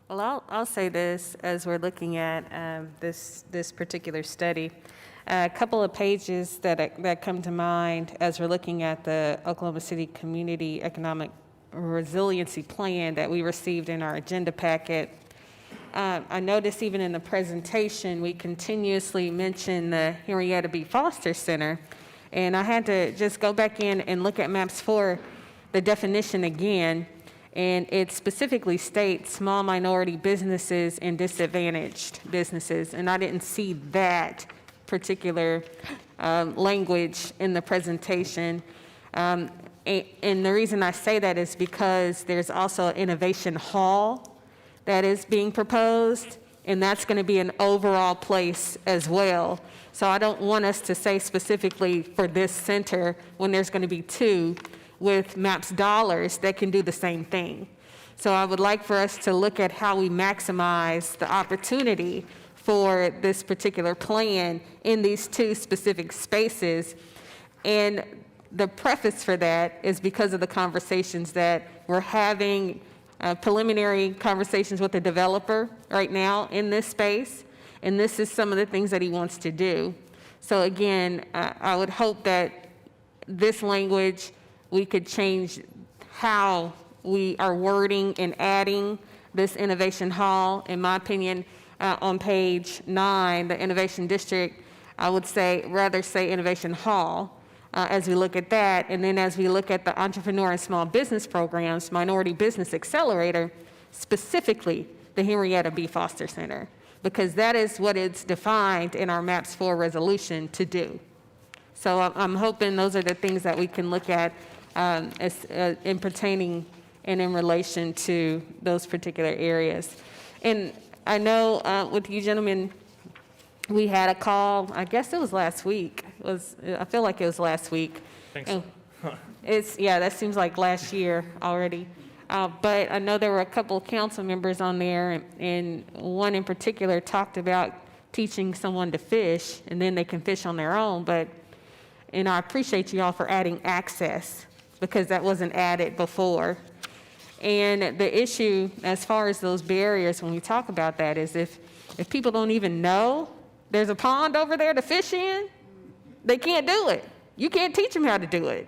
S21: Well, I'll say this as we're looking at this particular study. A couple of pages that come to mind as we're looking at the Oklahoma City Community Economic Resiliency Plan that we received in our agenda packet. I noticed even in the presentation, we continuously mention the Henrietta B. Foster Center. And I had to just go back in and look at maps for the definition again. And it specifically states small minority businesses and disadvantaged businesses. And I didn't see that particular language in the presentation. And the reason I say that is because there's also an innovation hall that is being proposed, and that's going to be an overall place as well. So I don't want us to say specifically for this center when there's going to be two with MAPS dollars that can do the same thing. So I would like for us to look at how we maximize the opportunity for this particular plan in these two specific spaces. And the preface for that is because of the conversations that we're having, preliminary conversations with the developer right now in this space. And this is some of the things that he wants to do. So again, I would hope that this language, we could change how we are wording and adding this innovation hall. In my opinion, on page 9, the innovation district, I would rather say innovation hall as we look at that. And then as we look at the entrepreneur and small business programs, minority business accelerator, specifically the Henrietta B. Foster Center, because that is what it's defined in our MAPS 4 resolution to do. So I'm hoping those are the things that we can look at in pertaining and in relation to those particular areas. And I know with you gentlemen, we had a call, I guess it was last week. I feel like it was last week.
S14: I think so.
S21: That seems like last year already. But I know there were a couple of council members on there, and one in particular talked about teaching someone to fish, and then they can fish on their own. And I appreciate you all for adding access, because that wasn't added before. And the issue, as far as those barriers, when we talk about that, is if people don't even know there's a pond over there to fish in, they can't do it. You can't teach them how to do it.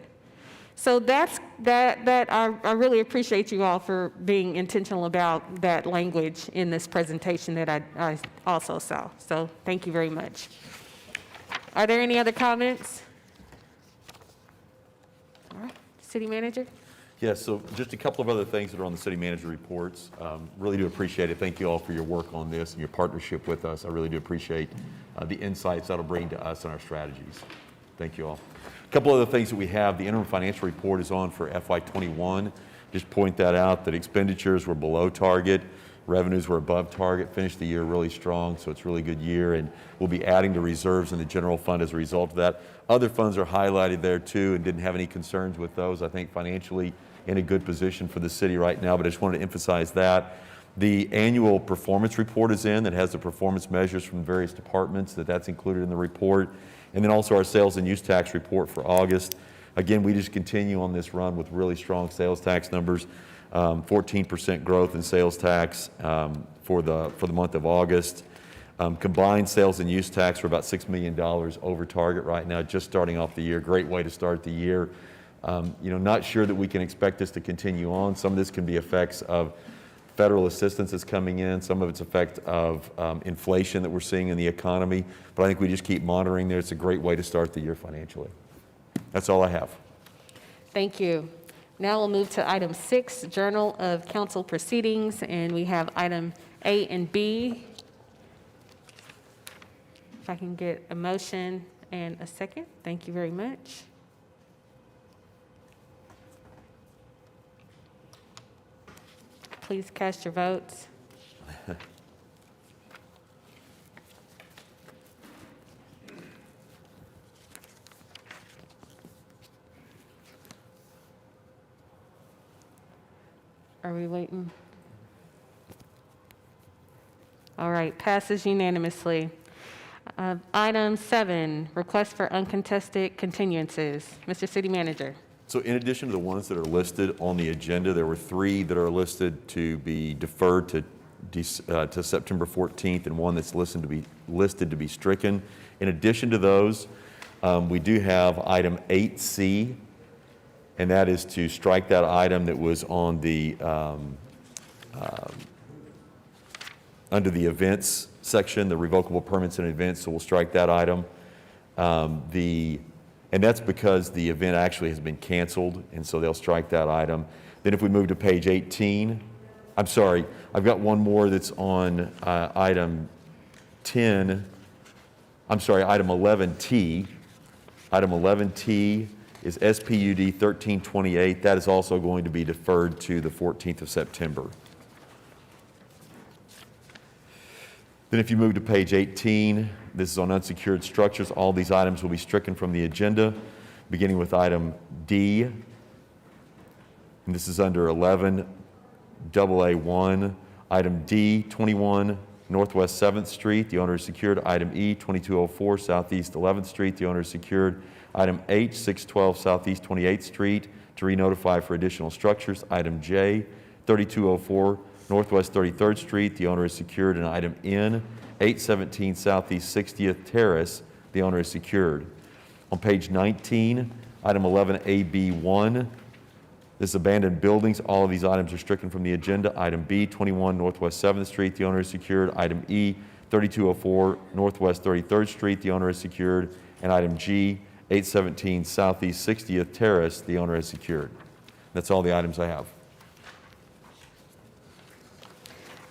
S21: So that I really appreciate you all for being intentional about that language in this presentation that I also saw. So thank you very much. Are there any other comments? All right, City Manager?
S10: Yes, so just a couple of other things that are on the city manager reports. Really do appreciate it. Thank you all for your work on this and your partnership with us. I really do appreciate the insights that'll bring to us and our strategies. Thank you all. A couple other things that we have. The interim financial report is on for FY21. Just point that out, that expenditures were below target, revenues were above target, finished the year really strong, so it's a really good year, and we'll be adding to reserves in the general fund as a result of that. Other funds are highlighted there too, and didn't have any concerns with those. I think financially in a good position for the city right now, but I just wanted to emphasize that. The annual performance report is in, that has the performance measures from various departments, that's included in the report. And then also our sales and use tax report for August. Again, we just continue on this run with really strong sales tax numbers. 14% growth in sales tax for the month of August. Combined sales and use tax are about $6 million over target right now, just starting off the year. Great way to start the year. Not sure that we can expect this to continue on. Some of this can be effects of federal assistance that's coming in. Some of it's effect of inflation that we're seeing in the economy. But I think we just keep monitoring there. It's a great way to start the year financially. That's all I have.
S21: Thank you. Now we'll move to item 6, Journal of Council Proceedings, and we have item A and B. If I can get a motion and a second. Thank you very much. Please cast your votes. Are we waiting? All right, passes unanimously. Item 7, request for uncontested continuances. Mr. City Manager.
S10: So in addition to the ones that are listed on the agenda, there were 3 that are listed to be deferred to September 14th, and one that's listed to be stricken. In addition to those, we do have item 8C, and that is to strike that item that was on the under the events section, the revocable permits and events. So we'll strike that item. And that's because the event actually has been canceled, and so they'll strike that item. Then if we move to page 18, I'm sorry, I've got one more that's on item 10, I'm sorry, item 11T. Item 11T is SPUD 1328. That is also going to be deferred to the 14th of September. Then if you move to page 18, this is on unsecured structures. All these items will be stricken from the agenda, beginning with item D. And this is under 11AA1. Item D, 21 Northwest 7th Street. The owner is secured. Item E, 2204 Southeast 11th Street. The owner is secured. Item H, 612 Southeast 28th Street to re-notify for additional structures. Item J, 3204 Northwest 33rd Street, the owner is secured. And item N, 817 Southeast 60th Terrace, the owner is secured. On page 19, item 11AB1, this is abandoned buildings. All of these items are stricken from the agenda. Item B, 21 Northwest 7th Street, the owner is secured. Item E, 3204 Northwest 33rd Street, the owner is secured. And item G, 817 Southeast 60th Terrace, the owner is secured. That's all the items I have.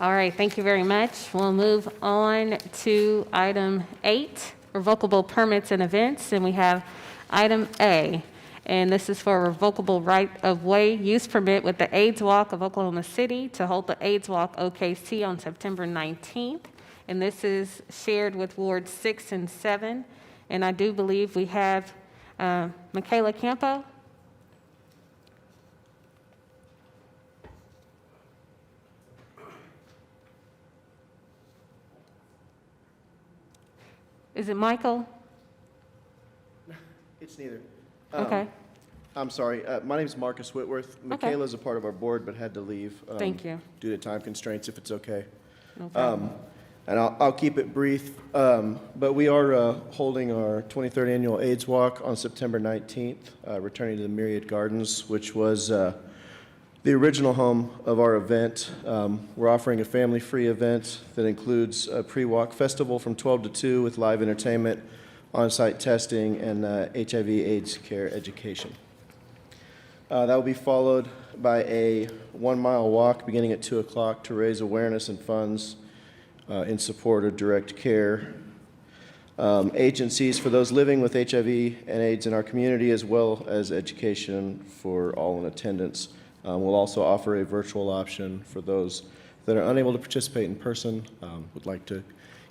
S21: All right, thank you very much. We'll move on to item 8, revocable permits and events. And we have item A, and this is for a revocable right-of-way use permit with the AIDS Walk of Oklahoma City to hold the AIDS Walk OKC on September 19th. And this is shared with Wards 6 and 7. And I do believe we have Michaela Campo. Is it Michael?
S8: It's neither.
S21: Okay.
S8: I'm sorry. My name is Marcus Whitworth. Michaela's a part of our board, but had to leave.
S21: Thank you.
S8: Due to time constraints, if it's okay.
S21: No problem.
S8: And I'll keep it brief. But we are holding our 23rd annual AIDS Walk on September 19th, returning to the Myriad Gardens, which was the original home of our event. We're offering a family-free event that includes a pre-walk festival from 12 to 2 with live entertainment, on-site testing, and HIV/AIDS care education. That will be followed by a 1-mile walk beginning at 2 o'clock to raise awareness and funds in support of direct care. agencies for those living with HIV and AIDS in our community, as well as education for all in attendance. We'll also offer a virtual option for those that are unable to participate in person. Would like to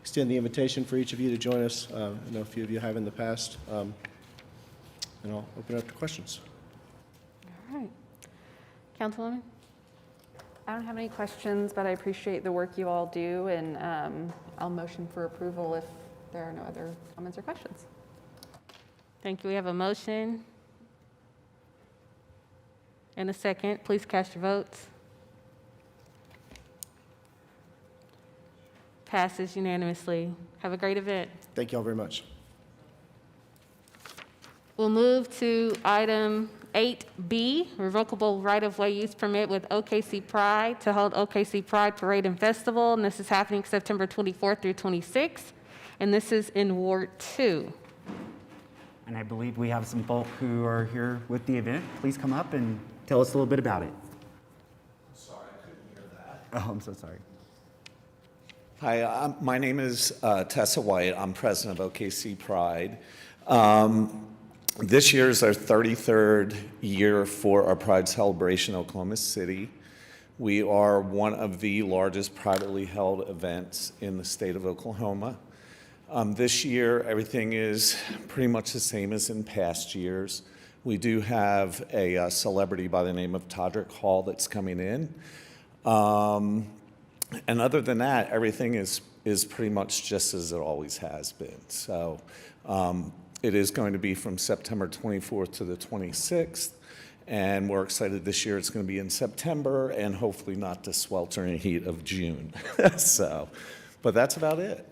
S8: extend the invitation for each of you to join us. I know a few of you have in the past. And I'll open it up to questions.
S17: All right. Councilwoman? I don't have any questions, but I appreciate the work you all do, and I'll motion for approval if there are no other comments or questions. Thank you. We have a motion and a second. Please cast your votes. Passes unanimously. Have a great event.
S8: Thank you all very much.
S17: We'll move to item 8B, revocable right-of-way use permit with OKC Pride to hold OKC Pride Parade and Festival. And this is happening September 24th through 26th. And this is in Ward 2.
S19: And I believe we have some folk who are here with the event. Please come up and tell us a little bit about it.
S16: Sorry, I couldn't hear that.
S19: Oh, I'm so sorry.
S16: Hi, my name is Tessa White. I'm president of OKC Pride. This year is our 33rd year for our Pride celebration in Oklahoma City. We are one of the largest privately held events in the state of Oklahoma. This year, everything is pretty much the same as in past years. We do have a celebrity by the name of Todrick Hall that's coming in. And other than that, everything is pretty much just as it always has been. So it is going to be from September 24th to the 26th. And we're excited this year it's going to be in September and hopefully not the sweltering heat of June. But that's about it.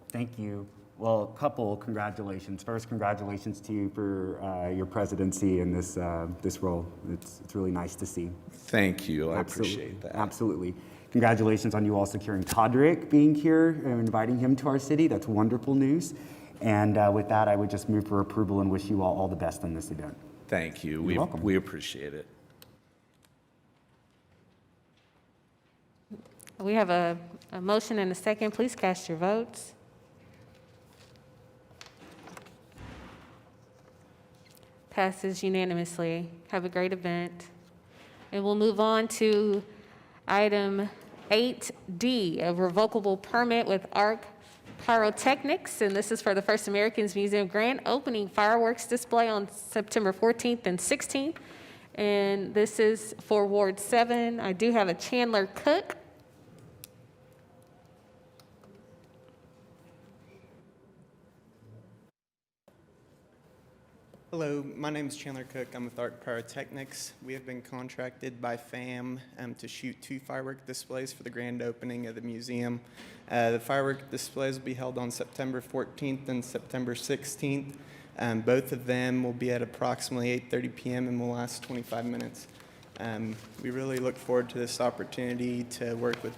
S19: Thank you. Well, a couple congratulations. First, congratulations to you for your presidency in this role. It's really nice to see.
S16: Thank you. I appreciate that.
S19: Absolutely. Congratulations on you all securing Todrick being here and inviting him to our city. That's wonderful news. And with that, I would just move for approval and wish you all the best on this event.
S16: Thank you.
S19: You're welcome.
S16: We appreciate it.
S17: We have a motion and a second. Please cast your votes. Passes unanimously. Have a great event. And we'll move on to item 8D, a revocable permit with ARC Pyrotechnics, and this is for the First Americans Museum grand opening fireworks display on September 14th and 16th. And this is for Ward 7. I do have a Chandler Cook.
S18: Hello, my name is Chandler Cook. I'm with ARC Pyrotechnics. We have been contracted by FAM to shoot 2 firework displays for the grand opening of the museum. The firework displays will be held on September 14th and September 16th. Both of them will be at approximately 8:30 p.m. and will last 25 minutes. We really look forward to this opportunity to work with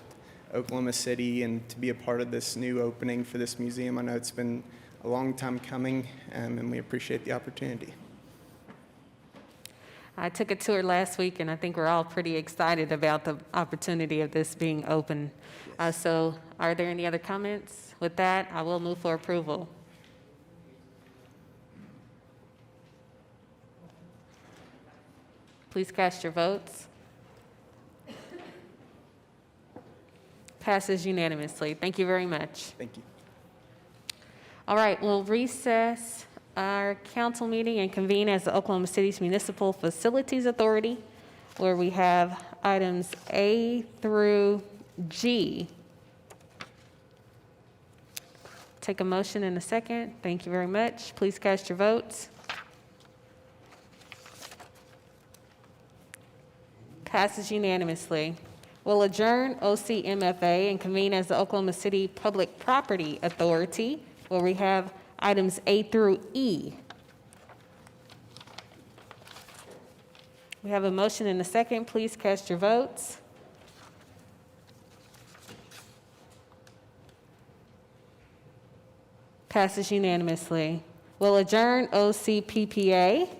S18: Oklahoma City and to be a part of this new opening for this museum. I know it's been a long time coming, and we appreciate the opportunity.
S17: I took a tour last week, and I think we're all pretty excited about the opportunity of this being open. So are there any other comments? With that, I will move for approval. Please cast your votes. Passes unanimously. Thank you very much.
S18: Thank you.
S17: All right, we'll recess our council meeting and convene as the Oklahoma City's Municipal Facilities Authority, where we have items A through G. Take a motion in a second. Thank you very much. Please cast your votes. Passes unanimously. We'll adjourn OCMFA and convene as the Oklahoma City Public Property Authority, where we have items A through E. We have a motion and a second. Please cast your votes. Passes unanimously. We'll adjourn OCPPA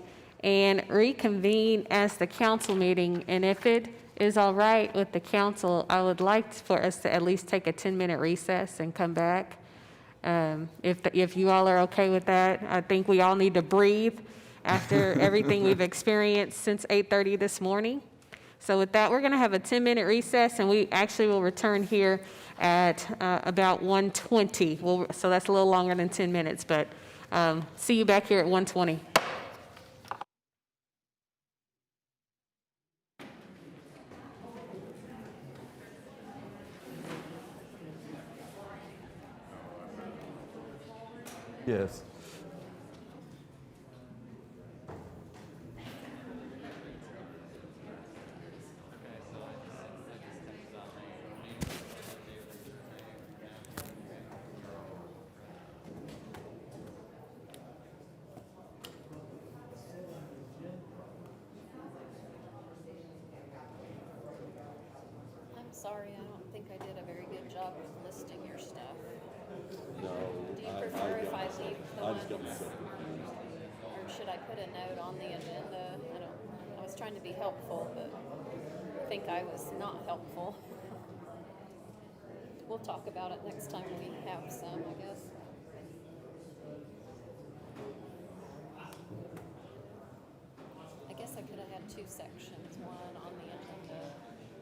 S17: and reconvene as the council meeting. And if it is all right with the council, I would like for us to at least take a 10-minute recess and come back
S21: If you all are okay with that, I think we all need to breathe after everything we've experienced since 8:30 this morning. So with that, we're going to have a 10-minute recess, and we actually will return here at about 1:20. So that's a little longer than 10 minutes, but see you back here at 1:20.
S10: Yes.
S7: I'm sorry, I don't think I did a very good job of listing your stuff.
S10: No.
S7: Do you prefer if I leave the
S10: I just got
S7: ones,
S10: myself confused.
S7: or should I put a note on the agenda? I was trying to be helpful, but I think I was not helpful. We'll talk about it next time we have some, I guess. I guess I could have had two sections, one on the agenda.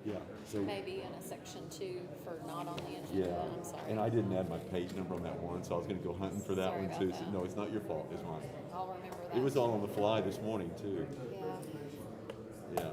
S10: Yeah, so.
S7: Maybe in a section 2 for not on the agenda.
S10: Yeah,
S7: I'm sorry.
S10: and I didn't add my page number on that one, so I was gonna go hunting for that
S7: Sorry
S10: one
S7: about
S10: too.
S7: that.
S10: So, no, it's not your fault, it's mine.
S7: I'll remember that.
S10: It was all on the fly this morning too.
S7: Yeah.
S10: Yeah.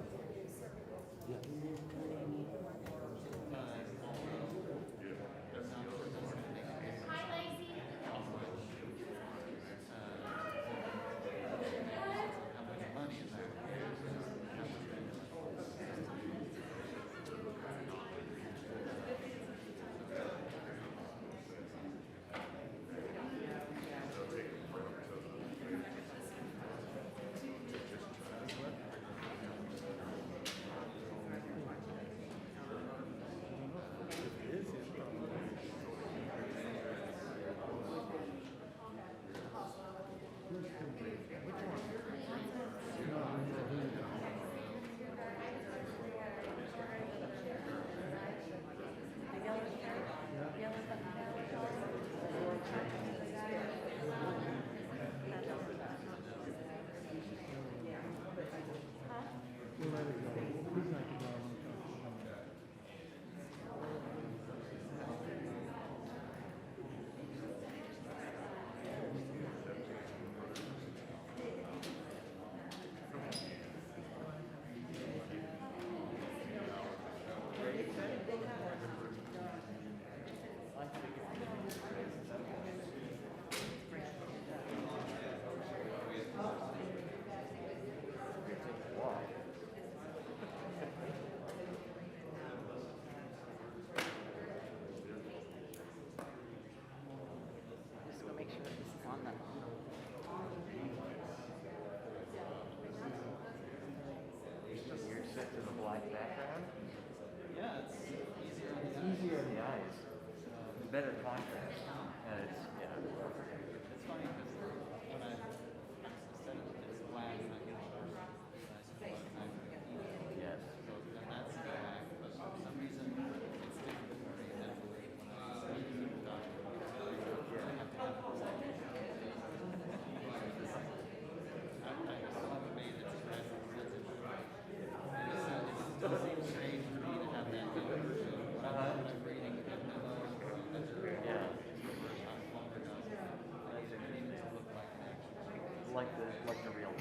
S19: Better contrast.
S18: It's funny because when I said it's black and I get sharp,
S19: Yes.
S18: so and that's black, but for some reason it's different for me than when I see the doctor. I have to have I still haven't made it to that transition. It doesn't seem strange for me to have that number. When I'm reading it,
S19: Yeah. Like the real one.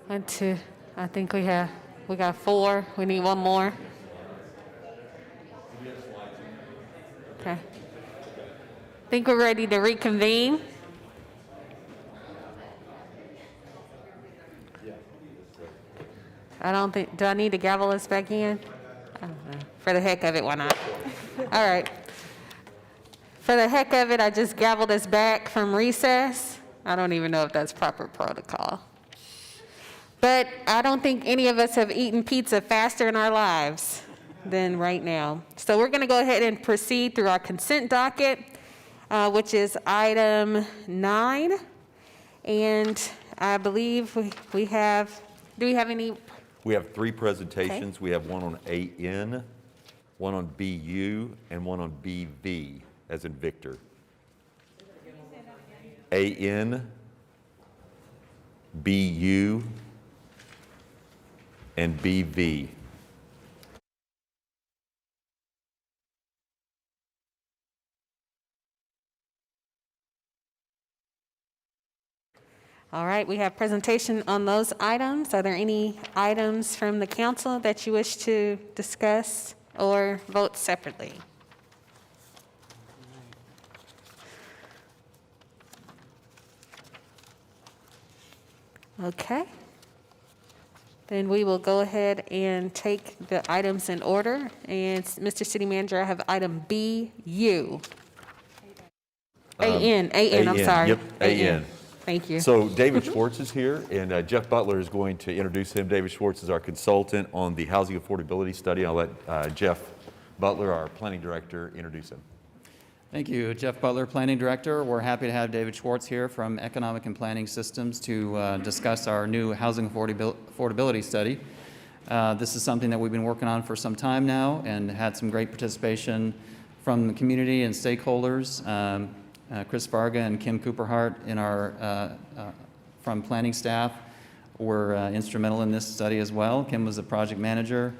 S21: 1, 2. I think we got 4. We need one more. Okay. I think we're ready to reconvene. Do I need to gavel us back in? I don't know. For the heck of it, why not? All right. For the heck of it, I just gavelled us back from recess. I don't even know if that's proper protocol. But I don't think any of us have eaten pizza faster in our lives than right now. So we're going to go ahead and proceed through our consent docket, which is item 9. And I believe we have, do we have any?
S10: We have 3 presentations. We have one on AN, one on BU, and one on BV, as in Victor. AN, BU, and BV.
S21: All right, we have presentation on those items. Are there any items from the council that you wish to discuss or vote separately? Okay. Then we will go ahead and take the items in order. And Mr. City Manager, I have item BU. AN, I'm sorry.
S10: Yep, AN.
S21: Thank you.
S10: So David Schwartz is here, and Jeff Butler is going to introduce him. David Schwartz is our consultant on the housing affordability study. I'll let Jeff Butler, our planning director, introduce him.
S3: Thank you. Jeff Butler, Planning Director. We're happy to have David Schwartz here from Economic and Planning Systems to discuss our new housing affordability study. This is something that we've been working on for some time now and had some great participation from the community and stakeholders. Chris Varga and Kim Cooperhart in our from planning staff were instrumental in this study as well. Kim was the project manager,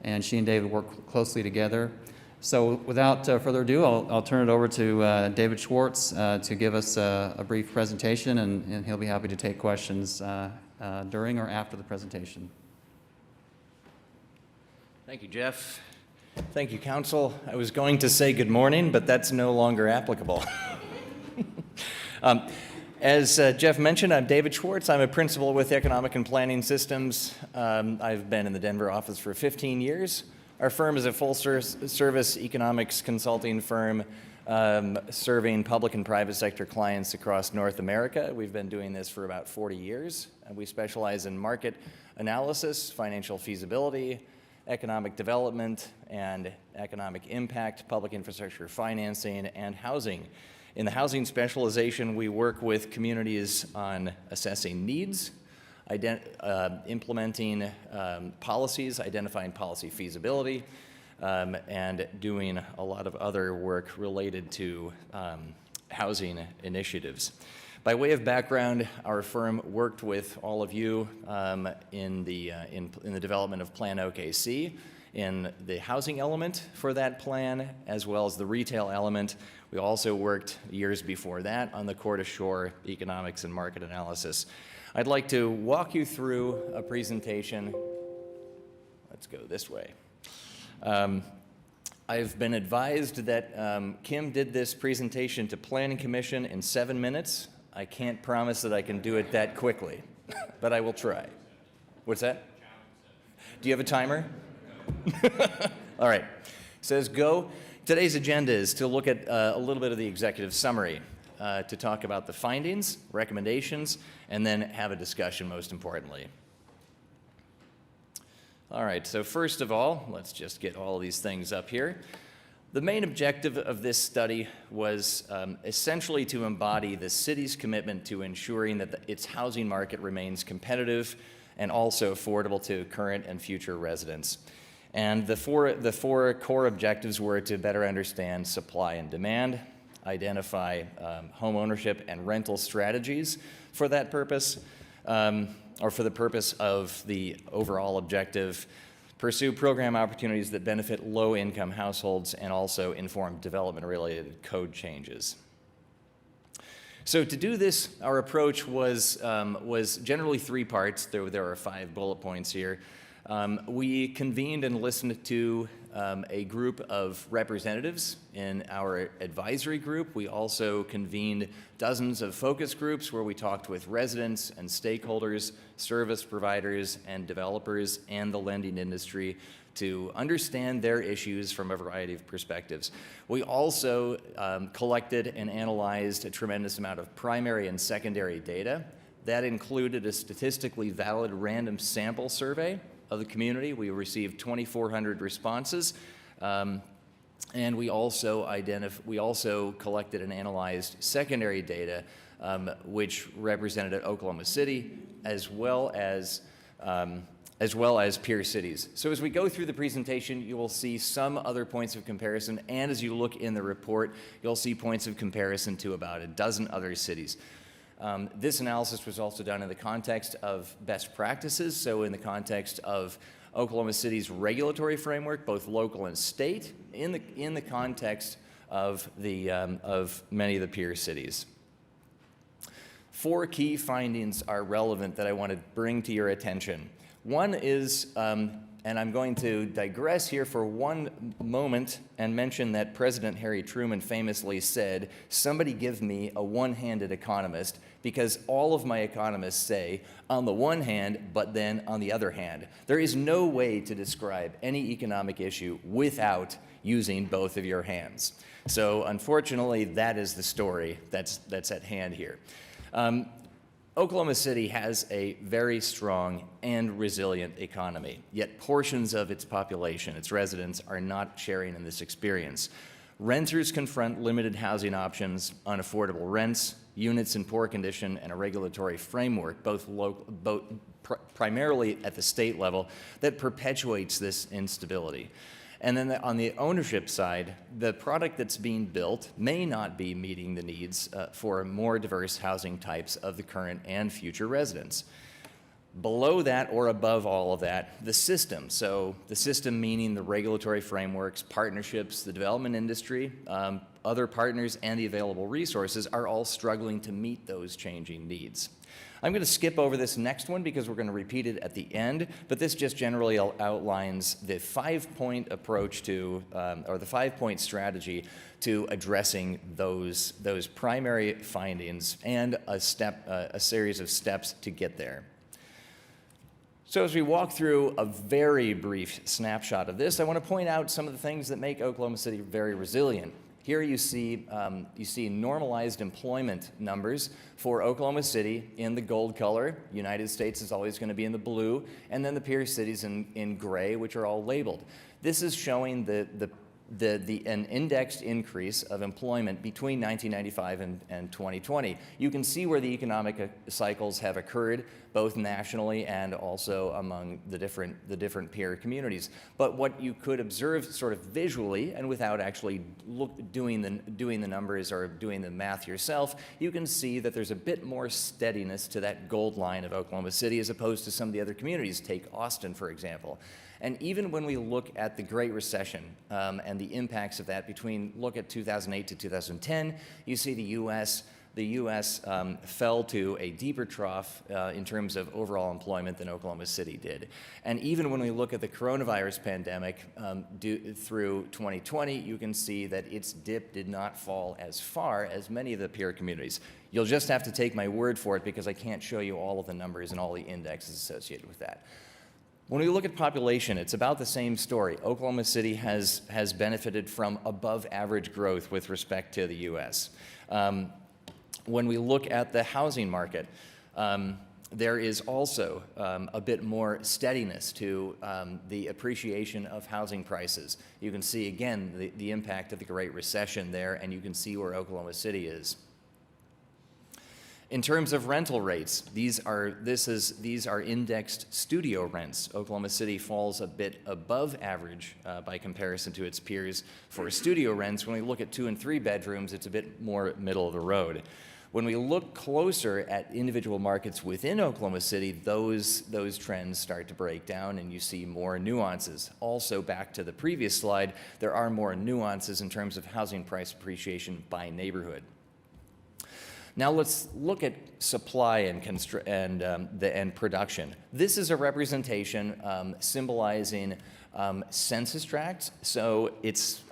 S3: and she and David worked closely together. So without further ado, I'll turn it over to David Schwartz to give us a brief presentation, and he'll be happy to take questions during or after the presentation.
S20: Thank you, Jeff. Thank you, Council. I was going to say good morning, but that's no longer applicable. As Jeff mentioned, I'm David Schwartz. I'm a principal with Economic and Planning Systems. I've been in the Denver office for 15 years. Our firm is a full-service economics consulting firm serving public and private sector clients across North America. We've been doing this for about 40 years. We specialize in market analysis, financial feasibility, economic development, and economic impact, public infrastructure financing, and housing. In the housing specialization, we work with communities on assessing needs, implementing policies, identifying policy feasibility, and doing a lot of other work related to housing initiatives. By way of background, our firm worked with all of you in the development of Plan OKC, in the housing element for that plan, as well as the retail element. We also worked years before that on the core to shore economics and market analysis. I'd like to walk you through a presentation. Let's go this way. I've been advised that Kim did this presentation to Planning Commission in 7 minutes. I can't promise that I can do it that quickly, but I will try. What's that? Do you have a timer? All right. Says go. Today's agenda is to look at a little bit of the executive summary, to talk about the findings, recommendations, and then have a discussion, most importantly. All right, so first of all, let's just get all these things up here. The main objective of this study was essentially to embody the city's commitment to ensuring that its housing market remains competitive and also affordable to current and future residents. And the four core objectives were to better understand supply and demand, identify home ownership and rental strategies for that purpose, or for the purpose of the overall objective, pursue program opportunities that benefit low-income households, and also inform development-related code changes. So to do this, our approach was generally 3 parts. There are 5 bullet points here. We convened and listened to a group of representatives in our advisory group. We also convened dozens of focus groups where we talked with residents and stakeholders, service providers and developers, and the lending industry to understand their issues from a variety of perspectives. We also collected and analyzed a tremendous amount of primary and secondary data. That included a statistically valid random sample survey of the community. We received 2,400 responses, and we also collected and analyzed secondary data, which represented Oklahoma City as well as peer cities. So as we go through the presentation, you will see some other points of comparison, and as you look in the report, you'll see points of comparison to about a dozen other cities. This analysis was also done in the context of best practices, so in the context of Oklahoma City's regulatory framework, both local and state, in the context of many of the peer cities. 4 key findings are relevant that I want to bring to your attention. One is, and I'm going to digress here for one moment and mention that President Harry Truman famously said, "Somebody give me a one-handed economist," because all of my economists say, on the one hand, but then on the other hand. There is no way to describe any economic issue without using both of your hands. So unfortunately, that is the story that's at hand here. Oklahoma City has a very strong and resilient economy, yet portions of its population, its residents, are not sharing in this experience. Renters confront limited housing options, unaffordable rents, units in poor condition, and a regulatory framework, primarily at the state level, that perpetuates this instability. And then on the ownership side, the product that's being built may not be meeting the needs for more diverse housing types of the current and future residents. Below that or above all of that, the system. So the system meaning the regulatory frameworks, partnerships, the development industry, other partners, and the available resources are all struggling to meet those changing needs. I'm going to skip over this next one because we're going to repeat it at the end, but this just generally outlines the 5-point approach to, or the 5-point strategy to addressing those primary findings and a series of steps to get there. So as we walk through a very brief snapshot of this, I want to point out some of the things that make Oklahoma City very resilient. Here you see normalized employment numbers for Oklahoma City in the gold color. United States is always going to be in the blue, and then the peer cities in gray, which are all labeled. This is showing an indexed increase of employment between 1995 and 2020. You can see where the economic cycles have occurred, both nationally and also among the different peer communities. But what you could observe sort of visually and without actually doing the numbers or doing the math yourself, you can see that there's a bit more steadiness to that gold line of Oklahoma City as opposed to some of the other communities. Take Austin, for example. And even when we look at the Great Recession and the impacts of that look at 2008 to 2010, you see the U.S. fell to a deeper trough in terms of overall employment than Oklahoma City did. And even when we look at the coronavirus pandemic through 2020, you can see that its dip did not fall as far as many of the peer communities. You'll just have to take my word for it because I can't show you all of the numbers and all the indexes associated with that. When we look at population, it's about the same story. Oklahoma City has benefited from above average growth with respect to the U.S. When we look at the housing market, there is also a bit more steadiness to the appreciation of housing prices. You can see, again, the impact of the Great Recession there, and you can see where Oklahoma City is. In terms of rental rates, these are indexed studio rents. Oklahoma City falls a bit above average by comparison to its peers for studio rents. When we look at 2 and 3 bedrooms, it's a bit more middle of the road. When we look closer at individual markets within Oklahoma City, those trends start to break down and you see more nuances. Also, back to the previous slide, there are more nuances in terms of housing price appreciation by neighborhood. Now let's look at supply and production. This is a representation symbolizing census tracts. So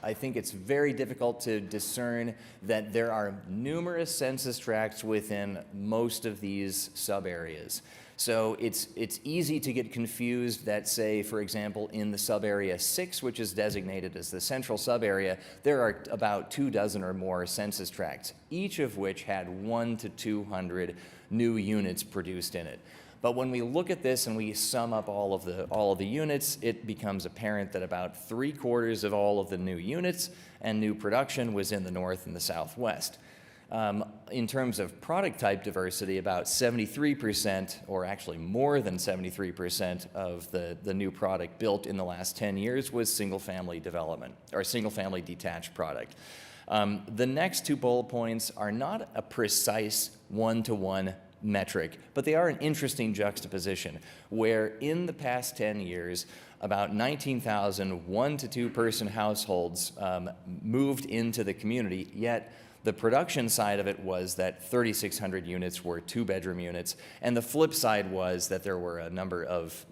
S20: I think it's very difficult to discern that there are numerous census tracts within most of these sub-areas. So it's easy to get confused that, say, for example, in the sub-area 6, which is designated as the central sub-area, there are about 24 or more census tracts, each of which had 100 to 200 new units produced in it. But when we look at this and we sum up all of the units, it becomes apparent that about 3/4 of all of the new units and new production was in the North and the Southwest. In terms of product type diversity, about 73%, or actually more than 73% of the new product built in the last 10 years was single-family development, or single-family detached product. The next 2 bullet points are not a precise one-to-one metric, but they are an interesting juxtaposition, where in the past 10 years, about 19,000 1- to 2-person households moved into the community, yet the production side of it was that 3,600 units were 2-bedroom units, and the flip side was that there are a number of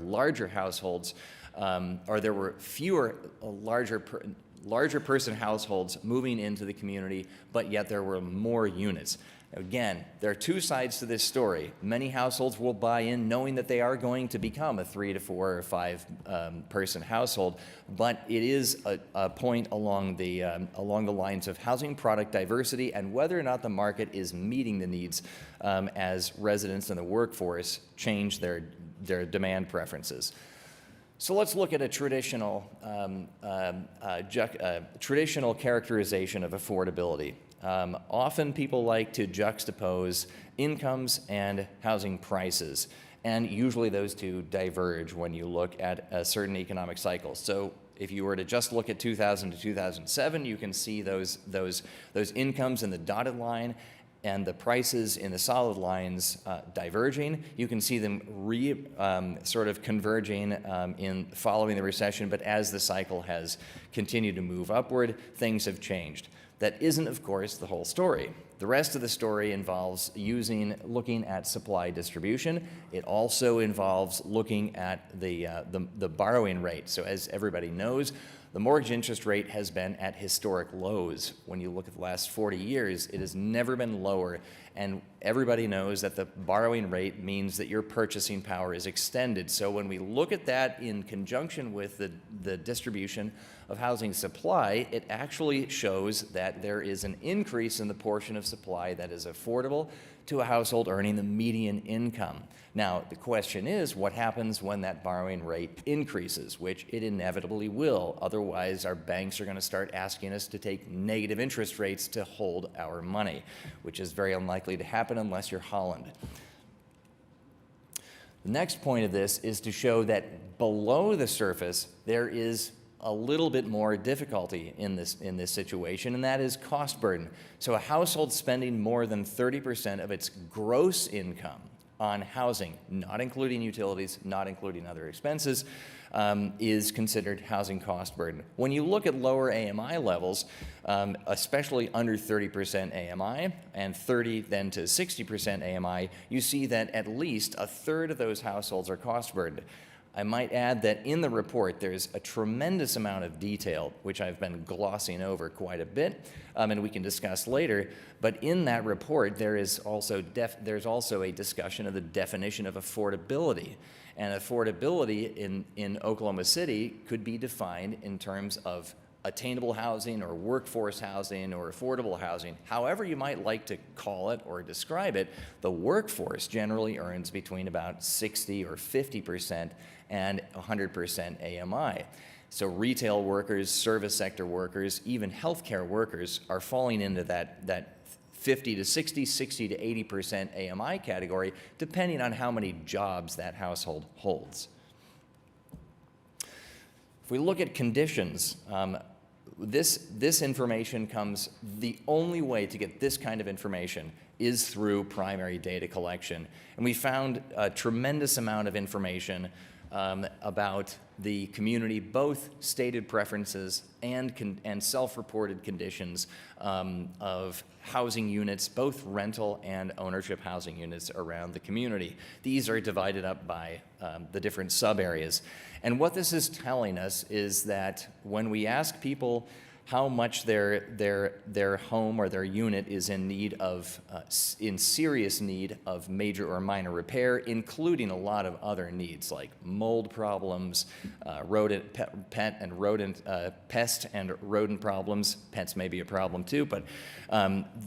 S20: larger households, or there were fewer larger person households moving into the community, but yet there were more units. Again, there are 2 sides to this story. Many households will buy in knowing that they are going to become a 3 to 4 or 5 person household, but it is a point along the lines of housing product diversity and whether or not the market is meeting the needs as residents and the workforce change their demand preferences. So let's look at a traditional characterization of affordability. Often people like to juxtapose incomes and housing prices, and usually those 2 diverge when you look at a certain economic cycle. So if you were to just look at 2000 to 2007, you can see those incomes in the dotted line and the prices in the solid lines diverging. You can see them sort of converging in following the recession, but as the cycle has continued to move upward, things have changed. That isn't, of course, the whole story. The rest of the story involves looking at supply distribution. It also involves looking at the borrowing rate. So as everybody knows, the mortgage interest rate has been at historic lows. When you look at the last 40 years, it has never been lower. And everybody knows that the borrowing rate means that your purchasing power is extended. So when we look at that in conjunction with the distribution of housing supply, it actually shows that there is an increase in the portion of supply that is affordable to a household earning the median income. Now, the question is, what happens when that borrowing rate increases, which it inevitably will. Otherwise, our banks are going to start asking us to take negative interest rates to hold our money, which is very unlikely to happen unless you're Holland. The next point of this is to show that below the surface, there is a little bit more difficulty in this situation, and that is cost burden. So a household spending more than 30% of its gross income on housing, not including utilities, not including other expenses, is considered housing cost burden. When you look at lower AMI levels, especially under 30% AMI and 30 then to 60% AMI, you see that at least 1/3 of those households are cost burdened. I might add that in the report, there's a tremendous amount of detail, which I've been glossing over quite a bit, and we can discuss later. But in that report, there's also a discussion of the definition of affordability. And affordability in Oklahoma City could be defined in terms of attainable housing or workforce housing or affordable housing. However you might like to call it or describe it, the workforce generally earns between about 60 or 50% and 100% AMI. So retail workers, service sector workers, even healthcare workers are falling into that 50 to 60, 60 to 80% AMI category, depending on how many jobs that household holds. If we look at conditions, this information comes, the only way to get this kind of information is through primary data collection. And we found a tremendous amount of information about the community, both stated preferences and self-reported conditions of housing units, both rental and ownership housing units around the community. These are divided up by the different sub-areas. And what this is telling us is that when we ask people how much their home or their unit is in need of, in serious need of major or minor repair, including a lot of other needs like mold problems, pest and rodent problems. Pets may be a problem too, but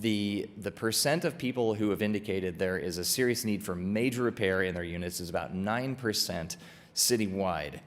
S20: the percent of people who have indicated there is a serious need for major repair in their units is about 9% citywide.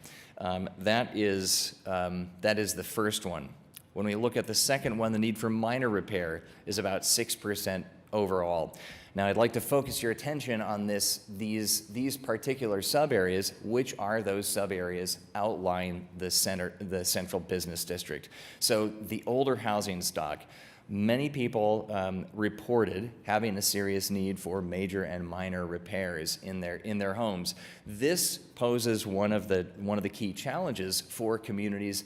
S20: That is the first one. When we look at the second one, the need for minor repair is about 6% overall. Now, I'd like to focus your attention on these particular sub-areas, which are those sub-areas outlying the central business district. So the older housing stock. Many people reported having a serious need for major and minor repairs in their homes. This poses one of the key challenges for communities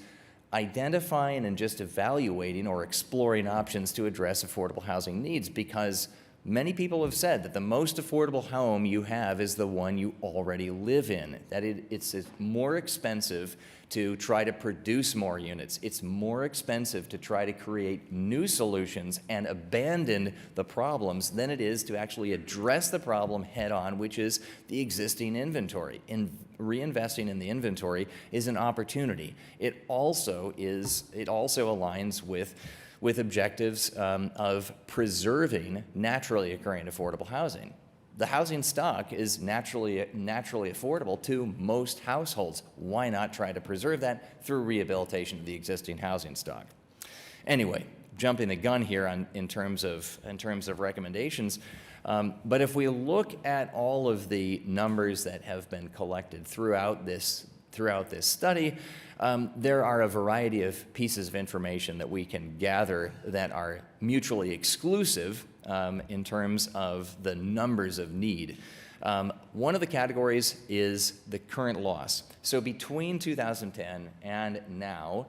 S20: identifying and just evaluating or exploring options to address affordable housing needs, because many people have said that the most affordable home you have is the one you already live in, that it's more expensive to try to produce more units. It's more expensive to try to create new solutions and abandon the problems than it is to actually address the problem head on, which is the existing inventory. Reinvesting in the inventory is an opportunity. It also aligns with objectives of preserving naturally occurring affordable housing. The housing stock is naturally affordable to most households. Why not try to preserve that through rehabilitation of the existing housing stock? Anyway, jumping the gun here in terms of recommendations, but if we look at all of the numbers that have been collected throughout this study, there are a variety of pieces of information that we can gather that are mutually exclusive in terms of the numbers of need. One of the categories is the current loss. So between 2010 and now,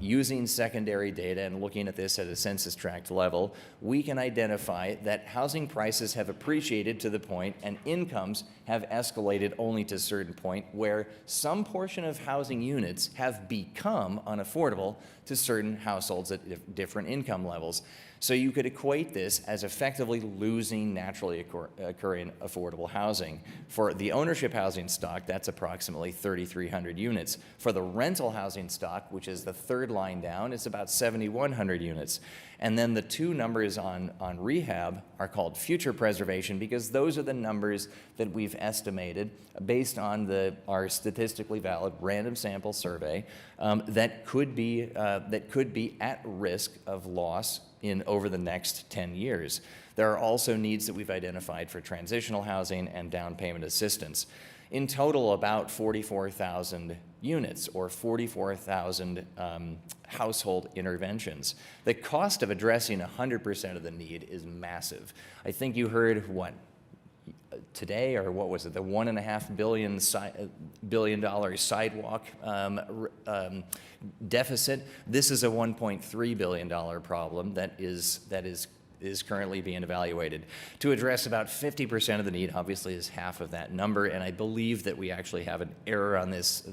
S20: using secondary data and looking at this at a census tract level, we can identify that housing prices have appreciated to the point and incomes have escalated only to a certain point where some portion of housing units have become unaffordable to certain households at different income levels. So you could equate this as effectively losing naturally occurring affordable housing. For the ownership housing stock, that's approximately 3,300 units. For the rental housing stock, which is the third line down, it's about 7,100 units. And then the two numbers on rehab are called future preservation, because those are the numbers that we've estimated based on our statistically valid random sample survey that could be at risk of loss over the next 10 years. There are also needs that we've identified for transitional housing and down payment assistance. In total, about 44,000 units or 44,000 household interventions. The cost of addressing 100% of the need is massive. I think you heard today, or what was it, the $1.5 billion sidewalk deficit. This is a $1.3 billion problem that is currently being evaluated. To address about 50% of the need, obviously, is half of that number, and I believe that we actually have an error on this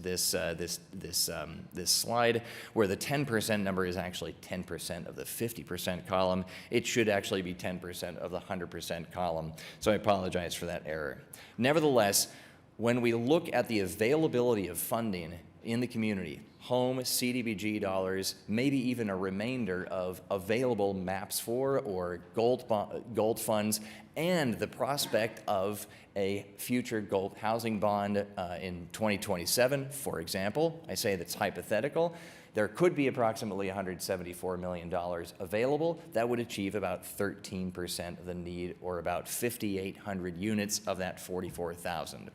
S20: slide, where the 10% number is actually 10% of the 50% column. It should actually be 10% of the 100% column, so I apologize for that error. Nevertheless, when we look at the availability of funding in the community, home, CDBG dollars, maybe even a remainder of available MAPS 4 or gold funds, and the prospect of a future gold housing bond in 2027, for example. I say that's hypothetical. There could be approximately $174 million available. That would achieve about 13% of the need, or about 5,800 units of that 44,000.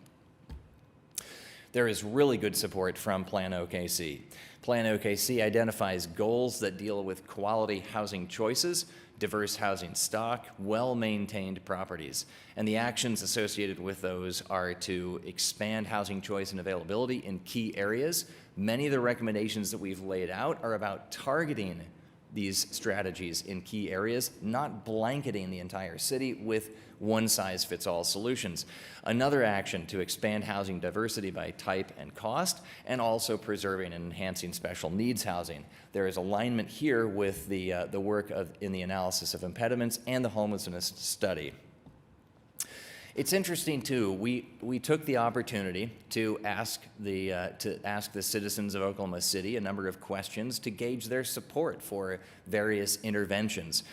S20: There is really good support from Plan OKC. Plan OKC identifies goals that deal with quality housing choices diverse housing stock, well-maintained properties. And the actions associated with those are to expand housing choice and availability in key areas. Many of the recommendations that we've laid out are about targeting these strategies in key areas, not blanketing the entire city with one-size-fits-all solutions. Another action to expand housing diversity by type and cost, and also preserving and enhancing special needs housing. There is alignment here with the work in the analysis of impediments and the homelessness study. It's interesting too. We took the opportunity to ask the citizens of Oklahoma City a number of questions to gauge their support for various interventions.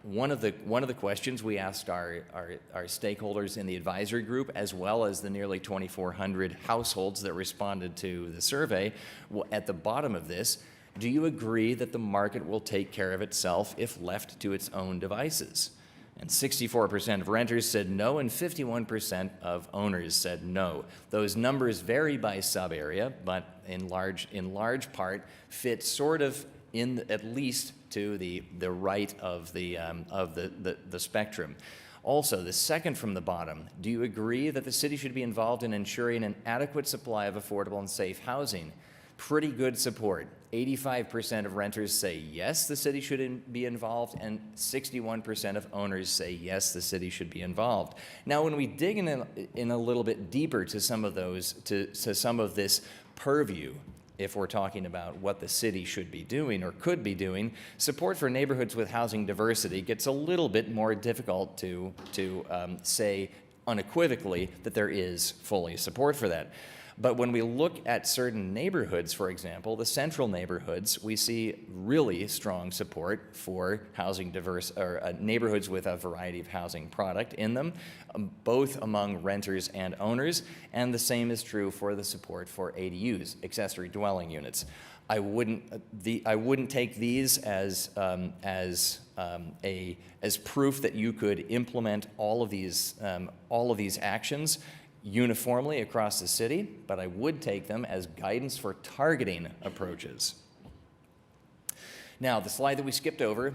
S20: One of the questions we asked our stakeholders in the advisory group, as well as the nearly 2,400 households that responded to the survey, at the bottom of this, do you agree that the market will take care of itself if left to its own devices? And 64% of renters said no, and 51% of owners said no. Those numbers vary by sub-area, but in large part fit sort of at least to the right of the spectrum. Also, the second from the bottom, do you agree that the city should be involved in ensuring an adequate supply of affordable and safe housing? Pretty good support. 85% of renters say yes, the city should be involved, and 61% of owners say yes, the city should be involved. Now, when we dig in a little bit deeper to some of those, to some of this purview, if we're talking about what the city should be doing or could be doing, support for neighborhoods with housing diversity gets a little bit more difficult to say unequivocally that there is fully support for that. But when we look at certain neighborhoods, for example, the central neighborhoods, we see really strong support for housing diverse, or neighborhoods with a variety of housing product in them, both among renters and owners, and the same is true for the support for ADUs, accessory dwelling units. I wouldn't take these as proof that you could implement all of these actions uniformly across the city, but I would take them as guidance for targeting approaches. Now, the slide that we skipped over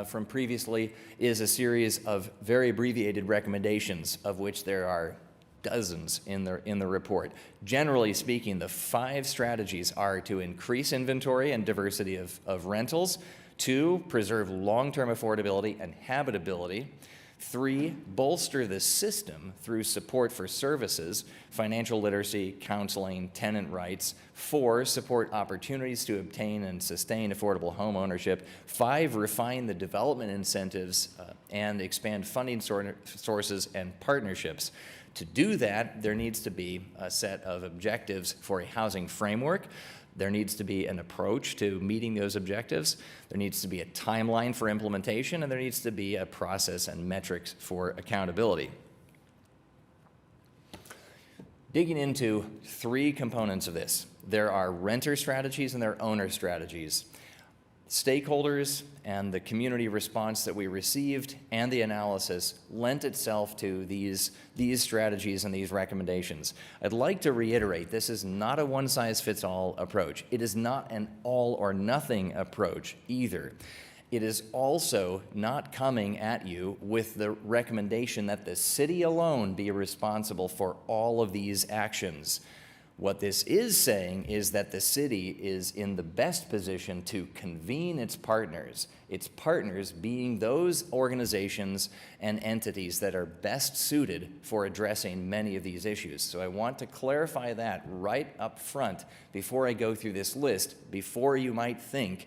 S20: from previously is a series of very abbreviated recommendations, of which there are dozens in the report. Generally speaking, the 5 strategies are to increase inventory and diversity of rentals, 2, preserve long-term affordability and habitability, 3, bolster the system through support for services, financial literacy, counseling, tenant rights. 4, support opportunities to obtain and sustain affordable home ownership. 5, refine the development incentives and expand funding sources and partnerships. To do that, there needs to be a set of objectives for a housing framework. There needs to be an approach to meeting those objectives. There needs to be a timeline for implementation, and there needs to be a process and metrics for accountability. Digging into 3 components of this, there are renter strategies and there are owner strategies. Stakeholders and the community response that we received and the analysis lent itself to these strategies and these recommendations. I'd like to reiterate, this is not a one-size-fits-all approach. It is not an all-or-nothing approach either. It is also not coming at you with the recommendation that the city alone be responsible for all of these actions. What this is saying is that the city is in the best position to convene its partners being those organizations and entities that are best suited for addressing many of these issues. So I want to clarify that right up front before I go through this list, before you might think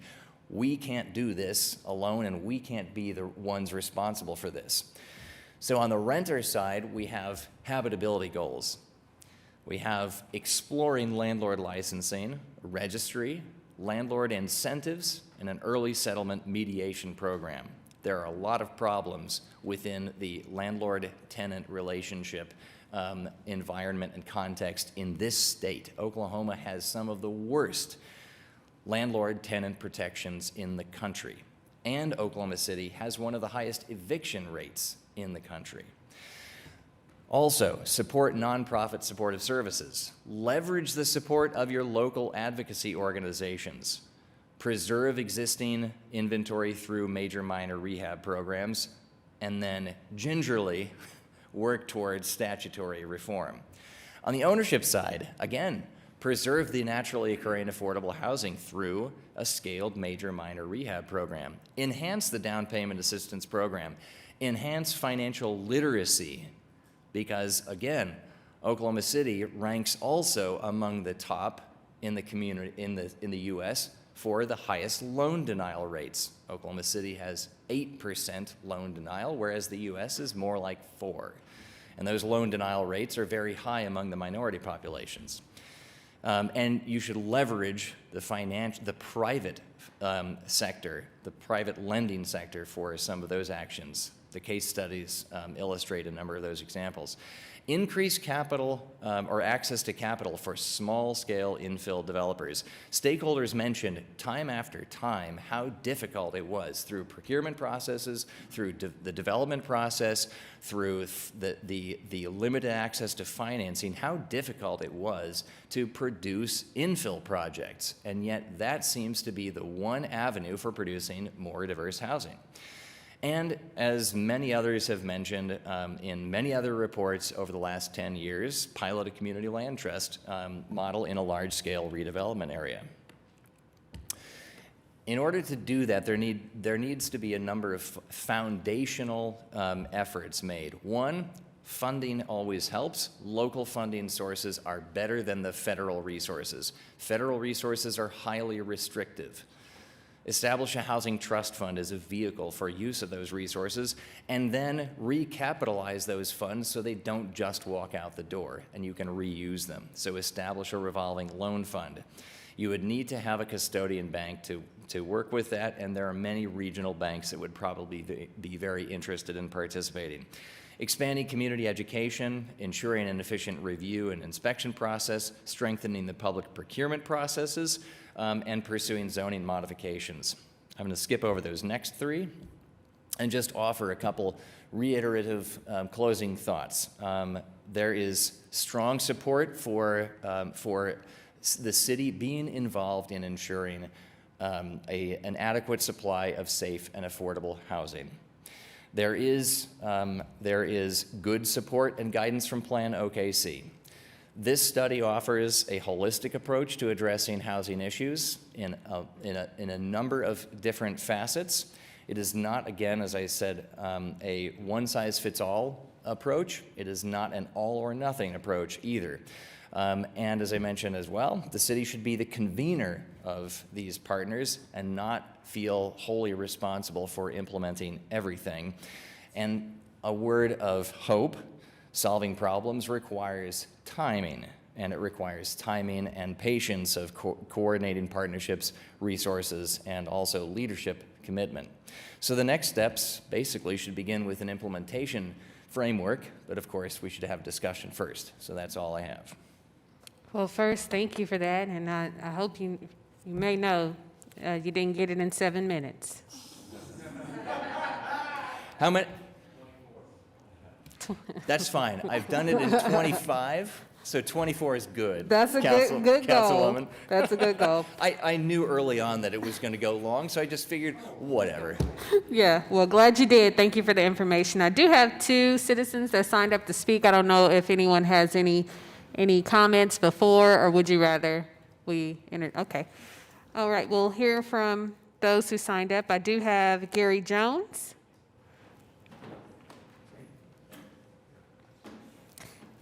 S20: we can't do this alone and we can't be the ones responsible for this. So on the renter side, we have habitability goals. We have exploring landlord licensing, registry, landlord incentives, and an early settlement mediation program. There are a lot of problems within the landlord-tenant relationship environment and context in this state. Oklahoma has some of the worst landlord-tenant protections in the country, and Oklahoma City has one of the highest eviction rates in the country. Also, support nonprofit supportive services. Leverage the support of your local advocacy organizations. preserve existing inventory through major minor rehab programs, and then gingerly work towards statutory reform. On the ownership side, again, preserve the naturally occurring affordable housing through a scaled major minor rehab program, enhance the down payment assistance program, enhance financial literacy, because again, Oklahoma City ranks also among the top in the community in the US for the highest loan denial rates. Oklahoma City has 8% loan denial, whereas the US is more like 4%. And those loan denial rates are very high among the minority populations. And you should leverage the private sector, the private lending sector for some of those actions. The case studies illustrate a number of those examples. Increase capital or access to capital for small-scale infill developers. Stakeholders mentioned time after time how difficult it was through procurement processes, through the development process, through the limited access to financing, how difficult it was to produce infill projects. And yet that seems to be the one avenue for producing more diverse housing. And as many others have mentioned in many other reports over the last 10 years, pilot a community land trust model in a large-scale redevelopment area. In order to do that, there needs to be a number of foundational efforts made. One, funding always helps. Local funding sources are better than the federal resources. Federal resources are highly restrictive. Establish a housing trust fund as a vehicle for use of those resources, and then recapitalize those funds so they don't just walk out the door and you can reuse them. So establish a revolving loan fund. You would need to have a custodian bank to work with that, and there are many regional banks that would probably be very interested in participating. Expanding community education, ensuring an efficient review and inspection process, strengthening the public procurement processes, and pursuing zoning modifications. I'm going to skip over those next three and just offer a couple reiterative closing thoughts. There is strong support for the city being involved in ensuring an adequate supply of safe and affordable housing. There is good support and guidance from Plan OKC. This study offers a holistic approach to addressing housing issues in a number of different facets. It is not, again, as I said, a one-size-fits-all approach. It is not an all-or-nothing approach either. And as I mentioned as well, the city should be the convener of these partners and not feel wholly responsible for implementing everything. And a word of hope: solving problems requires timing, and it requires timing and patience of coordinating partnerships, resources, and also leadership commitment. So the next steps basically should begin with an implementation framework, but of course we should have discussion first. So that's all I have.
S21: Well, first, thank you for that, and I hope you may know you didn't get it in 7 minutes.
S20: How many? That's fine. I've done it in 25, so 24 is good.
S21: That's a good goal.
S20: Councilwoman.
S21: That's a good goal.
S20: I knew early on that it was going to go long, so I just figured, whatever.
S21: Yeah, well, glad you did. Thank you for the information. I do have 2 citizens that signed up to speak. I don't know if anyone has any comments before, or would you rather we enter? Okay. All right, we'll hear from those who signed up. I do have Gary Jones.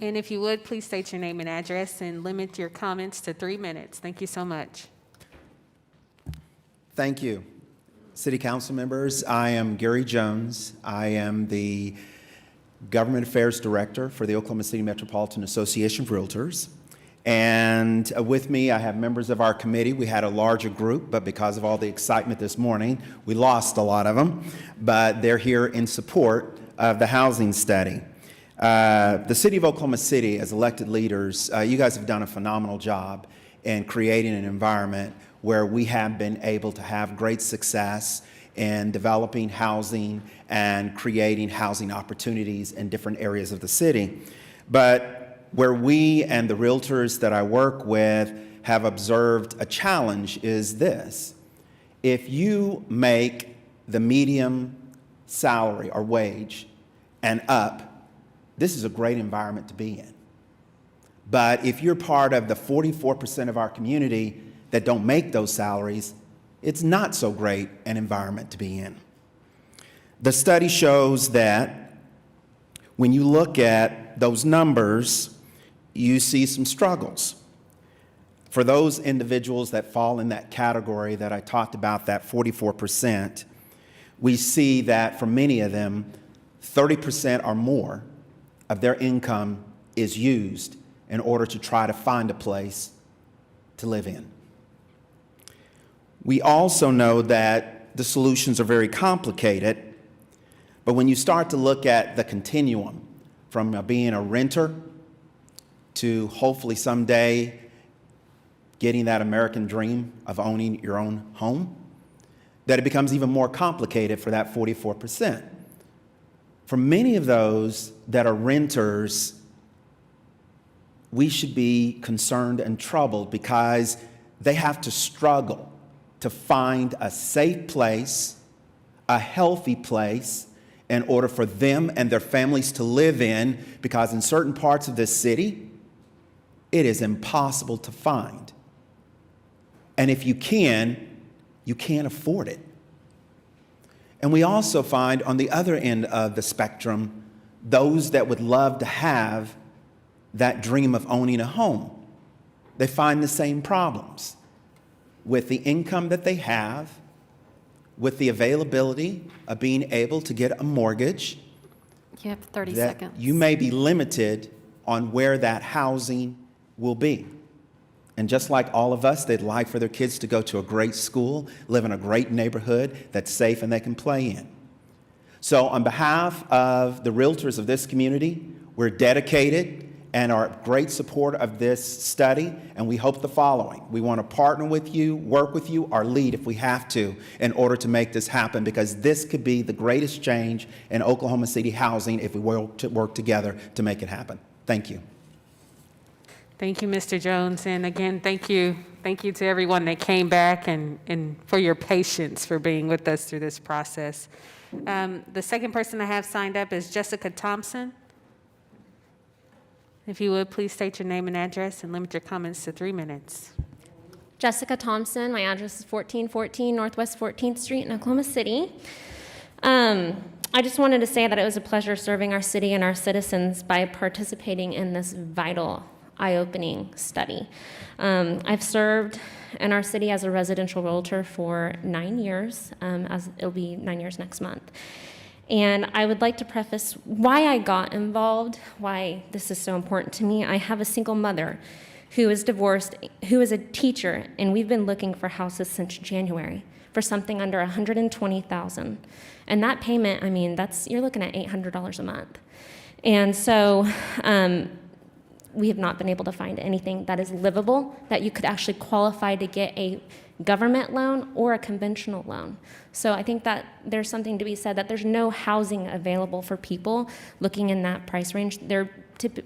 S21: And if you would, please state your name and address and limit your comments to 3 minutes. Thank you so much.
S2: Thank you. City Council members, I am Gary Jones. I am the Government Affairs Director for the Oklahoma City Metropolitan Association of Realtors. And with me, I have members of our committee. We had a larger group, but because of all the excitement this morning, we lost a lot of them. But they're here in support of the housing study. The City of Oklahoma City, as elected leaders, you guys have done a phenomenal job in creating an environment where we have been able to have great success in developing housing and creating housing opportunities in different areas of the city. But where we and the realtors that I work with have observed a challenge is this. If you make the medium salary or wage and up, this is a great environment to be in. But if you're part of the 44% of our community that don't make those salaries, it's not so great an environment to be in. The study shows that when you look at those numbers, you see some struggles. For those individuals that fall in that category that I talked about, that 44%, we see that for many of them, 30% or more of their income is used in order to try to find a place to live in. We also know that the solutions are very complicated, but when you start to look at the continuum from being a renter to hopefully someday getting that American dream of owning your own home, that it becomes even more complicated for that 44%. For many of those that are renters, we should be concerned and troubled because they have to struggle to find a safe place, a healthy place, in order for them and their families to live in, because in certain parts of this city, it is impossible to find. And if you can't afford it. And we also find on the other end of the spectrum, those that would love to have that dream of owning a home. They find the same problems with the income that they have, with the availability of being able to get a mortgage.
S7: You have 30
S2: that
S7: seconds.
S2: You may be limited on where that housing will be. And just like all of us, they'd like for their kids to go to a great school, live in a great neighborhood that's safe and they can play in. So on behalf of the realtors of this community, we're dedicated and are great support of this study, and we hope the following. We want to partner with you, work with you, or lead if we have to, in order to make this happen, because this could be the greatest change in Oklahoma City housing if we work together to make it happen. Thank you.
S21: Thank you, Mr. Jones. And again, thank you to everyone that came back and for your patience for being with us through this process. The second person I have signed up is Jessica Thompson. If you would, please state your name and address and limit your comments to 3 minutes.
S4: Jessica Thompson. My address is 1414 Northwest 14th Street in Oklahoma City. I just wanted to say that it was a pleasure serving our city and our citizens by participating in this vital, eye-opening study. I've served in our city as a residential realtor for 9 years, as it'll be 9 years next month. And I would like to preface why I got involved, why this is so important to me. I have a single mother who is divorced, who is a teacher, and we've been looking for houses since January for something under $120,000. And that payment, I mean, you're looking at $800 a month. And so we have not been able to find anything that is livable, that you could actually qualify to get a government loan or a conventional loan. So I think that there's something to be said that there's no housing available for people looking in that price range. They're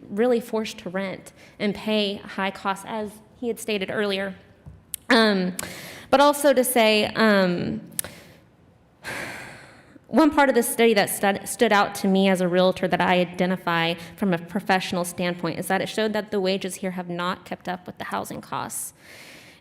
S4: really forced to rent and pay high costs, as he had stated earlier. But also to say, one part of the study that stood out to me as a realtor that I identify from a professional standpoint is that it showed that the wages here have not kept up with the housing costs.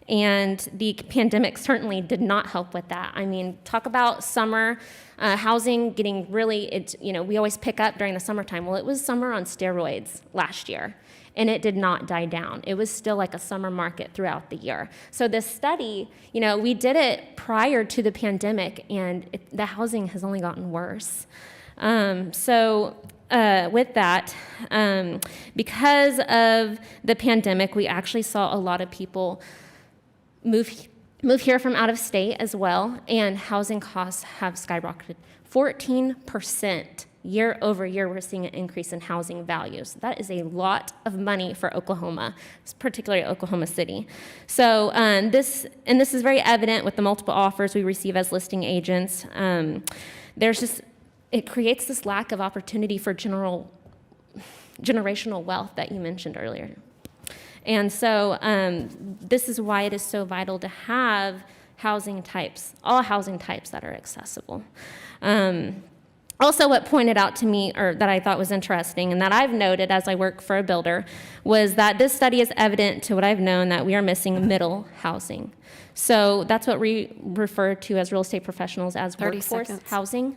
S4: And the pandemic certainly did not help with that. I mean, talk about summer housing getting really, we always pick up during the summertime. Well, it was summer on steroids last year, and it did not die down. It was still like a summer market throughout the year. So this study, we did it prior to the pandemic, and the housing has only gotten worse. With that, because of the pandemic, we actually saw a lot of people move here from out of state as well, and housing costs have skyrocketed. 14% year over year, we're seeing an increase in housing values. That is a lot of money for Oklahoma, particularly Oklahoma City. So this is very evident with the multiple offers we receive as listing agents. It creates this lack of opportunity for generational wealth that you mentioned earlier. And so this is why it is so vital to have housing types, all housing types that are accessible. Also, what pointed out to me, or that I thought was interesting, and that I've noted as I work for a builder, was that this study is evident to what I've known that we are missing middle housing. So that's what we refer to as real estate professionals as
S7: 30
S4: workforce
S7: seconds.
S4: housing.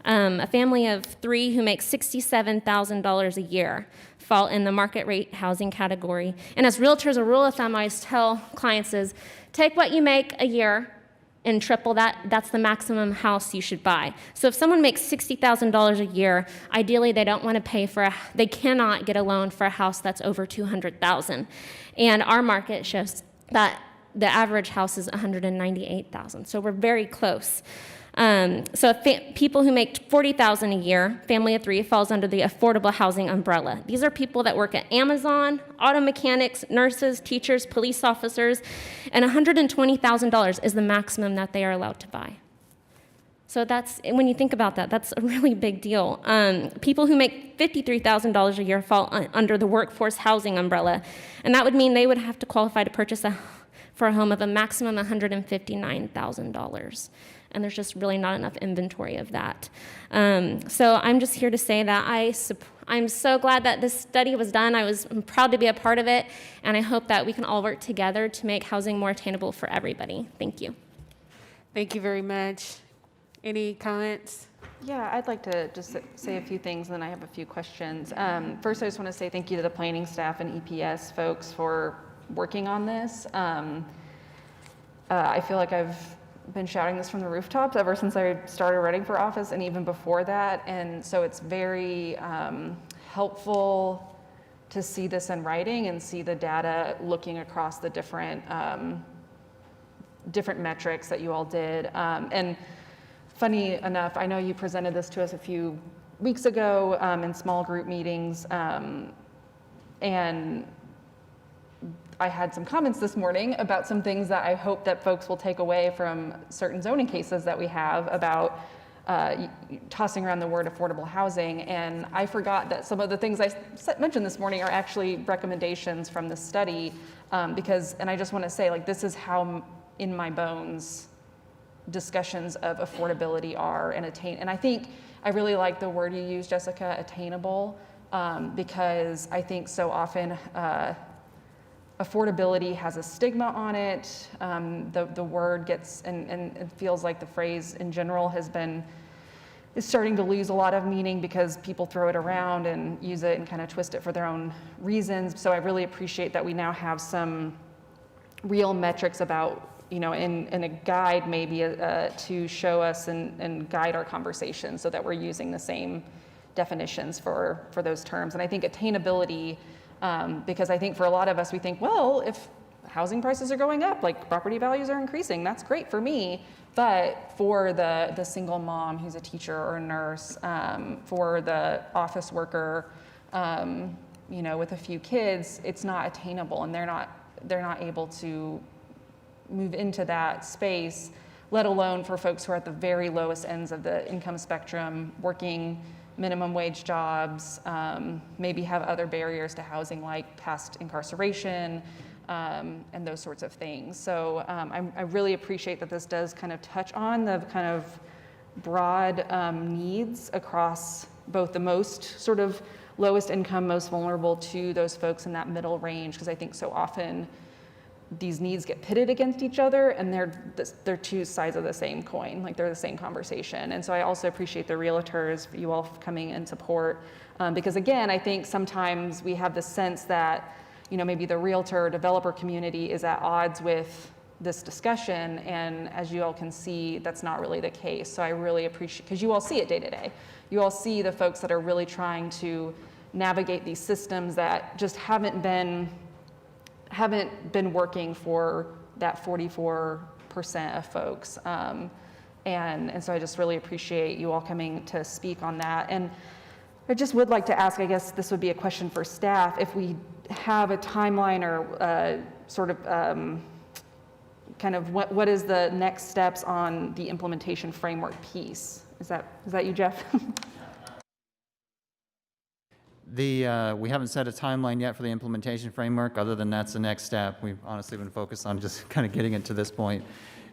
S4: A family of 3 who makes $67,000 a year fall in the market rate housing category. And as realtors, a rule of thumb I always tell clients is, take what you make a year and triple that. That's the maximum house you should buy. So if someone makes $60,000 a year, ideally they don't want to pay for they cannot get a loan for a house that's over $200,000. And our market shows that the average house is $198,000. So we're very close. So people who make $40,000 a year, family of 3, falls under the affordable housing umbrella. These are people that work at Amazon, auto mechanics, nurses, teachers, police officers, and $120,000 is the maximum that they are allowed to buy. So that's, when you think about that, that's a really big deal. People who make $53,000 a year fall under the workforce housing umbrella, and that would mean they would have to qualify to purchase for a home of a maximum $159,000. And there's just really not enough inventory of that. So I'm just here to say that I'm so glad that this study was done. I'm proud to be a part of it, and I hope that we can all work together to make housing more attainable for everybody. Thank you.
S9: Thank you very much. Any comments?
S17: Yeah, I'd like to just say a few things, and then I have a few questions. First, I just want to say thank you to the planning staff and EPS folks for working on this. I feel like I've been shouting this from the rooftops ever since I started running for office, and even before that. And so it's very helpful to see this in writing and see the data looking across the different metrics that you all did. And funny enough, I know you presented this to us a few weeks ago in small group meetings, and I had some comments this morning about some things that I hope that folks will take away from certain zoning cases that we have about tossing around the word affordable housing. And I forgot that some of the things I mentioned this morning are actually recommendations from the study, because, and I just want to say, like, this is how in my bones discussions of affordability are and attain. And I think I really like the word you used, Jessica, attainable, because I think so often affordability has a stigma on it. The word gets, and it feels like the phrase in general is starting to lose a lot of meaning because people throw it around and use it and kind of twist it for their own reasons. So I really appreciate that we now have some real metrics about, in a guide maybe to show us and guide our conversation so that we're using the same definitions for those terms. And I think attainability, because I think for a lot of us, we think, well, if housing prices are going up, like property values are increasing, that's great for me. But for the single mom who's a teacher or a nurse, for the office worker, with a few kids, it's not attainable, and they're not able to move into that space, let alone for folks who are at the very lowest ends of the income spectrum, working minimum wage jobs, maybe have other barriers to housing like past incarceration, and those sorts of things. So I really appreciate that this does kind of touch on the kind of broad needs across both the most sort of lowest income, most vulnerable to those folks in that middle range, because I think so often these needs get pitted against each other, and they're two sides of the same coin, like they're the same conversation. And so I also appreciate the realtors, you all coming in support, because again, I think sometimes we have the sense that, maybe the realtor developer community is at odds with this discussion, and as you all can see, that's not really the case. So I really appreciate, because you all see it day to day. You all see the folks that are really trying to navigate these systems that just haven't been working for that 44% of folks. And so I just really appreciate you all coming to speak on that. And I just would like to ask, I guess this would be a question for staff, if we have a timeline or sort of kind of what is the next steps on the implementation framework piece? Is that you, Jeff?
S3: We haven't set a timeline yet for the implementation framework, other than that's the next step. We've honestly been focused on just kind of getting it to this point.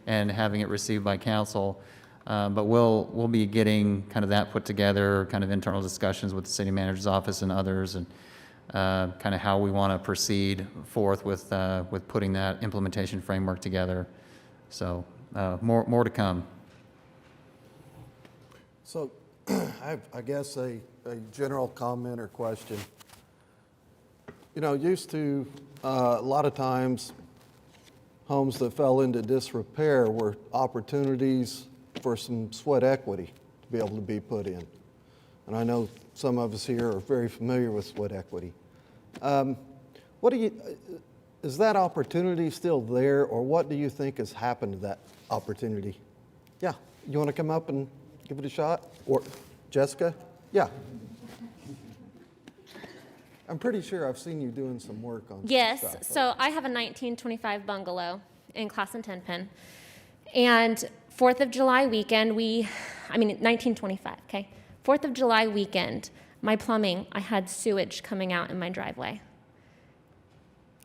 S3: and having it received by council. But we'll be getting kind of that put together, kind of internal discussions with the city manager's office and others, and kind of how we want to proceed forth with putting that implementation framework together. So more to come.
S6: So I guess a general comment or question. You know, used to, a lot of times, homes that fell into disrepair were opportunities for some sweat equity to be able to be put in. And I know some of us here are very familiar with sweat equity. Is that opportunity still there, or what do you think has happened to that opportunity? Yeah, you want to come up and give it a shot? Or Jessica? Yeah. I'm pretty sure I've seen you doing some work on
S4: Yes,
S6: stuff.
S4: so I have a 1925 bungalow in Classen 10 Pen. And 4th of July weekend, 1925, okay? 4th of July weekend, my plumbing, I had sewage coming out in my driveway.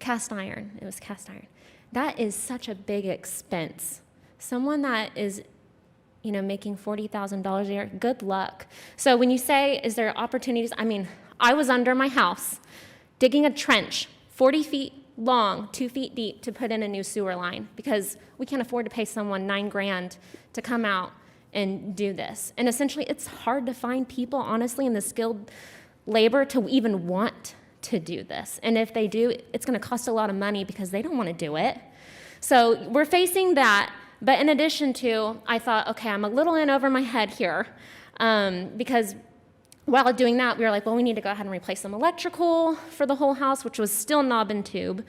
S4: Cast iron, it was cast iron. That is such a big expense. Someone that is, making $40,000 a year, good luck. So when you say, is there opportunities? I was under my house digging a trench 40 feet long, 2 feet deep to put in a new sewer line because we can't afford to pay someone $9,000 to come out and do this. And essentially, it's hard to find people, honestly, in the skilled labor to even want to do this. And if they do, it's going to cost a lot of money because they don't want to do it. So we're facing that. But in addition to, I thought, okay, I'm a little in over my head here because while doing that, we were like, well, we need to go ahead and replace some electrical for the whole house, which was still knob and tube,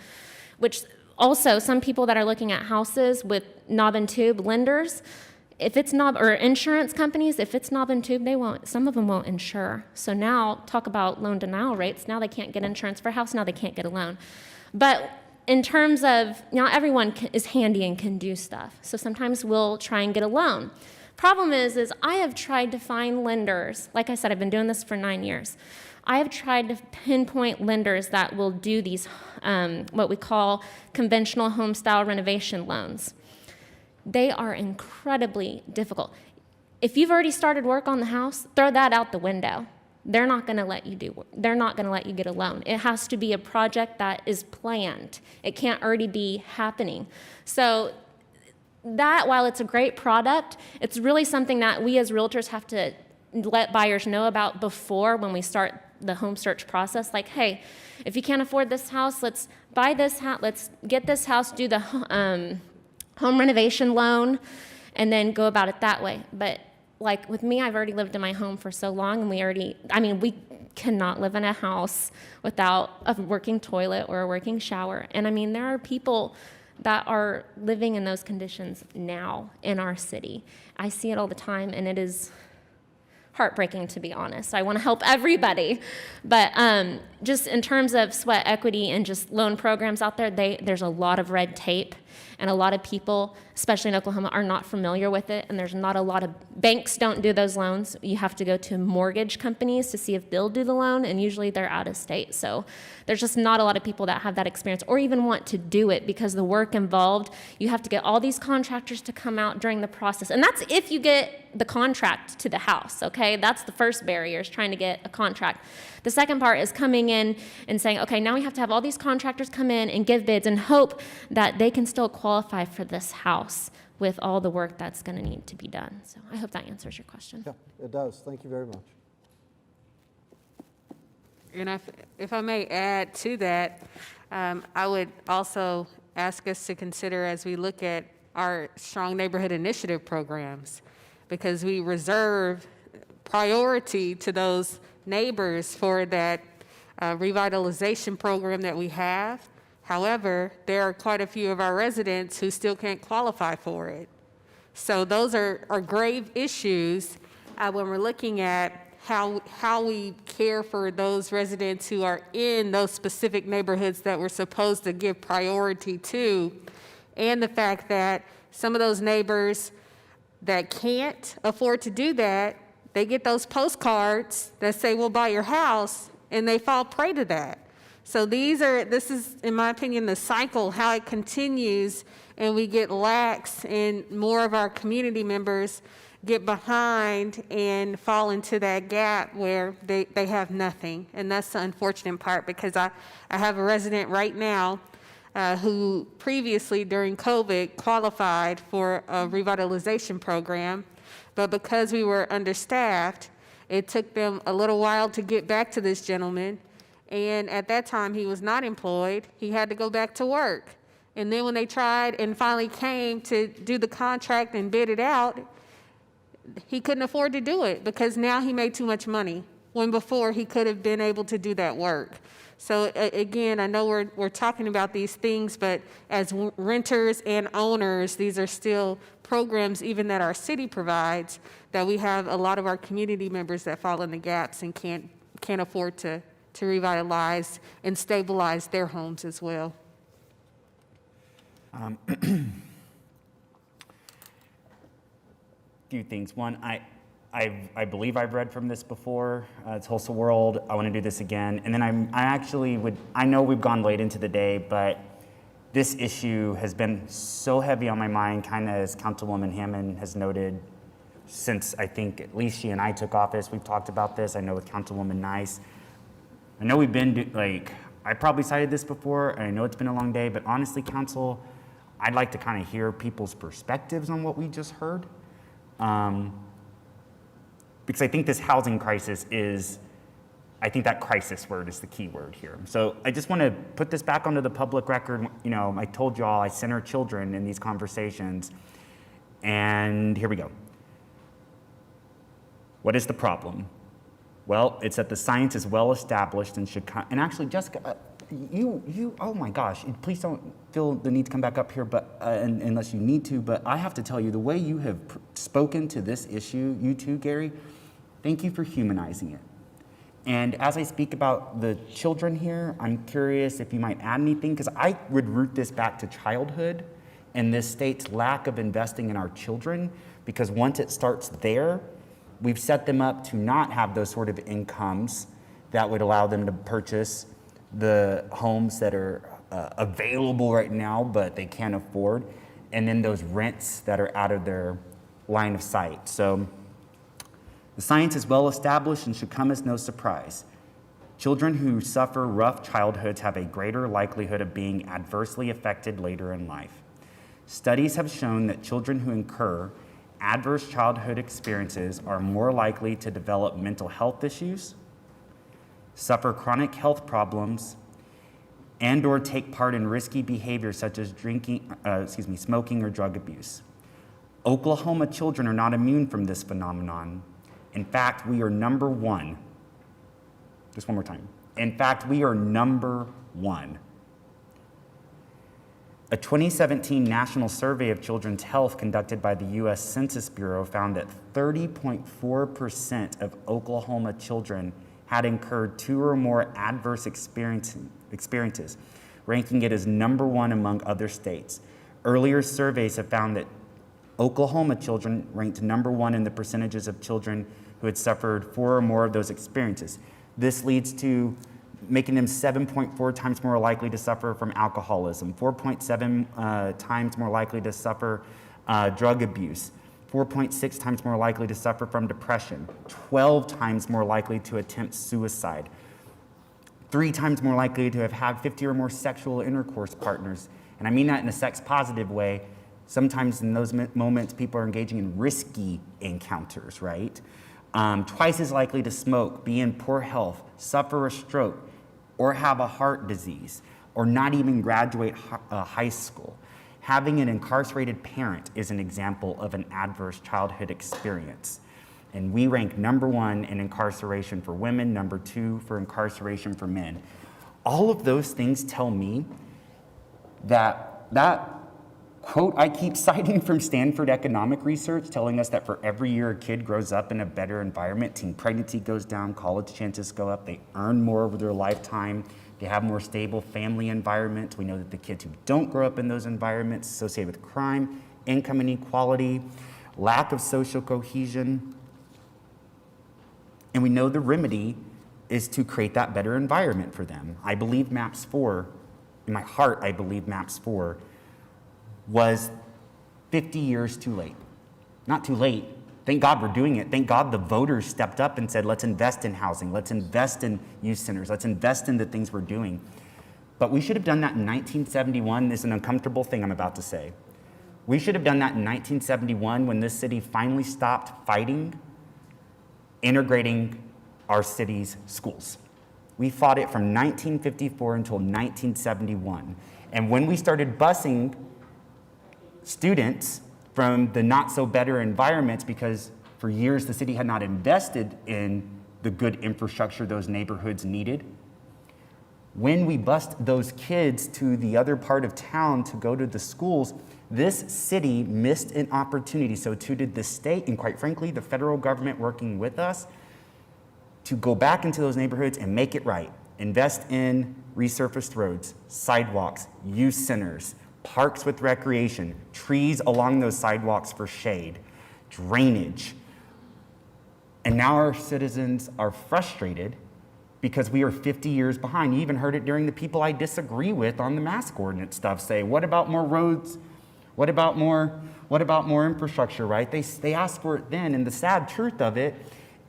S4: which also some people that are looking at houses with knob and tube lenders, if it's knob, or insurance companies, if it's knob and tube, some of them won't insure. So now, talk about loan denial rates. Now they can't get insurance for a house. Now they can't get a loan. But in terms of, not everyone is handy and can do stuff. So sometimes we'll try and get a loan. Problem is I have tried to find lenders. Like I said, I've been doing this for 9 years. I have tried to pinpoint lenders that will do these, what we call conventional home style renovation loans. They are incredibly difficult. If you've already started work on the house, throw that out the window. They're not going to let you they're not going to let you get a loan. It has to be a project that is planned. It can't already be happening. So that, while it's a great product, it's really something that we as realtors have to let buyers know about before when we start the home search process. Like, hey, if you can't afford this house, let's buy this house, let's get this house, do the home renovation loan, and then go about it that way. But like with me, I've already lived in my home for so long, and we cannot live in a house without a working toilet or a working shower. And there are people that are living in those conditions now in our city. I see it all the time, and it is heartbreaking, to be honest. I want to help everybody, but just in terms of sweat equity and just loan programs out there, there's a lot of red tape, and a lot of people, especially in Oklahoma, are not familiar with it, and there's not a lot of banks don't do those loans. You have to go to mortgage companies to see if they'll do the loan, and usually they're out of state. So there's just not a lot of people that have that experience or even want to do it because the work involved, you have to get all these contractors to come out during the process. And that's if you get the contract to the house, okay? That's the first barrier, is trying to get a contract. The second part is coming in and saying, okay, now we have to have all these contractors come in and give bids and hope that they can still qualify for this house with all the work that's going to need to be done. So I hope that answers your question.
S6: Yeah, it does. Thank you very much.
S9: And if I may add to that, I would also ask us to consider as we look at our Strong Neighborhood Initiative programs, because we reserve priority to those neighbors for that revitalization program that we have. However, there are quite a few of our residents who still can't qualify for it. So those are grave issues when we're looking at how we care for those residents who are in those specific neighborhoods that we're supposed to give priority to, and the fact that some of those neighbors that can't afford to do that, they get those postcards that say, we'll buy your house, and they fall prey to that.
S21: So this is, in my opinion, the cycle, how it continues, and we get lax and more of our community members get behind and fall into that gap where they have nothing. And that's the unfortunate part, because I have a resident right now who previously during COVID qualified for a revitalization program, but because we were understaffed, it took them a little while to get back to this gentleman. And at that time, he was not employed. He had to go back to work. And then when they tried and finally came to do the contract and bid it out, he couldn't afford to do it because now he made too much money, when before he could have been able to do that work. So again, I know we're talking about these things, but as renters and owners, these are still programs even that our city provides, that we have a lot of our community members that fall in the gaps and can't afford to revitalize and stabilize their homes as well.
S19: Few things. One, I believe I've read from this before. It's Tulsa World. I want to do this again. And then I know we've gone late into the day, but this issue has been so heavy on my mind, kind of as Councilwoman Hammond has noted, since I think at least she and I took office. We've talked about this. I know with Councilwoman Nice. I know we've been, I probably cited this before, and I know it's been a long day, but honestly, Council, I'd like to kind of hear people's perspectives on what we just heard. Because I think this housing crisis I think that crisis word is the key word here. So I just want to put this back onto the public record. You know, I told y'all I center children in these conversations, and here we go. What is the problem? Well, it's that the science is well established and should and actually, Jessica, you, oh my gosh, please don't feel the need to come back up here, but unless you need to, but I have to tell you, the way you have spoken to this issue, you too, Gary, thank you for humanizing it. And as I speak about the children here, I'm curious if you might add anything, because I would root this back to childhood and this state's lack of investing in our children, because once it starts there, we've set them up to not have those sort of incomes that would allow them to purchase the homes that are available right now, but they can't afford, and then those rents that are out of their line of sight. So the science is well established and should come as no surprise. Children who suffer rough childhoods have a greater likelihood of being adversely affected later in life. Studies have shown that children who incur adverse childhood experiences are more likely to develop mental health issues, suffer chronic health problems, and or take part in risky behaviors such as smoking or drug abuse. Oklahoma children are not immune from this phenomenon. In fact, we are number one. Just one more time. In fact, we are number one. A 2017 national survey of children's health conducted by the U.S. Census Bureau found that 30.4% of Oklahoma children had incurred 2 or more adverse experiences, ranking it as number one among other states. Earlier surveys have found that Oklahoma children ranked number one in the percentages of children who had suffered 4 or more of those experiences. This leads to making them 7.4 times more likely to suffer from alcoholism, 4.7 times more likely to suffer drug abuse, 4.6 times more likely to suffer from depression, 12 times more likely to attempt suicide, 3 times more likely to have had 50 or more sexual intercourse partners. And I mean that in a sex-positive way. Sometimes in those moments, people are engaging in risky encounters, right? Twice as likely to smoke, be in poor health, suffer a stroke, or have a heart disease, or not even graduate high school. Having an incarcerated parent is an example of an adverse childhood experience. And we rank number one in incarceration for women, number 2 for incarceration for men. All of those things tell me that quote I keep citing from Stanford economic research telling us that for every year a kid grows up in a better environment, teen pregnancy goes down, college chances go up, they earn more over their lifetime, they have more stable family environments. We know that the kids who don't grow up in those environments associated with crime, income inequality, lack of social cohesion. And we know the remedy is to create that better environment for them. I believe MAPS 4, in my heart, I believe MAPS 4 was 50 years too late. Not too late. Thank God we're doing it. Thank God the voters stepped up and said, let's invest in housing, let's invest in youth centers, let's invest in the things we're doing. But we should have done that in 1971. This is an uncomfortable thing I'm about to say. We should have done that in 1971 when this city finally stopped fighting integrating our city's schools. We fought it from 1954 until 1971. And when we started busing students from the not so better environments, because for years the city had not invested in the good infrastructure those neighborhoods needed, when we bused those kids to the other part of town to go to the schools, this city missed an opportunity. So too did the state, and quite frankly, the federal government working with us, to go back into those neighborhoods and make it right. Invest in resurfaced roads, sidewalks, youth centers, parks with recreation, trees along those sidewalks for shade, drainage. And now our citizens are frustrated because we are 50 years behind. You even heard it during the people I disagree with on the mask ordinance stuff say, what about more roads? What about more infrastructure, right? They asked for it then, and the sad truth of it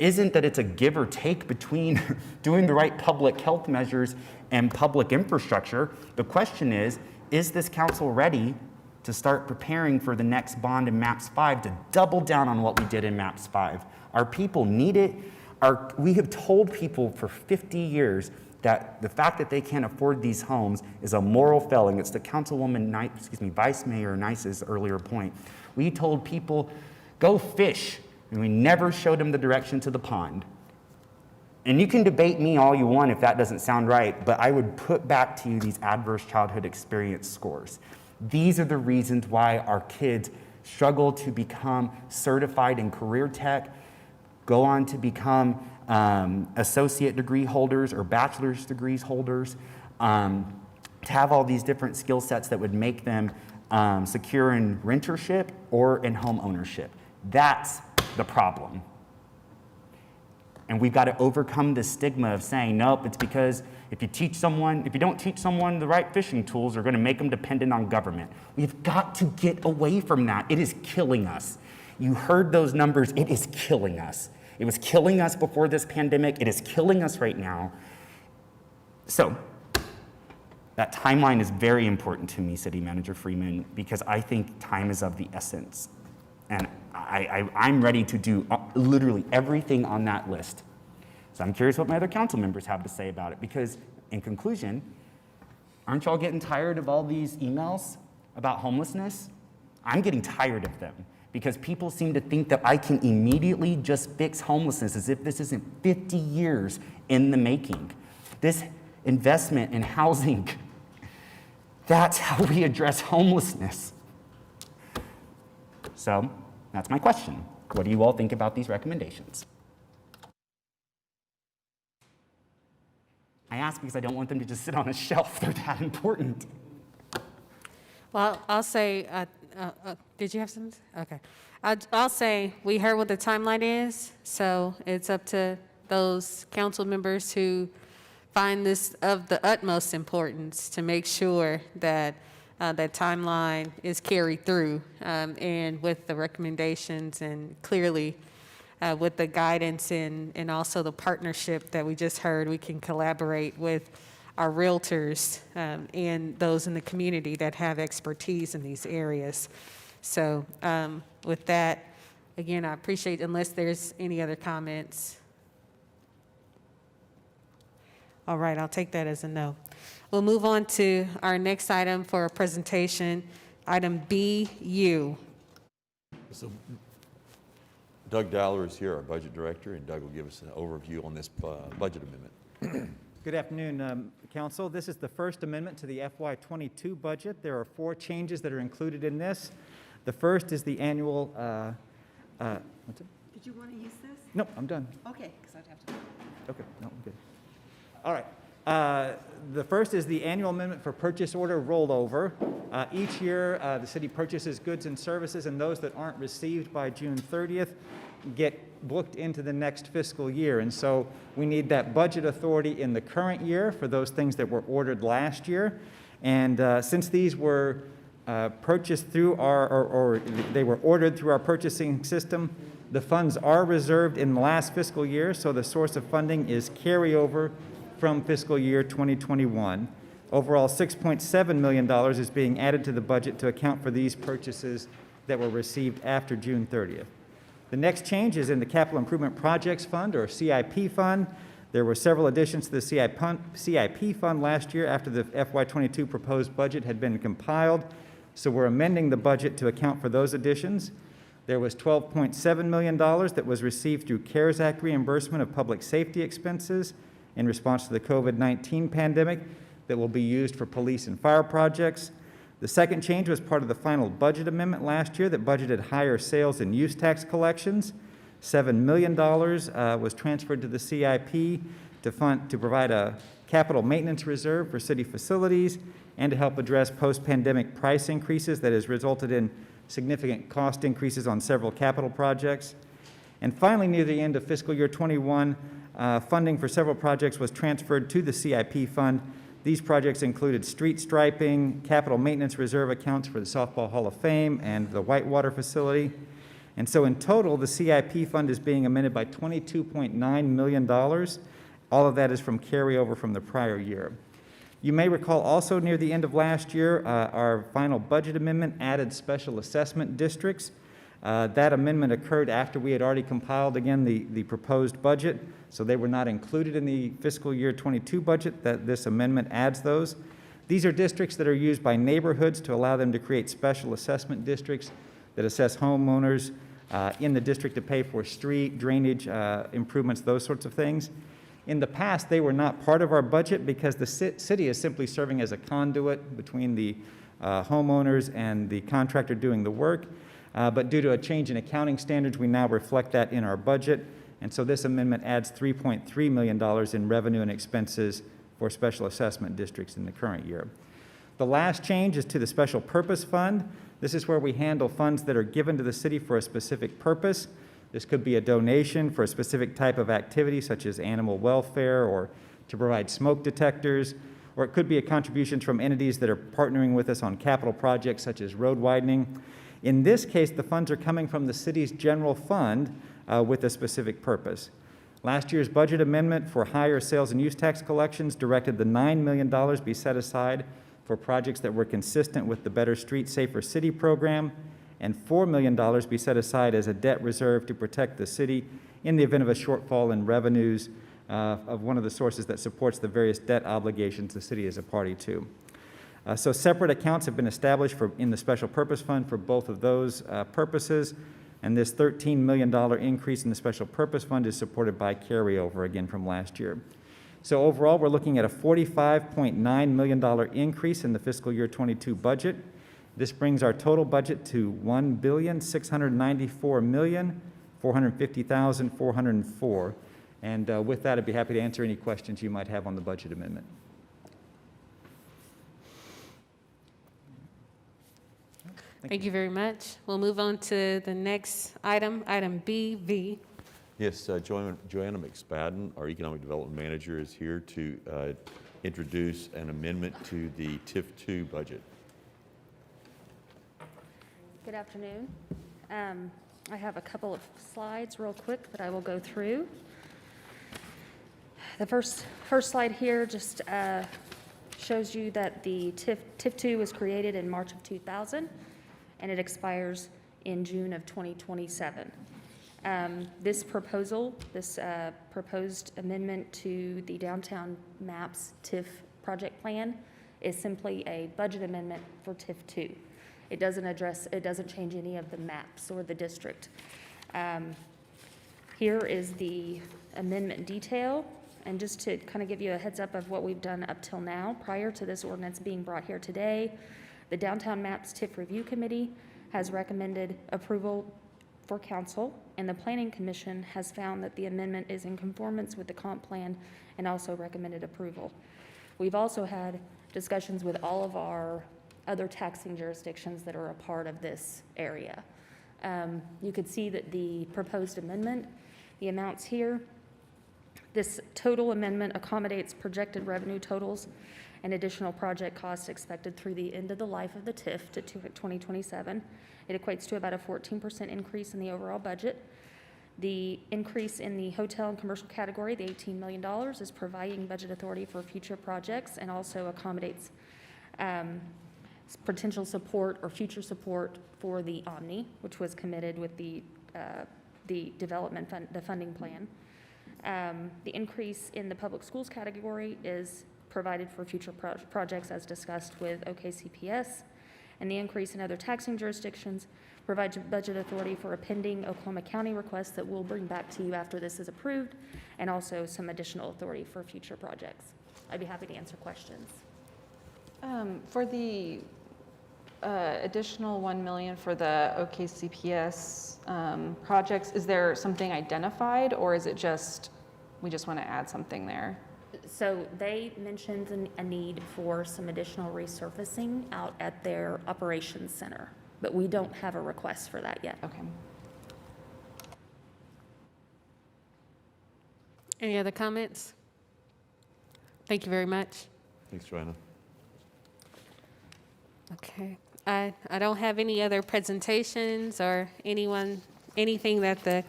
S19: isn't that it's a give or take between doing the right public health measures and public infrastructure. The question is this council ready to start preparing for the next bond in MAPS 5 to double down on what we did in MAPS 5? Our people need it. We have told people for 50 years that the fact that they can't afford these homes is a moral failing. It's the Vice Mayor Nice's earlier point. We told people, go fish, and we never showed them the direction to the pond. And you can debate me all you want if that doesn't sound right, but I would put back to you these adverse childhood experience scores. These are the reasons why our kids struggle to become certified in career tech, go on to become associate degree holders or bachelor's degrees holders, to have all these different skill sets that would make them secure in rentership or in home ownership. That's the problem. And we've got to overcome the stigma of saying, nope, it's because if you don't teach someone the right fishing tools, they're going to make them dependent on government. We've got to get away from that. It is killing us. You heard those numbers. It is killing us. It was killing us before this pandemic. It is killing us right now. So that timeline is very important to me, City Manager Freeman, because I think time is of the essence. And I'm ready to do literally everything on that list. So I'm curious what my other council members have to say about it, because in conclusion, aren't y'all getting tired of all these emails about homelessness? I'm getting tired of them because people seem to think that I can immediately just fix homelessness as if this isn't 50 years in the making. This investment in housing, that's how we address homelessness. So that's my question. What do you all think about these recommendations? I ask because I don't want them to just sit on a shelf. They're that important.
S9: Well, I'll say, did you have something? Okay. I'll say we heard what the timeline is, so it's up to those council members who find this of the utmost importance to make sure that that timeline is carried through, and with the recommendations and clearly with the guidance and also the partnership that we just heard, we can collaborate with our realtors and those in the community that have expertise in these areas. So with that, again, I appreciate, unless there's any other comments. All right, I'll take that as a no. We'll move on to our next item for a presentation, item BU.
S10: So Doug Dowler is here, our budget director, and Doug will give us an overview on this budget amendment.
S11: Good afternoon, Council. This is the first amendment to the FY22 budget. There are 4 changes that are included in this. The first is the annual. What's it?
S12: Did you want to use this?
S11: No, I'm done.
S12: Okay, because I'd have to.
S11: Okay, no, I'm good. All right. The first is the annual amendment for purchase order rollover. Each year, the city purchases goods and services, and those that aren't received by June 30th get booked into the next fiscal year. And so we need that budget authority in the current year for those things that were ordered last year. And since these were purchased through or they were ordered through our purchasing system, the funds are reserved in the last fiscal year, so the source of funding is carryover from fiscal year 2021. Overall, $6.7 million is being added to the budget to account for these purchases that were received after June 30th. The next change is in the Capital Improvement Projects Fund, or CIP Fund. There were several additions to the CIP Fund last year after the FY22 proposed budget had been compiled, so we're amending the budget to account for those additions. There was $12.7 million that was received through CARES Act reimbursement of public safety expenses in response to the COVID-19 pandemic that will be used for police and fire projects. The second change was part of the final budget amendment last year that budgeted higher sales and use tax collections. $7 million was transferred to the CIP to provide a capital maintenance reserve for city facilities and to help address post-pandemic price increases that has resulted in significant cost increases on several capital projects. And finally, near the end of fiscal year 21, funding for several projects was transferred to the CIP fund. These projects included street striping, capital maintenance reserve accounts for the Softball Hall of Fame and the Whitewater facility. And so in total, the CIP fund is being amended by $22.9 million. All of that is from carryover from the prior year. You may recall also near the end of last year, our final budget amendment added special assessment districts. That amendment occurred after we had already compiled, again, the proposed budget, so they were not included in the fiscal year 22 budget. That this amendment adds those. These are districts that are used by neighborhoods to allow them to create special assessment districts that assess homeowners in the district to pay for street, drainage improvements, those sorts of things. In the past, they were not part of our budget because the city is simply serving as a conduit between the homeowners and the contractor doing the work. But due to a change in accounting standards, we now reflect that in our budget. And so this amendment adds $3.3 million in revenue and expenses for special assessment districts in the current year. The last change is to the Special Purpose Fund. This is where we handle funds that are given to the city for a specific purpose. This could be a donation for a specific type of activity, such as animal welfare or to provide smoke detectors, or it could be a contribution from entities that are partnering with us on capital projects such as road widening. In this case, the funds are coming from the city's general fund with a specific purpose. Last year's budget amendment for higher sales and use tax collections directed the $9 million be set aside for projects that were consistent with the Better Street, Safer City program, and $4 million be set aside as a debt reserve to protect the city in the event of a shortfall in revenues of one of the sources that supports the various debt obligations the city is a party to. So separate accounts have been established in the Special Purpose Fund for both of those purposes, and this $13 million increase in the Special Purpose Fund is supported by carryover again from last year. So overall, we're looking at a $45.9 million increase in the fiscal year 22 budget. This brings our total budget to $1,694,450,404. And with that, I'd be happy to answer any questions you might have on the budget amendment.
S9: Thank you very much. We'll move on to the next item, item BV.
S10: Yes, Joanna McSpadden, our Economic Development Manager, is here to introduce an amendment to the TIF2 budget.
S4: Good afternoon. I have a couple of slides real quick that I will go through. The first slide here just shows you that the TIF2 was created in March of 2000, and it expires in June of 2027. This proposed amendment to the Downtown Maps TIF project plan is simply a budget amendment for TIF2. It doesn't change any of the maps or the district. Here is the amendment detail, and just to kind of give you a heads up of what we've done up till now, prior to this ordinance being brought here today, the Downtown Maps TIF Review Committee has recommended approval for council, and the Planning Commission has found that the amendment is in conformance with the comp plan and also recommended approval. We've also had discussions with all of our other taxing jurisdictions that are a part of this area. You could see that the proposed amendment
S17: the amounts here. This total amendment accommodates projected revenue totals and additional project costs expected through the end of the life of the TIF to 2027. It equates to about a 14% increase in the overall budget. The increase in the hotel and commercial category, the $18 million, is providing budget authority for future projects and also accommodates potential support or future support for the Omni, which was committed with the the funding plan. The increase in the public schools category is provided for future projects as discussed with OKCPS, and the increase in other taxing jurisdictions provides budget authority for a pending Oklahoma County request that we'll bring back to you after this is approved, and also some additional authority for future projects. I'd be happy to answer questions. For the additional $1 million for the OKCPS projects, is there something identified, or is it just, we just want to add something there?
S4: So they mentioned a need for some additional resurfacing out at their operations center, but we don't have a request for that yet.
S17: Okay.
S9: Any other comments? Thank you very much.
S10: Thanks, Joanna.
S9: Okay. I don't have any other presentations or anything that the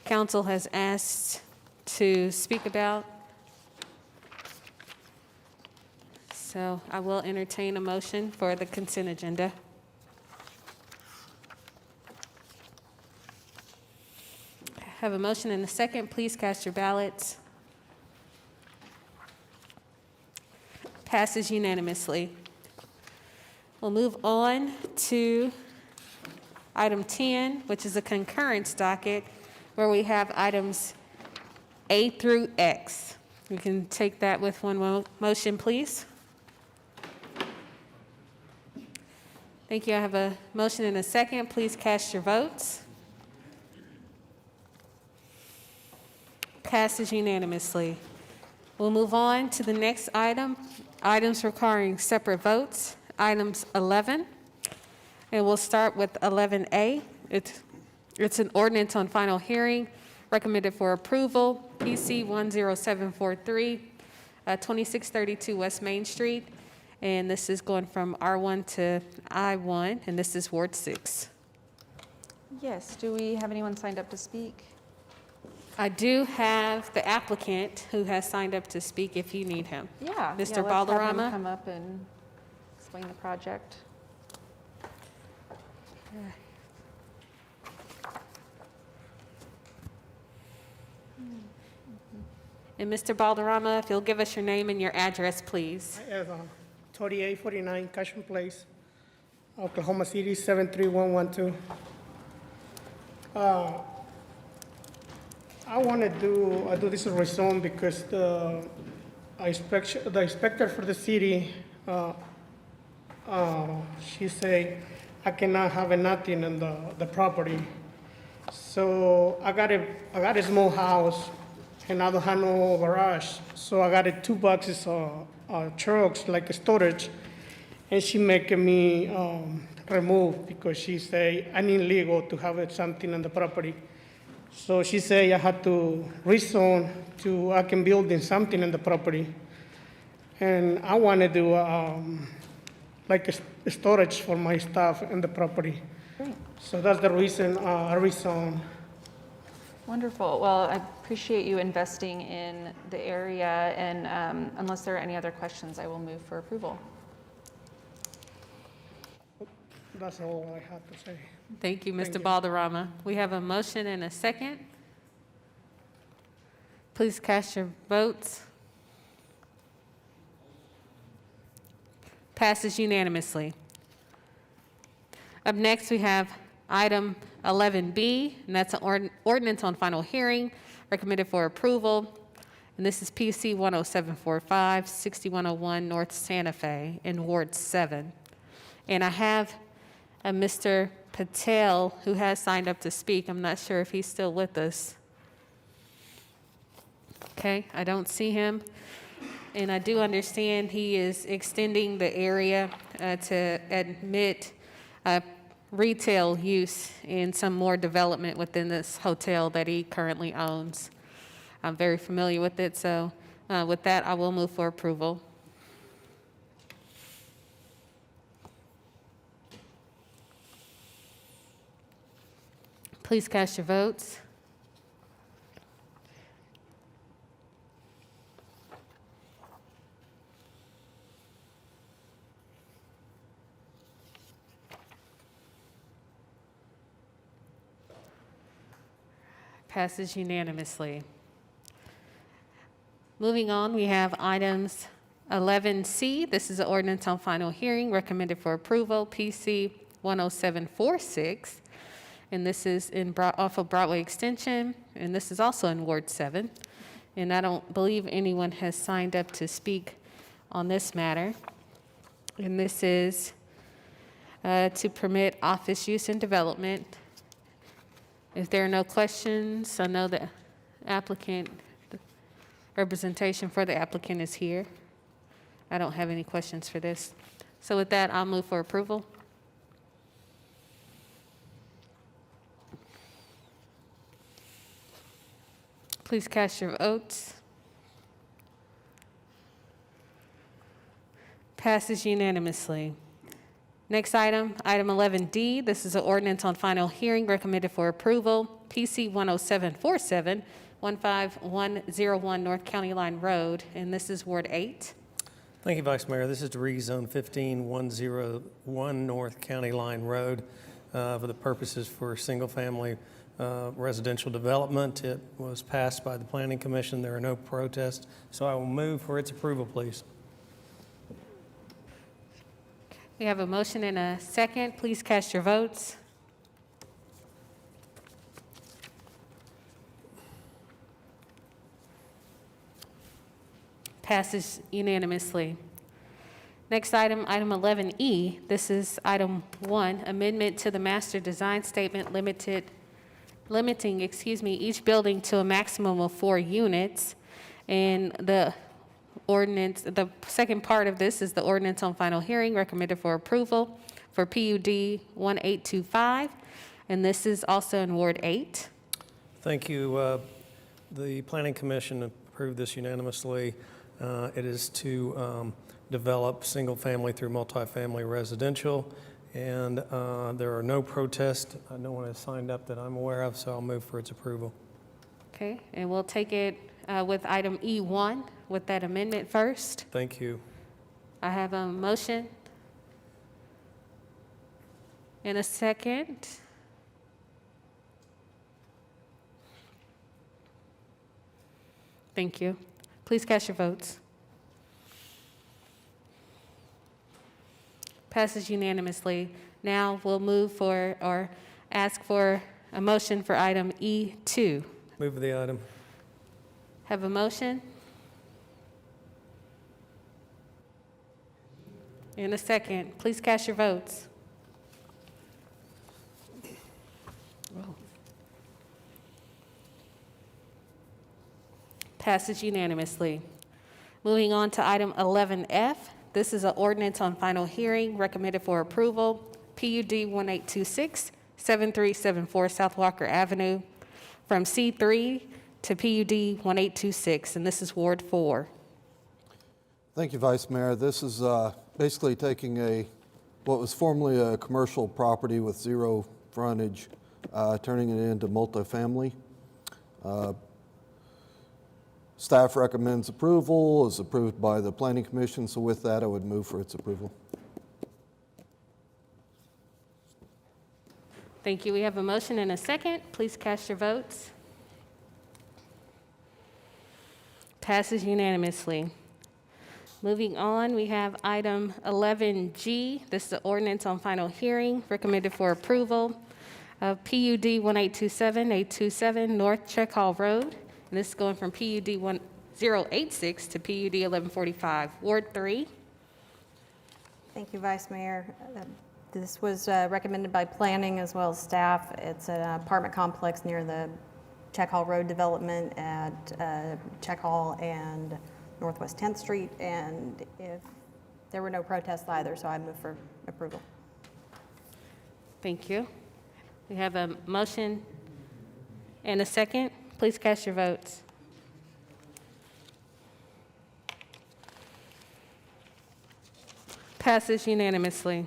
S9: council has asked to speak about. So I will entertain a motion for the consent agenda. I have a motion and a second. Please cast your ballots. Passes unanimously. We'll move on to item 10, which is a concurrence docket, where we have items A through X. We can take that with one motion, please. Thank you. I have a motion and a second. Please cast your votes. Passes unanimously. We'll move on to the next item, items requiring separate votes. Items 11, and we'll start with 11A. It's an ordinance on final hearing, recommended for approval, PC 10743, 2632 West Main Street, and this is going from R1 to I1, and this is Ward 6.
S17: Yes, do we have anyone signed up to speak?
S9: I do have the applicant who has signed up to speak if you need him.
S17: Yeah.
S9: Mr.
S17: Let's have him
S9: Balderrama.
S17: come up and explain the project.
S9: And Mr. Balderrama, if you'll give us your name and your address, please.
S13: Yes, 3849 Cashman Place, Oklahoma City 73112. I want to do this rezone because the inspector for the city, she say I cannot have nothing in the property. So I got a small house and I don't have no garage. So I got 2 boxes of trucks like storage, and she making me remove because she say I need legal to have something on the property. So she say I had to rezone to I can build in something in the property, and I want to do like a storage for my stuff in the property.
S17: Great.
S13: So that's the reason I rezone.
S17: Wonderful. Well, I appreciate you investing in the area, and unless there are any other questions, I will move for approval.
S13: That's all I have to say.
S9: Thank you, Mr.
S13: Thank you.
S9: Balderrama. We have a motion and a second. Please cast your votes. Passes unanimously. Up next, we have item 11B, and that's an ordinance on final hearing, recommended for approval. And this is PC 10745, 6101 North Santa Fe in Ward 7. And I have Mr. Patel, who has signed up to speak. I'm not sure if he's still with us. Okay, I don't see him. And I do understand he is extending the area to admit retail use and some more development within this hotel that he currently owns. I'm very familiar with it, so with that, I will move for approval. Please cast your votes. Passes unanimously. Moving on, we have items 11C. This is an ordinance on final hearing recommended for approval, PC 10746. And this is off of Broadway Extension, and this is also in Ward 7. And I don't believe anyone has signed up to speak on this matter. And this is to permit office use and development. If there are no questions, I know the applicant, the representation for the applicant is here. I don't have any questions for this. So with that, I'll move for approval. Please cast your votes. Passes unanimously. Next item, item 11D. This is an ordinance on final hearing recommended for approval, PC 10747, 15101 North County Line Road, and this is Ward 8.
S5: Thank you, Vice Mayor. This is to rezone 15101 North County Line Road for the purposes for single-family residential development. It was passed by the Planning Commission. There are no protests, so I will move for its approval, please.
S9: We have a motion and a second. Please cast your votes. Passes unanimously. Next item, item 11E. This is item 1, amendment to the master design statement limiting each building to a maximum of 4 units. And the ordinance, the second part of this is the ordinance on final hearing recommended for approval for PUD 1825. And this is also in Ward 8.
S5: Thank you. The Planning Commission approved this unanimously. It is to develop single-family through multifamily residential, and there are no protests. No one has signed up that I'm aware of, so I'll move for its approval.
S9: Okay, and we'll take it with item E1 with that amendment first.
S5: Thank you.
S9: I have a motion and a second. Thank you. Please cast your votes. Passes unanimously. Now we'll move for or ask for a motion for item E2.
S5: Move the item.
S9: Have a motion and a second. Please cast your votes. Passes unanimously. Moving on to item 11F. This is an ordinance on final hearing recommended for approval, PUD 1826, 7374 South Walker Avenue, from C3 to PUD 1826, and this is Ward 4.
S6: Thank you, Vice Mayor. This is basically taking what was formerly a commercial property with zero frontage, turning it into multifamily. Staff recommends approval, is approved by the Planning Commission, so with that, I would move for its approval.
S9: Thank you. We have a motion and a second. Please cast your votes. Passes unanimously. Moving on, we have item 11G. This is the ordinance on final hearing recommended for approval of PUD 1827 North Check Hall Road. And this is going from PUD 1086 to PUD 1145, Ward 3.
S12: Thank you, Vice Mayor. This was recommended by planning as well as staff. It's an apartment complex near the Check Hall Road development at Check Hall and Northwest 10th Street. And if there were no protests either, so I move for approval.
S21: Thank you. We have a motion and a second. Please cast your votes. Passes unanimously.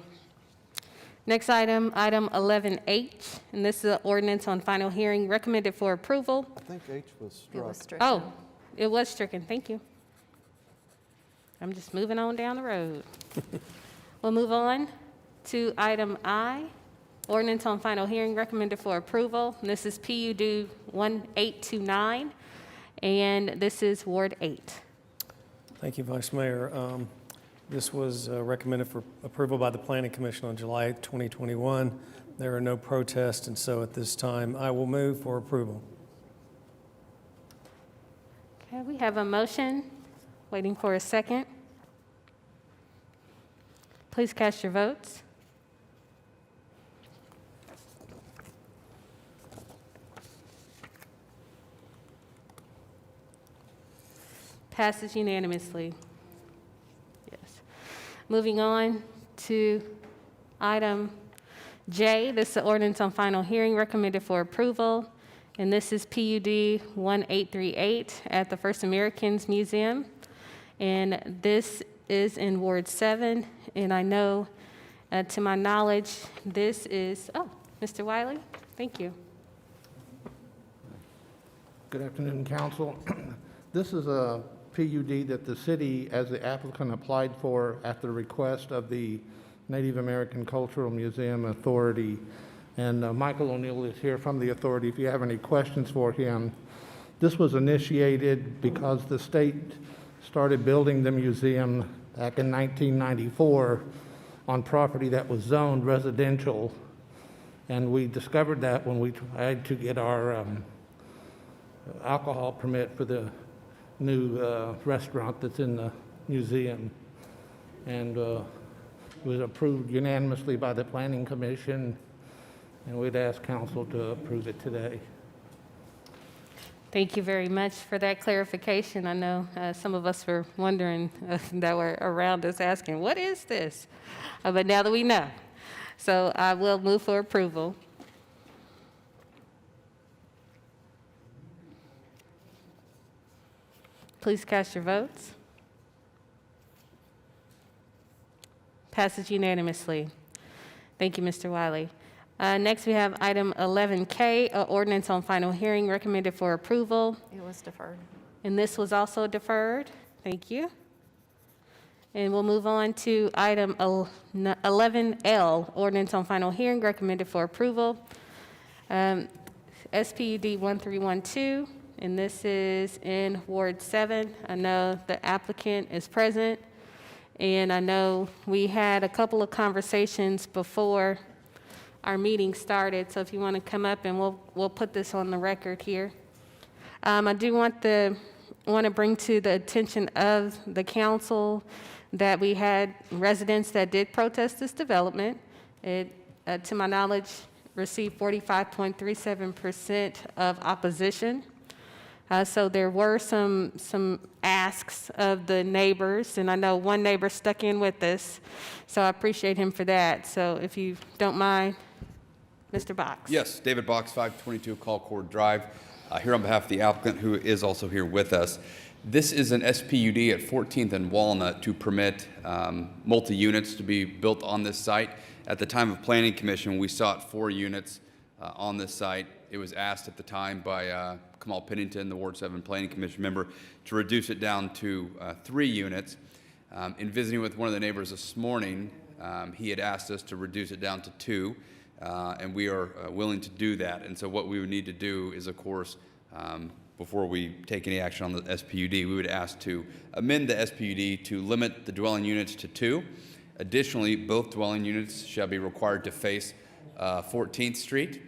S21: Next item, item 11H, and this is an ordinance on final hearing recommended for approval.
S6: I think H was struck.
S21: Oh, it was stricken. Thank you. I'm just moving on down the road. We'll move on to item I, ordinance on final hearing recommended for approval. And this is PUD 1829, and this is Ward 8.
S5: Thank you, Vice Mayor. This was recommended for approval by the Planning Commission on July 8th, 2021. There are no protests, and so at this time, I will move for approval.
S21: Okay, we have a motion. Waiting for a second. Please cast your votes. Passes unanimously. Yes. Moving on to item J, this is the ordinance on final hearing recommended for approval, and this is PUD 1838 at the First Americans Museum, and this is in Ward 7, and I know, to my knowledge, this is, oh, Mr. Wiley, thank you.
S15: Good afternoon, Council. This is a PUD that the city, as the applicant, applied for at the request of the Native American Cultural Museum Authority. And Michael O'Neill is here from the authority if you have any questions for him. This was initiated because the state started building the museum back in 1994 on property that was zoned residential. And we discovered that when we tried to get our alcohol permit for the new restaurant that's in the museum. And it was approved unanimously by the Planning Commission, and we'd ask council to approve it today.
S21: Thank you very much for that clarification. I know some of us were wondering that were around us asking, what is this? But now that we know. So I will move for approval. Please cast your votes. Passes unanimously. Thank you, Mr. Wiley. Next, we have item 11K, ordinance on final hearing recommended for approval.
S12: It was deferred.
S21: And this was also deferred. Thank you. And we'll move on to item 11L, ordinance on final hearing recommended for approval. SPUD 1312, and this is in Ward 7. I know the applicant is present, and I know we had a couple of conversations before our meeting started, so if you want to come up and we'll put this on the record here. I do want to bring to the attention of the council that we had residents that did protest this development. It, to my knowledge, received 45.37% of opposition. So there were some asks of the neighbors, and I know one neighbor stuck in with us, so I appreciate him for that. So if you don't mind, Mr. Box.
S22: Yes, David Box, 522 Colcord Drive, here on behalf of the applicant, who is also here with us. This is an SPUD at 14th and Walnut to permit multi-units to be built on this site. At the time of Planning Commission, we sought 4 units on this site. It was asked at the time by Kamal Pennington, the Ward 7 Planning Commission member, to reduce it down to 3 units. In visiting with one of the neighbors this morning, he had asked us to reduce it down to 2, and we are willing to do that. And so what we would need to do is, of course, before we take any action on the SPUD, we would ask to amend the SPUD to limit the dwelling units to 2. Additionally, both dwelling units shall be required to face 14th Street,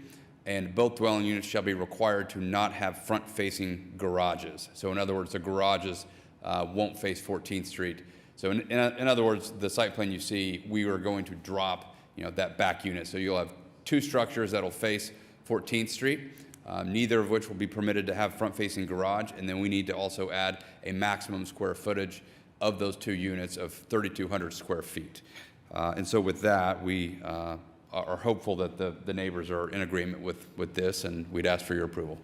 S22: and both dwelling units shall be required to not have front-facing garages. So in other words, the garages won't face 14th Street. So in other words, the site plan you see, we are going to drop that back unit. So you'll have 2 structures that'll face 14th Street, neither of which will be permitted to have front-facing garage, and then we need to also add a maximum square footage of those 2 units of 3,200 square feet. And so with that, we are hopeful that the neighbors are in agreement with this, and we'd ask for your approval.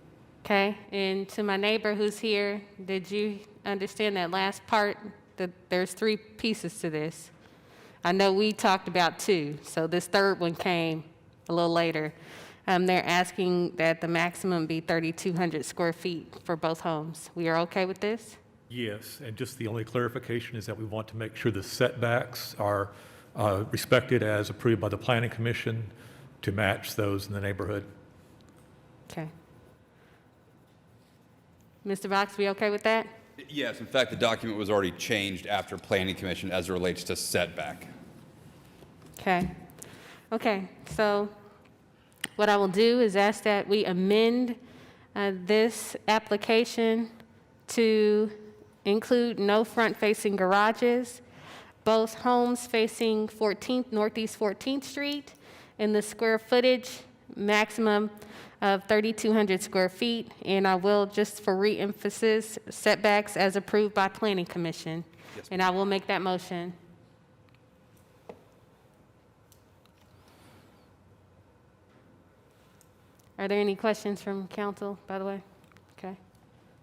S21: Okay, and to my neighbor who's here, did you understand that last part, that there's 3 pieces to this? I know we talked about 2, so this third one came a little later. They're asking that the maximum be 3,200 square feet for both homes. We are okay with this?
S1: Yes, and just the only clarification is that we want to make sure the setbacks are respected as approved by the Planning Commission to match those in the neighborhood.
S21: Okay. Mr. Box, we okay with that?
S22: Yes, in fact, the document was already changed after Planning Commission as it relates to setback.
S21: Okay. Okay, so what I will do is ask that we amend this application to include no front-facing garages, both homes facing Northeast 14th Street, and the square footage maximum of 3,200 square feet. And I will, just for re-emphasis, setbacks as approved by Planning Commission.
S22: Yes,
S21: and I will make that motion. Are there any questions from council, by the way? Okay.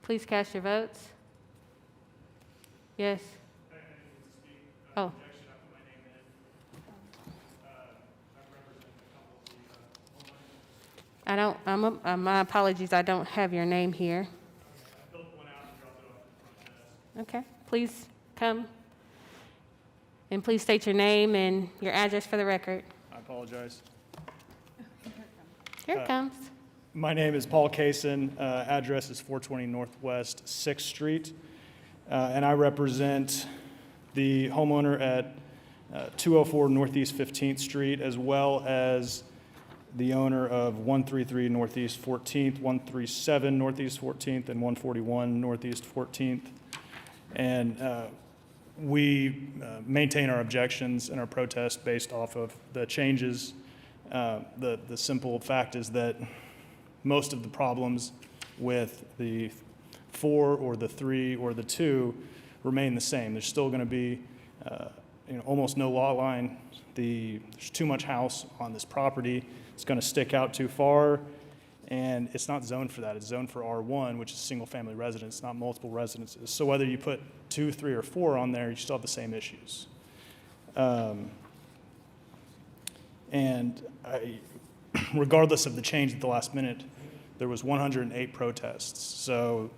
S21: Please cast your votes. Yes. Oh. I don't, my apologies, I don't have your name here. Okay, please come. And please state your name and your address for the record.
S14: I apologize.
S21: Here it comes.
S14: My name is Paul Kaysen. Address is 420 Northwest 6th Street. And I represent the homeowner at 204 Northeast 15th Street, as well as the owner of 133 Northeast 14th, 137 Northeast 14th, and 141 Northeast 14th. And we maintain our objections and our protest based off of the changes. The simple fact is that most of the problems with the 4 or the 3 or the 2 remain the same. There's still going to be almost no lot line. There's too much house on this property. It's going to stick out too far, and it's not zoned for that. It's zoned for R1, which is single-family residence, not multiple residences. So whether you put 2, 3, or 4 on there, you still have the same issues. Regardless of the change at the last minute, there was 108 protests. So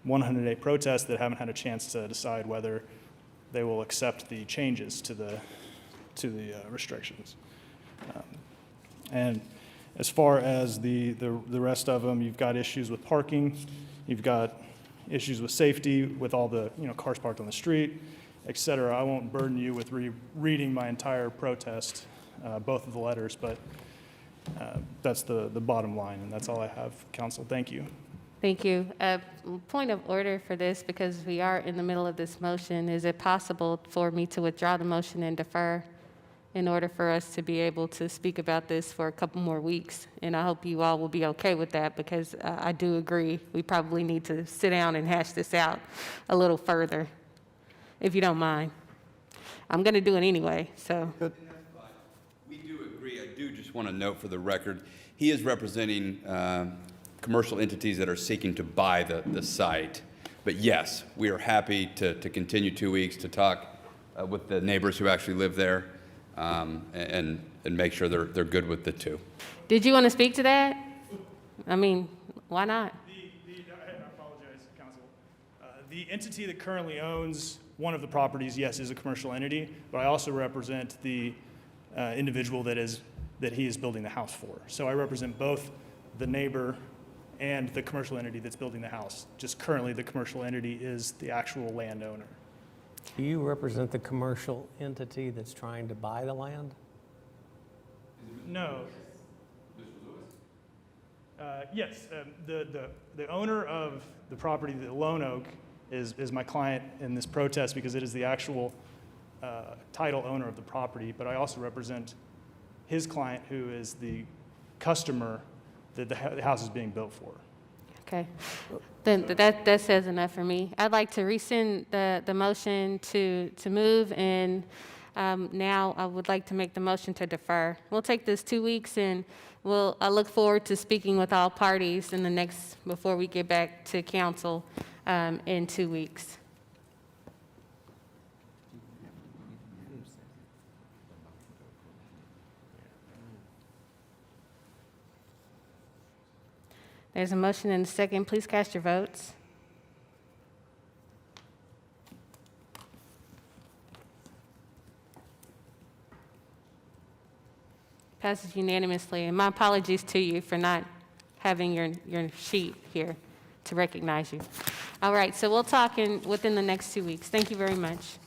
S14: 108 protests that haven't had a chance to decide whether they will accept the changes to the restrictions. And as far as the rest of them, you've got issues with parking, you've got issues with safety, with all the cars parked on the street, et cetera. I won't burden you with reading my entire protest, both of the letters, but that's the bottom line, and that's all I have, Council. Thank you.
S21: Thank you. Point of order for this, because we are in the middle of this motion. Is it possible for me to withdraw the motion and defer in order for us to be able to speak about this for a couple more weeks? And I hope you all will be okay with that, because I do agree we probably need to sit down and hash this out a little further, if you don't mind. I'm going to do it anyway, so.
S22: We do agree. I do just want to note for the record, he is representing commercial entities that are seeking to buy the site. But yes, we are happy to continue 2 weeks to talk with the neighbors who actually live there and make sure they're good with the 2.
S21: Did you want to speak to that? I mean, why not?
S14: I apologize, Council. The entity that currently owns one of the properties, yes, is a commercial entity, but I also represent the individual that he is building the house for. So I represent both the neighbor and the commercial entity that's building the house. Just currently, the commercial entity is the actual landowner.
S5: Do you represent the commercial entity that's trying to buy the land?
S14: No. Yes, the owner of the property, the Lone Oak, is my client in this protest because it is the actual title owner of the property, but I also represent his client, who is the customer that the house is being built for.
S21: Okay, then that says enough for me. I'd like to rescind the motion to move and
S9: Now, I would like to make the motion to defer. We'll take this 2 weeks, and I look forward to speaking with all parties before we get back to council in 2 weeks. There's a motion and a second. Please cast your votes. Passes unanimously. And my apologies to you for not having your sheet here to recognize you. All right, so we'll talk within the next 2 weeks. Thank you very much.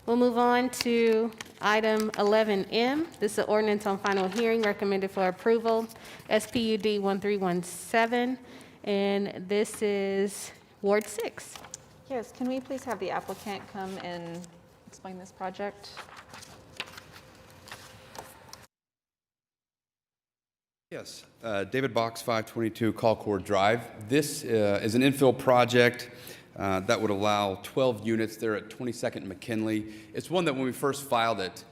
S9: We'll move on to item 11M. This is an ordinance on final hearing recommended for approval, SPUD 1317, and this is Ward 6.
S17: Yes, can we please have the applicant come and explain this project?
S22: Yes, David Box, 522 Colcord Drive. This is an infill project that would allow 12 units there at 22nd and McKinley. It's one that when we first filed it,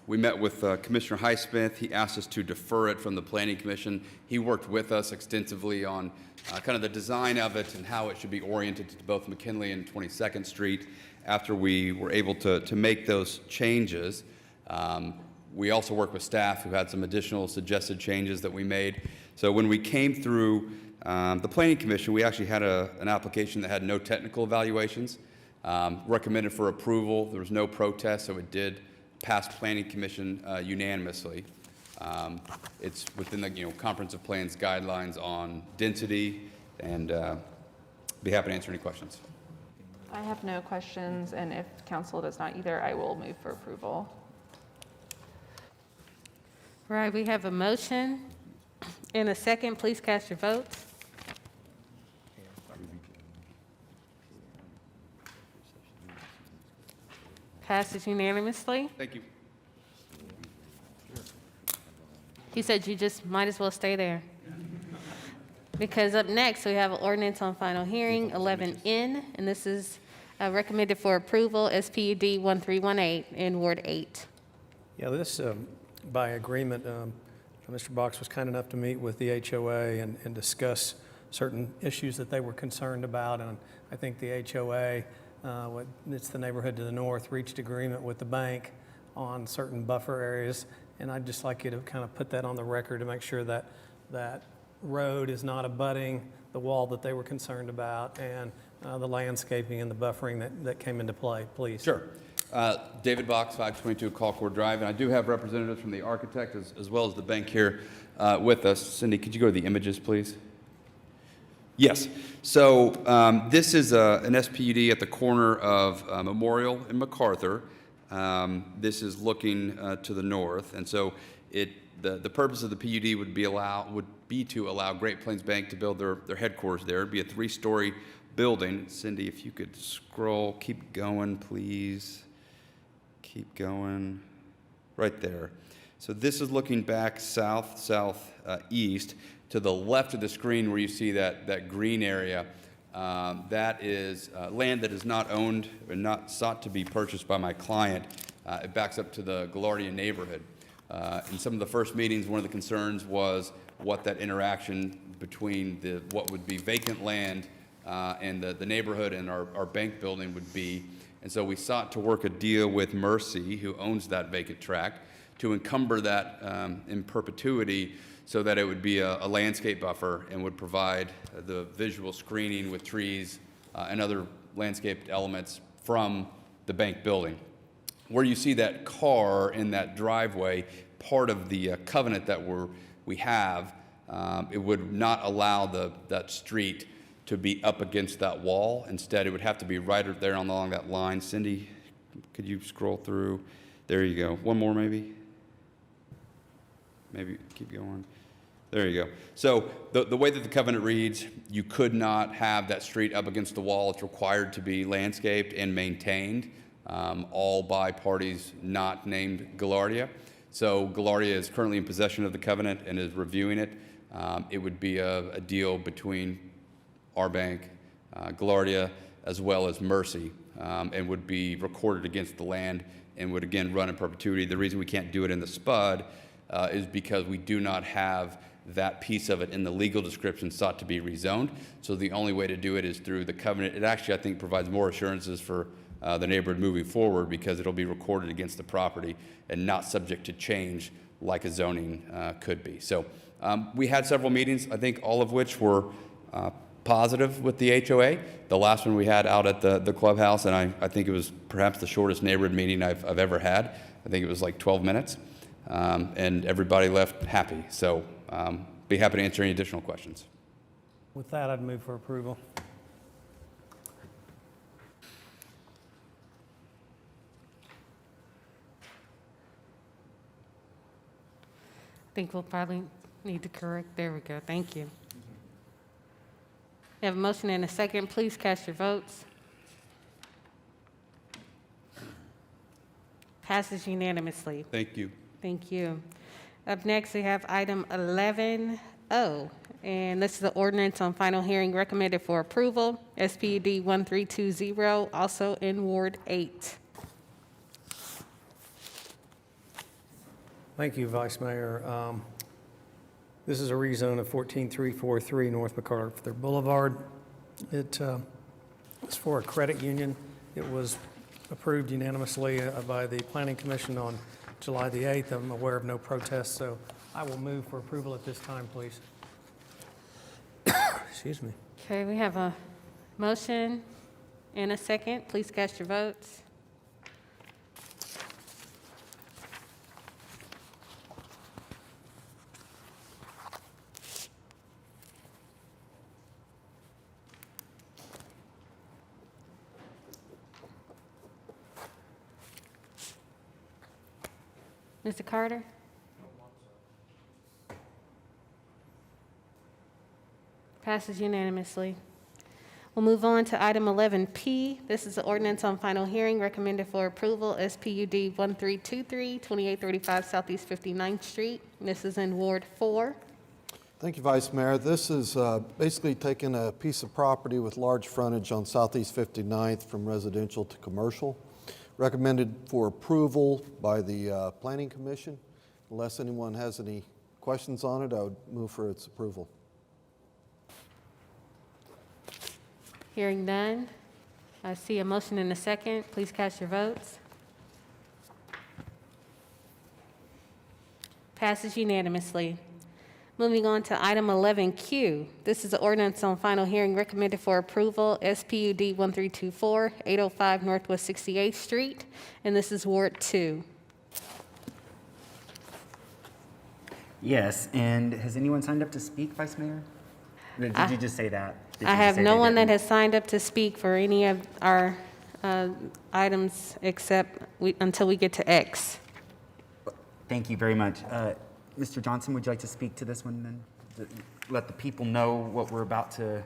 S22: we met with Commissioner Highsmith. He asked us to defer it from the Planning Commission. He worked with us extensively on kind of the design of it and how it should be oriented to both McKinley and 22nd Street. After we were able to make those changes, we also worked with staff who had some additional suggested changes that we made. So when we came through the Planning Commission, we actually had an application that had no technical evaluations, recommended for approval. There was no protest, so it did pass Planning Commission unanimously. It's within the comprehensive plan's guidelines on density, and be happy to answer any questions.
S17: I have no questions, and if council does not either, I will move for approval.
S9: All right, we have a motion and a second. Please cast your votes. Passes unanimously.
S22: Thank you.
S9: He said you just might as well stay there. Because up next, we have an ordinance on final hearing, 11N, and this is recommended for approval, SPUD 1318 in Ward 8.
S5: Yeah, this, by agreement, Mr. Box was kind enough to meet with the HOA and discuss certain issues that they were concerned about, and I think the HOA, it's the neighborhood to the north, reached agreement with the bank on certain buffer areas, and I'd just like you to kind of put that on the record to make sure that that road is not abutting the wall that they were concerned about, and the landscaping and the buffering that came into play, please.
S22: Sure. David Box, 522 Colcord Drive, and I do have representatives from the architect as well as the bank here with us. Cindy, could you go to the images, please? Yes. So this is an SPUD at the corner of Memorial and MacArthur. This is looking to the north, and so the purpose of the PUD would be to allow Great Plains Bank to build their headquarters there. It'd be a 3-story building. Cindy, if you could scroll, keep going, please. Keep going. Right there. So this is looking back southeast. To the left of the screen where you see that green area, that is land that is not owned or not sought to be purchased by my client. It backs up to the Gaillardia neighborhood. In some of the first meetings, one of the concerns was what that interaction between what would be vacant land and the neighborhood and our bank building would be. And so we sought to work a deal with Mercy, who owns that vacant tract, to encumber that in perpetuity so that it would be a landscape buffer and would provide the visual screening with trees and other landscaped elements from the bank building. Where you see that car in that driveway, part of the covenant that we have, it would not allow that street to be up against that wall. Instead, it would have to be right there along that line. Cindy, could you scroll through? There you go. One more, maybe? Maybe keep going. There you go. So the way that the covenant reads, you could not have that street up against the wall. It's required to be landscaped and maintained, all by parties not named Gaillardia. So Gaillardia is currently in possession of the covenant and is reviewing it. It would be a deal between our bank, Gaillardia, as well as Mercy, and would be recorded against the land and would again run in perpetuity. The reason we can't do it in the SPUD is because we do not have that piece of it in the legal description sought to be rezoned. So the only way to do it is through the covenant. It actually, I think, provides more assurances for the neighborhood moving forward because it'll be recorded against the property and not subject to change like a zoning could be. So we had several meetings, I think all of which were positive with the HOA. The last one we had out at the clubhouse, and I think it was perhaps the shortest neighborhood meeting I've ever had. I think it was like 12 minutes, and everybody left happy. So be happy to answer any additional questions.
S5: With that, I'd move for approval.
S9: I think we'll probably need to correct. There we go. Thank you. We have a motion and a second. Please cast your votes. Passes unanimously.
S22: Thank you.
S9: Thank you. Up next, we have item 11O, and this is the ordinance on final hearing recommended for approval, SPUD 1320, also in Ward 8.
S5: Thank you, Vice Mayor. This is a rezone of 14343 North MacArthur Boulevard. It is for a credit union. It was approved unanimously by the Planning Commission on July the 8th. I'm aware of no protests, so I will move for approval at this time, please. Excuse me.
S9: Okay, we have a motion and a second. Please cast your votes. Mr. Carter? Passes unanimously. We'll move on to item 11P. This is the ordinance on final hearing recommended for approval, SPUD 1323, 2835 Southeast 59th Street. This is in Ward 4.
S6: Thank you, Vice Mayor. This is basically taking a piece of property with large frontage on Southeast 59th from residential to commercial. Recommended for approval by the Planning Commission. Unless anyone has any questions on it, I would move for its approval.
S9: Hearing none, I see a motion and a second. Please cast your votes. Passes unanimously. Moving on to item 11Q. This is the ordinance on final hearing recommended for approval, SPUD 1324, 805 Northwest 68th Street, and this is Ward 2.
S19: Yes, and has anyone signed up to speak, Vice Mayor? Or did you just say that?
S9: I have no one that has signed up to speak for any of our items except until we get to X.
S19: Thank you very much. Mr. Johnson, would you like to speak to this one then? Let the people know what we're about to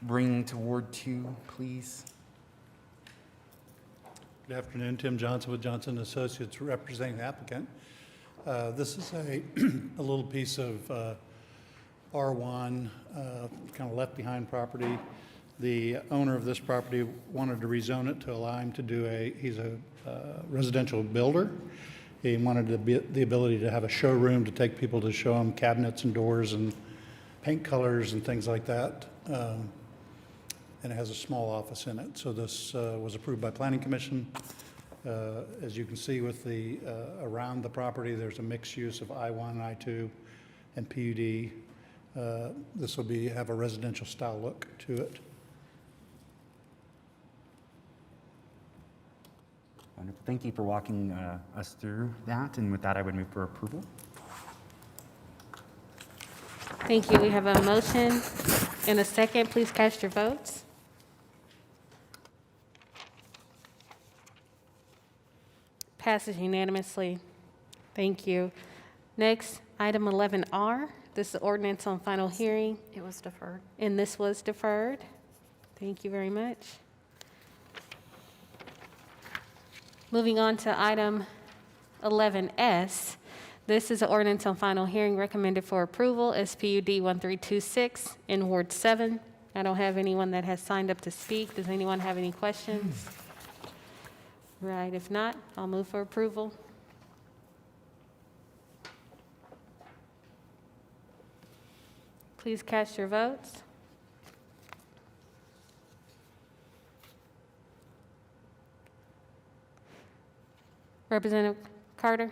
S19: bring to Ward 2, please.
S8: Good afternoon, Tim Johnson with Johnson Associates representing the applicant. This is a little piece of R1, kind of left behind property. The owner of this property wanted to rezone it to allow him to do he's a residential builder. He wanted the ability to have a showroom to take people to show them cabinets and doors and paint colors and things like that. And it has a small office in it. So this was approved by Planning Commission. As you can see with the around the property, there's a mixed use of I-1, I-2, and PUD. This will have a residential style look to it.
S19: Wonderful. Thank you for walking us through that. And with that, I would move for approval.
S9: Thank you. We have a motion and a second. Please cast your votes. Passes unanimously. Thank you. Next, item 11R. This is the ordinance on final hearing.
S12: It was deferred.
S9: And this was deferred. Thank you very much. Moving on to item 11S. This is an ordinance on final hearing recommended for approval, SPUD 1326 in Ward 7, I don't have anyone that has signed up to speak. Does anyone have any questions? Right, if not, I'll move for approval. Please cast your votes. Representative Carter?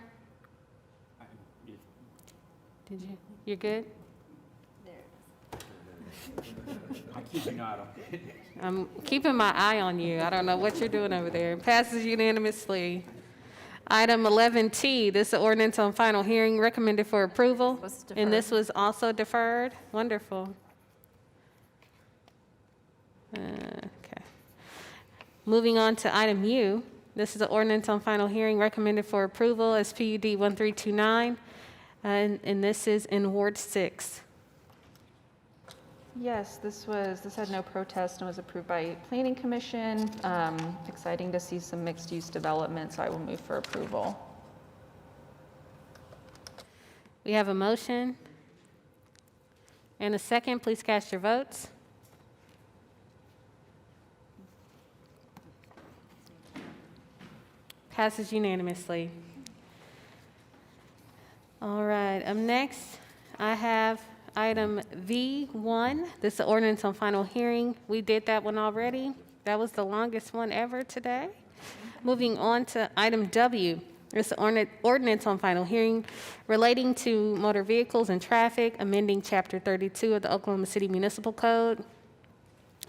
S9: Did you? You're good? I'm keeping my eye on you. I don't know what you're doing over there. It passes unanimously. Item 11T, this is an ordinance on final hearing recommended for approval. And this was also deferred. Wonderful. Okay. Moving on to item U, this is an ordinance on final hearing recommended for approval as PUD 1329. And this is in Ward 6.
S17: Yes, this had no protest and was approved by Planning Commission. Exciting to see some mixed-use development, so I will move for approval.
S9: We have a motion and a second. Please cast your votes. Passes unanimously. All right, up next, I have item V1. This is the ordinance on final hearing. We did that one already. That was the longest one ever today. Moving on to item W. It's the ordinance on final hearing relating to motor vehicles and traffic, amending Chapter 32 of the Oklahoma City Municipal Code.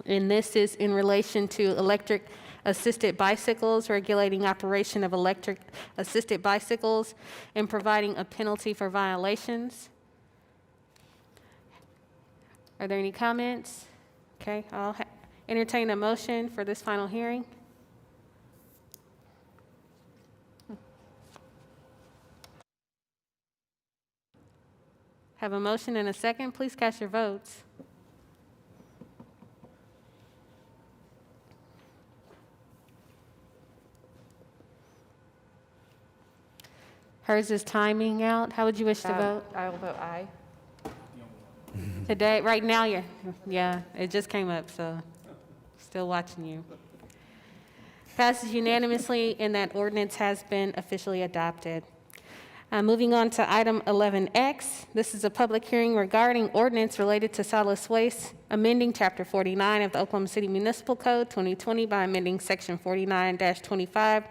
S9: And this is in relation to electric assisted bicycles, regulating operation of electric assisted bicycles, and providing a penalty for violations. Are there any comments? Okay, I'll entertain a motion for this final hearing. Have a motion and a second. Please cast your votes. Hers is timing out. How would you wish to vote?
S17: I will vote aye.
S9: Today, right now, yeah, it just came up, so still watching you. Passes unanimously, and that ordinance has been officially adopted. Moving on to item 11X, this is a public hearing regarding ordinance related to solid waste, amending Chapter 49 of the Oklahoma City Municipal Code 2020 by amending Section 49-25,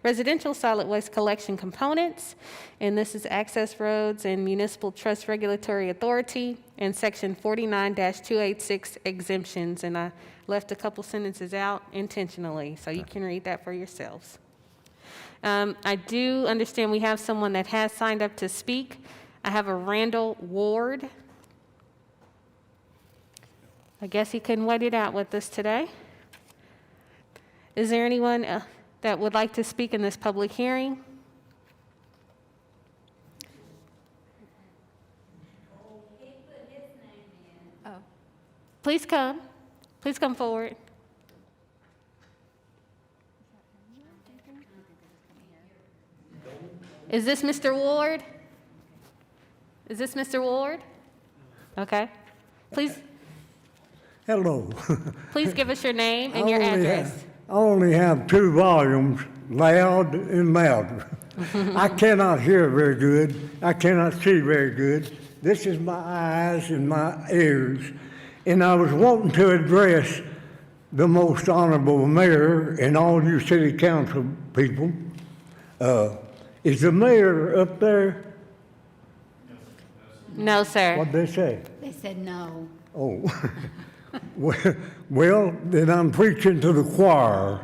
S9: residential solid waste collection components, and this is access roads and municipal trust regulatory authority, and Section 49-286 exemptions, and I left a couple sentences out intentionally, so you can read that for yourselves. I do understand we have someone that has signed up to speak. I have a Randall Ward. I guess he couldn't wait it out with us today. Is there anyone that would like to speak in this public hearing?
S7: Oh.
S9: Please come. Please come forward. Is this Mr. Ward? Is this Mr. Ward? Okay. Please,
S16: Hello.
S9: please give us your name and your address.
S16: I only have 2 volumes, loud and loud. I cannot hear very good. I cannot see very good. This is my eyes and my ears. And I was wanting to address the most honorable mayor and all you city council people. Is the mayor up there?
S9: No, sir.
S16: What'd they say?
S18: They said no.
S16: Oh. Well, then I'm preaching to the choir.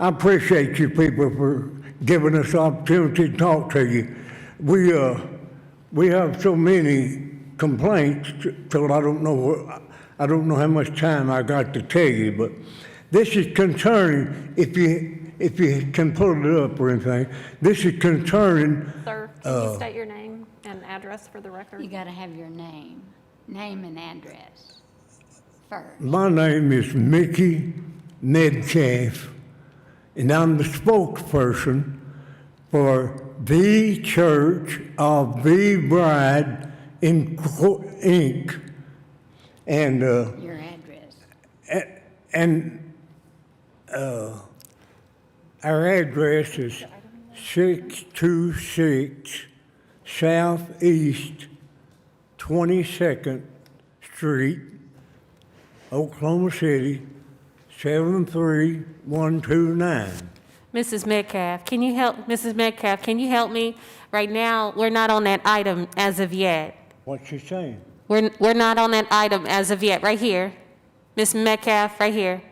S16: I appreciate you people for giving us the opportunity to talk to you. We have so many complaints, so I don't know how much time I got to tell you, but this is concerning, if you can pull it up or anything, this is concerning.
S12: Sir, can you state your name and address for the record?
S18: You got to have your name and address first.
S16: My name is Mickey Medcalf, and I'm the spokesperson for the Church of the Bride Inc. And,
S18: Your address.
S16: and our address is 626 Southeast 22nd Street, Oklahoma City, 73129.
S21: Mrs. Metcalf, can you help, Mrs. Metcalf, can you help me? Right now, we're not on that item as of yet.
S16: What you saying?
S21: We're not on that item as of yet, right here. Ms. Metcalf, right here.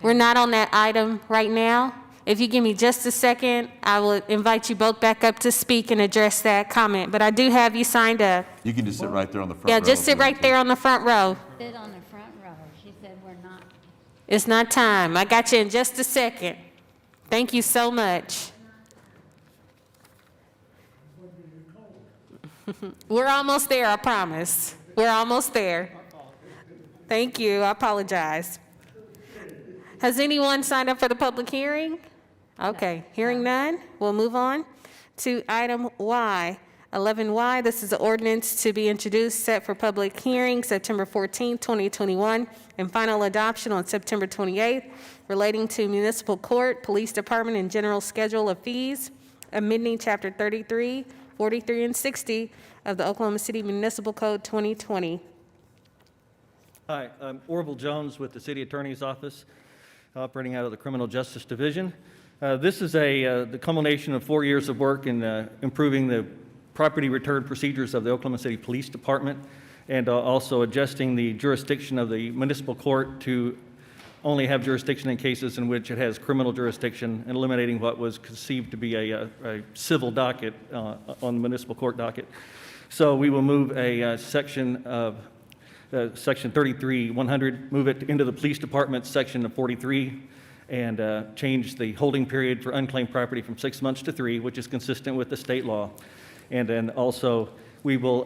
S21: We're not on that item right now. If you give me just a second, I will invite you both back up to speak and address that comment, but I do have you signed up.
S10: You can just sit right there on the front row.
S21: Yeah, just
S10: if
S21: sit
S10: you want
S21: right
S10: to.
S21: there on the front row.
S18: Sit on the front row. She said we're not.
S21: It's not time. I got you in just a second. Thank you so much. We're almost there, I promise. We're almost there. Thank you. I apologize. Has anyone signed up for the public hearing? Okay, hearing none, we'll move on to item Y. 11Y, this is an ordinance to be introduced, set for public hearing September 14, 2021, and final adoption on September 28th, relating to municipal court, police department, and general schedule of fees, amending Chapter 33, 43, and 60 of the Oklahoma City Municipal Code 2020.
S2: Hi, I'm Orville Jones with the City Attorney's Office, operating out of the Criminal Justice Division. This is the culmination of 4 years of work in improving the property return procedures of the Oklahoma City Police Department, and also adjusting the jurisdiction of the municipal court to only have jurisdiction in cases in which it has criminal jurisdiction, and eliminating what was conceived to be a civil docket on the municipal court docket. So we will move a section of Section 33-100, move it into the police department section of 43, and change the holding period for unclaimed property from 6 months to 3, which is consistent with the state law. And then also, we will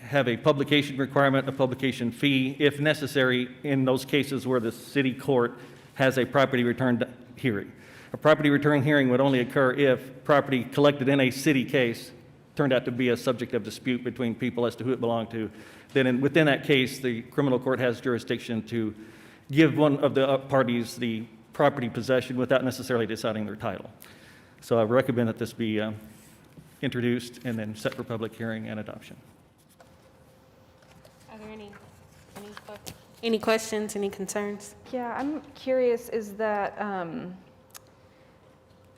S2: have a publication requirement, a publication fee, if necessary, in those cases where the city court has a property return hearing. A property return hearing would only occur if property collected in a city case turned out to be a subject of dispute between people as to who it belonged to. Then within that case, the criminal court has jurisdiction to give one of the parties the property possession without necessarily deciding their title. So I recommend that this be introduced and then set for public hearing and adoption.
S21: Are there any questions, any concerns?
S17: Yeah, I'm curious, is that,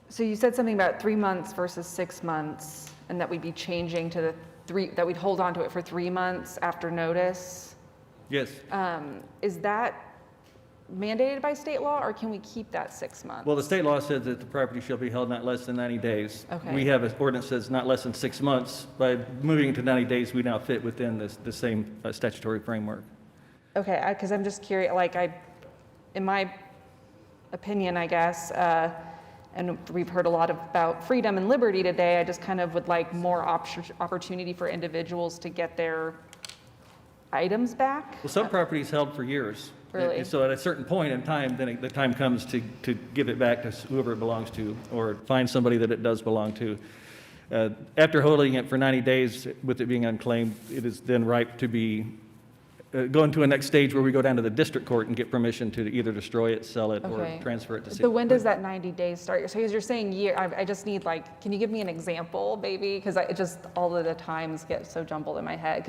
S17: so you said something about 3 months versus 6 months, and that we'd be changing to the that we'd hold on to it for 3 months after notice.
S2: Yes.
S17: Is that mandated by state law, or can we keep that 6 months?
S2: Well, the state law says that the property shall be held not less than 90 days.
S17: Okay.
S2: We have an ordinance that says not less than 6 months. By moving it to 90 days, we now fit within the same statutory framework.
S17: Okay, because I'm just curious, like in my opinion, I guess, and we've heard a lot about freedom and liberty today, I just kind of would like more opportunity for individuals to get their items back.
S2: Well, some property is held for years.
S17: Really?
S2: So at a certain point in time, then the time comes to give it back to whoever it belongs to, or find somebody that it does belong to. After holding it for 90 days, with it being unclaimed, it is then ripe to be going to a next stage where we go down to the district court and get permission to either destroy it, sell it,
S17: Okay.
S2: or transfer it to city.
S17: So when does that 90 days start? So you're saying year, I just need like, can you give me an example, maybe? Because it just, all of the times get so jumbled in my head.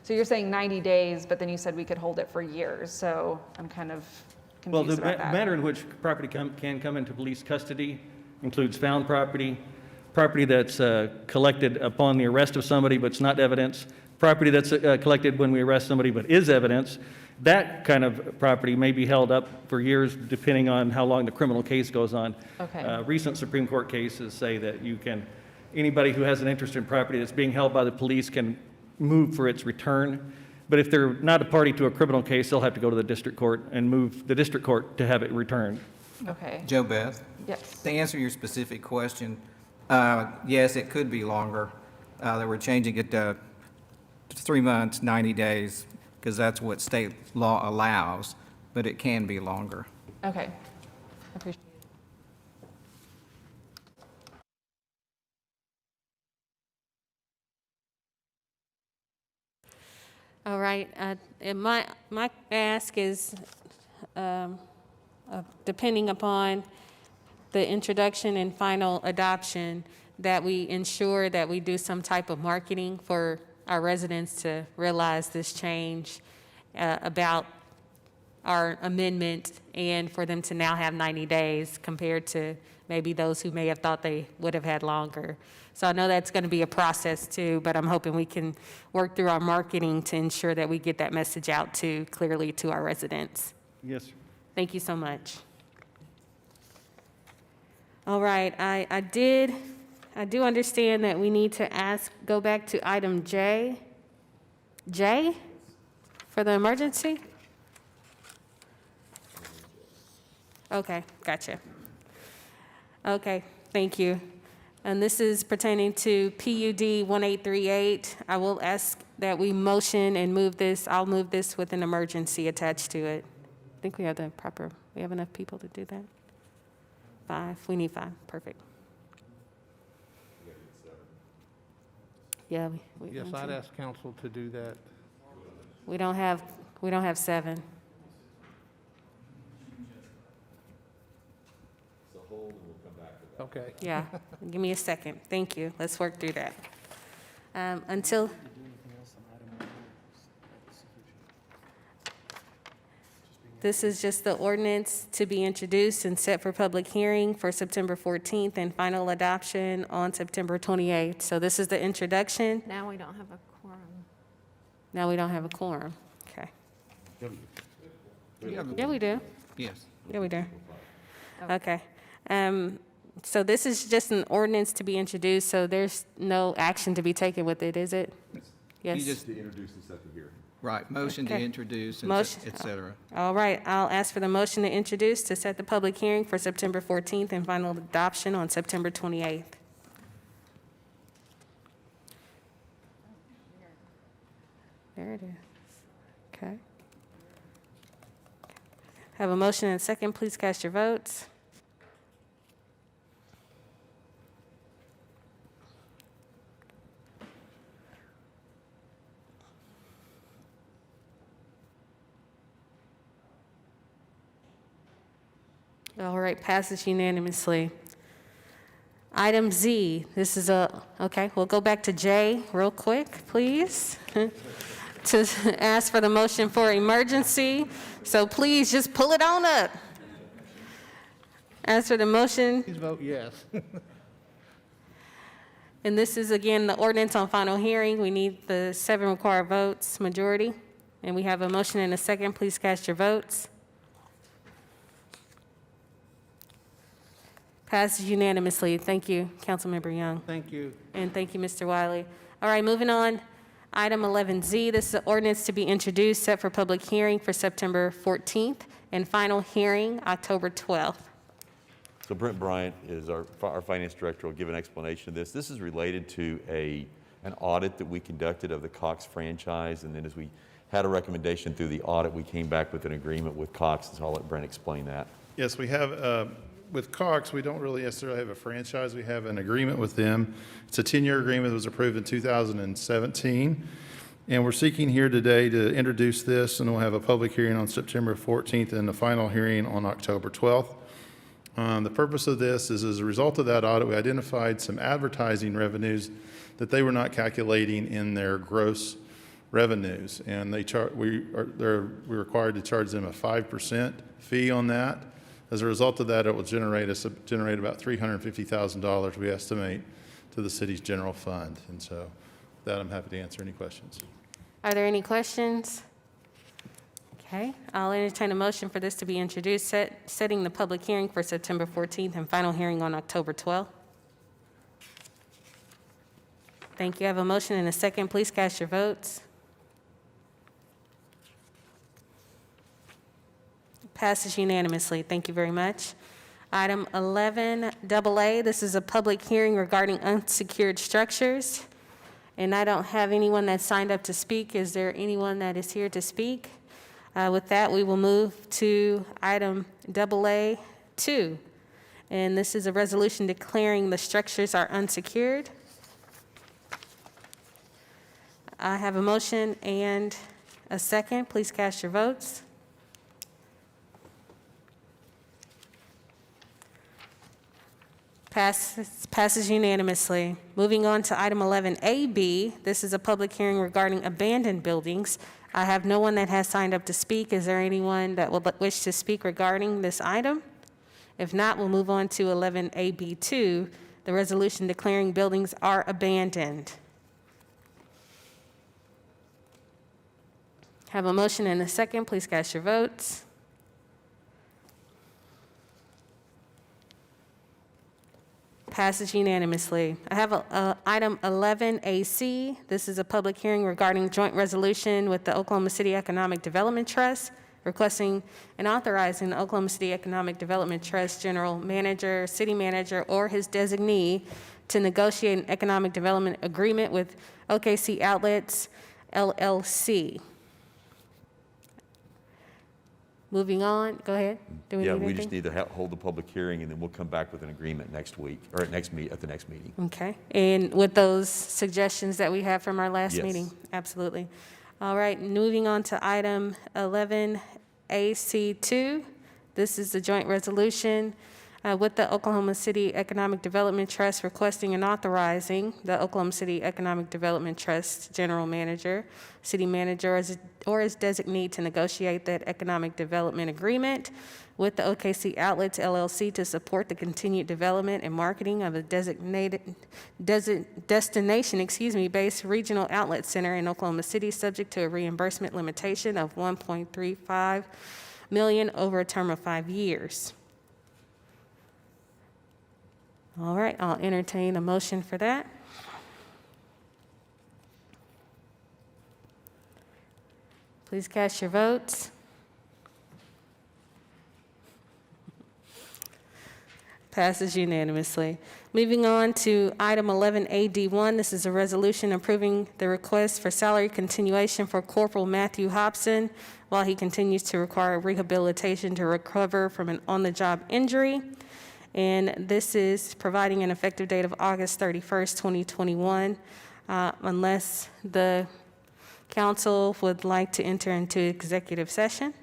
S17: So you're saying 90 days, but then you said we could hold it for years. So I'm kind of
S2: Well,
S17: confused
S2: the
S17: about that.
S2: manner in which property can come into police custody includes found property, property that's collected upon the arrest of somebody but it's not evidence, property that's collected when we arrest somebody but is evidence. That kind of property may be held up for years depending on how long the criminal case goes on.
S17: Okay.
S2: Recent Supreme Court cases say that anybody who has an interest in property that's being held by the police can move for its return. But if they're not a party to a criminal case, they'll have to go to the district court and move the district court to have it returned.
S17: Okay.
S20: Joe Beth?
S17: Yes.
S20: To answer your specific question, yes, it could be longer. That we're changing it to 3 months, 90 days, because that's what state law allows, but it can be longer.
S17: Okay. Appreciate
S9: All right, and my ask is, depending upon the introduction and final adoption, that we ensure that we do some type of marketing for our residents to realize this change about our amendment, and for them to now have 90 days compared to maybe those who may have thought they would have had longer. So I know that's going to be a process too, but I'm hoping we can work through our marketing to ensure that we get that message out to clearly to our residents.
S2: Yes, sir.
S9: Thank you so much. All right, I do understand that we need to go back to item J. J for the emergency? Okay, gotcha. Okay, thank you. And this is pertaining to PUD 1838. I will ask that we motion and move this. I'll move this with an emergency attached to it. I think we have enough people to do that? 5, we need 5, perfect. Yeah.
S15: Yes, I'd ask council to do that.
S9: We don't have 7.
S15: Okay.
S9: Yeah, give me a second. Thank you. Let's work through that. This is just the ordinance to be introduced and set for public hearing for September 14th and final adoption on September 28th. So this is the introduction.
S7: Now we don't have a quorum.
S9: Now we don't have a quorum. Okay. Yeah, we do.
S20: Yes.
S9: Yeah, we do. Okay. So this is just an ordinance to be introduced, so there's no action to be taken with it, is it? Yes?
S20: You just
S10: To introduce and set the hearing.
S20: Right, motion to
S9: Okay.
S20: introduce,
S9: Motion.
S20: et cetera.
S9: All right, I'll ask for the motion to introduce to set the public hearing for September 14th and final adoption on September 28th. There it is. Okay. Have a motion and a second. Please cast your votes. All right, passes unanimously. Item Z, this is okay, we'll go back to J real quick, please, to ask for the motion for emergency. So please just pull it on up. As for the motion,
S15: Please vote yes.
S9: and this is again the ordinance on final hearing. We need the 7 required votes, majority. And we have a motion and a second. Please cast your votes. Passes unanimously. Thank you, Councilmember Young.
S15: Thank you.
S9: And thank you, Mr. Wiley. All right, moving on. Item 11Z, this is an ordinance to be introduced, set for public hearing for September 14th and final hearing October 12th.
S10: So Brent Bryant is our finance director, will give an explanation of this. This is related to an audit that we conducted of the Cox franchise, and then as we had a recommendation through the audit, we came back with an agreement with Cox, and so I'll let Brent explain that.
S3: Yes, we have, with Cox, we don't really necessarily have a franchise. We have an agreement with them. It's a 10-year agreement that was approved in 2017. And we're seeking here today to introduce this, and we'll have a public hearing on September 14th and the final hearing on October 12th. The purpose of this is, as a result of that audit, we identified some advertising revenues that they were not calculating in their gross revenues. And we're required to charge them a 5% fee on that. As a result of that, it will generate about $350,000, we estimate, to the city's general fund. And so with that, I'm happy to answer any questions.
S9: Are there any questions? Okay, I'll entertain a motion for this to be introduced, setting the public hearing for September 14th and final hearing on October 12th. Thank you. I have a motion and a second. Please cast your votes. Passes unanimously. Thank you very much. Item 11AA, this is a public hearing regarding unsecured structures. And I don't have anyone that signed up to speak. Is there anyone that is here to speak? With that, we will move to item AA2. And this is a resolution declaring the structures are unsecured. I have a motion and a second, please cast your votes. Passes unanimously. Moving on to item 11AB, this is a public hearing regarding abandoned buildings. I have no one that has signed up to speak. Is there anyone that would wish to speak regarding this item? If not, we'll move on to 11AB2, the resolution declaring buildings are abandoned. Have a motion and a second. Please cast your votes. Passes unanimously. I have item 11AC. This is a public hearing regarding joint resolution with the Oklahoma City Economic Development Trust, requesting and authorizing the Oklahoma City Economic Development Trust general manager, city manager, or his designee to negotiate an economic development agreement with OKC Outlets, LLC. Moving on, go ahead. Do we
S10: Yeah,
S9: need
S10: we
S9: anything?
S10: just need to hold the public hearing, and then we'll come back with an agreement next week, or at the next meeting.
S9: Okay, and with those suggestions that we have from our last
S10: Yes.
S9: meeting? Absolutely. All right, moving on to item 11AC2. This is the joint resolution with the Oklahoma City Economic Development Trust requesting and authorizing the Oklahoma City Economic Development Trust general manager, city manager, or his designee to negotiate that economic development agreement with the OKC Outlets LLC to support the continued development and marketing of a destination-based regional outlet center in Oklahoma City, subject to a reimbursement limitation of $1.35 million over a term of 5 years. All right, I'll entertain a motion for that. Please cast your votes. Passes unanimously. Moving on to item 11AD1, this is a resolution approving the request for salary continuation for Corporal Matthew Hobson while he continues to require rehabilitation to recover from an on-the-job injury. And this is providing an effective date of August 31st, 2021, unless the council would like to enter into executive session.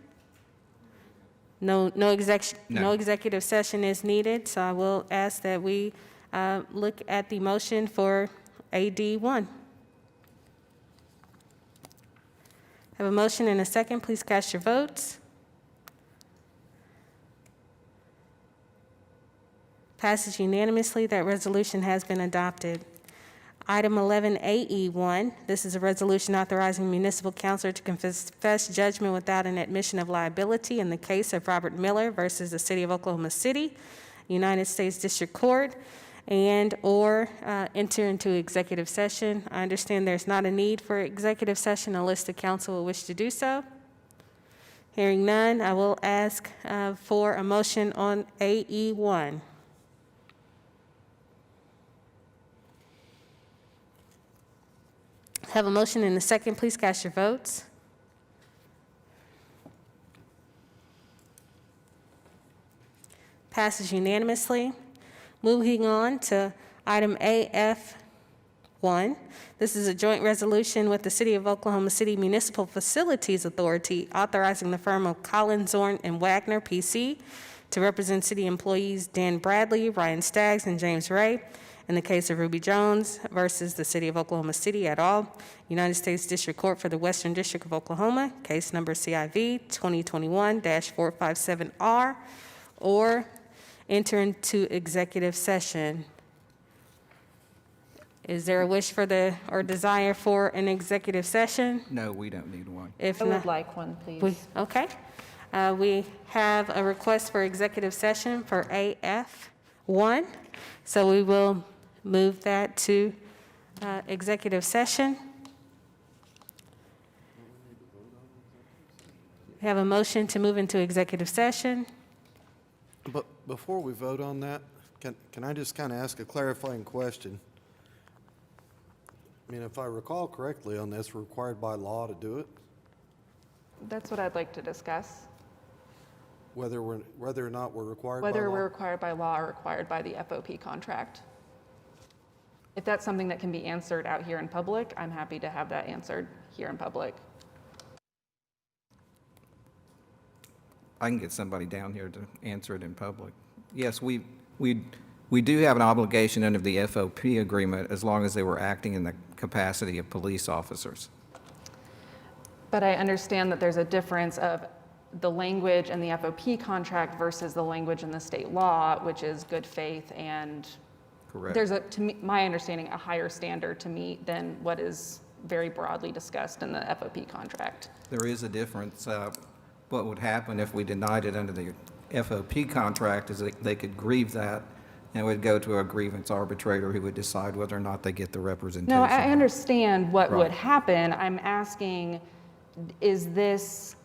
S9: No executive session is needed, so I will ask that we look at the motion for AD1. Have a motion and a second. Please cast your votes. Passes unanimously. That resolution has been adopted. Item 11AE1, this is a resolution authorizing municipal council to confess judgment without an admission of liability in the case of Robert Miller versus the City of Oklahoma City, United States District Court, and or enter into executive session. I understand there's not a need for executive session unless the council will wish to do so. Hearing none, I will ask for a motion on AE1. Have a motion and a second. Please cast your votes. Passes unanimously. Moving on to item AF1. This is a joint resolution with the City of Oklahoma City Municipal Facilities Authority authorizing the firm of Collins, Zorn, and Wagner, P.C. to represent city employees Dan Bradley, Ryan Staggs, and James Ray in the case of Ruby Jones versus the City of Oklahoma City et al., United States District Court for the Western District of Oklahoma, case number CIV 2021-457R, or enter into executive session. Is there a wish for or desire for an executive session?
S20: No, we don't need one.
S9: If
S17: I
S9: not,
S17: would like one, please.
S9: Okay. We have a request for executive session for AF1, so we will move that to executive session. We have a motion to move into executive session.
S6: But before we vote on that, can I just kind of ask a clarifying question? I mean, if I recall correctly on this, we're required by law to do it,
S17: That's what I'd like to discuss.
S6: whether or not we're required by law?
S17: Whether we're required by law or required by the FOP contract. If that's something that can be answered out here in public, I'm happy to have that answered here in public.
S20: I can get somebody down here to answer it in public. Yes, we do have an obligation under the FOP agreement as long as they were acting in the capacity of police officers.
S17: But I understand that there's a difference of the language in the FOP contract versus the language in the state law, which is good faith, and
S20: Correct.
S17: there's to me, my understanding, a higher standard to meet than what is very broadly discussed in the FOP contract.
S20: There is a difference. What would happen if we denied it under the FOP contract is that they could grieve that, and it would go to a grievance arbitrator who would decide whether or not they get the representation.
S17: No, I understand what
S20: Right.
S17: would happen. I'm asking, is this,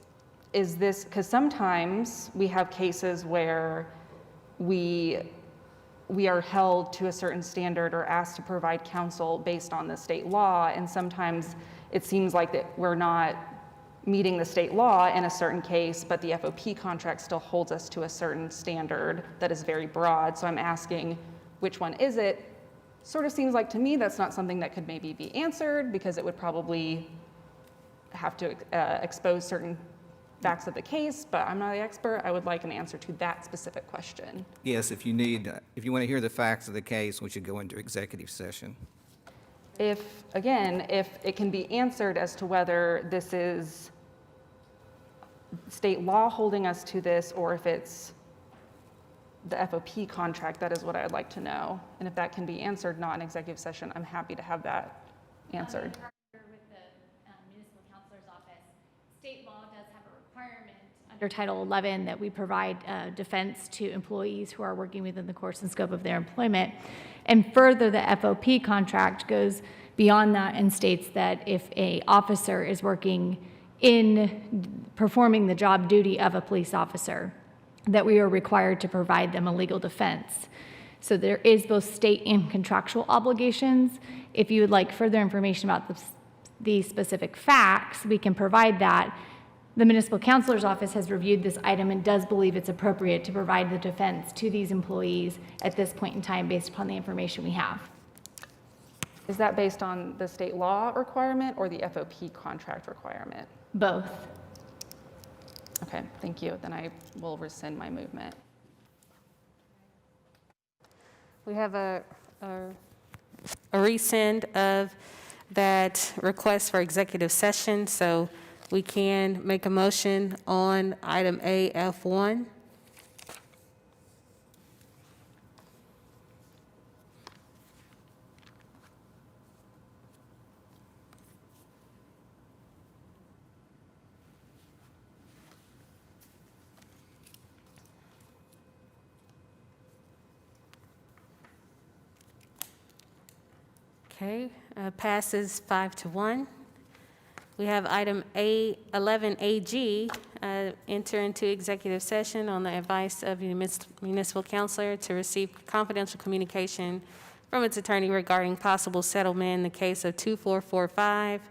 S17: because sometimes we have cases where we are held to a certain standard or asked to provide counsel based on the state law, and sometimes it seems like that we're not meeting the state law in a certain case, but the FOP contract still holds us to a certain standard that is very broad. So I'm asking, which one is it? Sort of seems like to me that's not something that could maybe be answered, because it would probably have to expose certain facts of the case, but I'm not the expert. I would like an answer to that specific question.
S20: Yes, if you want to hear the facts of the case, we should go into executive session.
S17: If it can be answered as to whether this is state law holding us to this, or if it's the FOP contract, that is what I'd like to know. And if that can be answered not in executive session, I'm happy to have that answered.
S18: With the municipal counselor's office, state law does have a requirement under Title 11 that we provide defense to employees who are working within the course and scope of their employment. And further, the FOP contract goes beyond that and states that if an officer is working in performing the job duty of a police officer, that we are required to provide them a legal defense. So there is both state and contractual obligations. If you would like further information about the specific facts, we can provide that. The municipal counselor's office has reviewed this item and does believe it's appropriate to provide the defense to these employees at this point in time based upon the information we have.
S17: Is that based on the state law requirement or the FOP contract requirement?
S18: Both.
S17: Okay, thank you. Then I will rescind my movement.
S9: We have a rescind of that request for executive session, so we can make a motion on item AF1. Okay, passes 5-1. We have item A11AG, enter into executive session on the advice of the municipal counselor to receive confidential communication from its attorney regarding possible settlement in the case of 2445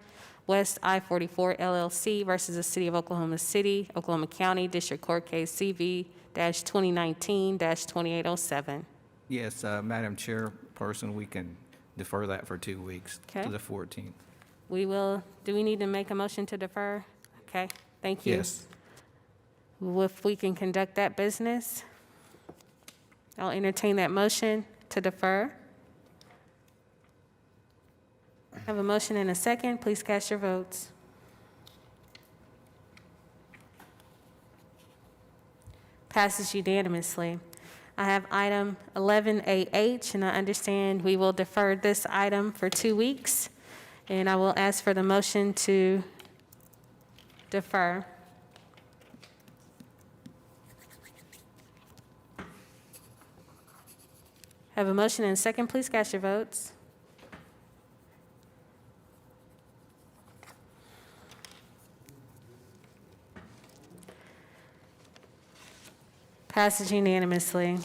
S9: West I-44 LLC versus the City of Oklahoma City, Oklahoma County, District Court Case CV-2019-2807.
S20: Yes, Madam Chairperson, we can defer that for 2 weeks to the 14th.
S9: We will, do we need to make a motion to defer? Okay, thank you.
S20: Yes.
S9: If we can conduct that business, I'll entertain that motion to defer. I have a motion and a second. Please cast your votes. Passes unanimously. I have item 11AH, and I understand we will defer this item for 2 weeks. And I will ask for the motion to defer. Have a motion and a second. Please cast your votes. Passes unanimously.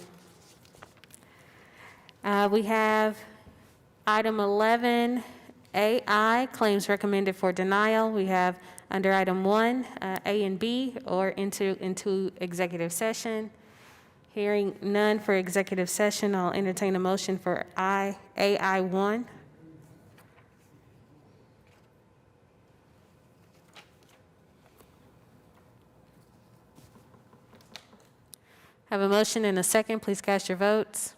S9: We have item 11AI, claims recommended for denial. We have under item 1, A and B, or into executive session. Hearing none for executive session, I'll entertain a motion for AI1. Have a motion and a second. Please cast your votes.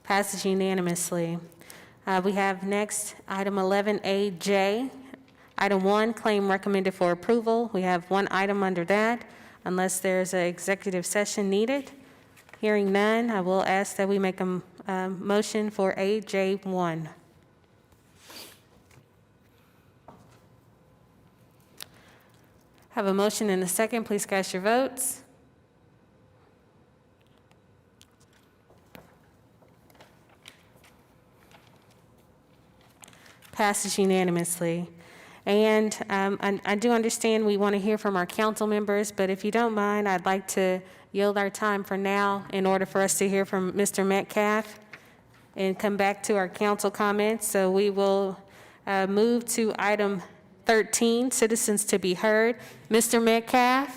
S9: Passes unanimously. We have next item 11AJ. Item 1, claim recommended for approval. We have one item under that, unless there's an executive session needed. Hearing none, I will ask that we make a motion for AJ1. Have a motion and a second. Please cast your votes. Passes unanimously. And I do understand we want to hear from our council members, but if you don't mind, I'd like to yield our time for now in order for us to hear from Mr. Metcalf and come back to our council comments. So we will move to item 13, citizens to be heard. Mr. Metcalf,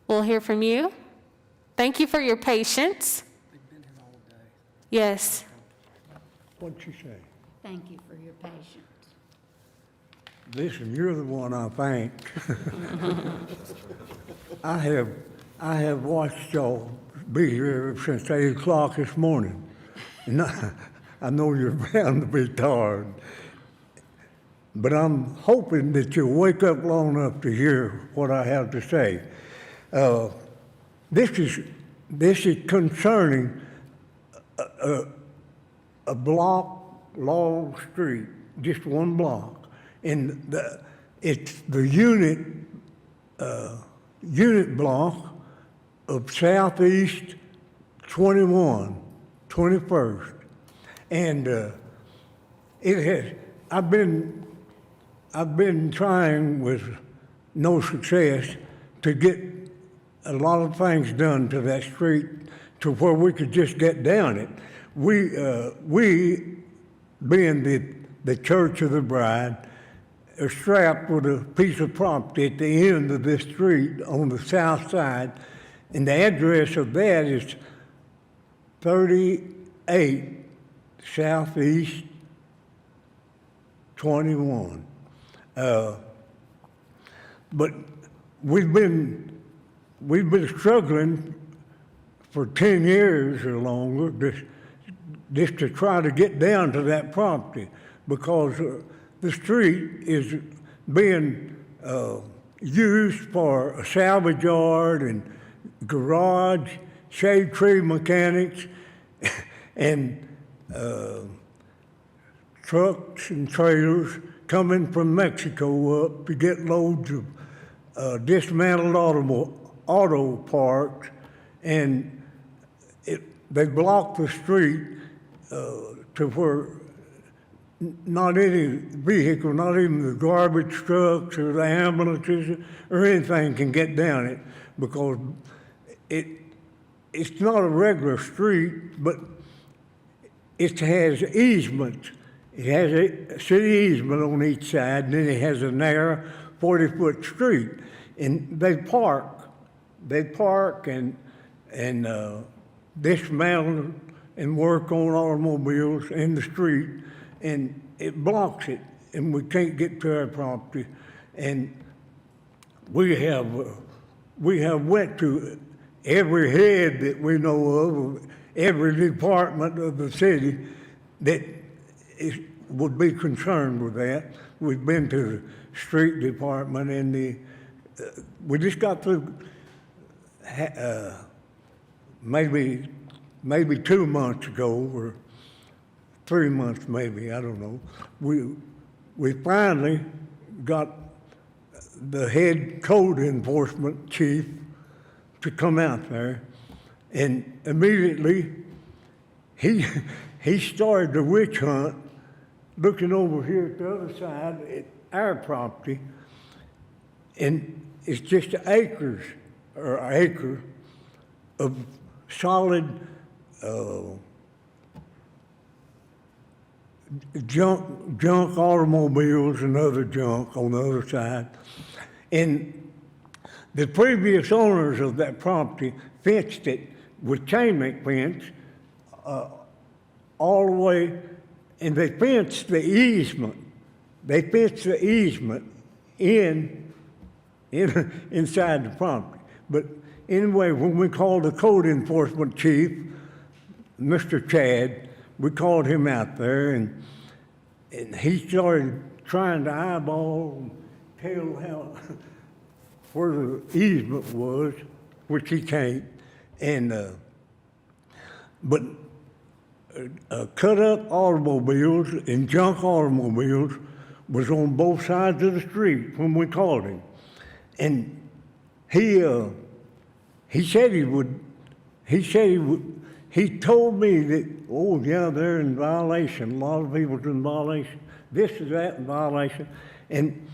S9: we'll hear from you. Thank you for your patience. Yes.
S16: What'd you say?
S4: Thank you for your patience.
S16: Listen, you're the one I thank. I have watched y'all be here since 8 o'clock this morning. And I know you're bound to be tired. But I'm hoping that you'll wake up long enough to hear what I have to say. This is concerning a block, long street, just one block. And it's the unit block of Southeast 21st. And I've been trying with no success to get a lot of things done to that street to where we could just get down it. We being the Church of the Bride, are strapped with a piece of property at the end of this street on the south side, and the address of that is 38 Southeast 21. But we've been struggling for 10 years or longer just to try to get down to that property, because the street is being used for a salvage yard and garage, shade tree mechanics, and trucks and trailers coming from Mexico up to get loads of dismantled auto parts, and they block the street to where not any vehicle, not even the garbage trucks or the ambulances or anything can get down it, because it's not a regular street, but it has easements. It has a city easement on each side, and then it has a narrow 40-foot street. And they park and dismantle and work on automobiles in the street, and it blocks it, and we can't get to our property. And we have went to every head that we know of, every department of the city that would be concerned with that. We've been to the street department, and we just got through maybe 2 months ago, or 3 months maybe, I don't know. We finally got the head code enforcement chief to come out there, and immediately he started the witch hunt, looking over here at the other side at our property, and it's just acres or an acre of solid junk automobiles and other junk on the other side. And the previous owners of that property fenced it with chain link fence all the way, and they fenced the easement they fenced the easement inside the property. But anyway, when we called the code enforcement chief, Mr. Chad, we called him out there, and he started trying to eyeball and tell how where the easement was, which he can't, and but cut up automobiles and junk automobiles was on both sides of the street when we called him, and he said he would. He told me that, oh yeah, they're in violation. A lot of people's in violation. This is that in violation, and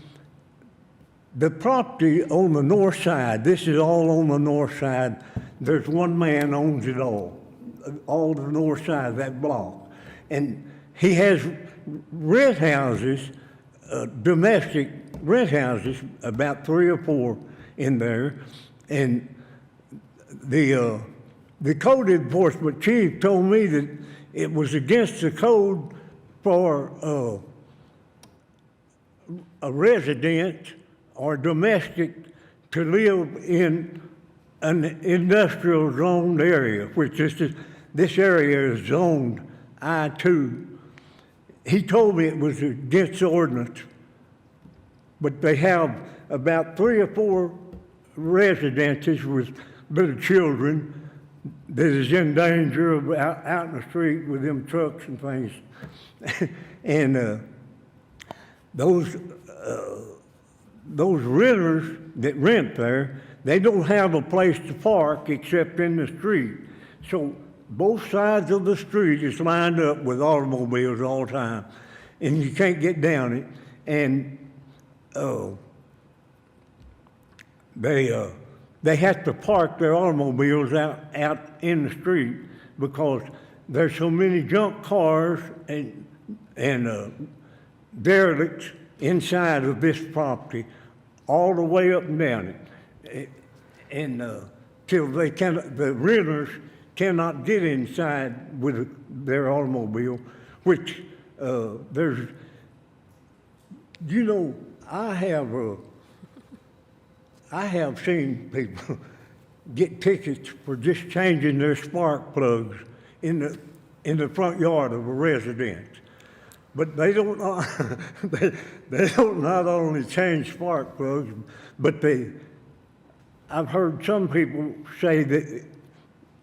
S16: the property on the north side. This is all on the north side. There's one man owns it all the north side of that block, and he has rent houses, domestic rent houses, about 3 or 4 in there, and the code enforcement chief told me that it was against the code for a resident or domestic to live in an industrial zoned area, which this area is zoned I-2. He told me it was against the ordinance, but they have about 3 or 4 residences with little children that is in danger of out in the street with them trucks and things. And those renters that rent there, they don't have a place to park except in the street. So both sides of the street is lined up with automobiles all the time, and you can't get down it. And they have to park their automobiles out in the street because there's so many junk cars and derelicts inside of this property, all the way up and down it, and till the renters cannot get inside with their automobile, which there's, I have seen people get tickets for just changing their spark plugs in the front yard of a residence. But they don't they don't not only change spark plugs, but I've heard some people say that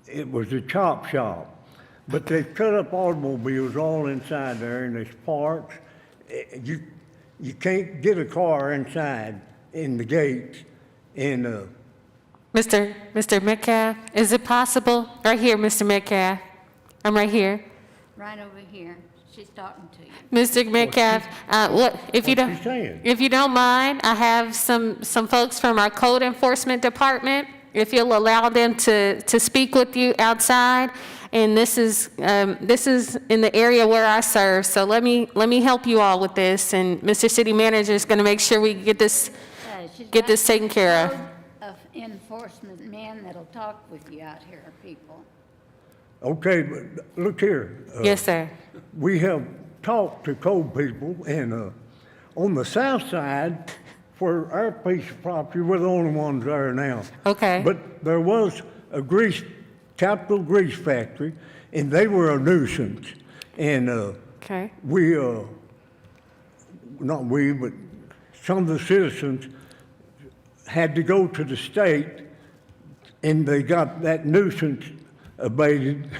S16: it was a chop shop, but they cut up automobiles all inside there, and there's parts. You can't get a car inside in the gates. And
S21: Mr. Metcalf, is it possible? Right here, Mr. Metcalf. I'm right here.
S4: Right over here. She's talking to you.
S21: Mr. Metcalf, if you don't mind, I have some folks from our code enforcement department. If you'll allow them to speak with you outside, and this is in the area where I serve. So let me help you all with this, and Mr. City Manager is going to make sure we get this taken care of.
S4: Of enforcement men that'll talk with you out here, people.
S16: okay, but look here.
S21: Yes, sir.
S16: We have talked to code people, and on the south side, for our piece of property, we're the only ones there now.
S21: Okay.
S16: But there was a capital grease factory, and they were a nuisance. And
S21: okay.
S16: not we, but some of the citizens had to go to the state, and they got that nuisance abated,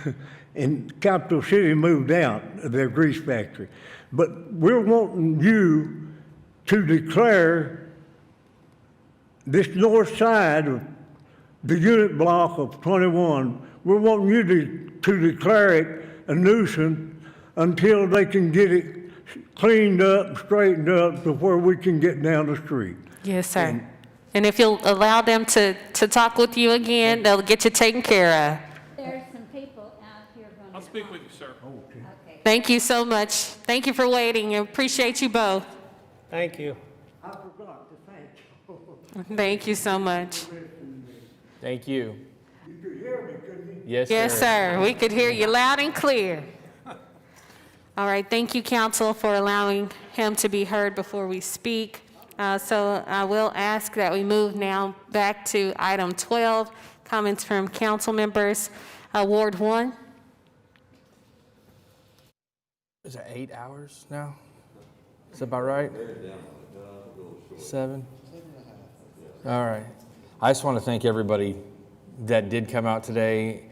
S16: and Capital City moved out of their grease factory. But we're wanting you to declare this north side of the unit block of 21, we're wanting you to declare it a nuisance until they can get it cleaned up, straightened up to where we can get down the street.
S21: Yes, sir. And if you'll allow them to talk with you again, they'll get you taken care of.
S4: There's some people out here going to...
S1: I'll speak with you, sir.
S4: Okay.
S21: Thank you so much. Thank you for waiting. I appreciate you both.
S5: Thank you.
S16: I forgot to thank you.
S21: Thank you so much.
S11: Thank you.
S16: You could hear me, couldn't you?
S11: Yes,
S21: Yes, sir. We could hear you loud and clear.
S9: All right, thank you, council, for allowing him to be heard before we speak. So I will ask that we move now back to item 12, comments from council members. Ward 1.
S11: Is it 8 hours now? Is that about right? 7? All right. I just want to thank everybody that did come out today.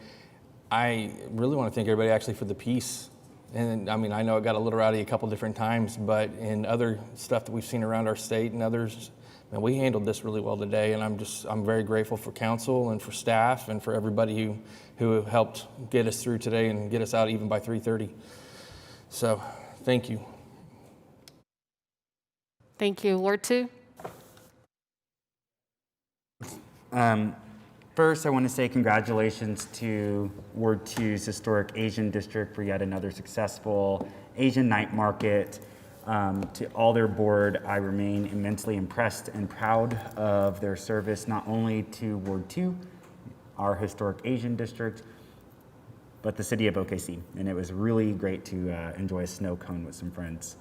S11: I really want to thank everybody actually for the peace. And I mean, I know it got a little rowdy a couple different times, but in other stuff that we've seen around our state and others, man, we handled this really well today. And I'm very grateful for council and for staff and for everybody who helped get us through today and get us out even by 3:30. So, thank you.
S9: Thank you. Ward 2.
S19: First, I want to say congratulations to Ward 2's Historic Asian District for yet another successful Asian night market. To all their board, I remain immensely impressed and proud of their service, not only to Ward 2, our Historic Asian District, but the city of OKC. And it was really great to enjoy a snow cone with some friends,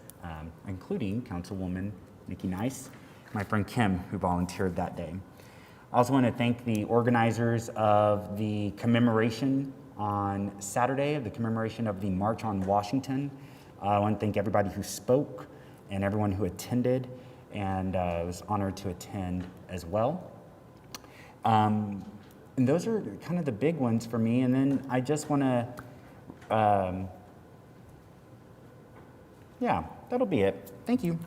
S19: including Councilwoman Nikki Nice, my friend Kim, who volunteered that day. I also want to thank the organizers of the commemoration on Saturday, the commemoration of the March on Washington. I want to thank everybody who spoke and everyone who attended, and I was honored to attend as well. And those are kind of the big ones for me. And then I just want to, yeah, that'll be it. Thank you.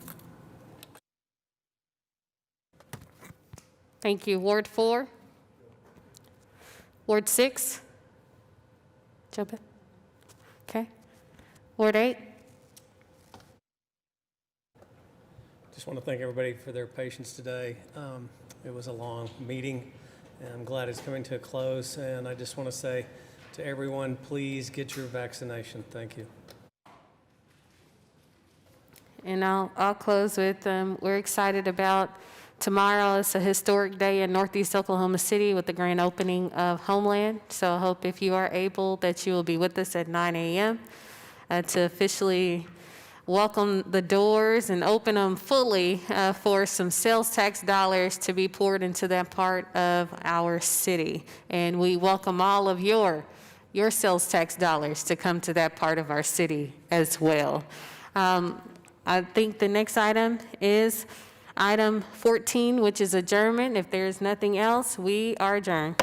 S9: Thank you. Ward 4. Ward 6. Jump in. Okay. Ward 8.
S5: Just want to thank everybody for their patience today. It was a long meeting, and I'm glad it's coming to a close. And I just want to say to everyone, please get your vaccination. Thank you.
S9: And I'll close with, we're excited about tomorrow. It's a historic day in Northeast Oklahoma City with the grand opening of Homeland. So I hope if you are able that you will be with us at 9 a.m. To officially welcome the doors and open them fully for some sales tax dollars to be poured into that part of our city. And we welcome all of your sales tax dollars to come to that part of our city as well. I think the next item is Item 14, which is adjournment. If there's nothing else, we are adjourned.